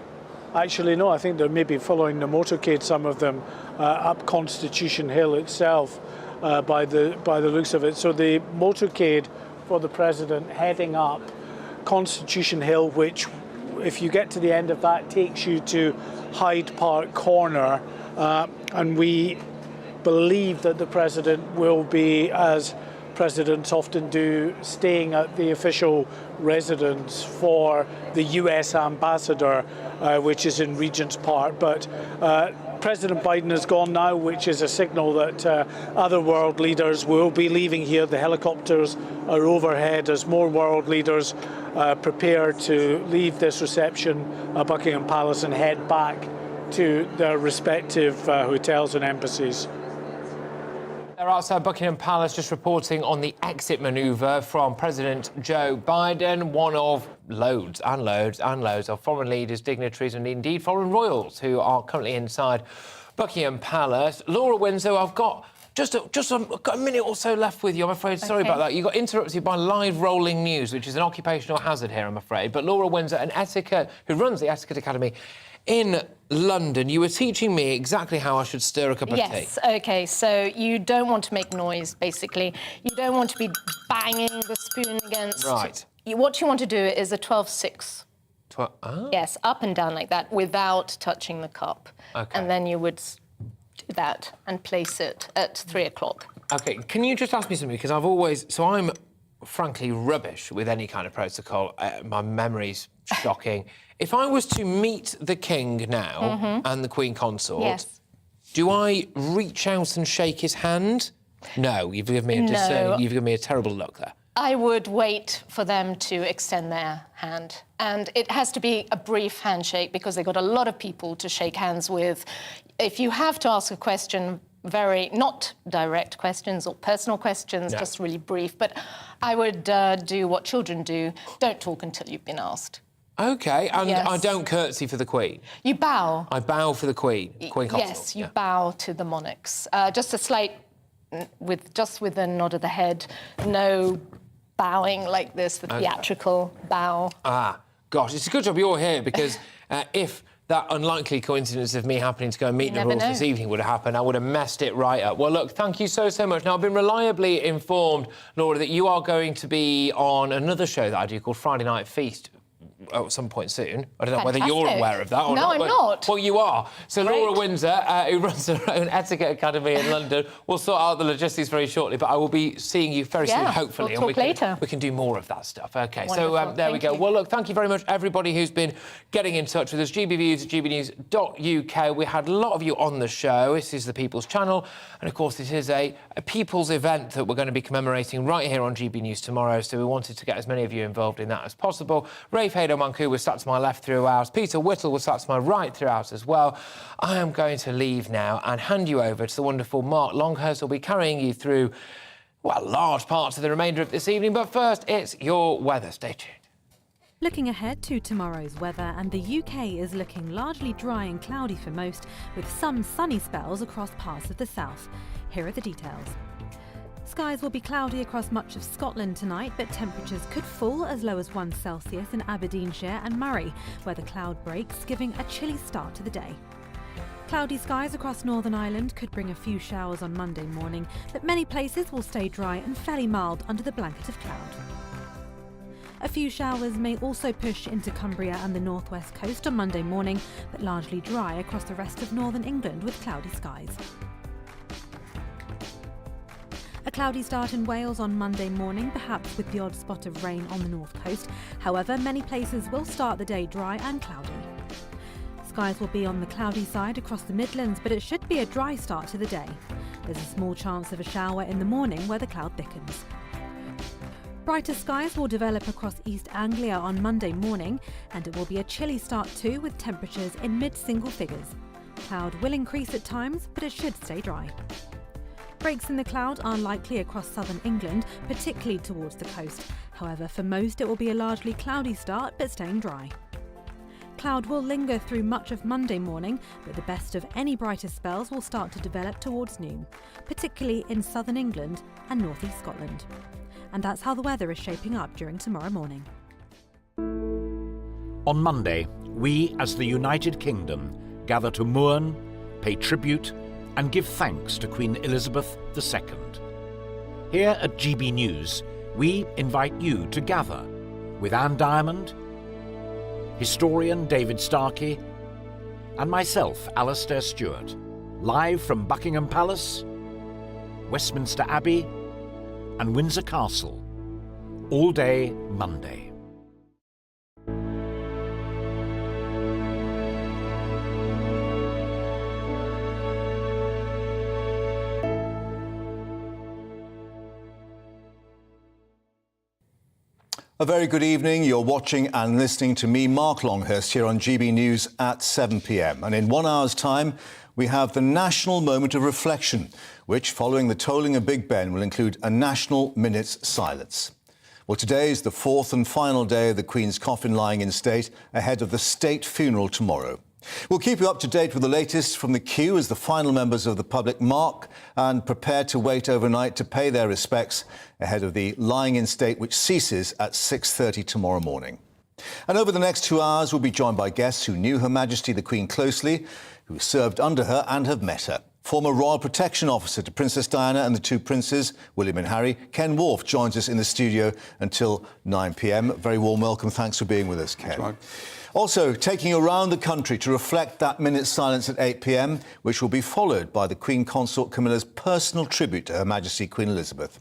Actually, no, I think they're maybe following the motorcade, some of them, up Constitution Hill itself, by the looks of it. So the motorcade for the president heading up Constitution Hill, which, if you get to the end of that, takes you to Hyde Park Corner. And we believe that the President will be, as presidents often do, staying at the official residence for the US ambassador, which is in Regent's Park. But President Biden has gone now, which is a signal that other world leaders will be leaving here. The helicopters are overhead as more world leaders prepare to leave this reception at Buckingham Palace and head back to their respective hotels and embassies. They're outside Buckingham Palace just reporting on the exit manoeuvre from President Joe Biden, one of loads and loads and loads of foreign leaders, dignitaries and indeed foreign royals who are currently inside Buckingham Palace. Laura Windsor, I've got got a minute or so left with you, I'm afraid. Sorry about that. You got interrupted by live rolling news, which is an occupational hazard here, I'm afraid. But Laura Windsor, an etiquette, who runs the Etiquette Academy in London, you were teaching me exactly how I should stir a cup of tea. Yes, OK, so you don't want to make noise, basically. You don't want to be banging the spoon against... Right. What you want to do is a 12-6. Oh. Yes, up and down like that, without touching the cup. OK. And then you would do that and place it at 3 o'clock. OK, can you just ask me something? Because I've always... So I'm frankly rubbish with any kind of protocol. My memory's shocking. If I was to meet the King now and the Queen Consort, yes. Do I reach out and shake his hand? No, you've given me you've given me a terrible look there. I would wait for them to extend their hand. And it has to be a brief handshake because they've got a lot of people to shake hands with. If you have to ask a question, not direct questions or personal questions, No. just really brief. But I would do what children do. Don't talk until you've been asked. OK, and Yes. I don't curtsy for the Queen? You bow. I bow for the Queen, Queen Consort? Yes, you bow to the monarchs. Just a slight, with a nod of the head, no bowing like this, the theatrical bow. Ah, gosh, it's a good job you're here because if that unlikely coincidence of me happening to go and meet the royals this evening would have happened, I would have messed it right up. Well, look, thank you so much. Now, I've been reliably informed, Laura, that you are going to be on another show that I do called Friday Night Feast at some point soon. I don't know whether you're aware of that or No, not. I'm but- not. Well, you are. So Great. Laura Windsor, who runs her own Etiquette Academy in London, will sort out the logistics very shortly, but I will be seeing you very soon, Yeah, hopefully. we'll talk later. We can do more of that stuff. OK, Wonderful. so there we Thank go. you. Well, look, thank you very much, everybody who's been getting in touch with us. GBViews at gbnews.uk. We had a lot of you on the show. This is the People's Channel. And, of course, this is a people's event that we're going to be commemorating right here on GB News tomorrow. So we wanted to get as many of you involved in that as possible. Rafe Haydo-Manku was sat to my left throughout. Peter Whittle was sat to my right throughout as well. I am going to leave now and hand you over to the wonderful Mark Longhurst, who'll be carrying you through, well, large parts of the remainder of this evening. But first, it's your weather. Stay tuned. Looking ahead to tomorrow's weather, and the UK is looking largely dry and cloudy for most, with some sunny spells across parts of the south. Here are the details. Skies will be cloudy across much of Scotland tonight, but temperatures could fall as low as 1 Celsius in Aberdeenshire and Mourner, where the cloud breaks, giving a chilly start to the day. Cloudy skies across Northern Ireland could bring a few showers on Monday morning, but many places will stay dry and fairly mild under the blanket of cloud. A few showers may also push into Cumbria and the northwest coast on Monday morning, but largely dry across the rest of northern England with cloudy skies. A cloudy start in Wales on Monday morning, perhaps with the odd spot of rain on the north coast. However, many places will start the day dry and cloudy. Skies will be on the cloudy side across the Midlands, but it should be a dry start to the day. There's a small chance of a shower in the morning where the cloud thickens. Brighter skies will develop across East Anglia on Monday morning, and it will be a chilly start too, with temperatures in mid-single figures. Cloud will increase at times, but it should stay dry. Breaks in the cloud are likely across southern England, particularly towards the coast. However, for most it will be a largely cloudy start, but staying dry. Cloud will linger through much of Monday morning, but the best of any brighter spells will start to develop towards noon, particularly in southern England and northeast Scotland. And that's how the weather is shaping up during tomorrow morning. On Monday, we as the United Kingdom gather to mourn, pay tribute and give thanks to Queen Elizabeth II. Here at GB News, we invite you to gather with Anne Diamond, historian David Starkey, and myself, Alastair Stewart, live from Buckingham Palace, Westminster Abbey and Windsor Castle, all day Monday. A very good evening. You're watching and listening to me, Mark Longhurst, here on GB News at 7 p.m. And in 1 hour's time, we have the national moment of reflection, which, following the tolling of Big Ben, will include a national minute's silence. Well, today is the fourth and final day of the Queen's coffin lying in state ahead of the state funeral tomorrow. We'll keep you up to date with the latest from the queue as the final members of the public mark and prepare to wait overnight to pay their respects ahead of the lying in state, which ceases at 6:30 tomorrow morning. And over the next 2 hours, we'll be joined by guests who knew Her Majesty the Queen closely, who served under her and have met her. Former Royal Protection Officer to Princess Diana and the two princes, William and Harry, Ken Wharf, joins us in the studio until 9 p.m. Very warm welcome. Thanks for being with us, Ken. Also, taking you around the country to reflect that minute's silence at 8 p.m, which will be followed by the Queen Consort Camilla's personal tribute to Her Majesty Queen Elizabeth.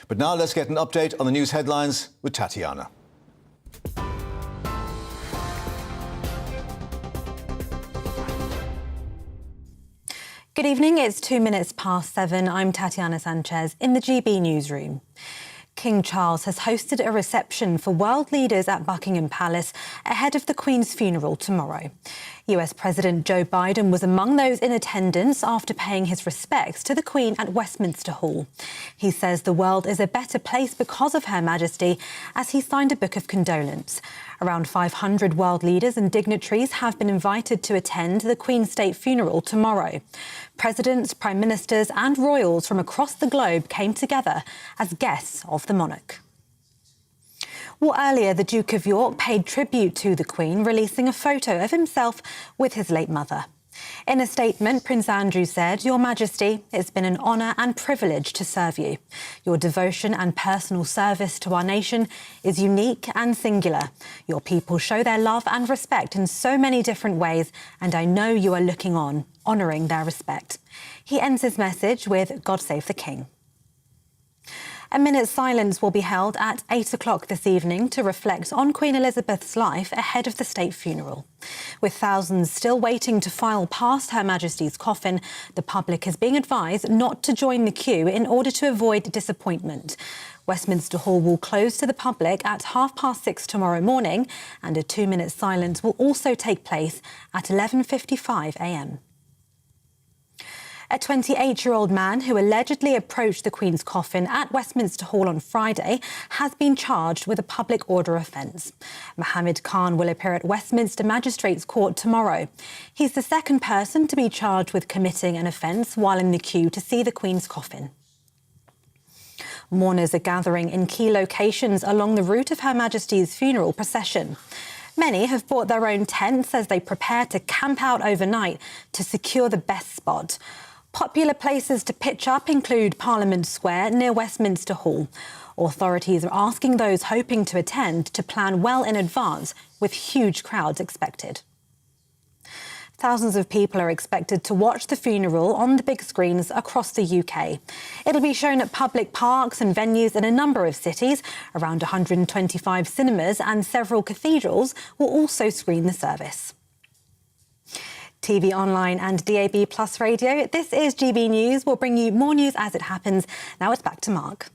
But now let's get an update on the news headlines with Tatiana. Good evening, it's 2 minutes past 7. I'm Tatiana Sanchez in the GB newsroom. King Charles has hosted a reception for world leaders at Buckingham Palace ahead of the Queen's funeral tomorrow. US President Joe Biden was among those in attendance after paying his respects to the Queen at Westminster Hall. He says the world is a better place because of Her Majesty, as he signed a book of condolence. Around 500 world leaders and dignitaries have been invited to attend the Queen's state funeral tomorrow. Presidents, prime ministers and royals from across the globe came together as guests of the monarch. Well, earlier, the Duke of York paid tribute to the Queen, releasing a photo of himself with his late mother. In a statement, Prince Andrew said, "Your Majesty, it's been an honour and privilege to serve you. Your devotion and personal service to our nation is unique and singular. Your people show their love and respect in so many different ways, and I know you are looking on, honouring their respect." He ends his message with "God save the King." A minute's silence will be held at 8 o'clock this evening to reflect on Queen Elizabeth's life ahead of the state funeral. With thousands still waiting to file past Her Majesty's coffin, the public is being advised not to join the queue in order to avoid disappointment. Westminster Hall will close to the public at 6:30 tomorrow morning, and a 2-minute silence will also take place at 11:55 a.m. A 28-year-old man who allegedly approached the Queen's coffin at Westminster Hall on Friday has been charged with a public order offence. Mohammed Khan will appear at Westminster Magistrates Court tomorrow. He's the second person to be charged with committing an offence while in the queue to see the Queen's coffin. Mourners are gathering in key locations along the route of Her Majesty's funeral procession. Many have brought their own tents as they prepare to camp out overnight to secure the best spot. Popular places to pitch up include Parliament Square near Westminster Hall. Authorities are asking those hoping to attend to plan well in advance, with huge crowds expected. Thousands of people are expected to watch the funeral on the big screens across the UK. It'll be shown at public parks and venues in a number of cities. Around 125 cinemas and several cathedrals will also screen the service. TV online and DAB Plus radio, this is GB News. We'll bring you more news as it happens. Now it's back to Mark.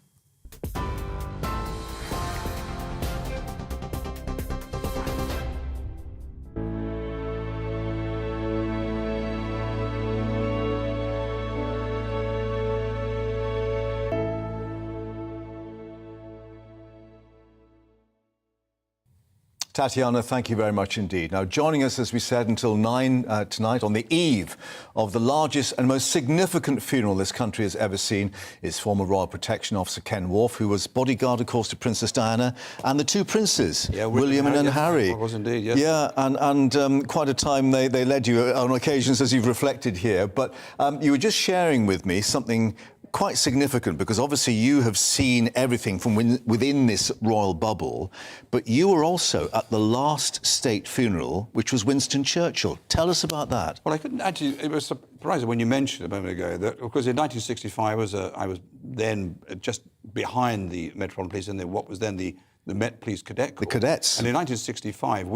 Tatiana, thank you very much indeed. Now, joining us, as we said, until 9 tonight, on the eve of the largest and most significant funeral this country has ever seen, is former Royal Protection Officer Ken Wharf, who was bodyguard, of course, to Princess Diana and the two princes, William and Harry. I was indeed, yes. Yeah, and quite a time they led you on occasions, as you've reflected here. But you were just sharing with me something quite significant because obviously you have seen everything from within this royal bubble, but you were also at the last state funeral, which was Winston Churchill. Tell us about that. Well, I couldn't actually. It was surprising when you mentioned a moment ago that, of course, in 1965 I was then just behind the Metropolitan Police in what was then the Met Police Cadet Corps. The cadets. And in 1965,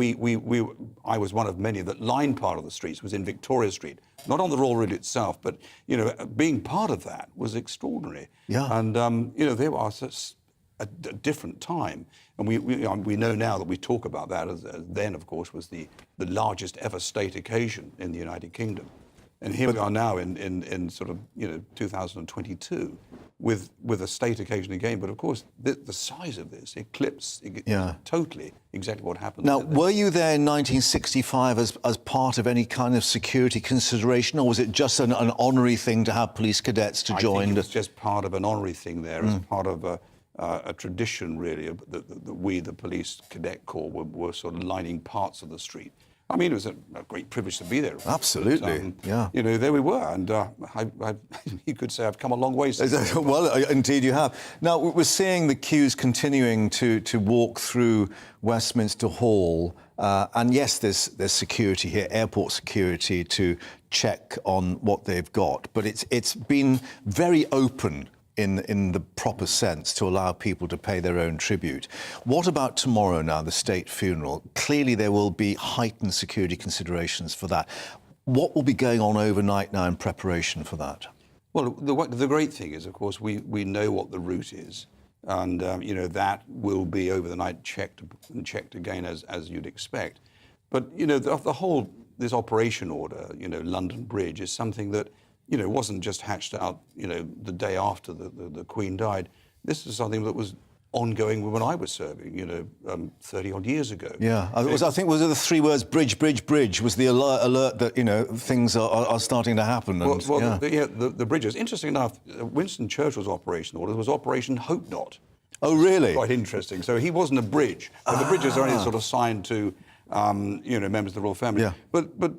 I was one of many that lined part of the streets, was in Victoria Street, not on the Royal Route itself, but, you know, being part of that was extraordinary. Yeah. And, you know, there was a different time. And we know now that we talk about that as then, of course, was the largest ever state occasion in the United Kingdom. And here we are now in sort of, you know, 2022 with a state occasion again. But of course, the size of this eclipsed totally exactly what happened. Now, were you there in 1965 as part of any kind of security consideration, or was it just an honorary thing to have police cadets to join? I think it was just part of an honorary thing there, as part of a tradition, really, that we, the police cadet corps, were sort of lining parts of the street. I mean, it was a great privilege to be there. Absolutely, yeah. You know, there we were, and you could say I've come a long way since then. Well, indeed you have. Now, we're seeing the queues continuing to walk through Westminster Hall, and yes, there's security here, airport security to check on what they've got, but it's been very open in the proper sense to allow people to pay their own tribute. What about tomorrow now, the state funeral? Clearly there will be heightened security considerations for that. What will be going on overnight now in preparation for that? Well, the great thing is, of course, we know what the route is. And, you know, that will be over the night checked again as you'd expect. But, you know, the whole, this operation order, you know, London Bridge is something that, you know, wasn't just hatched out, you know, the day after the Queen died. This is something that was ongoing when I was serving, you know, 30-odd years ago. Yeah, I think was the three words, bridge, bridge, bridge, was the alert that, you know, things are starting to happen. And, the bridges. Interesting enough, Winston Churchill's operation order was Operation Hope Not. Oh, really? Quite interesting. So he wasn't a bridge. But the bridges are only sort of signed to, you know, members of the royal family. Yeah. But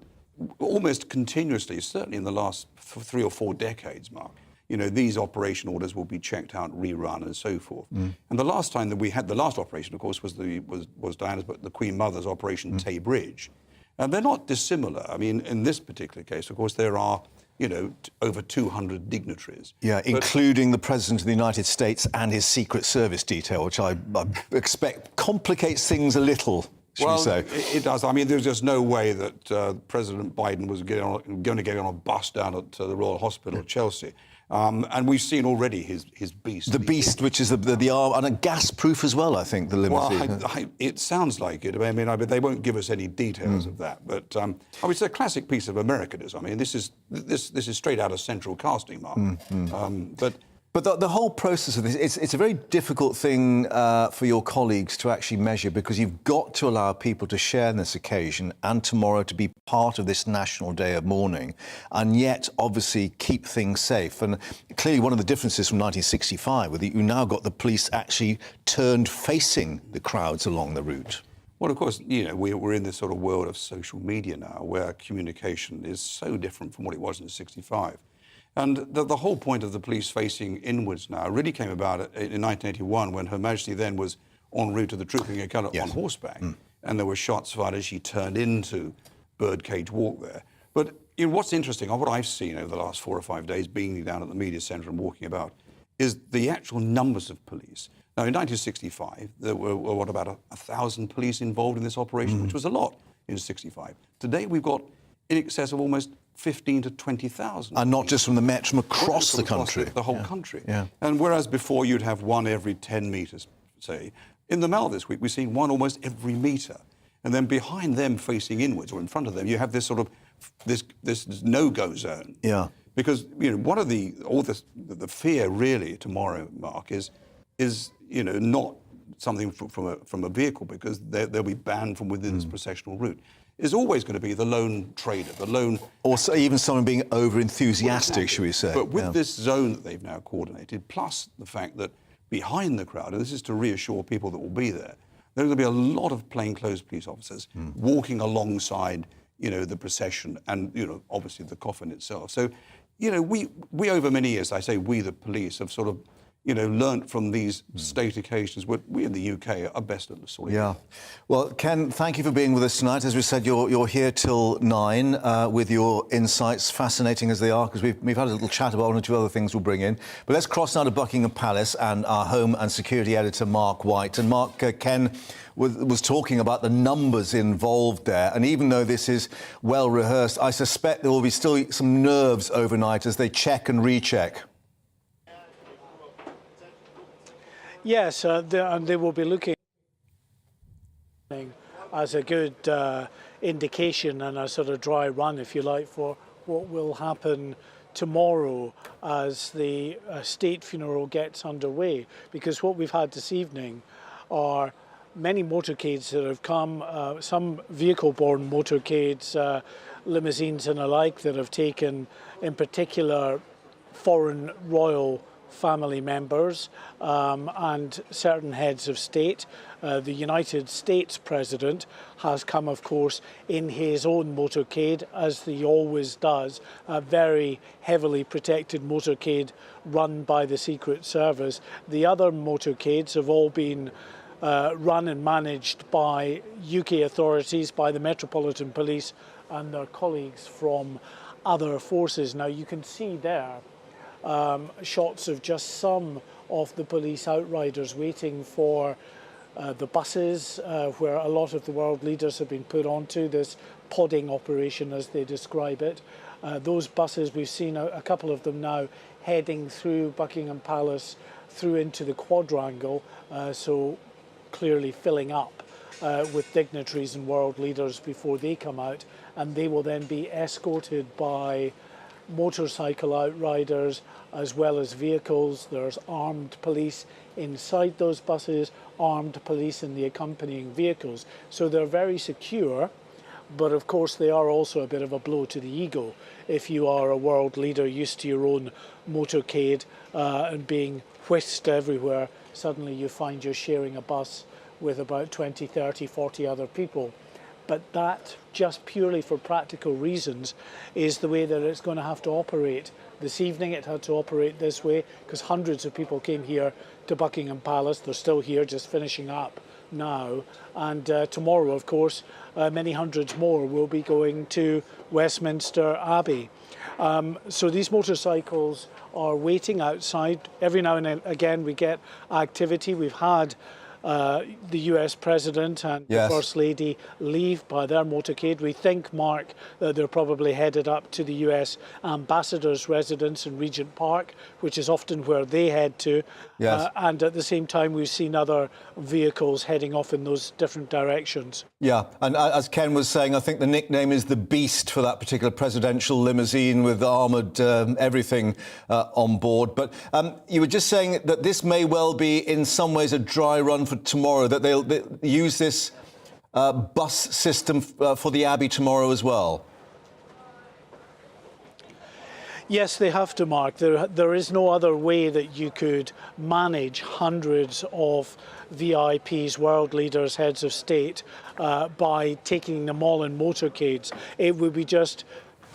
almost continuously, certainly in the last 3 or 4 decades, Mark, you know, these operation orders will be checked out, rerun, and so forth. And the last time that we had the last operation, of course, was Diana's, but the Queen Mother's Operation Tay Bridge. And they're not dissimilar. I mean, in this particular case, of course, there are, you know, over 200 dignitaries. Yeah, including the President of the United States and his Secret Service detail, which I expect complicates things a little. Well, it does. I mean, there's just no way that President Biden was going to get on a bus down at the Royal Hospital at Chelsea. And we've seen already his beast. The beast, which is the arm, and a gas-proof as well, I think, the limousine. Well, it sounds like it. I mean, they won't give us any details of that. But I mean, it's a classic piece of Americanism. I mean, this is straight out of Central Casting, Mark. But the whole process of this, it's a very difficult thing for your colleagues to actually measure, because you've got to allow people to share in this occasion and tomorrow to be part of this National Day of Mourning, and yet obviously keep things safe. And clearly one of the differences from 1965 was that you now got the police actually turned facing the crowds along the route. Well, of course, you know, we're in this sort of world of social media now, where communication is so different from what it was in '65. And the whole point of the police facing inwards now really came about in 1981, when Her Majesty then was en route to the Trooping of Colour on horseback, and there were shots fired as she turned into Birdcage Walk there. But you know, what's interesting, what I've seen over the last 4 or 5 days, being down at the media centre and walking about, is the actual numbers of police. Now, in 1965, there were about 1,000 police involved in this operation, which was a lot in '65. Today, we've got in excess of almost 15 to 20,000. And not just from the Met, from across the country. The whole country. Yeah. And whereas before you'd have one every 10 metres, say, in the Mall this week, we've seen one almost every metre. And then behind them facing inwards, or in front of them, you have this sort of, this no-go zone. Yeah. Because, you know, one of the fear really tomorrow, Mark, is you know, not something from a vehicle, because they'll be banned from within this processional route. Is always going to be the lone trader, the lone... Or even someone being over-enthusiastic, should we say. But with this zone that they've now coordinated, plus the fact that behind the crowd, and this is to reassure people that will be there, there will be a lot of plainclothes police officers walking alongside, you know, the procession and, you know, obviously the coffin itself. So, you know, we over many years, I say we, the police, have sort of, you know, learnt from these state occasions. We in the UK are best at the sort of. Yeah. Well, Ken, thank you for being with us tonight. As we said, you're here till 9 with your insights, fascinating as they are, because we've had a little chat about one or two other things we'll bring in. But let's cross now to Buckingham Palace and our home and security editor, Mark White. And Mark, Ken was talking about the numbers involved there. And even though this is well rehearsed, I suspect there will be still some nerves overnight as they check and recheck. Yes, and they will be looking as a good indication and a sort of dry run, if you like, for what will happen tomorrow as the state funeral gets underway. Because what we've had this evening are many motorcades that have come, some vehicle-borne motorcades, limousines and alike that have taken, in particular, foreign royal family members and certain heads of state. The United States President has come, of course, in his own motorcade, as he always does, a very heavily protected motorcade run by the Secret Service. The other motorcades have all been run and managed by UK authorities, by the Metropolitan Police and their colleagues from other forces. Now, you can see there shots of just some of the police outriders waiting for the buses where a lot of the world leaders have been put onto, this podding operation as they describe it. Those buses, we've seen a couple of them now heading through Buckingham Palace through into the quadrangle, so clearly filling up with dignitaries and world leaders before they come out, and they will then be escorted by motorcycle outriders as well as vehicles. There's armed police inside those buses, armed police in the accompanying vehicles. So they're very secure, but of course they are also a bit of a blow to the ego. If you are a world leader used to your own motorcade and being whisked everywhere, suddenly you find you're sharing a bus with about 20, 30, 40 other people. But that, just purely for practical reasons, is the way that it's going to have to operate. This evening it had to operate this way because hundreds of people came here to Buckingham Palace. They're still here, just finishing up now. And tomorrow, of course, many hundreds more will be going to Westminster Abbey. So these motorcycles are waiting outside. Every now and again we get activity. We've had the US President and the First Lady leave by their motorcade. We think, Mark, that they're probably headed up to the US Ambassador's residence in Regent Park, which is often where they head to. And at the same time, we've seen other vehicles heading off in those different directions. Yeah, and as Ken was saying, I think the nickname is the Beast for that particular presidential limousine with armoured everything on board. But you were just saying that this may well be in some ways a dry run for tomorrow, that they'll use this bus system for the Abbey tomorrow as well. Yes, they have to, Mark. There is no other way that you could manage hundreds of VIPs, world leaders, heads of state, by taking them all in motorcades. It would be just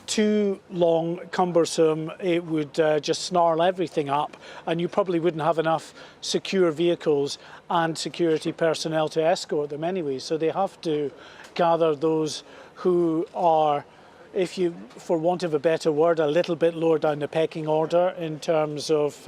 too long, cumbersome. It would just snarl everything up, and you probably wouldn't have enough secure vehicles and security personnel to escort them anyway. So they have to gather those who are, if you, for want of a better word, a little bit lower down the pecking order in terms of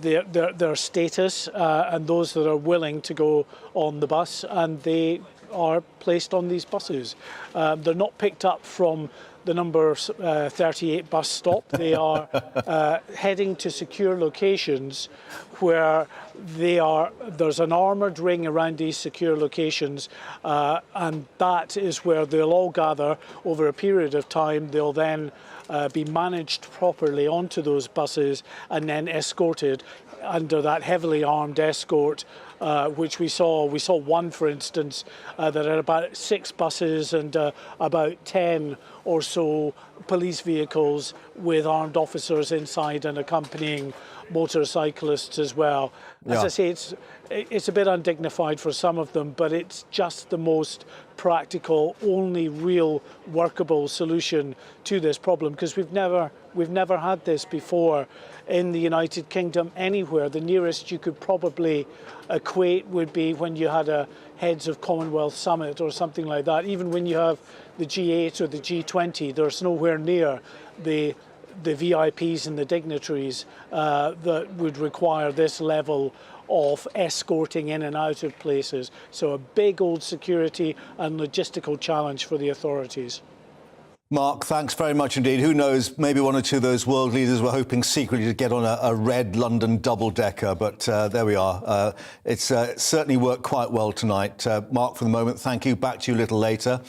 their status, and those that are willing to go on the bus, and they are placed on these buses. They're not picked up from the number 38 bus stop. They are heading to secure locations where there's an armoured ring around these secure locations, and that is where they'll all gather over a period of time. They'll then be managed properly onto those buses and then escorted under that heavily armed escort, which we saw one, for instance, that had about 6 buses and about 10 or so also police vehicles with armed officers inside and accompanying motorcyclists as well. As I say, it's a bit undignified for some of them, but it's just the most practical, only real workable solution to this problem, because we've never had this before in the United Kingdom anywhere. The nearest you could probably equate would be when you had a heads of Commonwealth summit or something like that. Even when you have the G8 or the G20, there's nowhere near the VIPs and the dignitaries that would require this level of escorting in and out of places. So a big old security and logistical challenge for the authorities. Mark, thanks very much indeed. Who knows, maybe one or two of those world leaders were hoping secretly to get on a red London double-decker, but there we are. It's certainly worked quite well tonight. Mark, for the moment, thank you. Back to you a little later.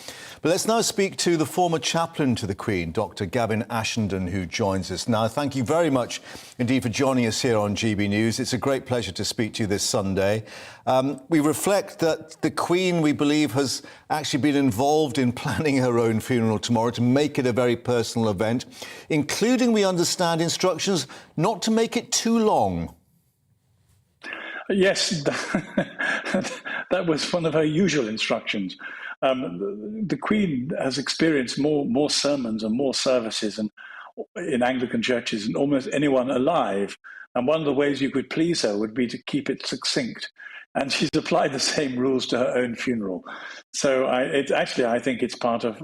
But let's now speak to the former chaplain to the Queen, Dr. Gavin Ashenden, who joins us now. Thank you very much indeed for joining us here on GB News. It's a great pleasure to speak to you this Sunday. We reflect that the Queen, we believe, has actually been involved in planning her own funeral tomorrow to make it a very personal event, including, we understand, instructions not to make it too long. Yes, that was one of her usual instructions. The Queen has experienced more sermons and more services in Anglican churches than almost anyone alive. And one of the ways you could please her would be to keep it succinct. And she's applied the same rules to her own funeral. So I think it's part of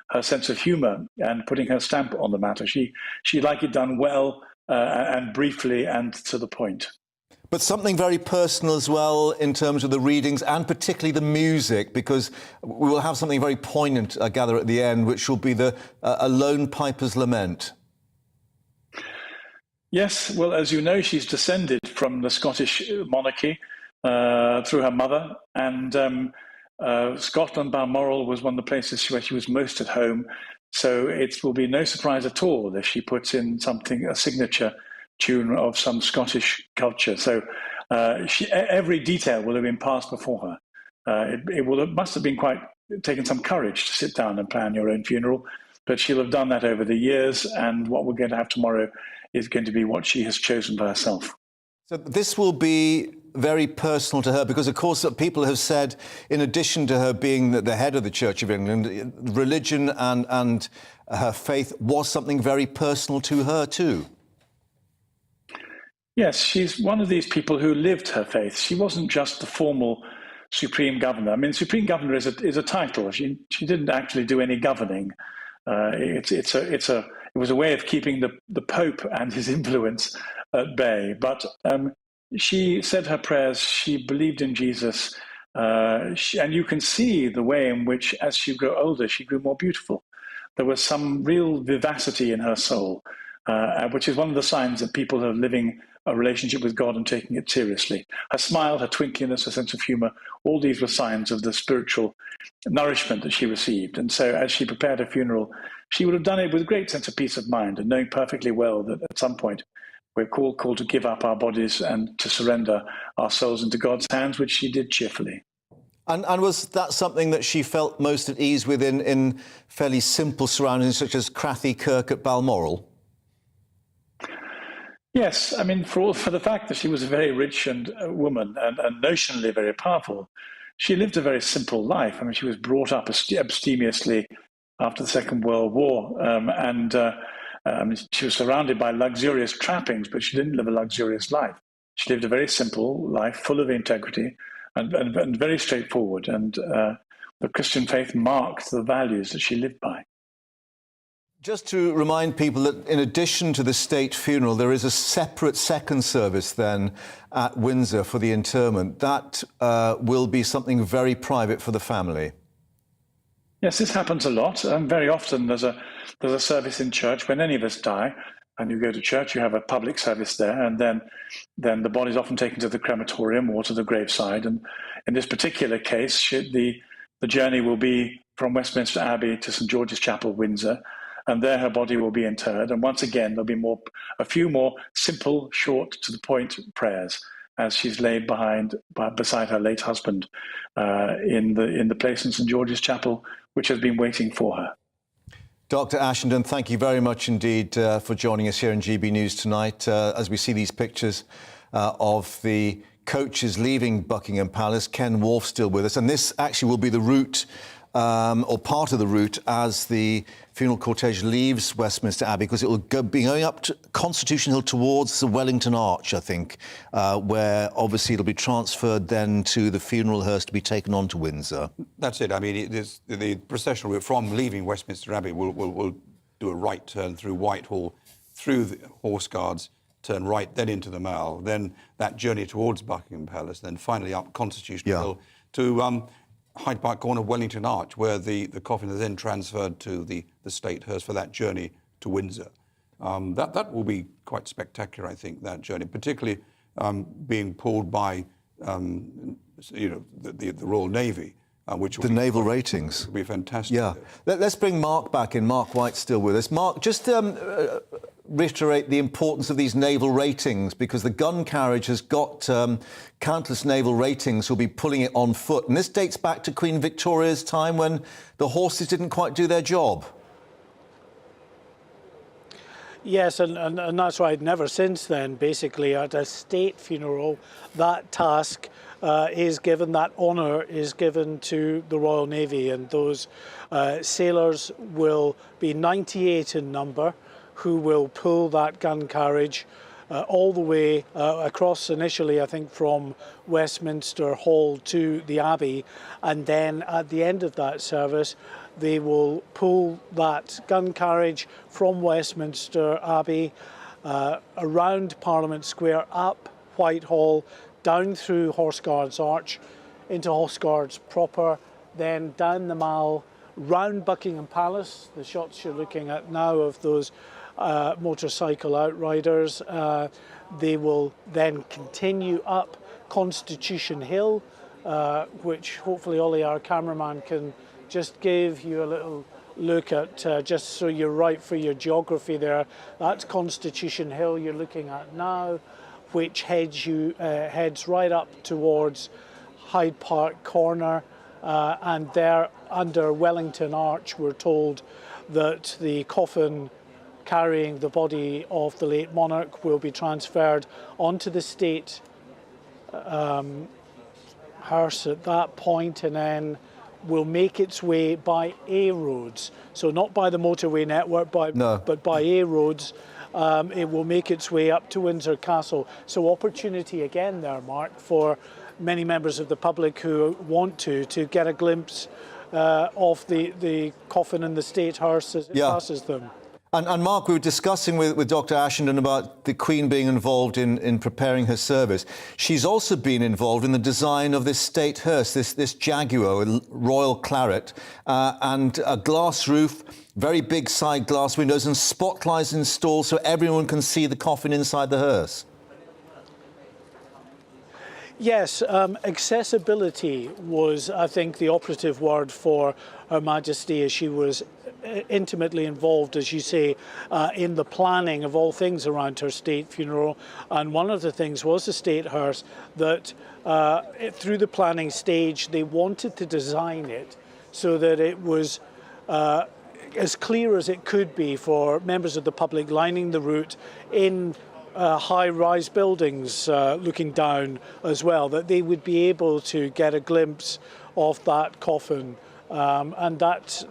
her sense of humour and putting her stamp on the matter. She'd like it done well and briefly and to the point. But something very personal as well in terms of the readings and particularly the music, because we will have something very poignant, I gather, at the end, which will be a lone piper's lament. Yes, well, as you know, she's descended from the Scottish monarchy through her mother, and Scotland, Balmoral, was one of the places where she was most at home. So it will be no surprise at all if she puts in a signature tune of some Scottish culture. So every detail will have been passed before her. It must have been taken some courage to sit down and plan your own funeral, but she'll have done that over the years, and what we're going to have tomorrow is going to be what she has chosen for herself. So this will be very personal to her because, of course, people have said, in addition to her being the head of the Church of England, religion and her faith was something very personal to her too. Yes, she's one of these people who lived her faith. She wasn't just the formal Supreme Governor. I mean, Supreme Governor is a title. She didn't actually do any governing. It was a way of keeping the Pope and his influence at bay. But she said her prayers. She believed in Jesus, and you can see the way in which, as she grew older, she grew more beautiful. There was some real vivacity in her soul, which is one of the signs that people are living a relationship with God and taking it seriously. Her smile, her twinkliness, her sense of humour, all these were signs of the spiritual nourishment that she received. And so as she prepared her funeral, she would have done it with a great sense of peace of mind and knowing perfectly well that at some point we're called to give up our bodies and to surrender our souls into God's hands, which she did cheerfully. And was that something that she felt most at ease with in fairly simple surroundings such as Crathy Kirk at Balmoral? Yes, I mean, for the fact that she was a very rich woman and notionally very powerful, she lived a very simple life. I mean, she was brought up abstemiously after the Second World War, and she was surrounded by luxurious trappings, but she didn't live a luxurious life. She lived a very simple life, full of integrity and very straightforward. And the Christian faith marked the values that she lived by. Just to remind people that in addition to the state funeral, there is a separate second service then at Windsor for the interment. That will be something very private for the family. Yes, this happens a lot. Very often there's a service in church when any of us die, and you go to church, you have a public service there, and then the body is often taken to the crematorium or to the graveside. And in this particular case, the journey will be from Westminster Abbey to St George's Chapel, Windsor, and there her body will be interred. And once again, there'll be a few more simple, short, to-the-point prayers as she's laid beside her late husband in the place in St George's Chapel, which has been waiting for her. Dr. Ashenden, thank you very much indeed for joining us here in GB News tonight. As we see these pictures of the coaches leaving Buckingham Palace, Ken Wharf still with us, and this actually will be the route, or part of the route, as the funeral cortege leaves Westminster Abbey, because it will be going up to Constitution Hill towards the Wellington Arch, I think, where obviously it'll be transferred then to the funeral hearse to be taken on to Windsor. That's it. I mean, the processional route from leaving Westminster Abbey will do a right turn through Whitehall, through the Horse Guards, turn right, then into the Mall, then that journey towards Buckingham Palace, then finally up Constitution Hill to Hyde Park Corner, Wellington Arch, where the coffin is then transferred to the state hearse for that journey to Windsor. That will be quite spectacular, I think, that journey, particularly being pulled by the Royal Navy. Which the naval ratings will be fantastic. Yeah. Let's bring Mark back in. Mark White's still with us. Mark, just reiterate the importance of these naval ratings, because the gun carriage has got countless naval ratings who'll be pulling it on foot. And this dates back to Queen Victoria's time when the horses didn't quite do their job. Yes, and that's right. Never since then, basically, at a state funeral, that task is given, that honour is given to the Royal Navy, and those sailors will be 98 in number, who will pull that gun carriage all the way across, initially, I think, from Westminster Hall to the Abbey, and then at the end of that service, they will pull that gun carriage from Westminster Abbey around Parliament Square, up Whitehall, down through Horse Guards Arch, into Horse Guards proper, then down the Mall, round Buckingham Palace, the shots you're looking at now of those motorcycle outriders. They will then continue up Constitution Hill, which hopefully Ollie, our cameraman, can just give you a little look at, just so you're right for your geography there. That's Constitution Hill you're looking at now, which heads right up towards Hyde Park Corner, and there under Wellington Arch we're told that the coffin carrying the body of the late monarch will be transferred onto the state hearse at that point, and then will make its way by A roads. So not by the motorway network, but by A roads. It will make its way up to Windsor Castle. So opportunity again there, Mark, for many members of the public who want to get a glimpse of the coffin and the state hearse as it passes them. And Mark, we were discussing with Dr. Ashenden about the Queen being involved in preparing her service. She's also been involved in the design of this state hearse, this Jaguar, Royal Claret, and a glass roof, very big side glass windows, and spotlights installed so everyone can see the coffin inside the hearse. Yes, accessibility was, I think, the operative word for Her Majesty, as she was intimately involved, as you say, in the planning of all things around her state funeral. And one of the things was the state hearse that through the planning stage, they wanted to design it so that it was as clear as it could be for members of the public lining the route in high-rise buildings looking down as well, that they would be able to get a glimpse of that coffin. And that's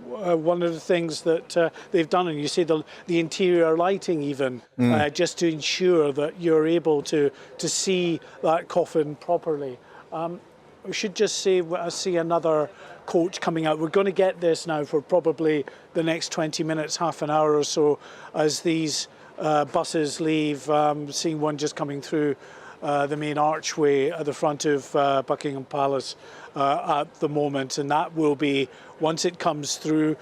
one of the things that they've done. And you see the interior lighting even, just to ensure that you're able to see that coffin properly. We should just say, I see another coach coming out. We're going to get this now for probably the next 20 minutes, half an hour or so, as these buses leave, seeing one just coming through the main archway at the front of Buckingham Palace at the moment, and that will be, once it comes through,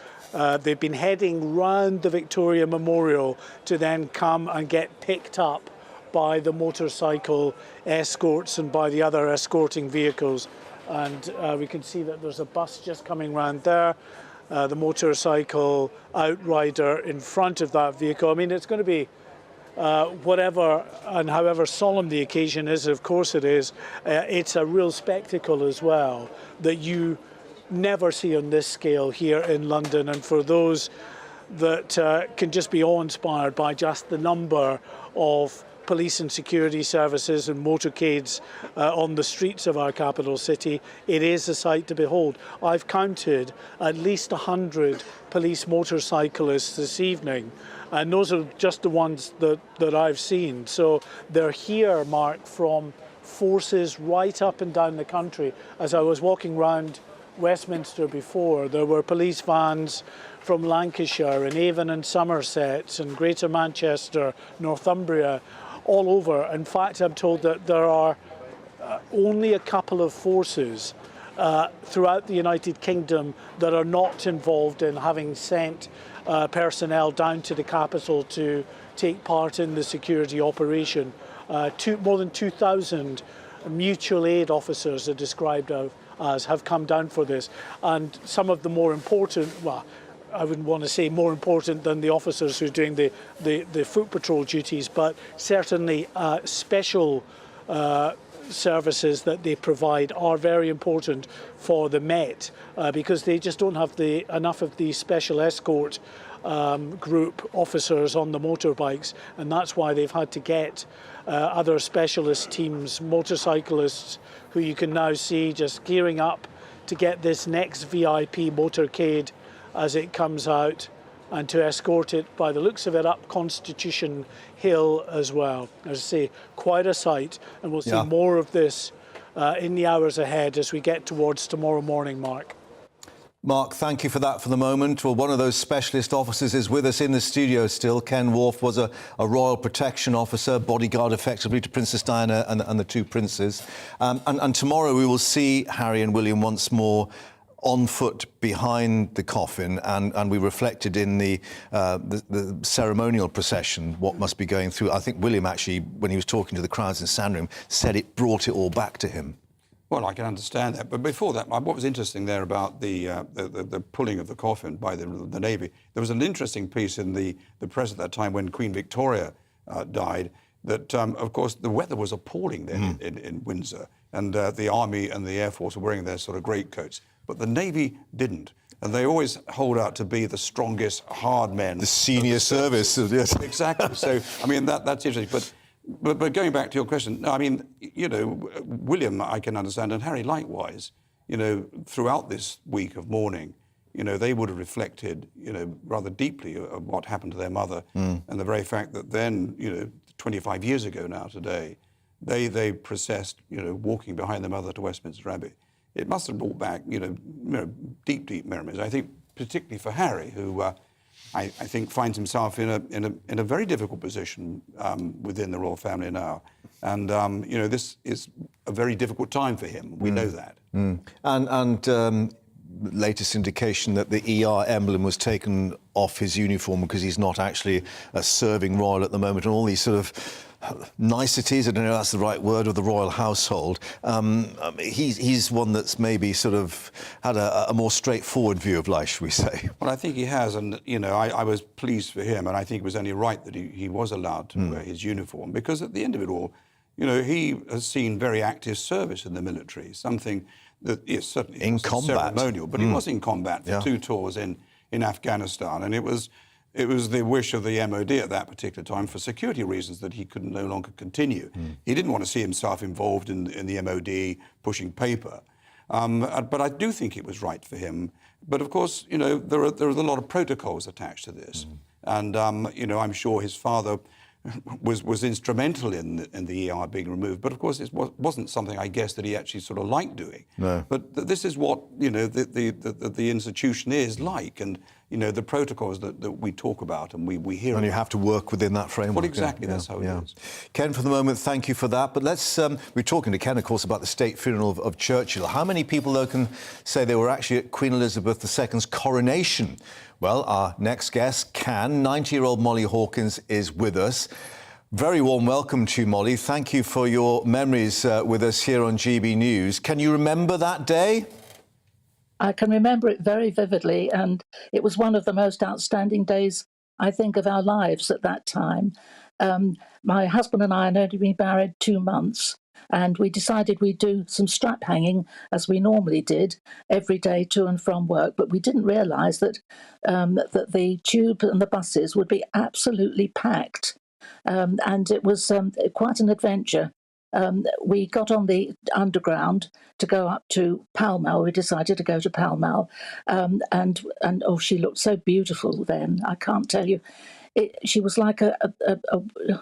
they've been heading round the Victoria Memorial to then come and get picked up by the motorcycle escorts and by the other escorting vehicles. And we can see that there's a bus just coming round there. The motorcycle outrider in front of that vehicle. I mean, it's going to be whatever and however solemn the occasion is, of course it is, it's a real spectacle as well, that you never see on this scale here in London. And for those that can just be awe-inspired by just the number of police and security services and motorcades on the streets of our capital city, it is a sight to behold. I've counted at least 100 police motorcyclists this evening, and those are just the ones that I've seen. So they're here, Mark, from forces right up and down the country. As I was walking round Westminster before, there were police vans from Lancashire and Avon and Somerset and Greater Manchester, Northumbria, all over. In fact, I'm told that there are only a couple of forces throughout the United Kingdom that are not involved in having sent personnel down to the capital to take part in the security operation. More than 2,000 mutual aid officers are described as have come down for this, and some of the more important, well, I wouldn't want to say more important than the officers who are doing the foot patrol duties, but certainly special services that they provide are very important for the Met because they just don't have enough of the special escort group officers on the motorbikes, and that's why they've had to get other specialist teams, motorcyclists, who you can now see just gearing up to get this next VIP motorcade as it comes out, and to escort it, by the looks of it, up Constitution Hill as well. As I say, quite a sight, and we'll see more of this in the hours ahead as we get towards tomorrow morning, Mark. Mark, thank you for that for the moment. Well, one of those specialist officers is with us in the studio still. Ken Wharf was a royal protection officer, bodyguard effectively to Princess Diana and the two princes. And tomorrow we will see Harry and William once more on foot behind the coffin, and we reflected in the ceremonial procession what must be going through. I think William actually, when he was talking to the crowds in Sandringham, said it brought it all back to him. Well, I can understand that. But before that, what was interesting there about the pulling of the coffin by the Navy, there was an interesting piece in the press at that time when Queen Victoria died, that, of course, the weather was appalling then in Windsor, and the Army and the Air Force were wearing their sort of greatcoats. But the Navy didn't. And they always hold out to be the strongest hard men. The senior service, yes. Exactly. So, I mean, that's interesting. But going back to your question, I mean, you know, William, I can understand, and Harry likewise, you know, throughout this week of mourning, you know, they would have reflected, you know, rather deeply of what happened to their mother. And the very fact that then, you know, 25 years ago now today, they processed, you know, walking behind their mother to Westminster Abbey. It must have brought back, you know, deep, deep memories. I think particularly for Harry, who I think finds himself in a very difficult position within the royal family now, and you know, this is a very difficult time for him. We know that. And latest indication that the ER emblem was taken off his uniform because he's not actually a serving royal at the moment, and all these sort of niceties, I don't know if that's the right word, of the royal household. He's one that's maybe sort of had a more straightforward view of life, should we say. Well, I think he has, and, you know, I was pleased for him, and I think it was only right that he was allowed to wear his uniform, because at the end of it all, you know, he has seen very active service in the military, something that is certainly in combat. Ceremonial, but he was in combat for 2 tours in Afghanistan, and it was the wish of the MOD at that particular time, for security reasons, that he could no longer continue. He didn't want to see himself involved in the MOD pushing paper. But I do think it was right for him. But of course, you know, there are a lot of protocols attached to this. And, you know, I'm sure his father was instrumental in the ER being removed. But of course, it wasn't something, I guess, that he actually sort of liked doing. No. But this is what, you know, the institution is like, and, you know, the protocols that we talk about and we hear. And you have to work within that framework. Well, exactly, that's how it is. Ken, for the moment, thank you for that. But let's, we're talking to Ken, of course, about the state funeral of Churchill. How many people, though, can say they were actually at Queen Elizabeth II's coronation? Well, our next guest, 90-year-old Molly Hawkins, is with us. Very warm welcome to you, Molly. Thank you for your memories with us here on GB News. Can you remember that day? I can remember it very vividly, and it was one of the most outstanding days, I think, of our lives at that time. My husband and I had only been married 2 months, And we decided we'd do some strap hanging, as we normally did, every day to and from work. But we didn't realise that that the tube and the buses would be absolutely packed. And it was quite an adventure. We got on the underground to go up to Pall Mall. We decided to go to Pall Mall, and oh, she looked so beautiful then. I can't tell you. She was like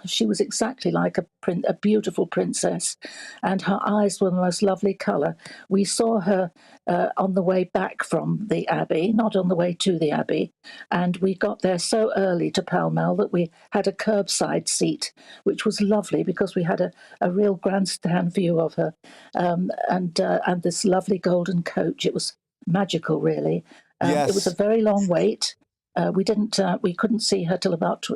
she was exactly like a beautiful princess, and her eyes were the most lovely colour. We saw her on the way back from the Abbey, not on the way to the Abbey, and we got there so early to Pall Mall that we had a curbside seat, which was lovely because we had a real grandstand view of her, and this lovely golden coach. It was magical, really. Yes. It was a very long wait. We couldn't see her till about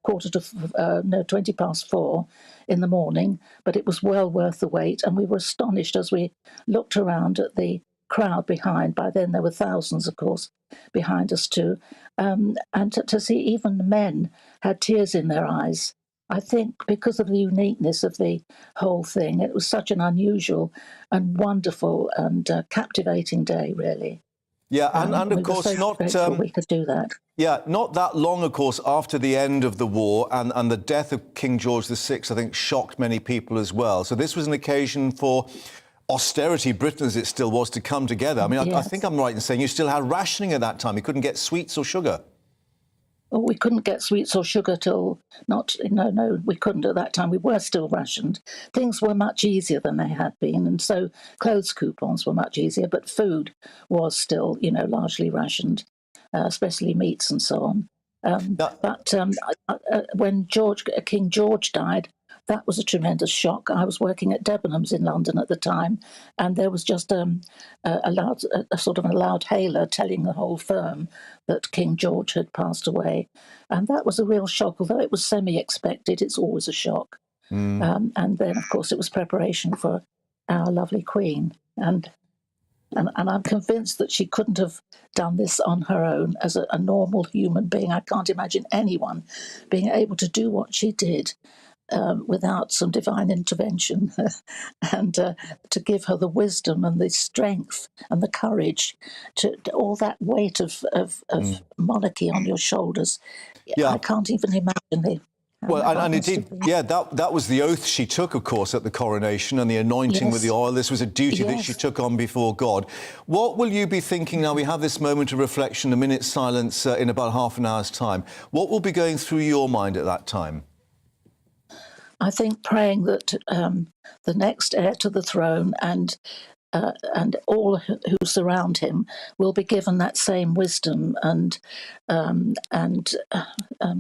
4:20 in the morning, but it was well worth the wait, and we were astonished as we looked around at the crowd behind. By then there were thousands, of course, behind us too, and to see even the men had tears in their eyes. I think because of the uniqueness of the whole thing, it was such an unusual and wonderful and captivating day, really. Yeah, and of course, not we could do that. Yeah, not that long, of course, after the end of the war and the death of King George VI, I think, shocked many people as well. So this was an occasion for austerity, Britain as it still was, to come together. I mean, yes. I think I'm right in saying you still had rationing at that time. You couldn't get sweets or sugar. Well, we couldn't get sweets or sugar till no, we couldn't at that time. We were still rationed. Things were much easier than they had been, and so clothes coupons were much easier, but food was still, largely rationed, especially meats and so on. When King George died, that was a tremendous shock. I was working at Debenhams in London at the time, and there was just a sort of a loud hailer telling the whole firm that King George had passed away. And that was a real shock, although it was semi-expected. It's always a shock. And then, of course, it was preparation for our lovely Queen. And I'm convinced that she couldn't have done this on her own as a normal human being. I can't imagine anyone being able to do what she did without some divine intervention and to give her the wisdom and the strength and the courage to all that weight of monarchy on your shoulders. Yeah. I can't even imagine and indeed, that was the oath she took, of course, at the coronation, and the anointing with the oil. This was a duty that she took on before God. What will you be thinking now? We have this moment of reflection, a minute's silence in about half an hour's time. What will be going through your mind at that time? I think praying that the next heir to the throne and all who surround him will be given that same wisdom and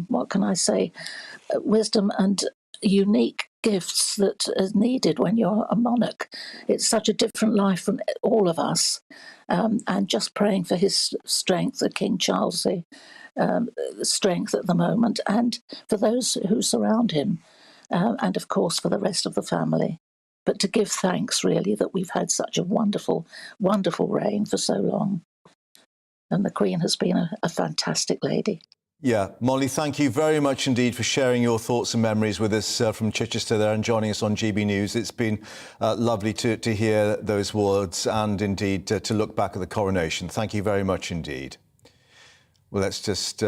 what can I say, wisdom and unique gifts that is needed when you're a monarch. It's such a different life from all of us, and just praying for his strength, King Charles, the strength at the moment, and for those who surround him. And of course for the rest of the family. But to give thanks, really, that we've had such a wonderful, wonderful reign for so long. And the Queen has been a fantastic lady. Yeah, Molly, thank you very much indeed for sharing your thoughts and memories with us from Chichester there and joining us on GB News. It's been lovely to hear those words and indeed to look back at the coronation. Thank you very much indeed. Well, let's just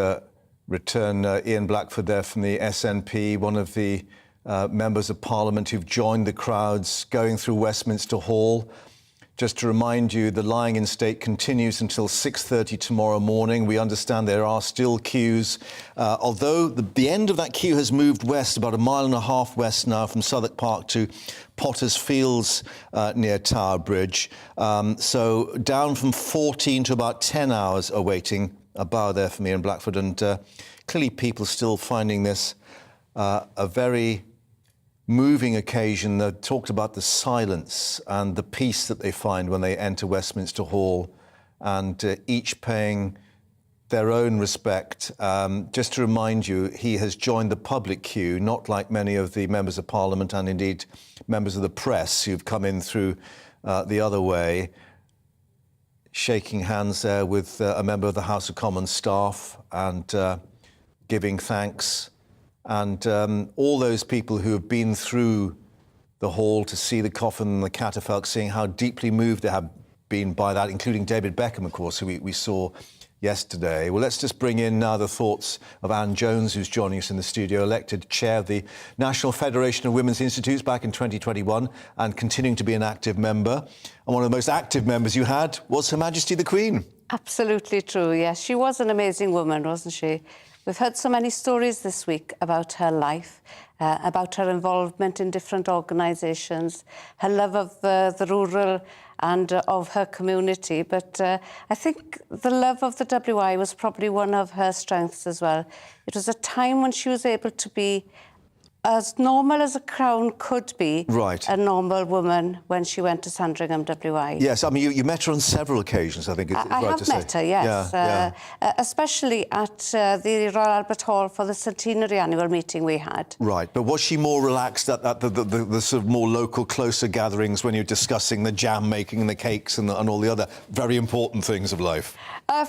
return Ian Blackford there from the SNP, one of the members of Parliament who've joined the crowds going through Westminster Hall. Just to remind you, the lying in state continues until 6:30 tomorrow morning. We understand there are still queues, although the end of that queue has moved west, about 1.5 miles west now from Southwark Park to Potters Fields near Tower Bridge. So down from 14 to about 10 hours awaiting. A bow there from Ian Blackford, and clearly people still finding this a very moving occasion. They talked about the silence and the peace that they find when they enter Westminster Hall, and each paying their own respect. Just to remind you, he has joined the public queue, not like many of the members of Parliament and indeed members of the press who've come in through the other way. Shaking hands there with a member of the House of Commons staff and giving thanks. And all those people who have been through the hall to see the coffin and the catafalque, seeing how deeply moved they have been by that, including David Beckham, of course, who we saw yesterday. Well, let's just bring in now the thoughts of Anne Jones, who's joining us in the studio, elected chair of the National Federation of Women's Institutes back in 2021 and continuing to be an active member. And one of the most active members you had was Her Majesty the Queen. Absolutely true, yes. She was an amazing woman, wasn't she? We've heard so many stories this week about her life, about her involvement in different organisations, her love of the rural and of her community. But I think the love of the WI was probably one of her strengths as well. It was a time when she was able to be as normal as a crown could be, right. A normal woman when she went to Sandringham WI. Yes, I mean, you met her on several occasions, I think it's I right have to say. met her, yes. Especially at the Royal Albert Hall for the centenary annual meeting we had. Right, but was she more relaxed at the sort of more local, closer gatherings when you're discussing the jam making and the cakes and all the other very important things of life?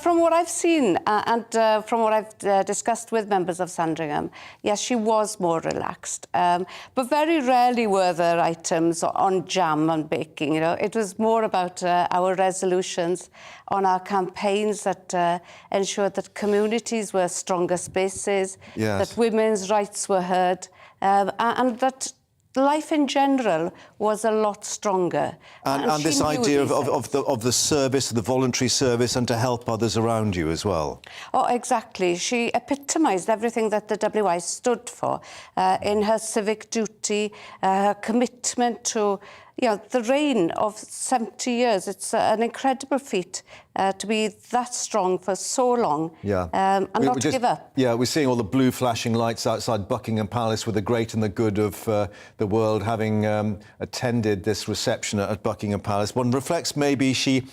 From what I've seen and from what I've discussed with members of Sandringham, yes, she was more relaxed. But very rarely were there items on jam and baking, you know. It was more about our resolutions on our campaigns that ensured that communities were stronger spaces, yes. that women's rights were heard, and that life in general was a lot stronger. And this idea of the service, the voluntary service, and to help others around you as well. Oh, exactly. She epitomised everything that the WI stood for in her civic duty, her commitment to, you know, the reign of 70 years. It's an incredible feat to be that strong for so long and not to give up. Yeah, we're seeing all the blue flashing lights outside Buckingham Palace with the great and the good of the world having attended this reception at Buckingham Palace. One reflects maybe she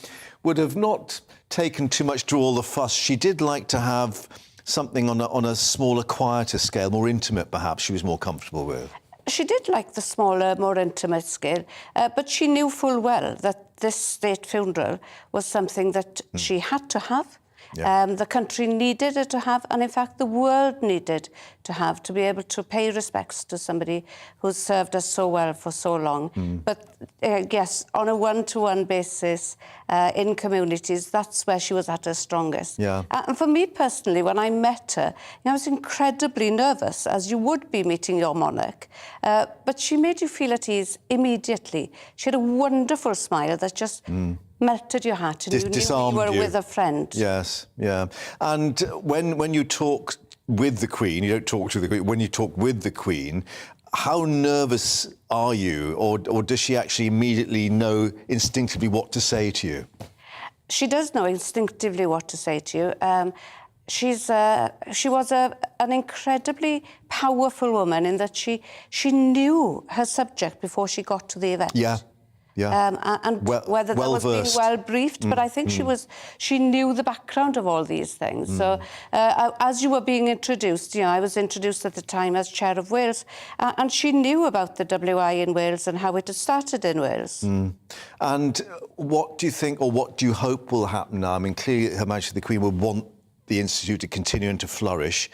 would have not taken too much to all the fuss. She did like to have something on a smaller, quieter scale, more intimate perhaps, she was more comfortable with. She did like the smaller, more intimate scale, but she knew full well that this state funeral was something that she had to have. Yeah. The country needed it to have, and in fact the world needed to have, to be able to pay respects to somebody who's served us so well for so long. But yes, on a one-to-one basis in communities, that's where she was at her strongest. Yeah. And for me personally, when I met her, you know, I was incredibly nervous, as you would be meeting your monarch. But she made you feel at ease immediately. She had a wonderful smile that just melted your heart, and you knew you were with a friend. Yes, yeah. And when you talk with the Queen, you don't talk to the Queen, when you talk with the Queen, how nervous are you, or does she actually immediately know instinctively what to say to you? She does know instinctively what to say to you. She was an incredibly powerful woman in that she knew her subject before she got to the event. Yeah. Yeah. And whether that was being well briefed, but I think she knew the background of all these things. So as you were being introduced, you know, I was introduced at the time as Chair of Wales, and she knew about the WI in Wales and how it had started in Wales. And what do you think, or what do you hope will happen now? I mean, clearly Her Majesty the Queen will want the Institute to continue and to flourish.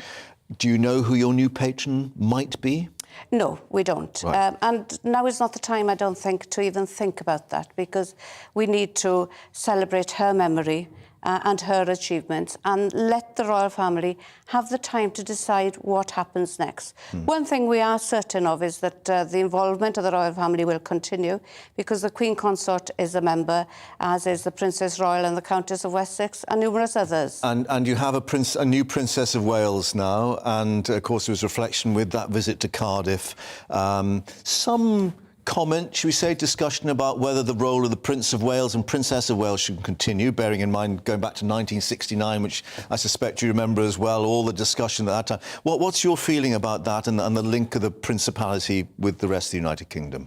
Do you know who your new patron might be? No, we don't. Right. And now is not the time, I don't think, to even think about that, because we need to celebrate her memory and her achievements and let the royal family have the time to decide what happens next. One thing we are certain of is that the involvement of the royal family will continue, because the Queen Consort is a member, as is the Princess Royal and the Countess of Wessex and numerous others. And you have a new Princess of Wales now, and of course there was reflection with that visit to Cardiff. Some comment, should we say, discussion about whether the role of the Prince of Wales and Princess of Wales should continue, bearing in mind going back to 1969, which I suspect you remember as well, all the discussion at that time. What's your feeling about that and the link of the Principality with the rest of the United Kingdom?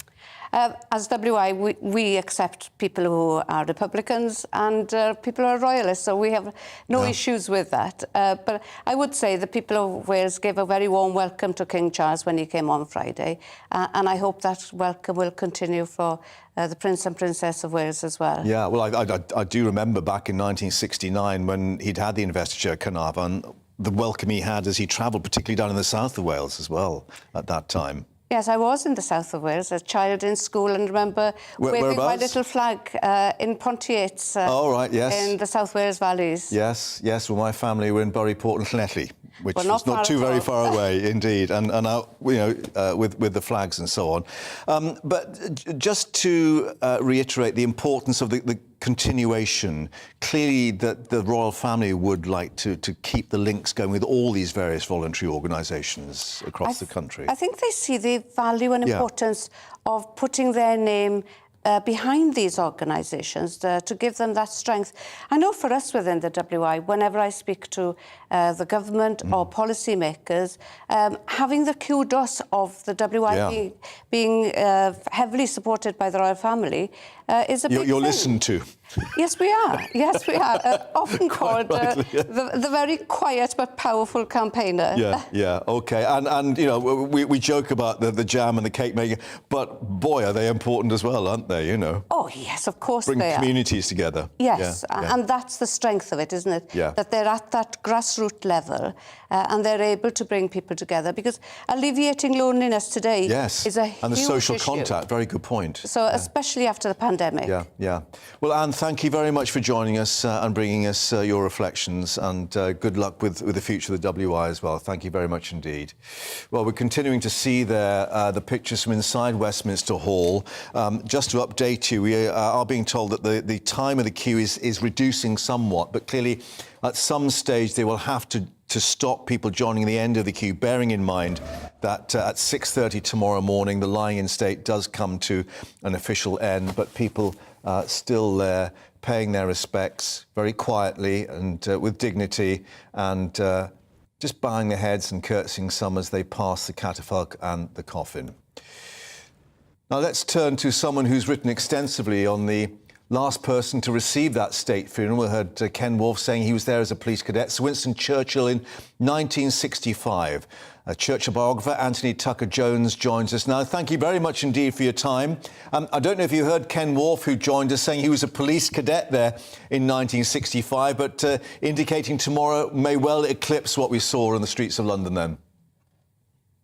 As WI, we accept people who are Republicans and people who are Royalists, so we have no issues with that. But I would say the people of Wales gave a very warm welcome to King Charles when he came on Friday, and I hope that welcome will continue for the Prince and Princess of Wales as well. Yeah, well, I do remember back in 1969 when he'd had the investiture at Carnarvon, the welcome he had as he travelled, particularly down in the south of Wales as well at that time. Yes, I was in the south of Wales, a child in school, and remember waving my little flag in Pontiates. Oh, right, yes. In the South Wales valleys. Yes, yes. Well, my family were in Bury, Port and Llanelli, which Well, was not too very far away, indeed, and with the flags and so on. But just to reiterate the importance of the continuation, clearly that the royal family would like to keep the links going with all these various voluntary organisations across the country. I think they see the value and importance of putting their name behind these organisations to give them that strength. I know for us within the WI, whenever I speak to the government or policymakers, having the kudos of the WI being heavily supported by the royal family is a big thing. You're listened to. Yes, we are. Yes, we are. Often called the very quiet but powerful campaigner. Yeah, OK. And you know, we joke about the jam and the cake making, but boy, are they important as well, aren't they, you know? Oh, yes, of course they are. Bring communities together. Yes, and that's the strength of it, isn't it? Yeah. That they're at that grassroots level and they're able to bring people together, because alleviating loneliness today is a huge and the social issue. contact, very good point. So especially after the pandemic. Yeah. Well, Anne, thank you very much for joining us and bringing us your reflections, and good luck with the future of the WI as well. Thank you very much indeed. Well, we're continuing to see there the pictures from inside Westminster Hall. Just to update you, we are being told that the time of the queue is reducing somewhat, but clearly at some stage they will have to stop people joining the end of the queue, bearing in mind that at 6:30 tomorrow morning the lying in state does come to an official end, but people still there paying their respects very quietly and with dignity, and just bowing their heads and curtsying some as they pass the catafalque and the coffin. Now let's turn to someone who's written extensively on the last person to receive that state funeral. We heard Ken Wolfe saying he was there as a police cadet. Sir Winston Churchill in 1965. Churchill biographer Anthony Tucker-Jones joins us now. Thank you very much indeed for your time. I don't know if you heard Ken Wolfe, who joined us, saying he was a police cadet there in 1965, but indicating tomorrow may well eclipse what we saw in the streets of London then.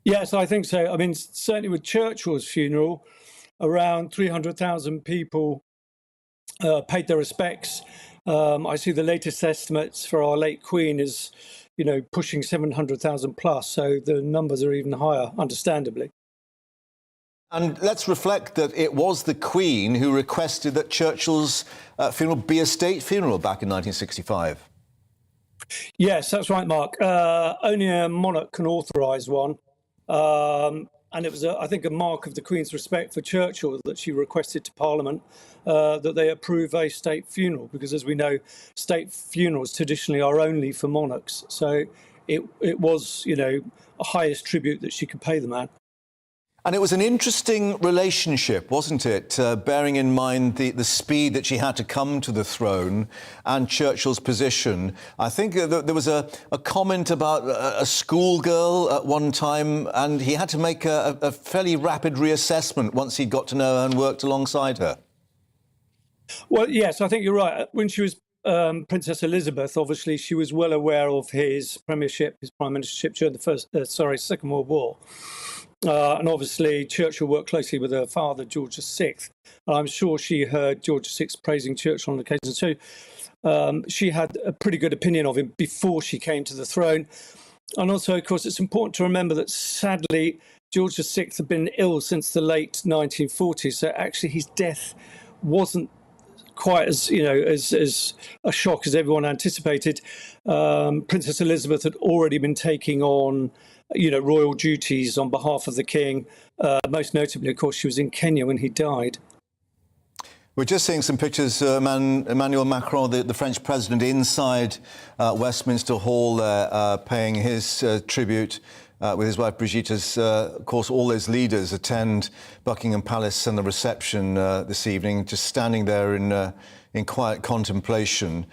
Yes, I think so. I mean, certainly with Churchill's funeral, around 300,000 people paid their respects. I see the latest estimates for our late Queen is, you know, pushing 700,000 plus. So the numbers are even higher, understandably. And let's reflect that it was the Queen who requested that Churchill's funeral be a state funeral back in 1965. Yes, that's right, Mark. Only a monarch can authorise one. And it was, I think, a mark of the Queen's respect for Churchill that she requested to Parliament that they approve a state funeral, because, as we know, state funerals traditionally are only for monarchs. So it was, you know, a highest tribute that she could pay the man. And it was an interesting relationship, wasn't it? Bearing in mind the speed that she had to come to the throne and Churchill's position. I think there was a comment about a schoolgirl at one time, and he had to make a fairly rapid reassessment once he'd got to know her and worked alongside her. Well, yes, I think you're right. When she was Princess Elizabeth, obviously, she was well aware of his premiership, his prime ministership during the Second World War. And obviously, Churchill worked closely with her father, George VI. And I'm sure she heard George VI praising Churchill on occasion. So she had a pretty good opinion of him before she came to the throne. And also, of course, it's important to remember that, sadly, George VI had been ill since the late 1940s. So actually, his death wasn't quite as, you know, as a shock as everyone anticipated. Princess Elizabeth had already been taking on, you know, royal duties on behalf of the king. Most notably, of course, she was in Kenya when he died. We're just seeing some pictures, Emmanuel Macron, the French president, inside Westminster Hall there, paying his tribute with his wife Brigitte. As, of course, all those leaders attend Buckingham Palace and the reception this evening, just standing there in quiet contemplation.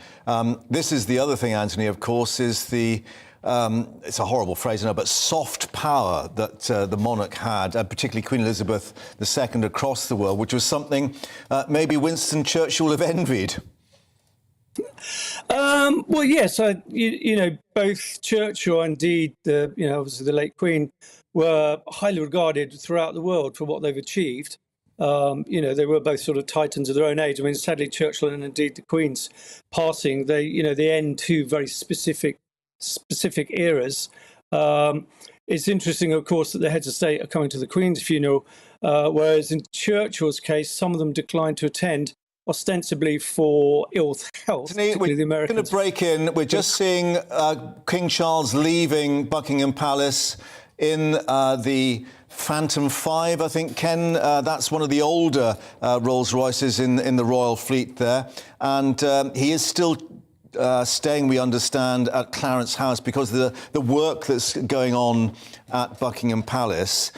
This is the other thing, Anthony, of course, is the it's a horrible phrase, I know, but soft power that the monarch had, particularly Queen Elizabeth II, across the world, which was something maybe Winston Churchill would have envied. Well, yes, both Churchill and indeed obviously the late Queen were highly regarded throughout the world for what they've achieved. They were both sort of titans of their own age. I mean, sadly, Churchill and indeed the Queen's passing, they end two very specific eras. It's interesting, of course, that the heads of state are coming to the Queen's funeral, whereas in Churchill's case, some of them declined to attend, ostensibly for ill health. Anthony, we're going to break in. We're just seeing King Charles leaving Buckingham Palace in the Phantom 5, I think, Ken. That's one of the older Rolls-Royces in the Royal Fleet there. And he is still staying, we understand, at Clarence House because of the work that's going on at Buckingham Palace.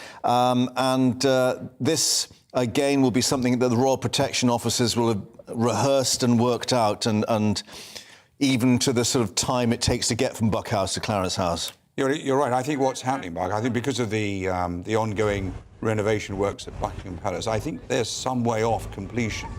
This, again, will be something that the Royal Protection Officers will have rehearsed and worked out, and even to the sort of time it takes to get from Buckhouse to Clarence House. You're right. I think what's happening, Mark, I think because of the ongoing renovation works at Buckingham Palace, I think they're some way off completion.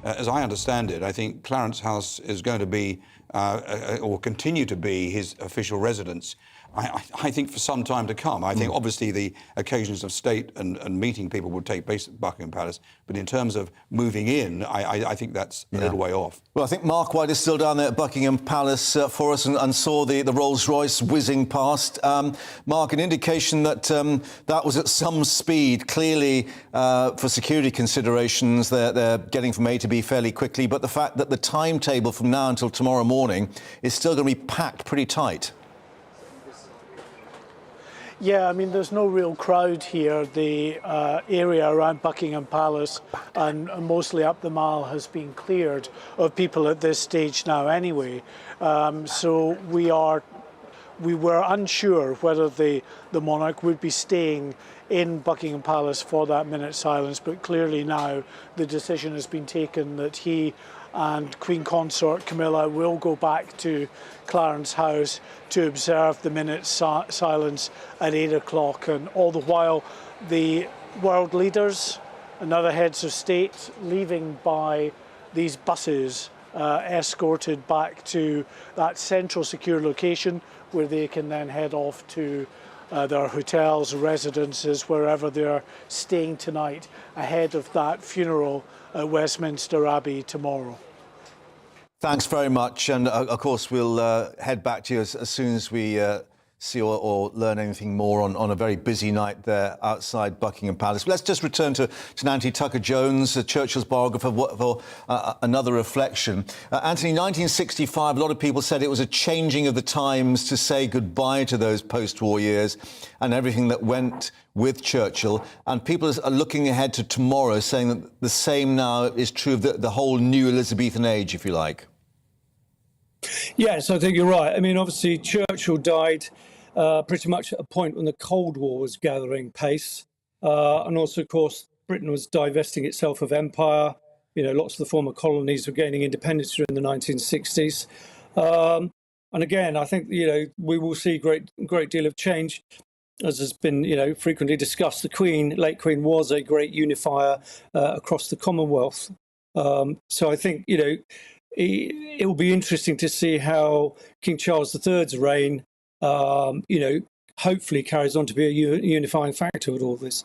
As I understand it, I think Clarence House is going to be, or continue to be, his official residence. I think for some time to come. I think obviously the occasions of state and meeting people will take place at Buckingham Palace, but in terms of moving in, I think that's a little way off. Well, I think Mark White is still down there at Buckingham Palace for us and saw the Rolls-Royce whizzing past. Mark, an indication that that was at some speed. Clearly, for security considerations, they're getting from A to B fairly quickly, but the fact that the timetable from now until tomorrow morning is still going to be packed pretty tight. Yeah, I mean, there's no real crowd here. The area around Buckingham Palace and mostly up the Mall has been cleared of people at this stage now anyway. So we were unsure whether the monarch would be staying in Buckingham Palace for that minute's silence, but clearly now the decision has been taken that he and Queen Consort Camilla will go back to Clarence House to observe the minute's silence at 8 o'clock. And all the while, the world leaders and other heads of state leaving by these buses escorted back to that central secure location where they can then head off to their hotels, residences, wherever they're staying tonight ahead of that funeral at Westminster Abbey tomorrow. Thanks very much. And of course, we'll head back to you as soon as we see or learn anything more on a very busy night there outside Buckingham Palace. Let's just return to Nancy Tucker-Jones, Churchill's biographer, for another reflection. Anthony, 1965, a lot of people said it was a changing of the times to say goodbye to those post-war years and everything that went with Churchill. And people are looking ahead to tomorrow, saying that the same now is true of the whole new Elizabethan age, if you like. Yes, I think you're right. I mean, obviously, Churchill died pretty much at a point when the Cold War was gathering pace. And also, of course, Britain was divesting itself of empire. Lots of the former colonies were gaining independence during the 1960s. And again, I think, we will see a great deal of change. As has been, frequently discussed, the late Queen was a great unifier across the Commonwealth. So I think, it will be interesting to see how King Charles III's reign, hopefully carries on to be a unifying factor with all this.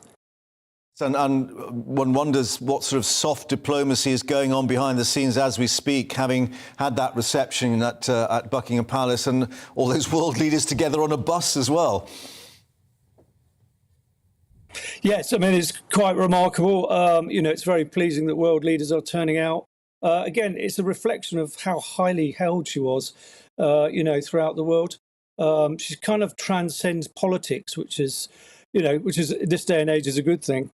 And one wonders what sort of soft diplomacy is going on behind the scenes as we speak, having had that reception at Buckingham Palace and all those world leaders together on a bus as well. Yes, I mean, it's quite remarkable. It's very pleasing that world leaders are turning out. Again, it's a reflection of how highly held she was, throughout the world. She kind of transcends politics, which is this day and age is a good thing.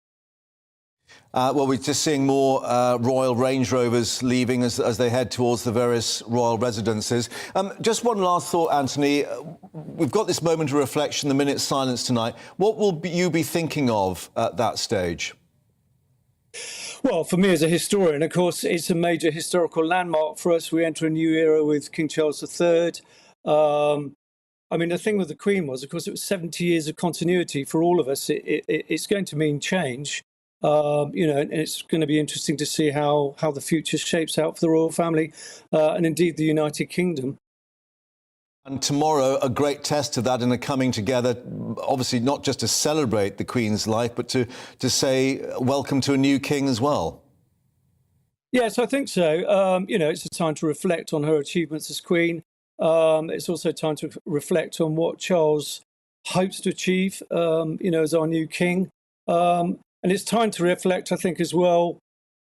Well, we're just seeing more Royal Range Rovers leaving as they head towards the various royal residences. Just one last thought, Anthony. We've got this moment of reflection, the minute's silence tonight. What will you be thinking of at that stage? Well, for me as a historian, of course, it's a major historical landmark for us. We enter a new era with King Charles III. I mean, the thing with the Queen was, of course, it was 70 years of continuity for all of us. It's going to mean change. And it's going to be interesting to see how the future shapes out for the royal family and indeed the United Kingdom. And tomorrow, a great test of that and a coming together, obviously not just to celebrate the Queen's life, but to say welcome to a new king as well. Yes, I think so. It's a time to reflect on her achievements as Queen. It's also time to reflect on what Charles hopes to achieve, as our new king. And it's time to reflect, I think, as well,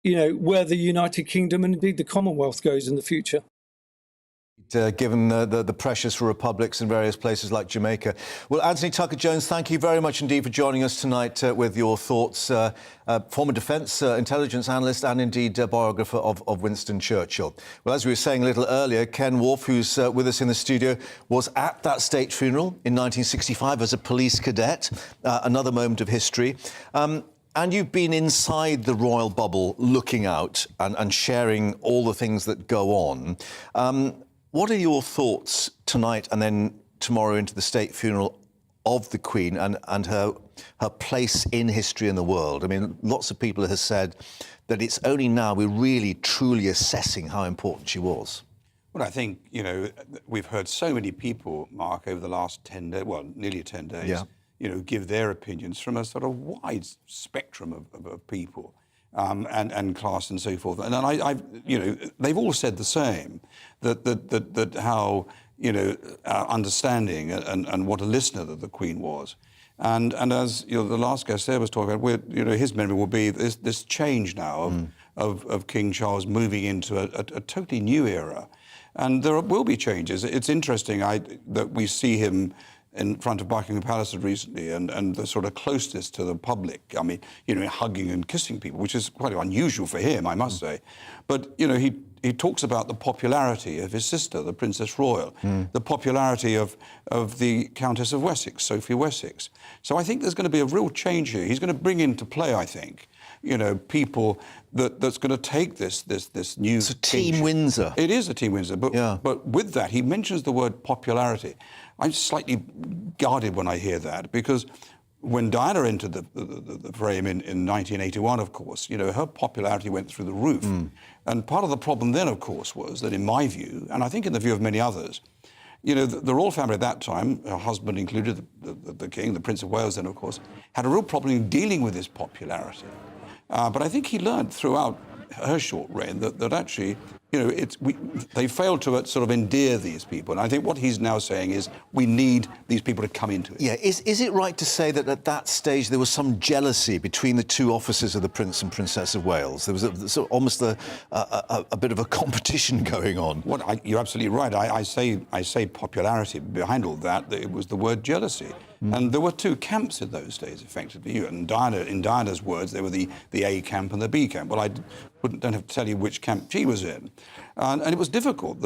where the United Kingdom and indeed the Commonwealth goes in the future. Given the pressures for republics in various places like Jamaica. Well, Anthony Tucker-Jones, thank you very much indeed for joining us tonight with your thoughts. Former defence intelligence analyst and indeed biographer of Winston Churchill. Well, as we were saying a little earlier, Ken Wolfe, who's with us in the studio, was at that state funeral in 1965 as a police cadet, another moment of history. And you've been inside the royal bubble looking out and sharing all the things that go on. What are your thoughts tonight and then tomorrow into the state funeral of the Queen and her place in history in the world? I mean, lots of people have said that it's only now we're really truly assessing how important she was. Well, I think, we've heard so many people, Mark, over the last 10 days, well, nearly 10 days, give their opinions from a sort of wide spectrum of people. And class and so forth, and they've all said the same, that how understanding and what a listener that the Queen was, and as the last guest there was talking about, his memory will be this change now of King Charles moving into a totally new era, and there will be changes. It's interesting that we see him in front of Buckingham Palace recently, and the sort of closeness to the public. I mean, hugging and kissing people, which is quite unusual for him, I must say. But, he talks about the popularity of his sister, the Princess Royal, the popularity of the Countess of Wessex, Sophie Wessex. So I think there's going to be a real change here. He's going to bring into play, I think, people that's going to take this new... It's a Team Windsor. It is a Team Windsor, but with that, he mentions the word popularity. I'm slightly guarded when I hear that, because when Diana entered the frame in 1981, of course, her popularity went through the roof. And part of the problem then, of course, was that in my view, and I think in the view of many others, the royal family at that time, her husband included, the King, the Prince of Wales then, of course, had a real problem in dealing with this popularity. But I think he learned throughout her short reign that actually, they failed to sort of endear these people. And I think what he's now saying is we need these people to come into it. Yeah, is it right to say that at that stage there was some jealousy between the two officers of the Prince and Princess of Wales? There was almost a bit of a competition going on. Well, you're absolutely right. I say popularity. Behind all that, it was the word jealousy. And there were two camps in those days, effectively. And in Diana's words, they were the A camp and the B camp. Well, I don't have to tell you which camp she was in. And it was difficult.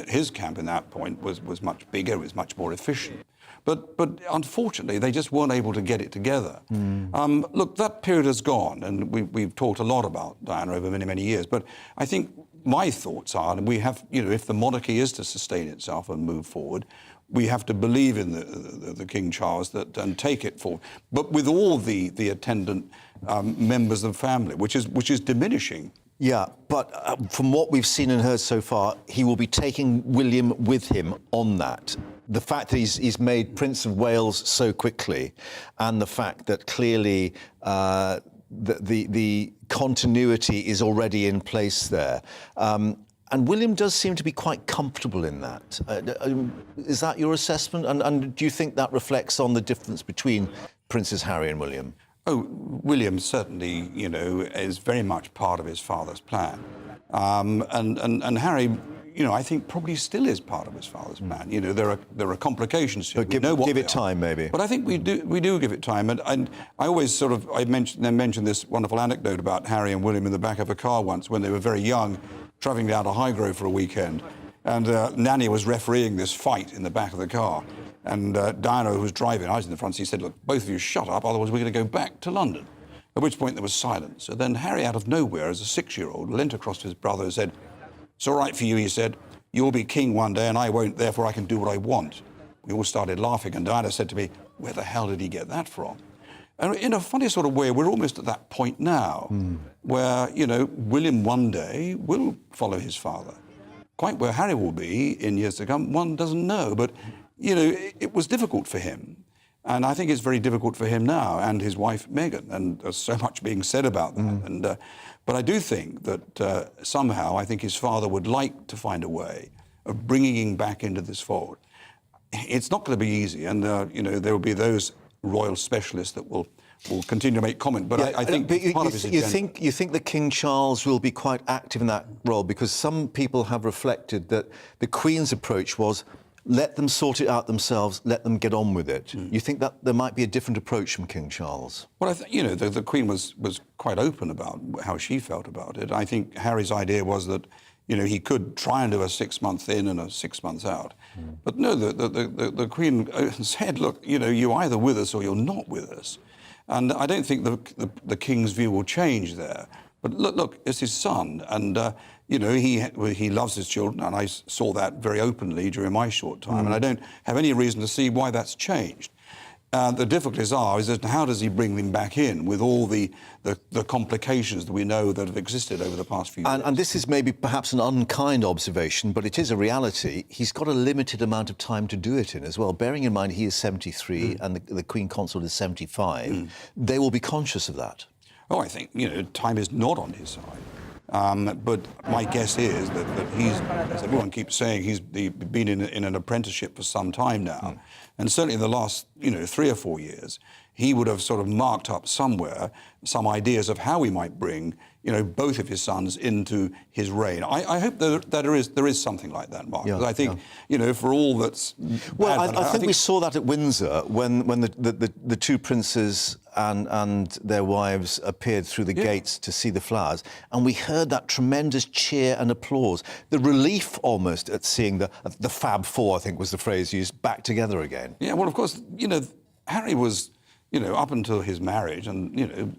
His camp in that point was much bigger, it was much more efficient. But unfortunately, they just weren't able to get it together. Look, that period has gone, and we've talked a lot about Diana over many, many years. But I think my thoughts are, and we have, if the monarchy is to sustain itself and move forward, we have to believe in the King Charles and take it forward, but with all the attendant members of the family, which is diminishing. Yeah, but from what we've seen and heard so far, he will be taking William with him on that. The fact that he's made Prince of Wales so quickly, and the fact that clearly the continuity is already in place there. And William does seem to be quite comfortable in that. Is that your assessment? And do you think that reflects on the difference between Princes Harry and William? Oh, William certainly, is very much part of his father's plan. And Harry, I think probably still is part of his father's plan. There are complications here. But give it time, maybe. But I think we do give it time. And I always I mentioned this wonderful anecdote about Harry and William in the back of a car once when they were very young, travelling down to Highgrove for a weekend. And Nanny was refereeing this fight in the back of the car. And Diana, who was driving, I was in the front, she said, "Look, both of you shut up, otherwise we're going to go back to London." At which point there was silence. So then Harry, out of nowhere, as a 6-year-old, leant across to his brother and said, "It's all right for you," he said. "You'll be king one day and I won't, therefore I can do what I want." We all started laughing, and Diana said to me, "Where the hell did he get that from?" And in a funny sort of way, we're almost at that point now where, you know, William one day will follow his father. Quite where Harry will be in years to come, one doesn't know. But, you know, it was difficult for him. And I think it's very difficult for him now and his wife, Meghan. And there's so much being said about that. And, but I do think that somehow I think his father would like to find a way of bringing him back into this fold. It's not going to be easy. And, you know, there will be those royal specialists that will continue to make comment. But I think part of his agenda... You think that King Charles will be quite active in that role? Because some people have reflected that the Queen's approach was, let them sort it out themselves, let them get on with it. You think that there might be a different approach from King Charles? Well, you know, the Queen was quite open about how she felt about it. I think Harry's idea was that, you know, he could try and do a 6 month in and a 6 months out. But no, the Queen said, look, you know, you're either with us or you're not with us. And I don't think the King's view will change there. But look, it's his son, and you know, he loves his children, and I saw that very openly during my short time, and I don't have any reason to see why that's changed. The difficulties is that how does he bring them back in with all the complications that we know that have existed over the past few years? And this is maybe perhaps an unkind observation, but it is a reality. He's got a limited amount of time to do it in as well. Bearing in mind he is 73 and the Queen Consort is 75, they will be conscious of that. Oh, I think, you know, time is not on his side. But my guess is that he's, as everyone keeps saying, he's been in an apprenticeship for some time now. And certainly in the last, you know, 3 or 4 years, he would have sort of marked up somewhere some ideas of how we might bring, you know, both of his sons into his reign. I hope that there is something like that, Mark. Yeah, because I think, you know, for all that's... Well, I think we saw that at Windsor when the two princes and their wives appeared through the gates to see the flowers, and we heard that tremendous cheer and applause. The relief almost at seeing the Fab Four, I think was the phrase used, back together again. Yeah, well, of course, you know, Harry was, you know, up until his marriage and, you know,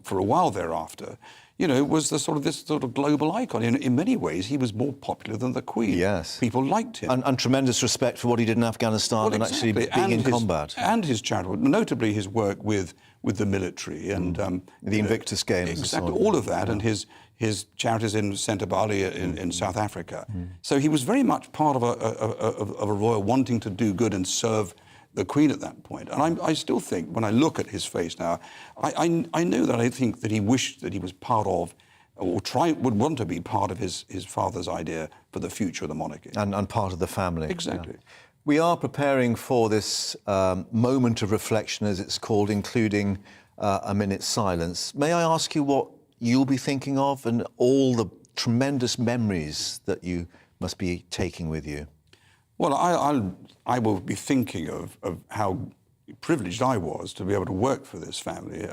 for a while thereafter, you know, was this sort of global icon. In many ways, he was more popular than the Queen. Yes. People liked him. And tremendous respect for what he did in Afghanistan and actually being in combat. And his charitable, notably his work with the military and... the Invictus Games. Exactly, all of that, and his charities in Centre Bali in South Africa. So he was very much part of a royal wanting to do good and serve the Queen at that point. And I still think, when I look at his face now, I know that I think that he wished that he was part of, or would want to be part of his father's idea for the future of the monarchy. And part of the family. Exactly. Yeah. We are preparing for this moment of reflection, as it's called, including a minute's silence. May I ask you what you'll be thinking of and all the tremendous memories that you must be taking with you? Well, I will be thinking of how privileged I was to be able to work for this family,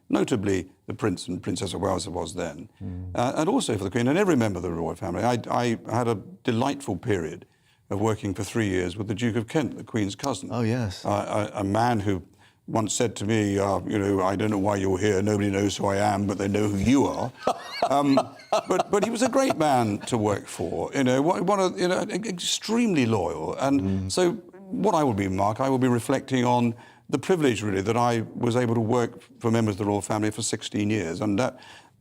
notably the Prince and Princess of Wales was then, and also for the Queen and every member of the royal family. I had a delightful period of working for 3 years with the Duke of Kent, the Queen's cousin. Oh, yes. A man who once said to me, you know, I don't know why you're here, nobody knows who I am, but they know who you are. But he was a great man to work for, you know, extremely loyal. And so what I will be, Mark, I will be reflecting on the privilege, really, that I was able to work for members of the royal family for 16 years. And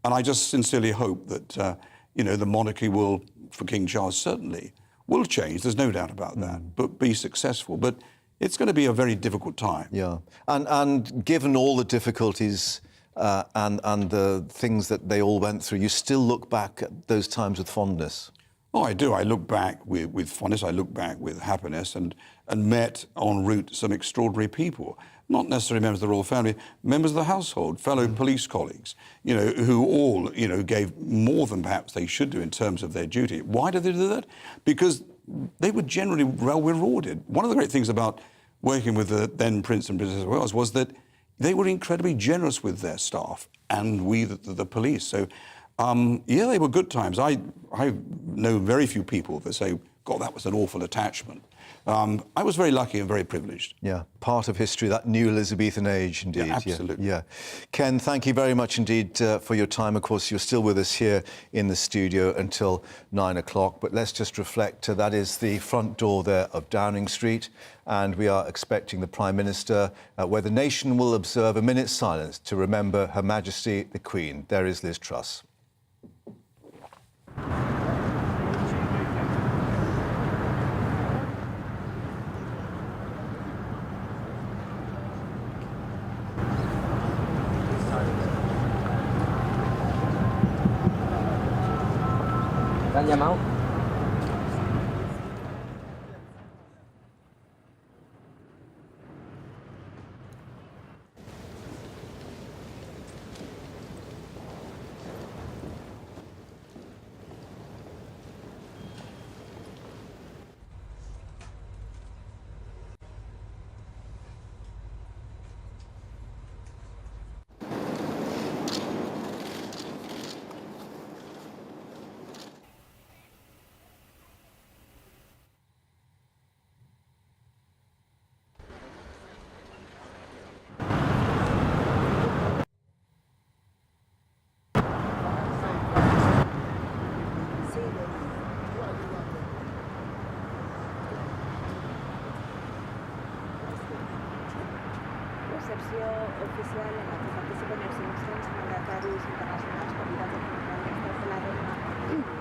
I just sincerely hope that, you know, the monarchy will, for King Charles certainly, will change, there's no doubt about that, but be successful. But it's going to be a very difficult time. Yeah, and given all the difficulties and the things that they all went through, you still look back at those times with fondness? Oh, I do. I look back with fondness, I look back with happiness and met en route some extraordinary people. Not necessarily members of the royal family, members of the household, fellow police colleagues, you know, who all, you know, gave more than perhaps they should do in terms of their duty. Why did they do that? Because they were generally well rewarded. One of the great things about working with the then Prince and Princess of Wales was that they were incredibly generous with their staff and we, the police. So, yeah, they were good times. I know very few people that say, God, that was an awful attachment. I was very lucky and very privileged. Yeah, part of history, that new Elizabethan age, indeed. Yeah, absolutely. Yeah. Ken, thank you very much indeed for your time. Of course, you're still with us here in the studio until 9 o'clock, but let's just reflect, that is the front door there of Downing Street, and we are expecting the Prime Minister, where the nation will observe a minute's silence to remember Her Majesty the Queen. There is Liz Truss. Tanya mau? Recepció oficial en la que participen els il·lustres mandataris internacionals convidats a comunicar de la reina.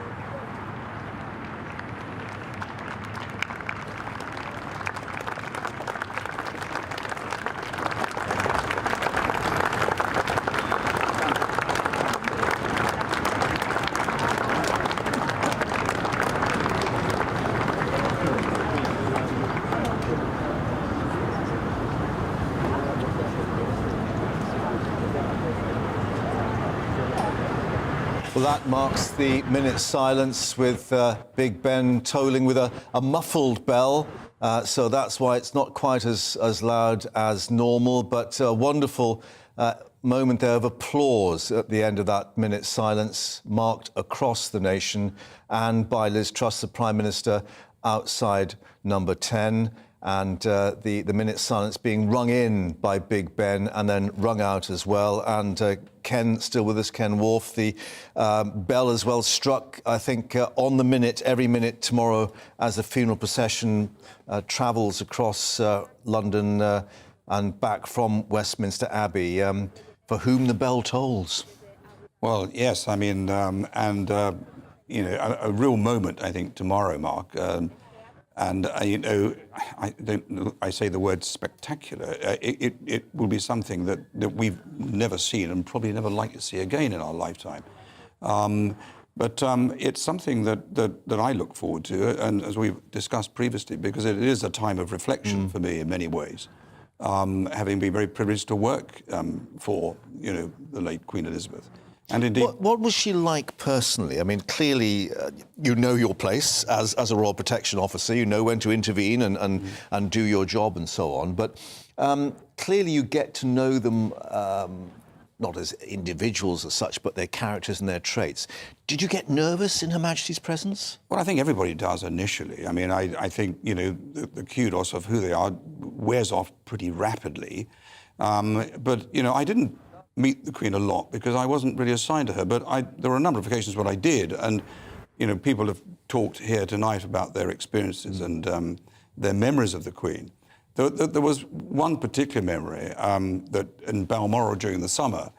Well, that marks the minute's silence with Big Ben tolling with a muffled bell. So that's why it's not quite as loud as normal, but a wonderful moment there of applause at the end of that minute's silence, marked across the nation, and by Liz Truss, the Prime Minister, outside number 10. And the minute's silence being rung in by Big Ben and then rung out as well. And Ken, still with us, Ken Wharf, the bell as well struck, I think, on the minute, every minute tomorrow as the funeral procession travels across London and back from Westminster Abbey, for whom the bell tolls. Well, yes, I mean, you know, a real moment, I think, tomorrow, Mark. And you know, I say the word spectacular. It will be something that we've never seen and probably never like to see again in our lifetime. But it's something that I look forward to, and as we've discussed previously, because it is a time of reflection for me in many ways, having been very privileged to work for, you know, the late Queen Elizabeth. And indeed, what was she like personally? I mean, clearly, you know your place as a Royal Protection Officer. You know when to intervene and do your job and so on. But clearly, you get to know them not as individuals as such, but their characters and their traits. Did you get nervous in Her Majesty's presence? Well, I think everybody does initially. I mean, I think, you know, the kudos of who they are wears off pretty rapidly. But, you know, I didn't meet the Queen a lot because I wasn't really assigned to her, but there were a number of occasions when I did, and you know, people have talked here tonight about their experiences and their memories of the Queen. There was one particular memory that in Balmoral during the summer,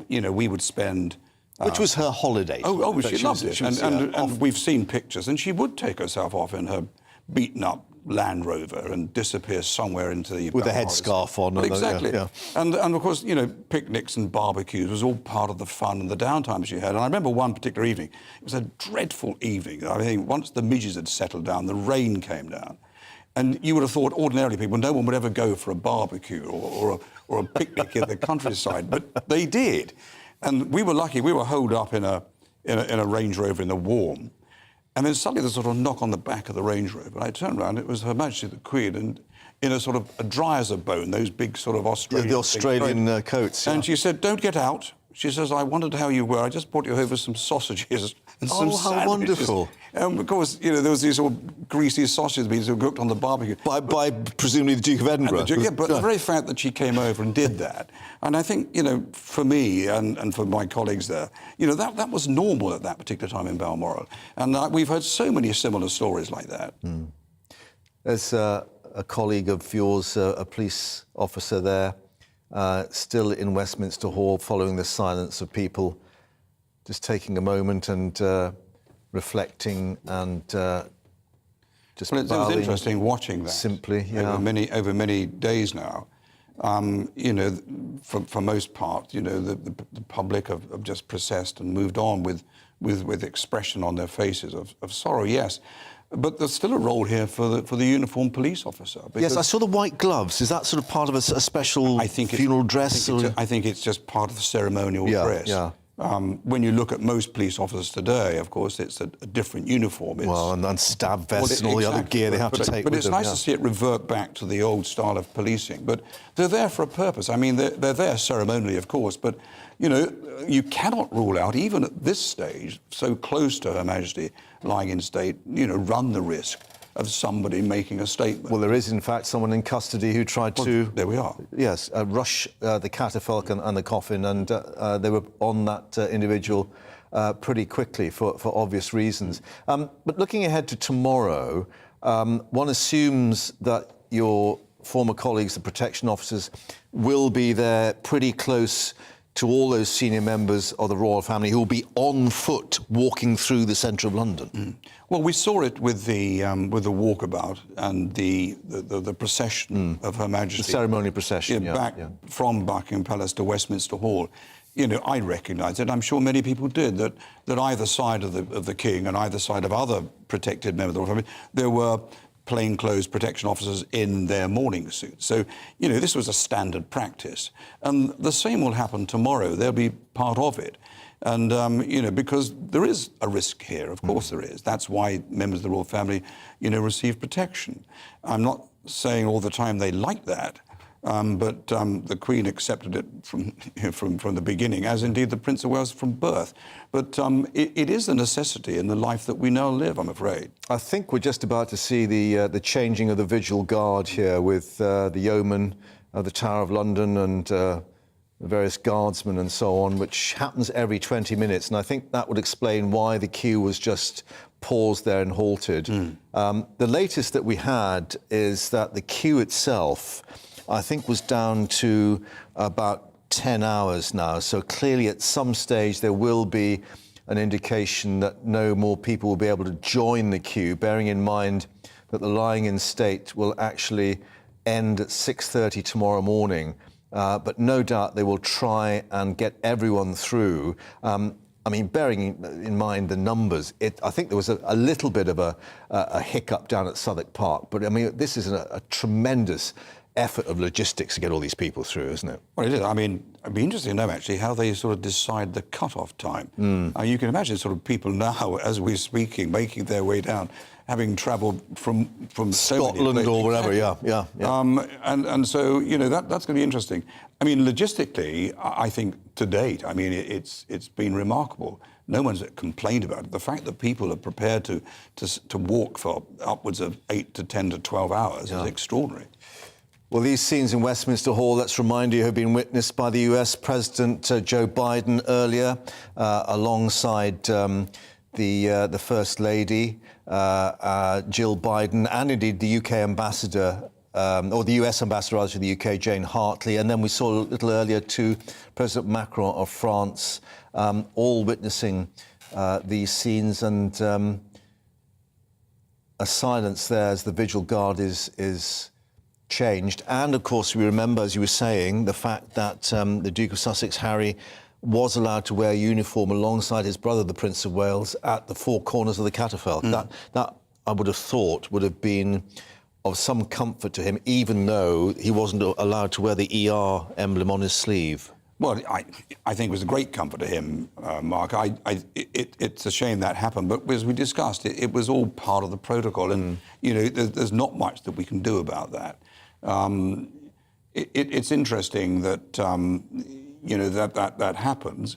you know, we would spend... Which was her holiday. Oh, she loved it. And we've seen pictures, and she would take herself off in her beaten-up Land Rover and disappear somewhere into the... With a headscarf on. Exactly. Yeah. And of course, you know, picnics and barbecues was all part of the fun and the downtime she had. And I remember one particular evening, it was a dreadful evening. I think once the midges had settled down, the rain came down. And you would have thought, ordinarily, people, no one would ever go for a barbecue or a picnic in the countryside, but they did. And we were lucky, we were holed up in a Range Rover in the warm. And then suddenly there's a sort of knock on the back of the Range Rover. And I turned around, it was Her Majesty the Queen, and in a sort of a dryer's bone, those big sort of Australian... The Australian coats. And she said, don't get out. She says, I wondered how you were. I just brought you over some sausages and some how wonderful. Of course, there was these sort of greasy sausages being sort of cooked on the barbecue. By presumably the Duke of Edinburgh. But the very fact that she came over and did that, and I think, for me and for my colleagues there, that was normal at that particular time in Balmoral. And we've heard so many similar stories like that. There's a colleague of yours, a police officer there, still in Westminster Hall, following the silence of people, just taking a moment and reflecting and just it was interesting watching that simply over many days now. For most part, the public have just processed and moved on with expression on their faces of sorrow, yes. But there's still a role here for the uniformed police officer. Yes, I saw the white gloves. Is that sort of part of a special funeral dress? I think it's just part of the ceremonial dress. Yeah. When you look at most police officers today, of course, it's a different uniform. And stab vests and all the other gear they have to take with them. But it's nice to see it revert back to the old style of policing. But they're there for a purpose. I mean, they're there ceremonially, of course, but, you cannot rule out, even at this stage, so close to Her Majesty lying in state, run the risk of somebody making a statement. Well, there is, in fact, someone in custody who tried to... There we are. Yes, rush the catafalque and the coffin, and they were on that individual pretty quickly for obvious reasons. But looking ahead to tomorrow, one assumes that your former colleagues, the protection officers, will be there pretty close to all those senior members of the royal family who will be on foot walking through the centre of London. Well, we saw it with the walkabout and the procession of Her Majesty. The ceremonial procession, back from Buckingham Palace to Westminster Hall. I recognise it. I'm sure many people did that either side of the King and either side of other protected members of the royal family, there were plainclothes protection officers in their mourning suits. So, this was a standard practice. And the same will happen tomorrow. They'll be part of it. And, because there is a risk here, of course there is. That's why members of the royal family, receive protection. I'm not saying all the time they like that, but the Queen accepted it from the beginning, as indeed the Prince of Wales from birth. But it is a necessity in the life that we now live, I'm afraid. I think we're just about to see the changing of the Vigil Guard here with the yeomen of the Tower of London and the various guardsmen and so on, which happens every 20 minutes. And I think that would explain why the queue was just paused there and halted. The latest that we had is that the queue itself, I think, was down to about 10 hours now. So clearly at some stage there will be an indication that no more people will be able to join the queue, bearing in mind that the lying in state will actually end at 6:30 tomorrow morning. But no doubt they will try and get everyone through. Bearing in mind the numbers, I think there was a little bit of a hiccup down at Southwark Park. But, this is a tremendous effort of logistics to get all these people through, isn't it? Well, it is. I'd be interested to know, actually, how they sort of decide the cut-off time. You can imagine sort of people now, as we're speaking, making their way down, having travelled from Scotland or wherever, yeah. And so, that's going to be interesting. Logistically, I think to date, it's been remarkable. No one's complained about it. The fact that people are prepared to walk for upwards of 8 to 10 to 12 hours is extraordinary. Well, these scenes in Westminster Hall, let's remind you, have been witnessed by the US President Joe Biden earlier, alongside the First Lady, Jill Biden, and indeed the UK Ambassador, or the US Ambassador to the UK, Jane Hartley. And then we saw a little earlier to President Macron of France, all witnessing these scenes, and a silence there as the Vigil Guard is changed. And of course we remember, as you were saying, the fact that the Duke of Sussex, Harry, was allowed to wear a uniform alongside his brother, the Prince of Wales, at the four corners of the catafalque. That I would have thought would have been of some comfort to him, even though he wasn't allowed to wear the ER emblem on his sleeve. Well, I think it was a great comfort to him, Mark. It's a shame that happened, but as we discussed, it was all part of the protocol, and there's not much that we can do about that. It's interesting that that happens.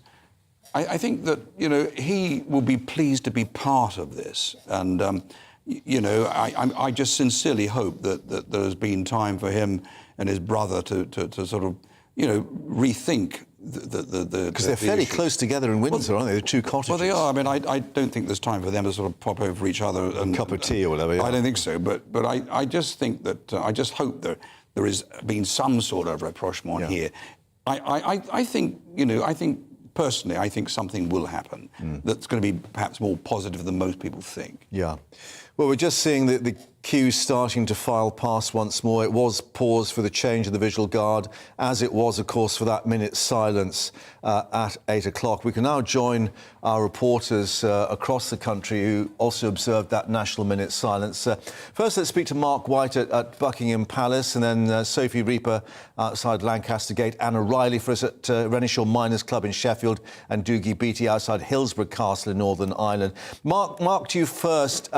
I think that, you know, he will be pleased to be part of this. And, you know, I just sincerely hope that there has been time for him and his brother to sort of, you know, rethink because they're fairly close together in Windsor, aren't they? The two cottages. Well, they are. I mean, I don't think there's time for them to sort of pop over each other and... A cup of tea or whatever. Yeah. I don't think so. But I just think that... I just hope that there has been some sort of rapprochement here. I think, you know, personally, I think something will happen that's going to be perhaps more positive than most people think. Yeah. Well, we're just seeing the queues starting to file past once more. It was paused for the change of the visual guard, as it was, of course, for that minute's silence at 8 o'clock. We can now join our reporters across the country who also observed that national minute silence. First, let's speak to Mark White at Buckingham Palace, and then Sophie Reaper outside Lancaster Gate, Anna Riley for us at Renishaw Miners Club in Sheffield, and Doogie Beattie outside Hillsborough Castle in Northern Ireland. Mark, to you first.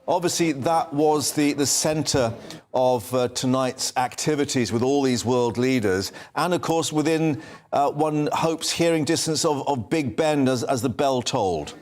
Obviously, that was the centre of tonight's activities with all these world leaders, and of course within one hopes hearing distance of Big Ben as the bell tolled.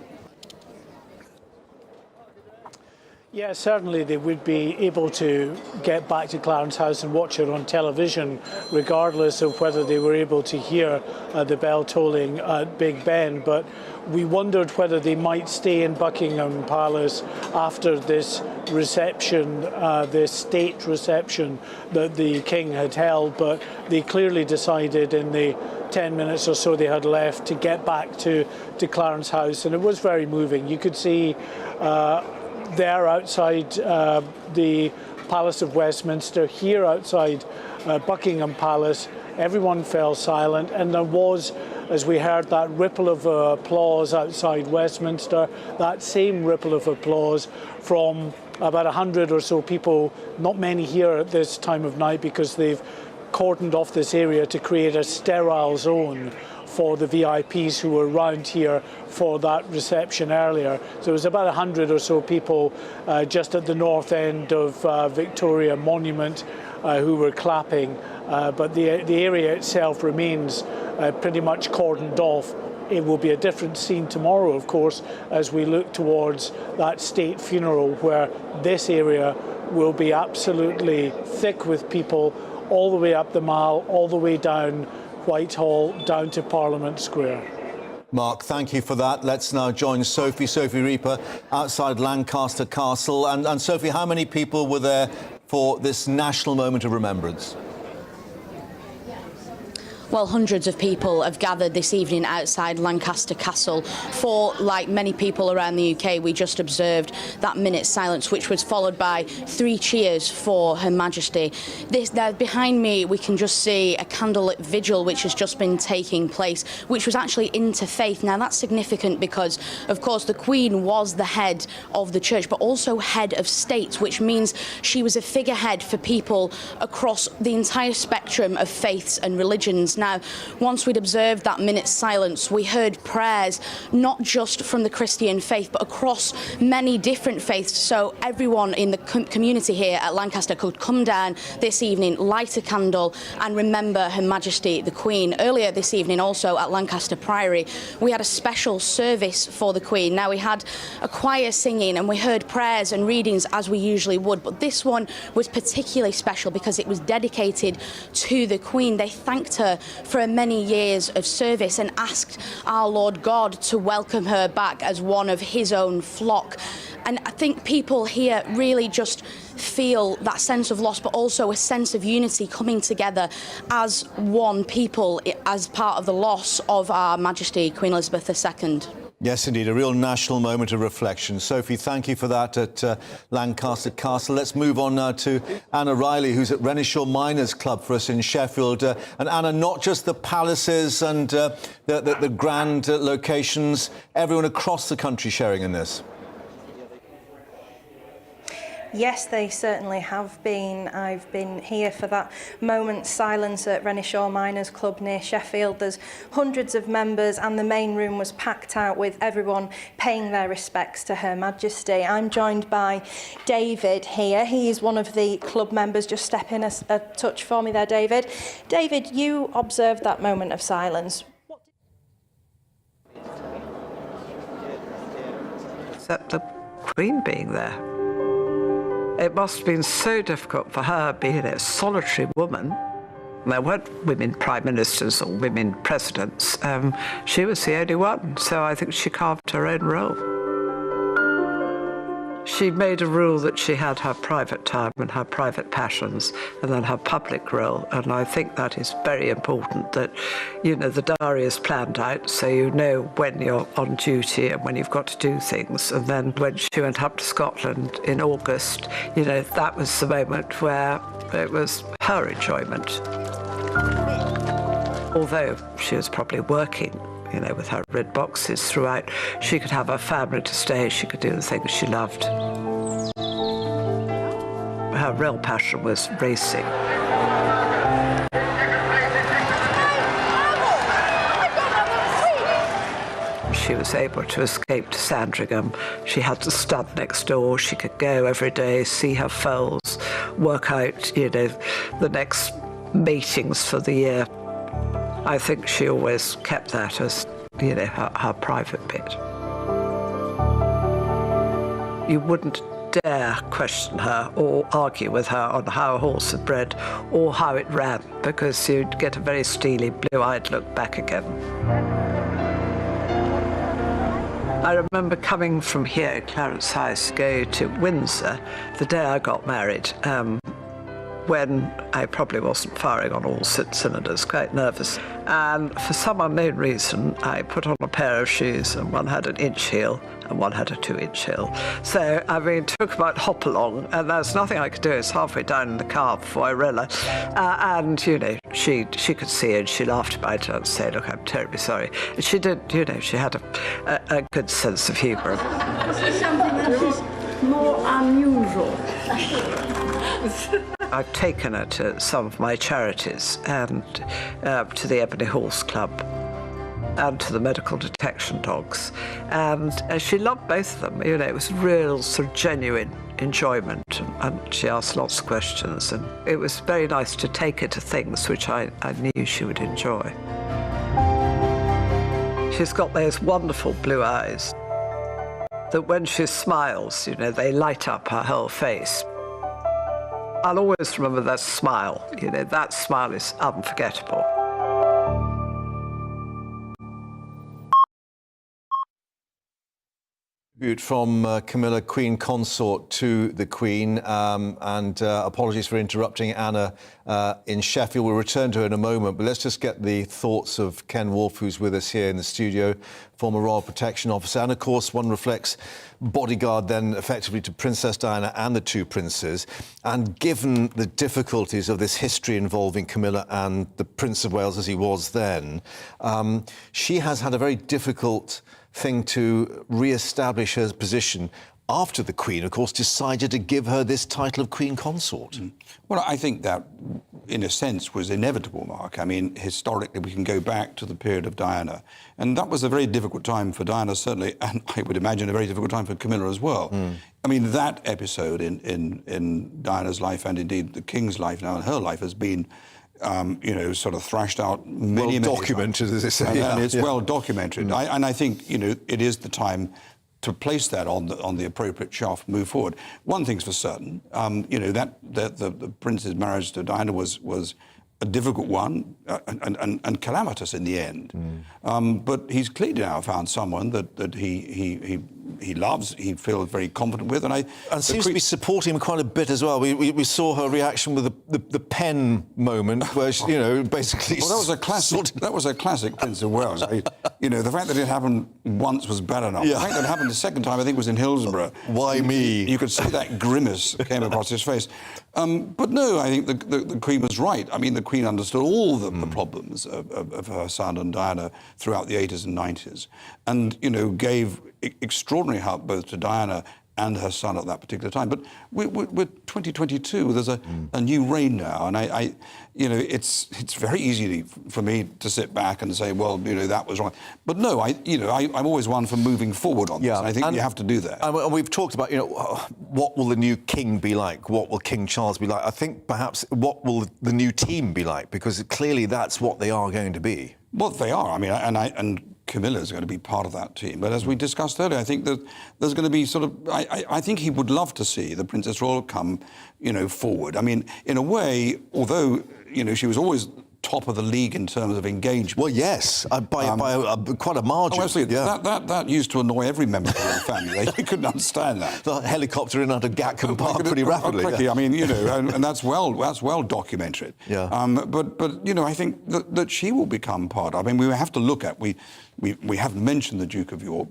Yeah, certainly they would be able to get back to Clarence House and watch it on television, regardless of whether they were able to hear the bell tolling at Big Ben. But we wondered whether they might stay in Buckingham Palace after this reception, this state reception that the King had held. But they clearly decided in the 10 minutes or so they had left to get back to Clarence House. And it was very moving. You could see there outside the Palace of Westminster, here outside Buckingham Palace, everyone fell silent, and there was, as we heard, that ripple of applause outside Westminster, that same ripple of applause from about 100 or so people, not many here at this time of night because they've cordoned off this area to create a sterile zone for the VIPs who were around here for that reception earlier. So there was about 100 or so people just at the north end of Victoria Monument who were clapping, but the area itself remains pretty much cordoned off. It will be a different scene tomorrow, of course, as we look towards that state funeral where this area will be absolutely thick with people all the way up the Mall, all the way down Whitehall, down to Parliament Square. Mark, thank you for that. Let's now join Sophie Reaper outside Lancaster Castle. And Sophie, how many people were there for this national moment of remembrance? Well, hundreds of people have gathered this evening outside Lancaster Castle for, like many people around the UK, we just observed that minute's silence, which was followed by 3 cheers for Her Majesty. There behind me, we can just see a candlelit vigil which has just been taking place, which was actually interfaith. Now, that's significant because, of course, the Queen was the head of the church, but also head of state, which means she was a figurehead for people across the entire spectrum of faiths and religions. Now, once we'd observed that minute's silence, we heard prayers, not just from the Christian faith, but across many different faiths. So everyone in the community here at Lancaster could come down this evening, light a candle and remember Her Majesty the Queen. Earlier this evening, also at Lancaster Priory, we had a special service for the Queen. Now, we had a choir singing and we heard prayers and readings as we usually would, but this one was particularly special because it was dedicated to the Queen. They thanked her for many years of service and asked our Lord God to welcome her back as one of his own flock. And I think people here really just feel that sense of loss, but also a sense of unity coming together as one people as part of the loss of Our Majesty Queen Elizabeth II. Yes, indeed, a real national moment of reflection. Sophie, thank you for that at Lancaster Castle. Let's move on now to Anna Riley, who's at Renishaw Miners Club for us in Sheffield. And Anna, not just the palaces and the grand locations, everyone across the country sharing in this. Yes, they certainly have been. I've been here for that moment's silence at Renishaw Miners Club near Sheffield. There's hundreds of members and the main room was packed out with everyone paying their respects to Her Majesty. I'm joined by David here. He is one of the club members. Just step in a touch for me there, David. David, you observed that moment of silence. except the Queen being there. It must have been so difficult for her being a solitary woman. There weren't women prime ministers or women presidents. She was the only one, so I think she carved her own role. She made a rule that she had her private time and her private passions and then her public role, and I think that is very important that, you know, the diary is planned out so you know when you're on duty and when you've got to do things. And then when she went up to Scotland in August, you know, that was the moment where it was her enjoyment. Although she was probably working, you know, with her red boxes throughout, she could have her family to stay, she could do the things she loved. Her real passion was racing. She was able to escape to Sandringham. She had the stud next door. She could go every day, see her foals, work out, you know, the next matings for the year. I think she always kept that as, you know, her private bit. You wouldn't dare question her or argue with her on how a horse had bred or how it ran, because you'd get a very steely, blue-eyed look back again. I remember coming from here, Clarence House, to go to Windsor the day I got married, when I probably wasn't firing on all six cylinders, quite nervous. And for some unknown reason, I put on a pair of shoes, and one had an inch heel and one had a 2-inch heel. So, I mean, took about hop along, and there's nothing I could do. It's halfway down in the car before I realised. And, you know, she could see it, and she laughed about it and said, look, I'm terribly sorry. And she did, you know, she had a good sense of humour. Something that is more unusual. I've taken her to some of my charities and to the Ebony Horse Club and to the medical detection dogs. And she loved both of them. You know, it was real sort of genuine enjoyment, and she asked lots of questions, and it was very nice to take her to things which I knew she would enjoy. She's got those wonderful blue eyes that when she smiles, you know, they light up her whole face. I'll always remember that smile. You know, that smile is unforgettable. Tribute from Camilla, Queen Consort, to the Queen, and apologies for interrupting Anna in Sheffield. We'll return to her in a moment, but let's just get the thoughts of Ken Wolfe, who's with us here in the studio, former Royal Protection Officer, and of course one reflects bodyguard then effectively to Princess Diana and the two princes. And given the difficulties of this history involving Camilla and the Prince of Wales as he was then, she has had a very difficult thing to re-establish her position after the Queen, of course, decided to give her this title of Queen Consort. Well, I think that, in a sense, was inevitable, Mark. I mean, historically, we can go back to the period of Diana, and that was a very difficult time for Diana, certainly, and I would imagine a very difficult time for Camilla as well. I mean, that episode in Diana's life, and indeed the King's life now, and her life, has been you know, sort of thrashed out many documented, as they say, and it's well documented. And I think, you know, it is the time to place that on the appropriate shaft, move forward. One thing's for certain, you know, that the Prince's marriage to Diana was a difficult one and calamitous in the end. But he's clearly now found someone that he loves, he feels very confident with, and seems to be supporting him quite a bit as well. We saw her reaction with the pen moment, where she, you know, basically. Well, that was a classic. That was a classic Prince of Wales. You know, the fact that it happened once was bad enough. The fact that it happened the second time, I think, was in Hillsborough. Why me? You could see that grimace came across his face. But no, I think the Queen was right. I mean, the Queen understood all the problems of her son and Diana throughout the 80s and 90s, and, you know, gave extraordinary help both to Diana and her son at that particular time. But we're 2022. There's a new reign now, and I you know, it's very easy for me to sit back and say, well, you know, that was wrong. But no, I'm always one for moving forward on this. And I think you have to do that. And we've talked about, you know, what will the new king be like? What will King Charles be like? I think perhaps what will the new team be like? Because clearly that's what they are going to be. Well, they are. I mean, and Camilla's going to be part of that team. But as we discussed earlier, I think that there's going to be sort of... I think he would love to see the Princess Royal come, forward. I mean, in a way, although, she was always top of the league in terms of engagement. Well, yes, by quite a margin. Oh, absolutely. Yeah. That used to annoy every member of the royal family. They couldn't understand that. The helicopter in under Gatcombe Park pretty rapidly. Quickly, I mean, and that's well documented. Yeah. But I think that she will become part of. I mean, we have to look at we haven't mentioned the Duke of York,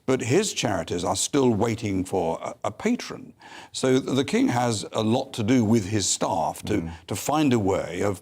but his charities are still waiting for a patron. So the King has a lot to do with his staff to find a way of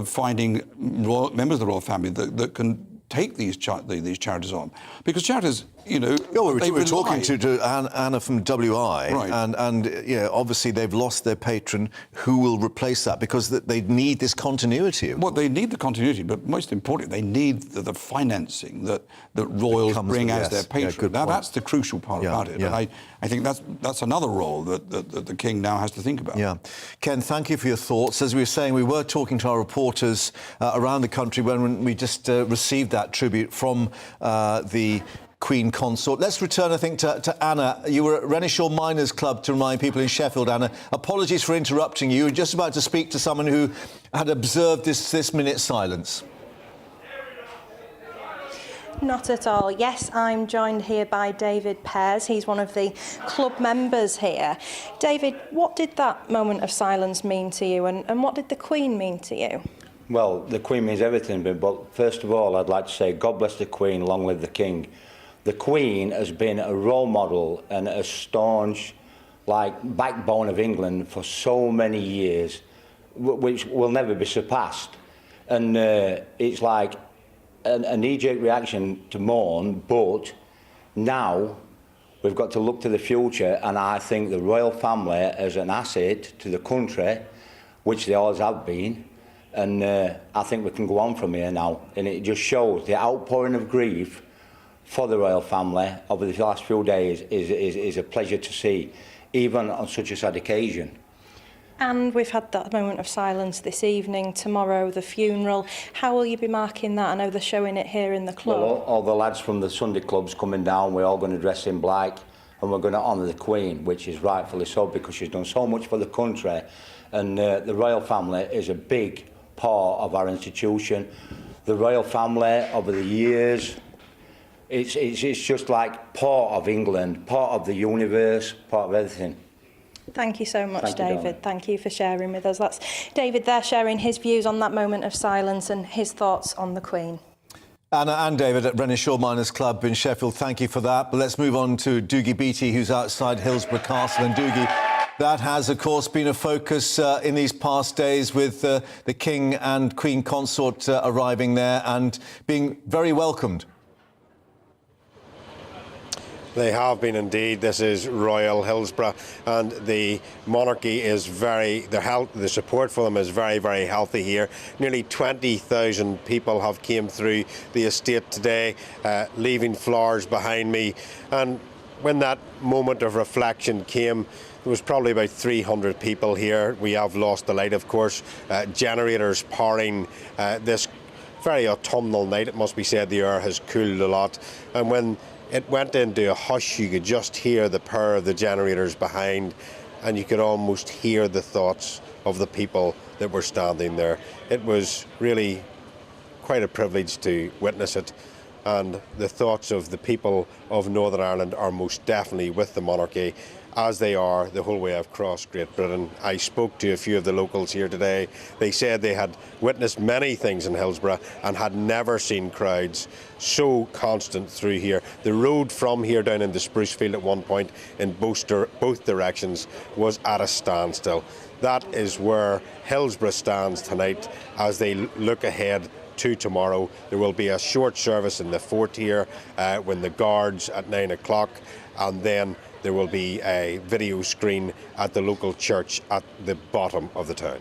finding members of the royal family that can take these charities on, because charities, we were talking to Anna from WI, right. and obviously they've lost their patron. Who will replace that? Because they need this continuity. Well, they need the continuity, but most importantly, they need the financing that royals bring as their patron. Now, that's the crucial part about it. Yeah. And I think that's another role that the King now has to think about. Yeah. Ken, thank you for your thoughts. As we were saying, we were talking to our reporters around the country when we just received that tribute from the Queen Consort. Let's return, I think, to Anna. You were at Renishaw Miners Club, to remind people, in Sheffield, Anna. Apologies for interrupting you. You were just about to speak to someone who had observed this minute's silence. Not at all. Yes, I'm joined here by David Pears. He's one of the club members here. David, what did that moment of silence mean to you, and what did the Queen mean to you? Well, the Queen means everything, but first of all, I'd like to say God bless the Queen, long live the King. The Queen has been a role model and a staunch, backbone of England for so many years, which will never be surpassed. And it's like a knee-jerk reaction to mourn, but now we've got to look to the future, and I think the royal family as an asset to the country, which they always have been, and I think we can go on from here now. And it just shows the outpouring of grief for the royal family over the last few days is a pleasure to see, even on such a sad occasion. And we've had that moment of silence this evening. Tomorrow, the funeral. How will you be marking that? I know they're showing it here in the club. Well, all the lads from the Sunday clubs coming down, we're all going to dress in black, and we're going to honour the Queen, which is rightfully so, because she's done so much for the country. And the royal family is a big part of our institution. The royal family, over the years, it's just like part of England, part of the universe, part of everything. Thank you so much, Thank you, David. darling. Thank you for sharing with us. That's David there sharing his views on that moment of silence and his thoughts on the Queen. Anna and David at Renishaw Miners Club in Sheffield, thank you for that. But let's move on to Doogie Beattie, who's outside Hillsborough Castle. And Doogie, that has, of course, been a focus in these past days, with the King and Queen Consort arriving there and being very welcomed. They have been indeed. This is Royal Hillsborough, and the monarchy is the support for them is very, very healthy here. Nearly 20,000 people have came through the estate today, leaving flowers behind me. And when that moment of reflection came, there was probably about 300 people here. We have lost the light, of course. Generators powering this very autumnal night. It must be said the air has cooled a lot. And when it went into a hush, you could just hear the purr of the generators behind, and you could almost hear the thoughts of the people that were standing there. It was really quite a privilege to witness it, and the thoughts of the people of Northern Ireland are most definitely with the monarchy, as they are the whole way across Great Britain. I spoke to a few of the locals here today. They said they had witnessed many things in Hillsborough and had never seen crowds so constant through here. The road from here down into Sprucefield at one point in both directions was at a standstill. That is where Hillsborough stands tonight as they look ahead to tomorrow. There will be a short service in the fort here when the guards at 9 o'clock, and then there will be a video screen at the local church at the bottom of the town.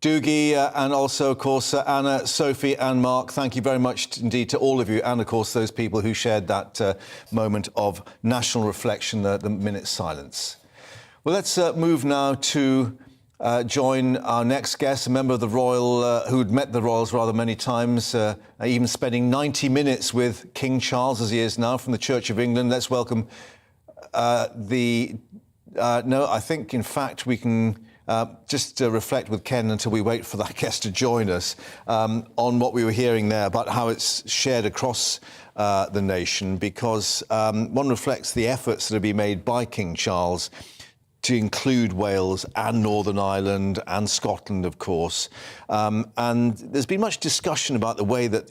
Doogie and also, of course, Anna, Sophie and Mark, thank you very much indeed to all of you, and, of course, those people who shared that moment of national reflection, the minute's silence. Well, let's move now to join our next guest, a member of the Royal, who'd met the Royals rather many times, even spending 90 minutes with King Charles, as he is now, from the Church of England. Let's welcome no, I think, in fact, we can just reflect with Ken until we wait for that guest to join us on what we were hearing there about how it's shared across the nation, because one reflects the efforts that have been made by King Charles to include Wales and Northern Ireland and Scotland, of course. And there's been much discussion about the way that,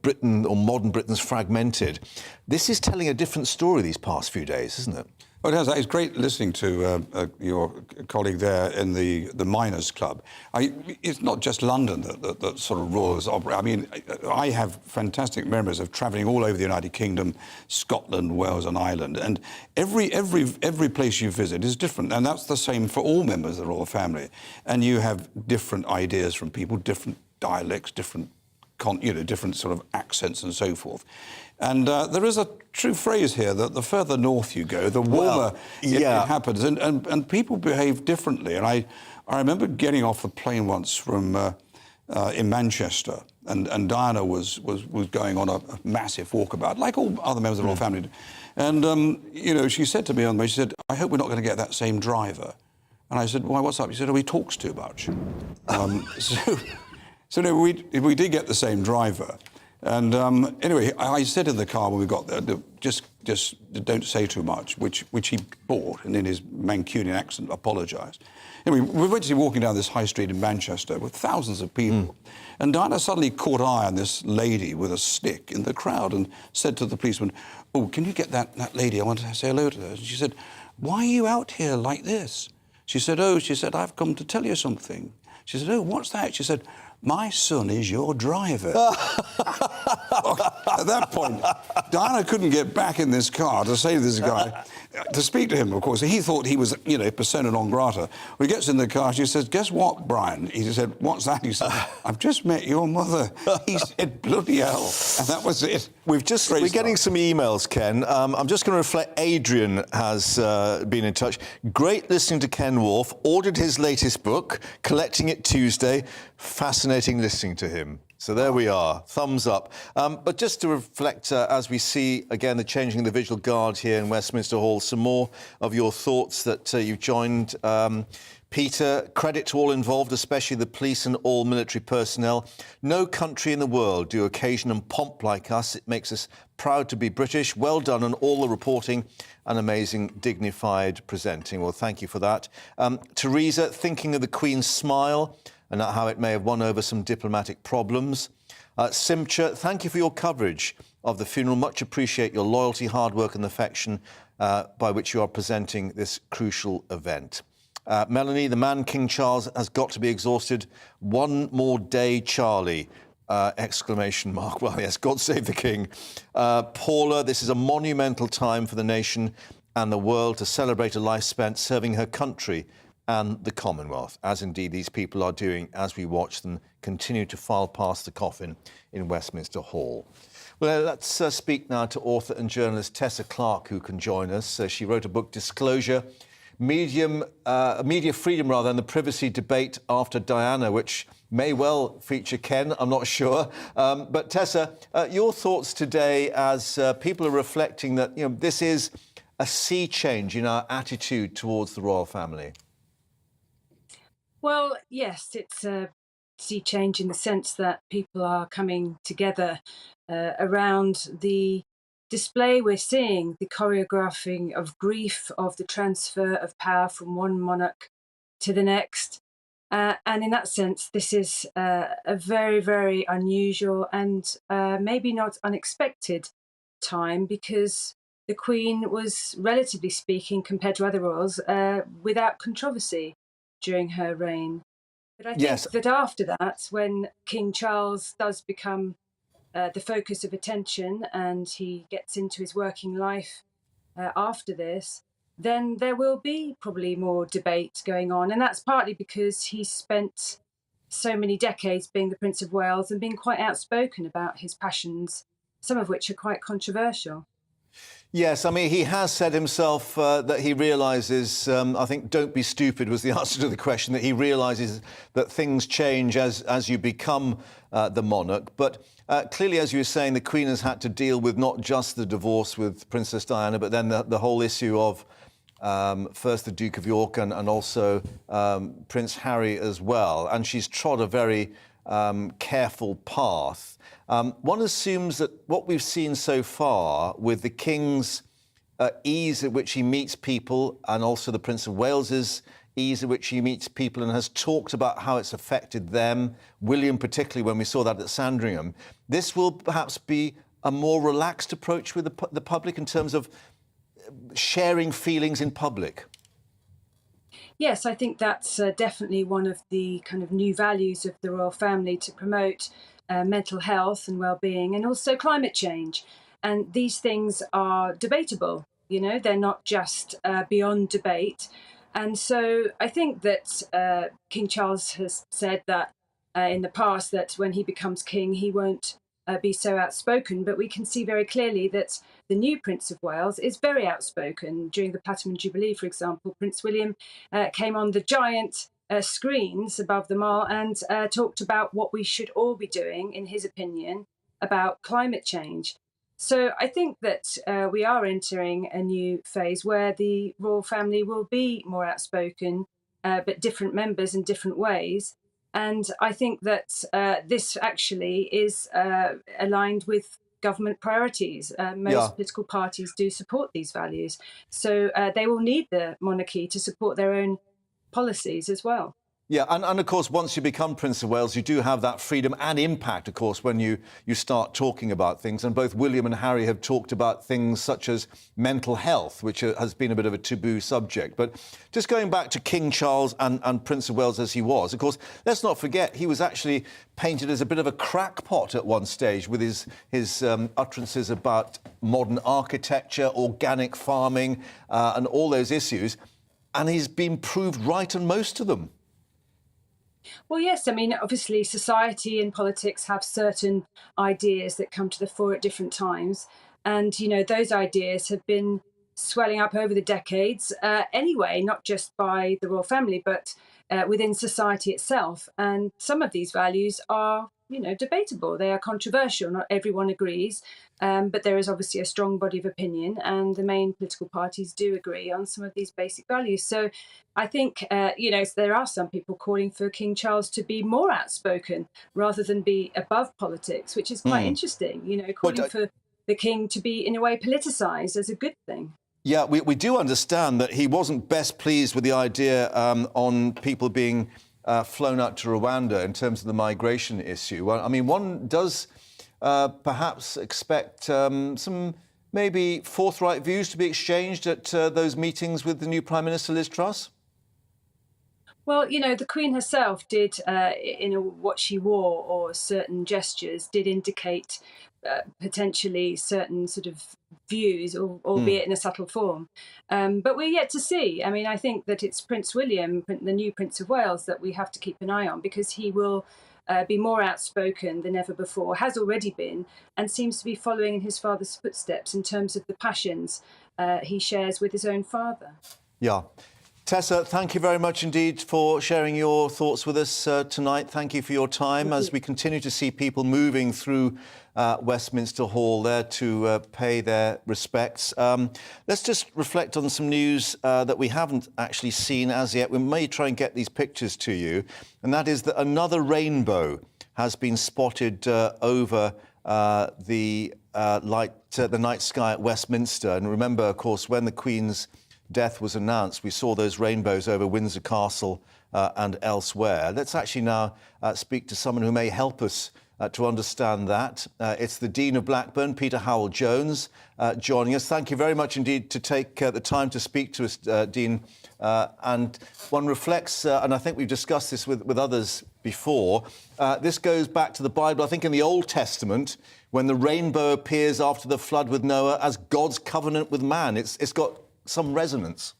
Britain, or modern Britain's fragmented. This is telling a different story these past few days, isn't it? Oh, it has. It's great listening to your colleague there in the Miners' Club. It's not just London that sort of roars. I mean, I have fantastic memories of travelling all over the United Kingdom, Scotland, Wales and Ireland, and every place you visit is different, and that's the same for all members of the royal family. And you have different ideas from people, different dialects, different sort of accents and so forth. And there is a true phrase here that the further north you go, the warmer it happens. And people behave differently. And I remember getting off the plane once from in Manchester, and Diana was going on a massive walkabout, like all other members of the royal family. And, she said to me on the way, she said, "I hope we're not going to get that same driver." And I said, "Why, what's up?" She said, "Oh, he talks too much." So no, we did get the same driver. And anyway, I said in the car when we got there, just don't say too much, which he bought, and in his Mancunian accent apologised. Anyway, we were eventually walking down this high street in Manchester with thousands of people, and Diana suddenly caught eye on this lady with a stick in the crowd and said to the policeman, "Oh, can you get that lady? I want to say hello to her." And she said, "Why are you out here like this?" She said, "I've come to tell you something." She said, "Oh, what's that?" She said, "My son is your driver." At that point, Diana couldn't get back in this car to say to this guy, to speak to him, of course. He thought he was, persona non grata. When he gets in the car, she says, "Guess what, Brian?" He said, "What's that?" He said, "I've just met your mother." He said, "Bloody hell." And that was it. We're getting some emails, Ken. I'm just going to reflect. Adrian has been in touch. Great listening to Ken Wharf. Ordered his latest book, collecting it Tuesday. Fascinating listening to him. So there we are. Thumbs up. But just to reflect, as we see, again, the changing of the visual guard here in Westminster Hall, some more of your thoughts that you've joined. Peter, credit to all involved, especially the police and all military personnel. No country in the world do occasion and pomp like us. It makes us proud to be British. Well done on all the reporting and amazing, dignified presenting. Well, thank you for that. Teresa, thinking of the Queen's smile and how it may have won over some diplomatic problems. Simcha, thank you for your coverage of the funeral. Much appreciate your loyalty, hard work and affection by which you are presenting this crucial event. Melanie, the man King Charles has got to be exhausted. One more day, Charlie! Exclamation mark. Well, yes, God save the King. Paula, this is a monumental time for the nation and the world to celebrate a life spent serving her country and the Commonwealth, as indeed these people are doing as we watch them continue to file past the coffin in Westminster Hall. Well, let's speak now to author and journalist Tessa Clark, who can join us. She wrote a book, Disclosure, Media Freedom, and the Privacy Debate After Diana, which may well feature Ken, I'm not sure. But Tessa, your thoughts today as people are reflecting that this is a sea change in our attitude towards the royal family. Well, yes, it's a sea change in the sense that people are coming together around the display we're seeing, the choreographing of grief, of the transfer of power from one monarch to the next. And in that sense, this is a very, very unusual and maybe not unexpected time, because the Queen was, relatively speaking, compared to other royals, without controversy during her reign. But I think that after that, when King Charles does become the focus of attention and he gets into his working life after this, then there will be probably more debate going on. And that's partly because he's spent so many decades being the Prince of Wales and being quite outspoken about his passions, some of which are quite controversial. Yes, I mean, he has said himself that he realises, I think don't be stupid was the answer to the question, that he realises that things change as you become the monarch. But clearly, as you were saying, the Queen has had to deal with not just the divorce with Princess Diana, but then the whole issue of first the Duke of York and also Prince Harry as well. And she's trod a very careful path. One assumes that what we've seen so far with the King's ease at which he meets people and also the Prince of Wales's ease at which he meets people and has talked about how it's affected them, William particularly when we saw that at Sandringham, this will perhaps be a more relaxed approach with the public in terms of sharing feelings in public. Yes, I think that's definitely one of the kind of new values of the royal family, to promote mental health and well-being, and also climate change. And these things are debatable, you know, they're not just beyond debate. And so I think that King Charles has said that in the past that when he becomes king, he won't be so outspoken, but we can see very clearly that the new Prince of Wales is very outspoken. During the Platinum Jubilee, for example, Prince William came on the giant screens above them all and talked about what we should all be doing, in his opinion, about climate change. So I think that we are entering a new phase where the royal family will be more outspoken, but different members in different ways. And I think that this actually is aligned with government priorities. Most political parties do support these values. So they will need the monarchy to support their own policies as well. Yeah, and of course, once you become Prince of Wales, you do have that freedom and impact, of course, when you start talking about things. And both William and Harry have talked about things such as mental health, which has been a bit of a taboo subject. But just going back to King Charles and Prince of Wales as he was, of course, let's not forget he was actually painted as a bit of a crackpot at one stage with his utterances about modern architecture, organic farming, and all those issues. And he's been proved right on most of them. Well, yes, I mean, obviously society and politics have certain ideas that come to the fore at different times. And, you know, those ideas have been swelling up over the decades anyway, not just by the royal family, but within society itself. And some of these values are, you know, debatable. They are controversial. Not everyone agrees, but there is obviously a strong body of opinion, and the main political parties do agree on some of these basic values. So I think, you know, there are some people calling for King Charles to be more outspoken rather than be above politics, which is quite interesting, you know, calling for the king to be, in a way, politicised as a good thing. Yeah, we do understand that he wasn't best pleased with the idea on people being flown out to Rwanda in terms of the migration issue. Well, I mean, one does perhaps expect some maybe forthright views to be exchanged at those meetings with the new Prime Minister, Liz Truss? Well, you know, the Queen herself did, in what she wore or certain gestures, did indicate potentially certain sort of views, albeit in a subtle form. But we're yet to see. I mean, I think that it's Prince William, the new Prince of Wales, that we have to keep an eye on, because he will be more outspoken than ever before, has already been, and seems to be following in his father's footsteps in terms of the passions he shares with his own father. Yeah. Tessa, thank you very much indeed for sharing your thoughts with us tonight. Thank you for your time as we continue to see people moving through Westminster Hall there to pay their respects. Let's just reflect on some news that we haven't actually seen as yet. We may try and get these pictures to you, and that is that another rainbow has been spotted over the night sky at Westminster. And remember, of course, when the Queen's death was announced, we saw those rainbows over Windsor Castle and elsewhere. Let's actually now speak to someone who may help us to understand that. It's the Dean of Blackburn, Peter Howell-Jones, joining us. Thank you very much indeed to take the time to speak to us, Dean. And one reflects, and I think we've discussed this with others before, this goes back to the Bible, I think in the Old Testament, when the rainbow appears after the flood with Noah as God's covenant with man. It's got some resonance.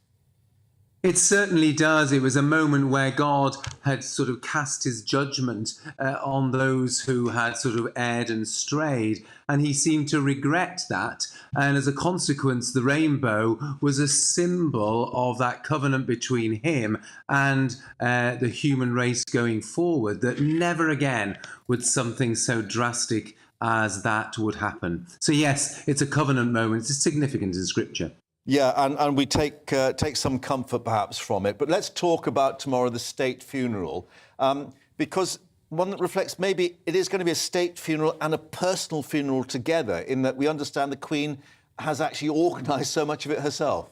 It certainly does. It was a moment where God had sort of cast his judgment on those who had sort of erred and strayed, and he seemed to regret that. And as a consequence, the rainbow was a symbol of that covenant between him and the human race going forward, that never again would something so drastic as that would happen. So yes, it's a covenant moment. It's significant in Scripture. Yeah, and we take some comfort perhaps from it. But let's talk about tomorrow, the state funeral, because one that reflects maybe it is going to be a state funeral and a personal funeral together, in that we understand the Queen has actually organised so much of it herself.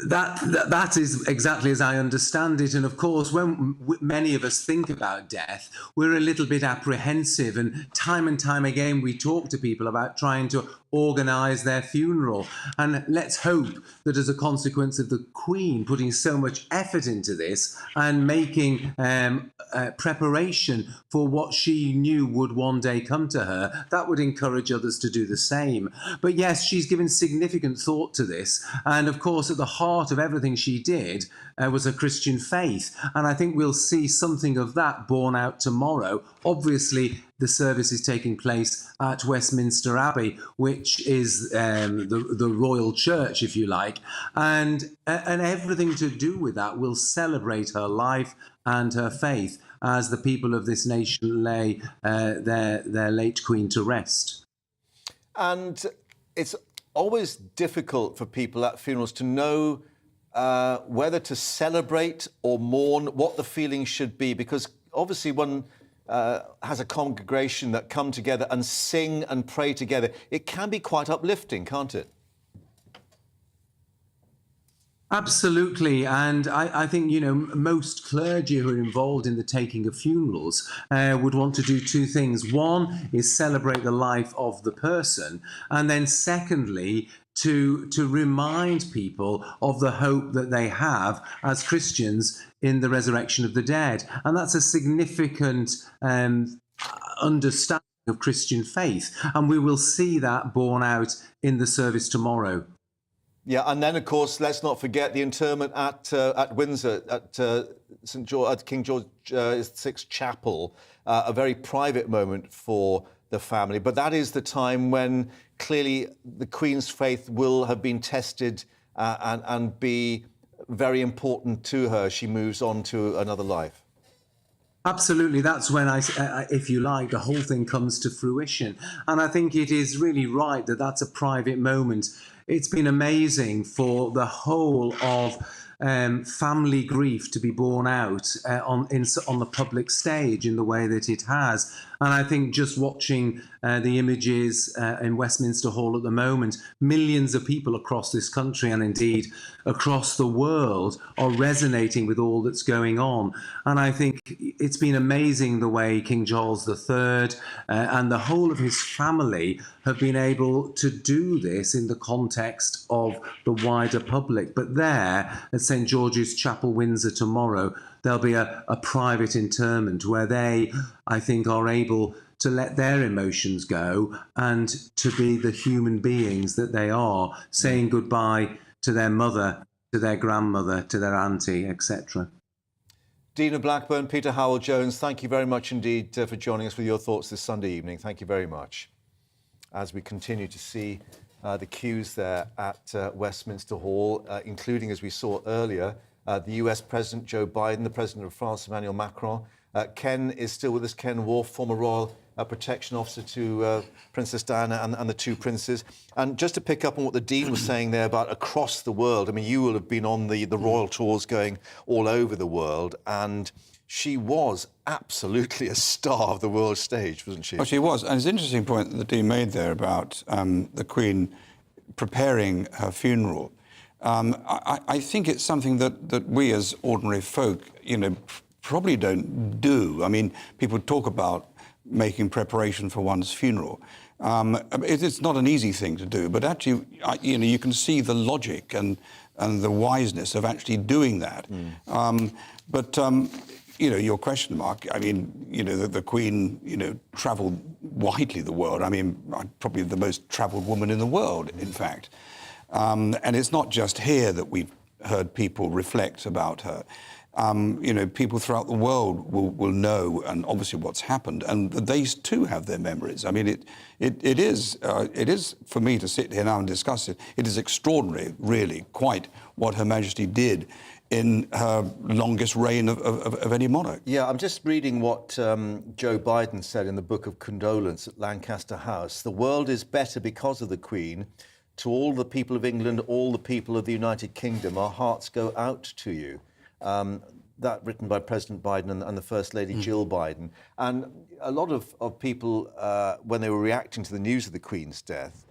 That is exactly as I understand it. And of course, when many of us think about death, we're a little bit apprehensive. And time again, we talk to people about trying to organise their funeral. And let's hope that as a consequence of the Queen putting so much effort into this and making preparation for what she knew would one day come to her, that would encourage others to do the same. But yes, she's given significant thought to this. And of course, at the heart of everything she did was a Christian faith. And I think we'll see something of that borne out tomorrow. Obviously, the service is taking place at Westminster Abbey, which is the royal church, if you like. And everything to do with that will celebrate her life and her faith as the people of this nation lay their late Queen to rest. And it's always difficult for people at funerals to know whether to celebrate or mourn, what the feeling should be, because obviously one has a congregation that come together and sing and pray together. It can be quite uplifting, can't it? Absolutely, and I think, you know, most clergy who are involved in the taking of funerals would want to do two things. One is celebrate the life of the person, and then secondly, to remind people of the hope that they have as Christians in the resurrection of the dead. And that's a significant understanding of Christian faith, and we will see that borne out in the service tomorrow. Yeah, and then, of course, let's not forget the interment at Windsor, at King George VI Chapel, a very private moment for the family. But that is the time when clearly the Queen's faith will have been tested and be very important to her. She moves on to another life. Absolutely, that's when, if you like, the whole thing comes to fruition. And I think it is really right that that's a private moment. It's been amazing for the whole of family grief to be borne out on the public stage in the way that it has. And I think just watching the images in Westminster Hall at the moment, millions of people across this country and indeed across the world are resonating with all that's going on. And I think it's been amazing the way King Charles III and the whole of his family have been able to do this in the context of the wider public. But there, at St George's Chapel, Windsor, tomorrow, there'll be a private interment where they, I think, are able to let their emotions go and to be the human beings that they are, saying goodbye to their mother, to their grandmother, to their auntie, etc. Dina Blackburn, Peter Howell-Jones, thank you very much indeed for joining us with your thoughts this Sunday evening. Thank you very much. As we continue to see the queues there at Westminster Hall, including, as we saw earlier, the US President Joe Biden, the President of France, Emmanuel Macron. Ken is still with us, Ken Wolfe, former Royal Protection Officer to Princess Diana and the two princes. And just to pick up on what the Dean was saying there about across the world, I mean, you will have been on the royal tours going all over the world, and she was absolutely a star of the world stage, wasn't she? Oh, she was. And it's an interesting point that the Dean made there about the Queen preparing her funeral. I think it's something that we as ordinary folk, you know, probably don't do. I mean, people talk about making preparation for one's funeral. It's not an easy thing to do, but actually, you know, you can see the logic and the wiseness of actually doing that. You know, your question, Mark, I mean, you know, the Queen, you know, travelled widely the world. I mean, probably the most travelled woman in the world, in fact. And it's not just here that we've heard people reflect about her. You know, people throughout the world will know, and obviously what's happened, and they too have their memories. I mean, it is for me to sit here now and discuss it. It is extraordinary, really, quite what Her Majesty did in her longest reign of any monarch. Yeah, I'm just reading what Joe Biden said in the Book of Condolence at Lancaster House. The world is better because of the Queen. To all the people of England, all the people of the United Kingdom, our hearts go out to you. That written by President Biden and the First Lady Jill Biden. And a lot of people, when they were reacting to the news of the Queen's death,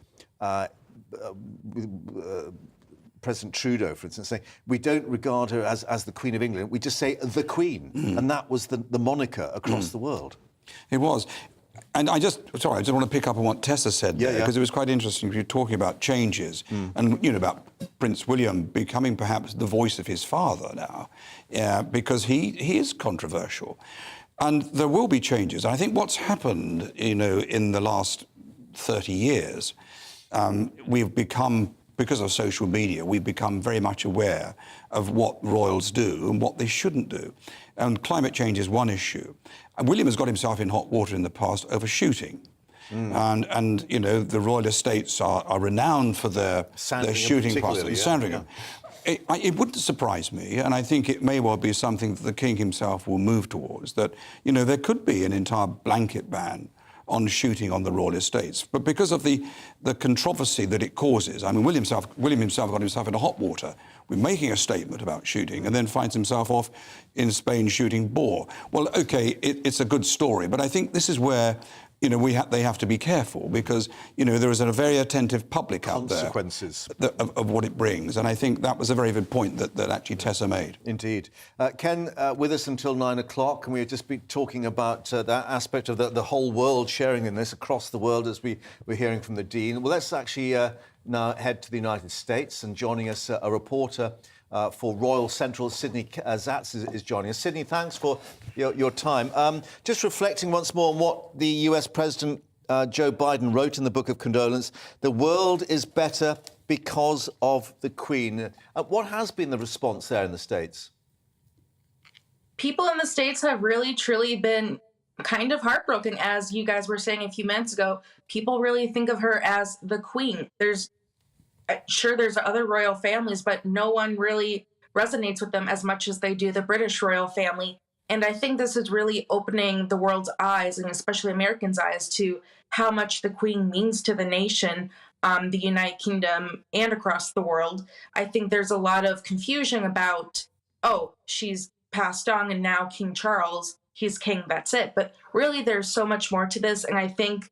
President Trudeau, for instance, saying, we don't regard her as the Queen of England, we just say the Queen. And that was the moniker across the world. It was. And I just want to pick up on what Tessa said there, because it was quite interesting. You were talking about changes and, you know, about Prince William becoming perhaps the voice of his father now, because he is controversial. And there will be changes. I think what's happened, you know, in the last 30 years, we've become, because of social media, we've become very much aware of what royals do and what they shouldn't do. And climate change is one issue. And William has got himself in hot water in the past over shooting. And you know, the royal estates are renowned for their shooting parties. Sandringham. It wouldn't surprise me, and I think it may well be something that the King himself will move towards, that, you know, there could be an entire blanket ban on shooting on the royal estates. But because of the controversy that it causes, I mean, William himself got himself into hot water with making a statement about shooting and then finds himself off in Spain shooting boar. Well, OK, it's a good story, but I think this is where, you know, they have to be careful, because, you know, there is a very attentive public out there. Consequences. Of what it brings. And I think that was a very good point that actually Tessa made. Indeed. Ken, with us until 9 o'clock, and we'll just be talking about that aspect of the whole world sharing in this across the world, as we're hearing from the Dean. Well, let's actually now head to the United States, and joining us, a reporter for Royal Central, Sydney Zatz is joining us. Sydney, thanks for your time. Just reflecting once more on what the US President Joe Biden wrote in the Book of Condolence, the world is better because of the Queen. What has been the response there in the States? People in the States have really, truly been kind of heartbroken, as you guys were saying a few minutes ago. People really think of her as the Queen. Sure, there's other royal families, but no one really resonates with them as much as they do the British royal family. And I think this is really opening the world's eyes, and especially Americans' eyes, to how much the Queen means to the nation, the United Kingdom, and across the world. I think there's a lot of confusion about, oh, she's passed on and now King Charles, he's king, that's it. But really, there's so much more to this. And I think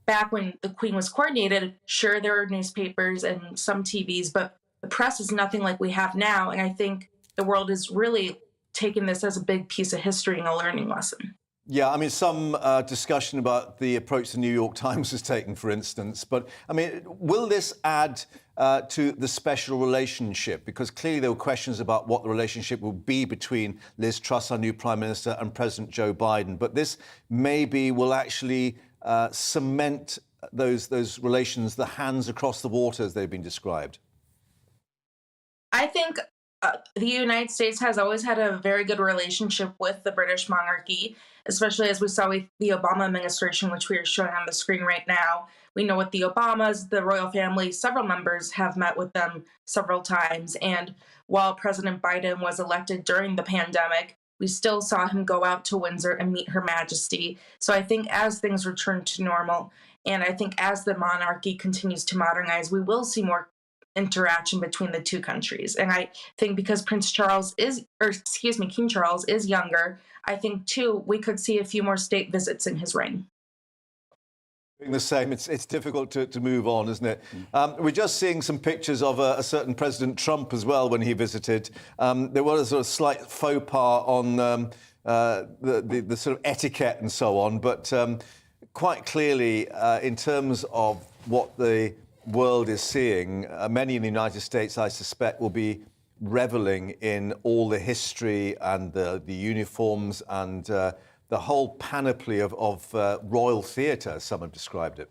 back when the Queen was coronated, sure, there were newspapers and some TVs, but the press is nothing like we have now. And I think the world is really taking this as a big piece of history and a learning lesson. Yeah, I mean, some discussion about the approach the New York Times has taken, for instance. But, I mean, will this add to the special relationship? Because clearly there were questions about what the relationship will be between Liz Truss, our new Prime Minister, and President Joe Biden. But this maybe will actually cement those relations, the hands across the water, as they've been described. I think the United States has always had a very good relationship with the British monarchy, especially as we saw with the Obama administration, which we are showing on the screen right now. We know with the Obamas, the royal family, several members have met with them several times. And while President Biden was elected during the pandemic, we still saw him go out to Windsor and meet Her Majesty. So I think as things return to normal, and I think as the monarchy continues to modernize, we will see more interaction between the two countries. And I think because King Charles is younger, I think too we could see a few more state visits in his reign. Doing the same, it's difficult to move on, isn't it? We're just seeing some pictures of a certain President Trump as well when he visited. There was a sort of slight faux pas on the sort of etiquette and so on, but quite clearly, in terms of what the world is seeing, many in the United States, I suspect, will be reveling in all the history and the uniforms and the whole panoply of royal theatre, as some have described it.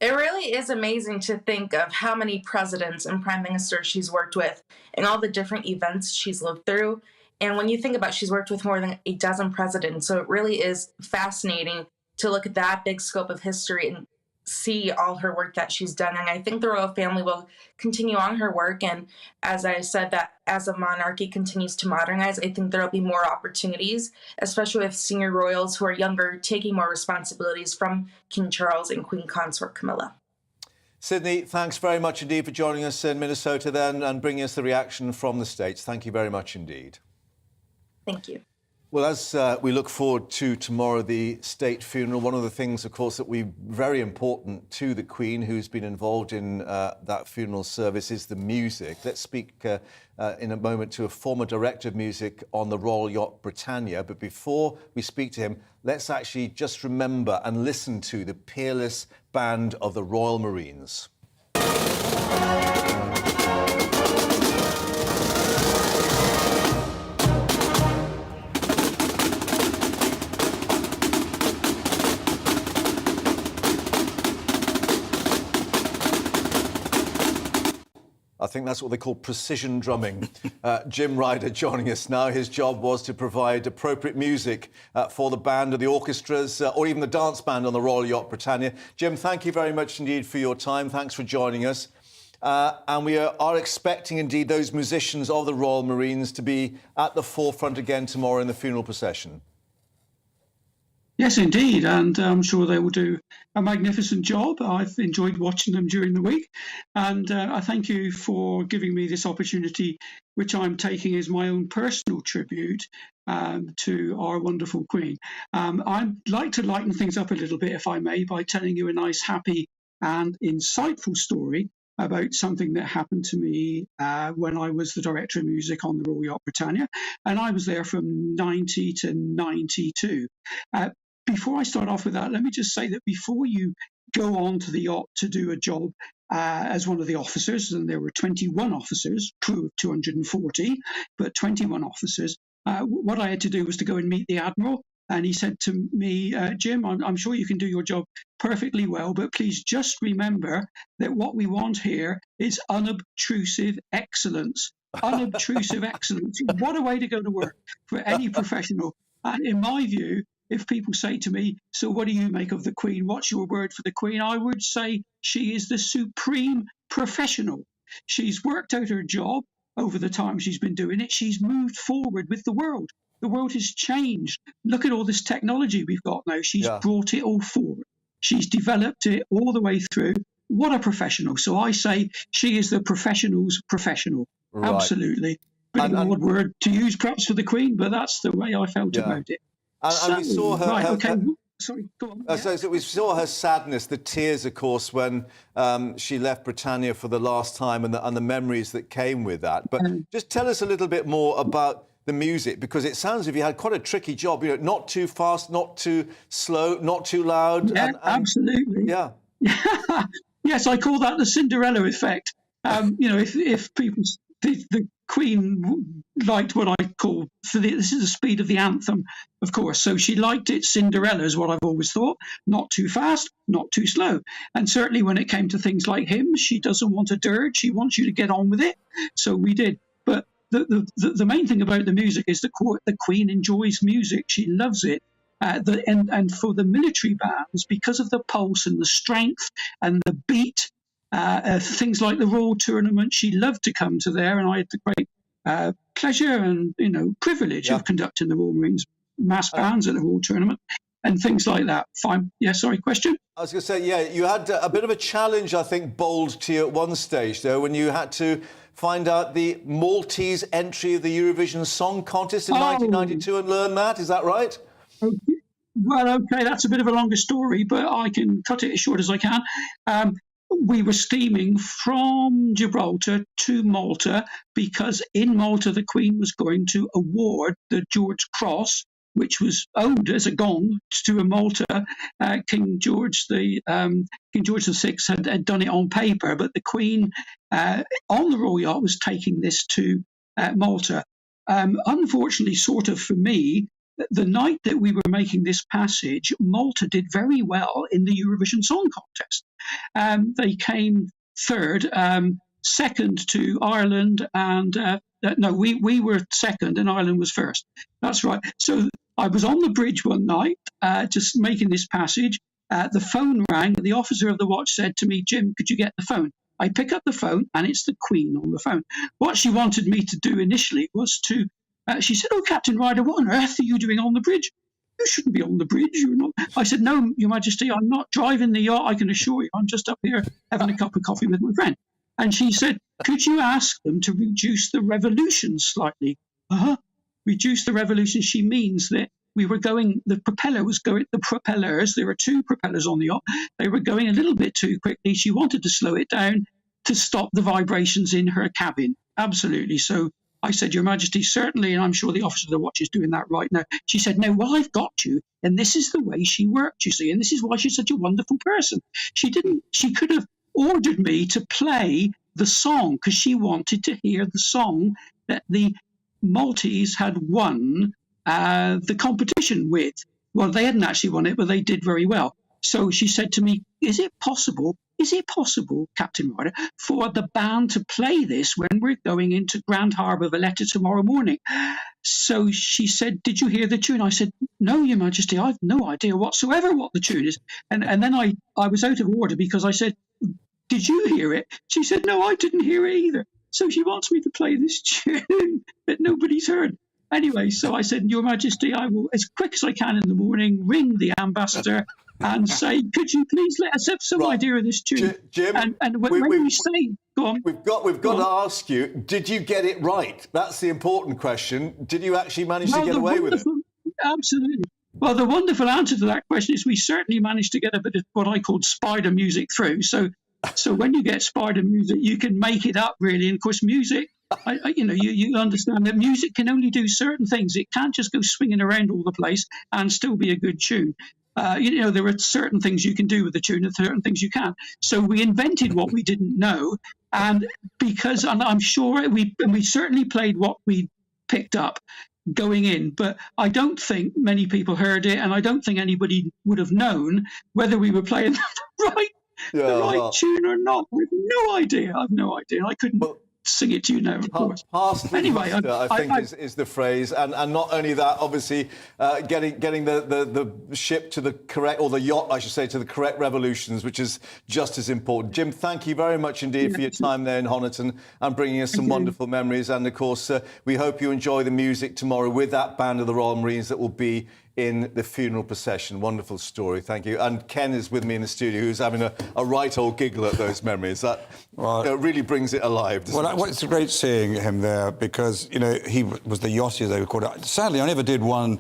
It really is amazing to think of how many presidents and prime ministers she's worked with and all the different events she's lived through. And when you think about she's worked with more than a dozen presidents, so it really is fascinating to look at that big scope of history and see all her work that she's done. And I think the royal family will continue on her work. And as I said, that as the monarchy continues to modernize, I think there'll be more opportunities, especially with senior royals who are younger taking more responsibilities from King Charles and Queen Consort Camilla. Sydney, thanks very much indeed for joining us in Minnesota then and bringing us the reaction from the States. Thank you very much indeed. Thank you. Well, as we look forward to tomorrow, the state funeral, one of the things, of course, that we very important to the Queen, who's been involved in that funeral service, is the music. Let's speak in a moment to a former director of music on the Royal Yacht Britannia. But before we speak to him, let's actually just remember and listen to the peerless band of the Royal Marines. I think that's what they call precision drumming. Jim Ryder joining us now. His job was to provide appropriate music for the band or the orchestras or even the dance band on the Royal Yacht Britannia. Jim, thank you very much indeed for your time. Thanks for joining us. And we are expecting indeed those musicians of the Royal Marines to be at the forefront again tomorrow in the funeral procession. Yes, indeed, and I'm sure they will do a magnificent job. I've enjoyed watching them during the week, and I thank you for giving me this opportunity, which I'm taking as my own personal tribute to our wonderful Queen. I'd like to lighten things up a little bit, if I may, by telling you a nice, happy and insightful story about something that happened to me when I was the director of music on the Royal Yacht Britannia, and I was there from 90 to 92. Before I start off with that, let me just say that before you go on to the yacht to do a job as one of the officers, and there were 21 officers, crew of 240, but 21 officers, what I had to do was to go and meet the Admiral. And he said to me, Jim, I'm sure you can do your job perfectly well, but please just remember that what we want here is unobtrusive excellence. Unobtrusive excellence. What a way to go to work for any professional. And in my view, if people say to me, so what do you make of the Queen? What's your word for the Queen? I would say she is the supreme professional. She's worked out her job over the time she's been doing it. She's moved forward with the world. The world has changed. Look at all this technology we've got now. She's brought it all forward. She's developed it all the way through. What a professional. So I say she is the professional's professional. Right. Absolutely. Bit of an odd word to use perhaps for the Queen, but that's the way I felt about it. And we saw her... Sorry, go on. So we saw her sadness, the tears, of course, when she left Britannia for the last time and the memories that came with that. But just tell us a little bit more about the music, because it sounds as if you had quite a tricky job, you know, not too fast, not too slow, not too loud. Yeah, absolutely. Yeah. Yes, I call that the Cinderella effect. You know, if people... The Queen liked what I call, this is the speed of the anthem, of course. So she liked it Cinderella, is what I've always thought. Not too fast, not too slow. And certainly when it came to things like hymns, she doesn't want a dirge. She wants you to get on with it. So we did. But the main thing about the music is the Queen enjoys music. She loves it. And for the military bands, because of the pulse and the strength and the beat, things like the Royal Tournament, she loved to come to there, and I had the great pleasure and privilege of conducting the Royal Marines mass bands at the Royal Tournament and things like that. Fine. Yeah, sorry, question? I was going to say, yeah, you had a bit of a challenge, I think, bowled to you at one stage, though, when you had to find out the Maltese entry of the Eurovision Song Contest in 1992 and learn that. Is that right? Okay. Well, okay, that's a bit of a longer story, but I can cut it as short as I can. We were steaming from Gibraltar to Malta because in Malta the Queen was going to award the George Cross, which was owed as a gong to a Malta. King George VI had done it on paper, but the Queen on the Royal Yacht was taking this to Malta. Unfortunately, sort of for me, the night that we were making this passage, Malta did very well in the Eurovision Song Contest. They came third, second to Ireland, and no, we were second and Ireland was first. That's right. So I was on the bridge one night, just making this passage. The phone rang. The officer of the watch said to me, "Jim, could you get the phone?" I pick up the phone, and it's the Queen on the phone. What she wanted me to do initially was to, she said, "Oh, Captain Ryder, what on earth are you doing on the bridge? You shouldn't be on the bridge. You're not." I said, "No, Your Majesty, I'm not driving the yacht, I can assure you. I'm just up here having a cup of coffee with my friend." And she said, "Could you ask them to reduce the revolution slightly?" Reduce the revolution, she means that we were going, the propellers, there were two propellers on the yacht. They were going a little bit too quickly. She wanted to slow it down to stop the vibrations in her cabin. Absolutely. So I said, "Your Majesty, certainly," and I'm sure the officer of the watch is doing that right now. She said, "No, well, I've got you." And this is the way she worked, you see, and this is why she's such a wonderful person. She could have ordered me to play the song because she wanted to hear the song that the Maltese had won the competition with. Well, they hadn't actually won it, but they did very well. So she said to me, is it possible, Captain Ryder, for the band to play this when we're going into Grand Harbour Valletta tomorrow morning?" So she said, "Did you hear the tune?" I said, "No, Your Majesty, I've no idea whatsoever what the tune is." And then I was out of order because I said, "Did you hear it?" She said, "No, I didn't hear it either." So she wants me to play this tune that nobody's heard. Anyway, so I said, "Your Majesty, I will, as quick as I can in the morning, ring the ambassador and say, could you please let us have some idea of this tune?" Jim, and when you say, go on. We've got to ask you, did you get it right? That's the important question. Did you actually manage to get away with it? Absolutely. Well, the wonderful answer to that question is we certainly managed to get a bit of what I called spider music through. So when you get spider music, you can make it up, really. And of course, music, you understand that music can only do certain things. It can't just go swinging around all the place and still be a good tune. There are certain things you can do with the tune and certain things you can't. So we invented what we didn't know. And I'm sure we certainly played what we picked up going in, but I don't think many people heard it, and I don't think anybody would have known whether we were playing the right tune or not. I have no idea. I couldn't sing it to you now, of course. Anyway, I think is the phrase, and not only that, obviously, getting the ship to the correct, or the yacht, I should say, to the correct revolutions, which is just as important. Jim, thank you very much indeed for your time there in Honiton and bringing us some wonderful memories. And of course, we hope you enjoy the music tomorrow with that band of the Royal Marines that will be in the funeral procession. Wonderful story, thank you. And Ken is with me in the studio, who's having a right old giggle at those memories. That really brings it alive, doesn't it? Well, it's great seeing him there because, he was the yachty, they called it. Sadly, I never did one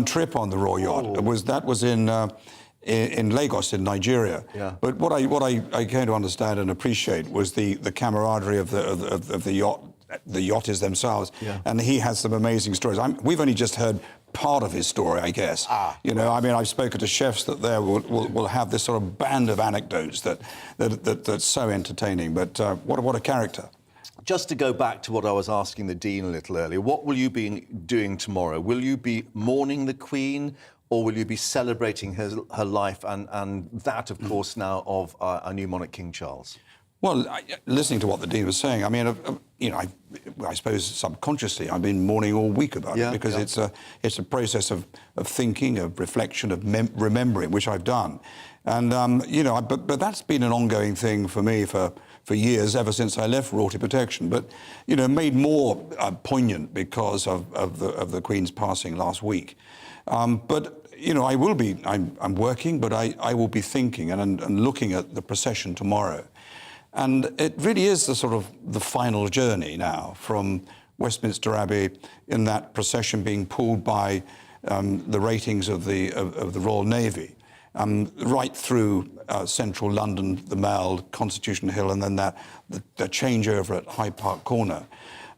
trip on the Royal Yacht. That was in Lagos, in Nigeria. Yeah. But what I came to understand and appreciate was the camaraderie of the yacht, the yachties themselves. Yeah. And he has some amazing stories. We've only just heard part of his story, I guess. I've spoken to chefs that there will have this sort of band of anecdotes that's so entertaining. But what a character. Just to go back to what I was asking the Dean a little earlier, what will you be doing tomorrow? Will you be mourning the Queen, or will you be celebrating her life and that, of course, now of our new monarch, King Charles? Well, listening to what the Dean was saying, I suppose subconsciously I've been mourning all week about it because it's a process of thinking, of reflection, of remembering, which I've done. And, but that's been an ongoing thing for me for years, ever since I left Royalty Protection. But, made more poignant because of the Queen's passing last week. But, I will be, I'm working, but I will be thinking and looking at the procession tomorrow. And it really is the final journey now from Westminster Abbey in that procession being pulled by the ratings of the Royal Navy, right through central London, the Mall, Constitution Hill, and then the changeover at Hyde Park Corner.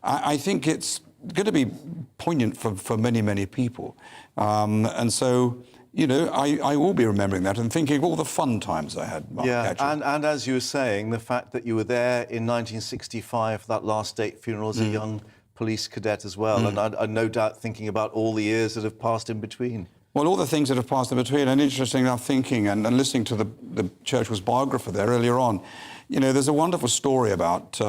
I think it's going to be poignant for many, many people. And so, I will be remembering that and thinking of all the fun times I had. And as you were saying, the fact that you were there in 1965 for that last state funeral as a young police cadet as well, and I'm no doubt thinking about all the years that have passed in between. Well, all the things that have passed in between, and interesting enough thinking and listening to the Churchill's biographer there earlier on, you know, there's a wonderful story about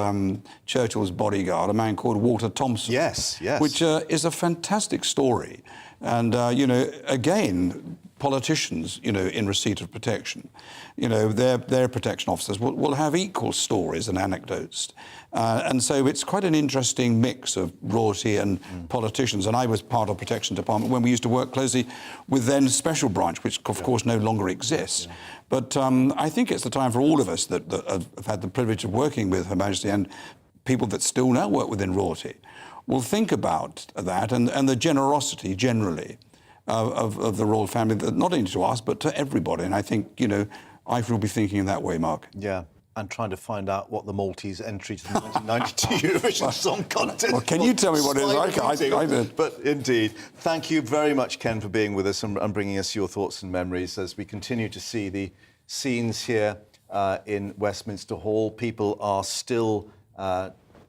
Churchill's bodyguard, a man called Walter Thompson. Yes, yes. Which is a fantastic story. And, you know, again, politicians, you know, in receipt of protection, you know, their protection officers will have equal stories and anecdotes. And so it's quite an interesting mix of royalty and politicians. And I was part of Protection Department when we used to work closely with then Special Branch, which of course no longer exists. But I think it's the time for all of us that have had the privilege of working with Her Majesty and people that still now work within royalty will think about that and the generosity generally of the royal family, not only to us but to everybody. And I think, you know, I will be thinking in that way, Mark. Yeah. And trying to find out what the Maltese entry to the 1992 Eurovision Song Contest. Well, can you tell me what it is? I did. But indeed, thank you very much, Ken, for being with us and bringing us your thoughts and memories as we continue to see the scenes here in Westminster Hall. People are still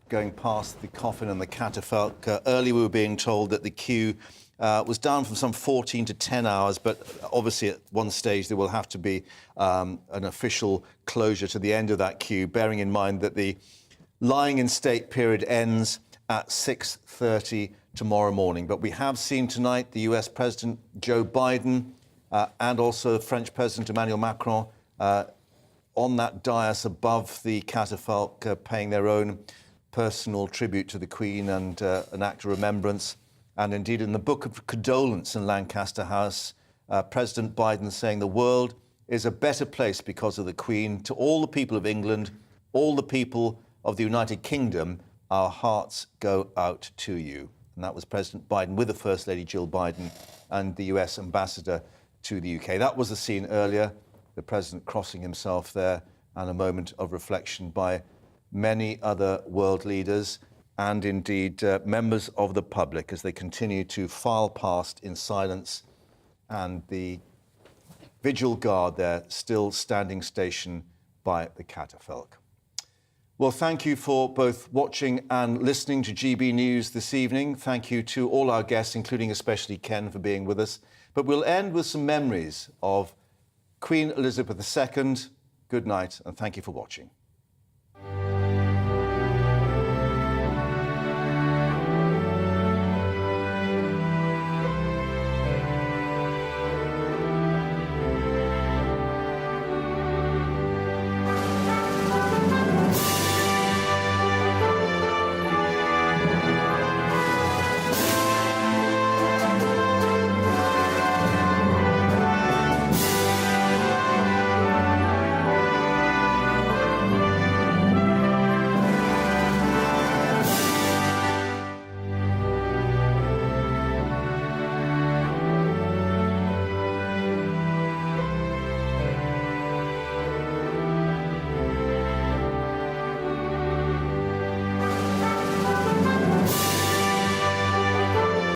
going past the coffin and the catafalque. Earlier we were being told that the queue was down from some 14 to 10 hours, but obviously at one stage there will have to be an official closure to the end of that queue, bearing in mind that the lying in state period ends at 6:30 tomorrow morning. But we have seen tonight the US President Joe Biden and also French President Emmanuel Macron on that dais above the catafalque, paying their own personal tribute to the Queen and an act of remembrance. And indeed, in the Book of Condolence in Lancaster House, President Biden saying the world is a better place because of the Queen. To all the people of England, all the people of the United Kingdom, our hearts go out to you. And that was President Biden with the First Lady Jill Biden and the US Ambassador to the UK. That was the scene earlier, the President crossing himself there, and a moment of reflection by many other world leaders and indeed members of the public as they continue to file past in silence, and the vigil guard there still standing station by the catafalque. Well, thank you for both watching and listening to GB News this evening. Thank you to all our guests, including especially Ken, for being with us. But we'll end with some memories of Queen Elizabeth II. Good night, and thank you for watching.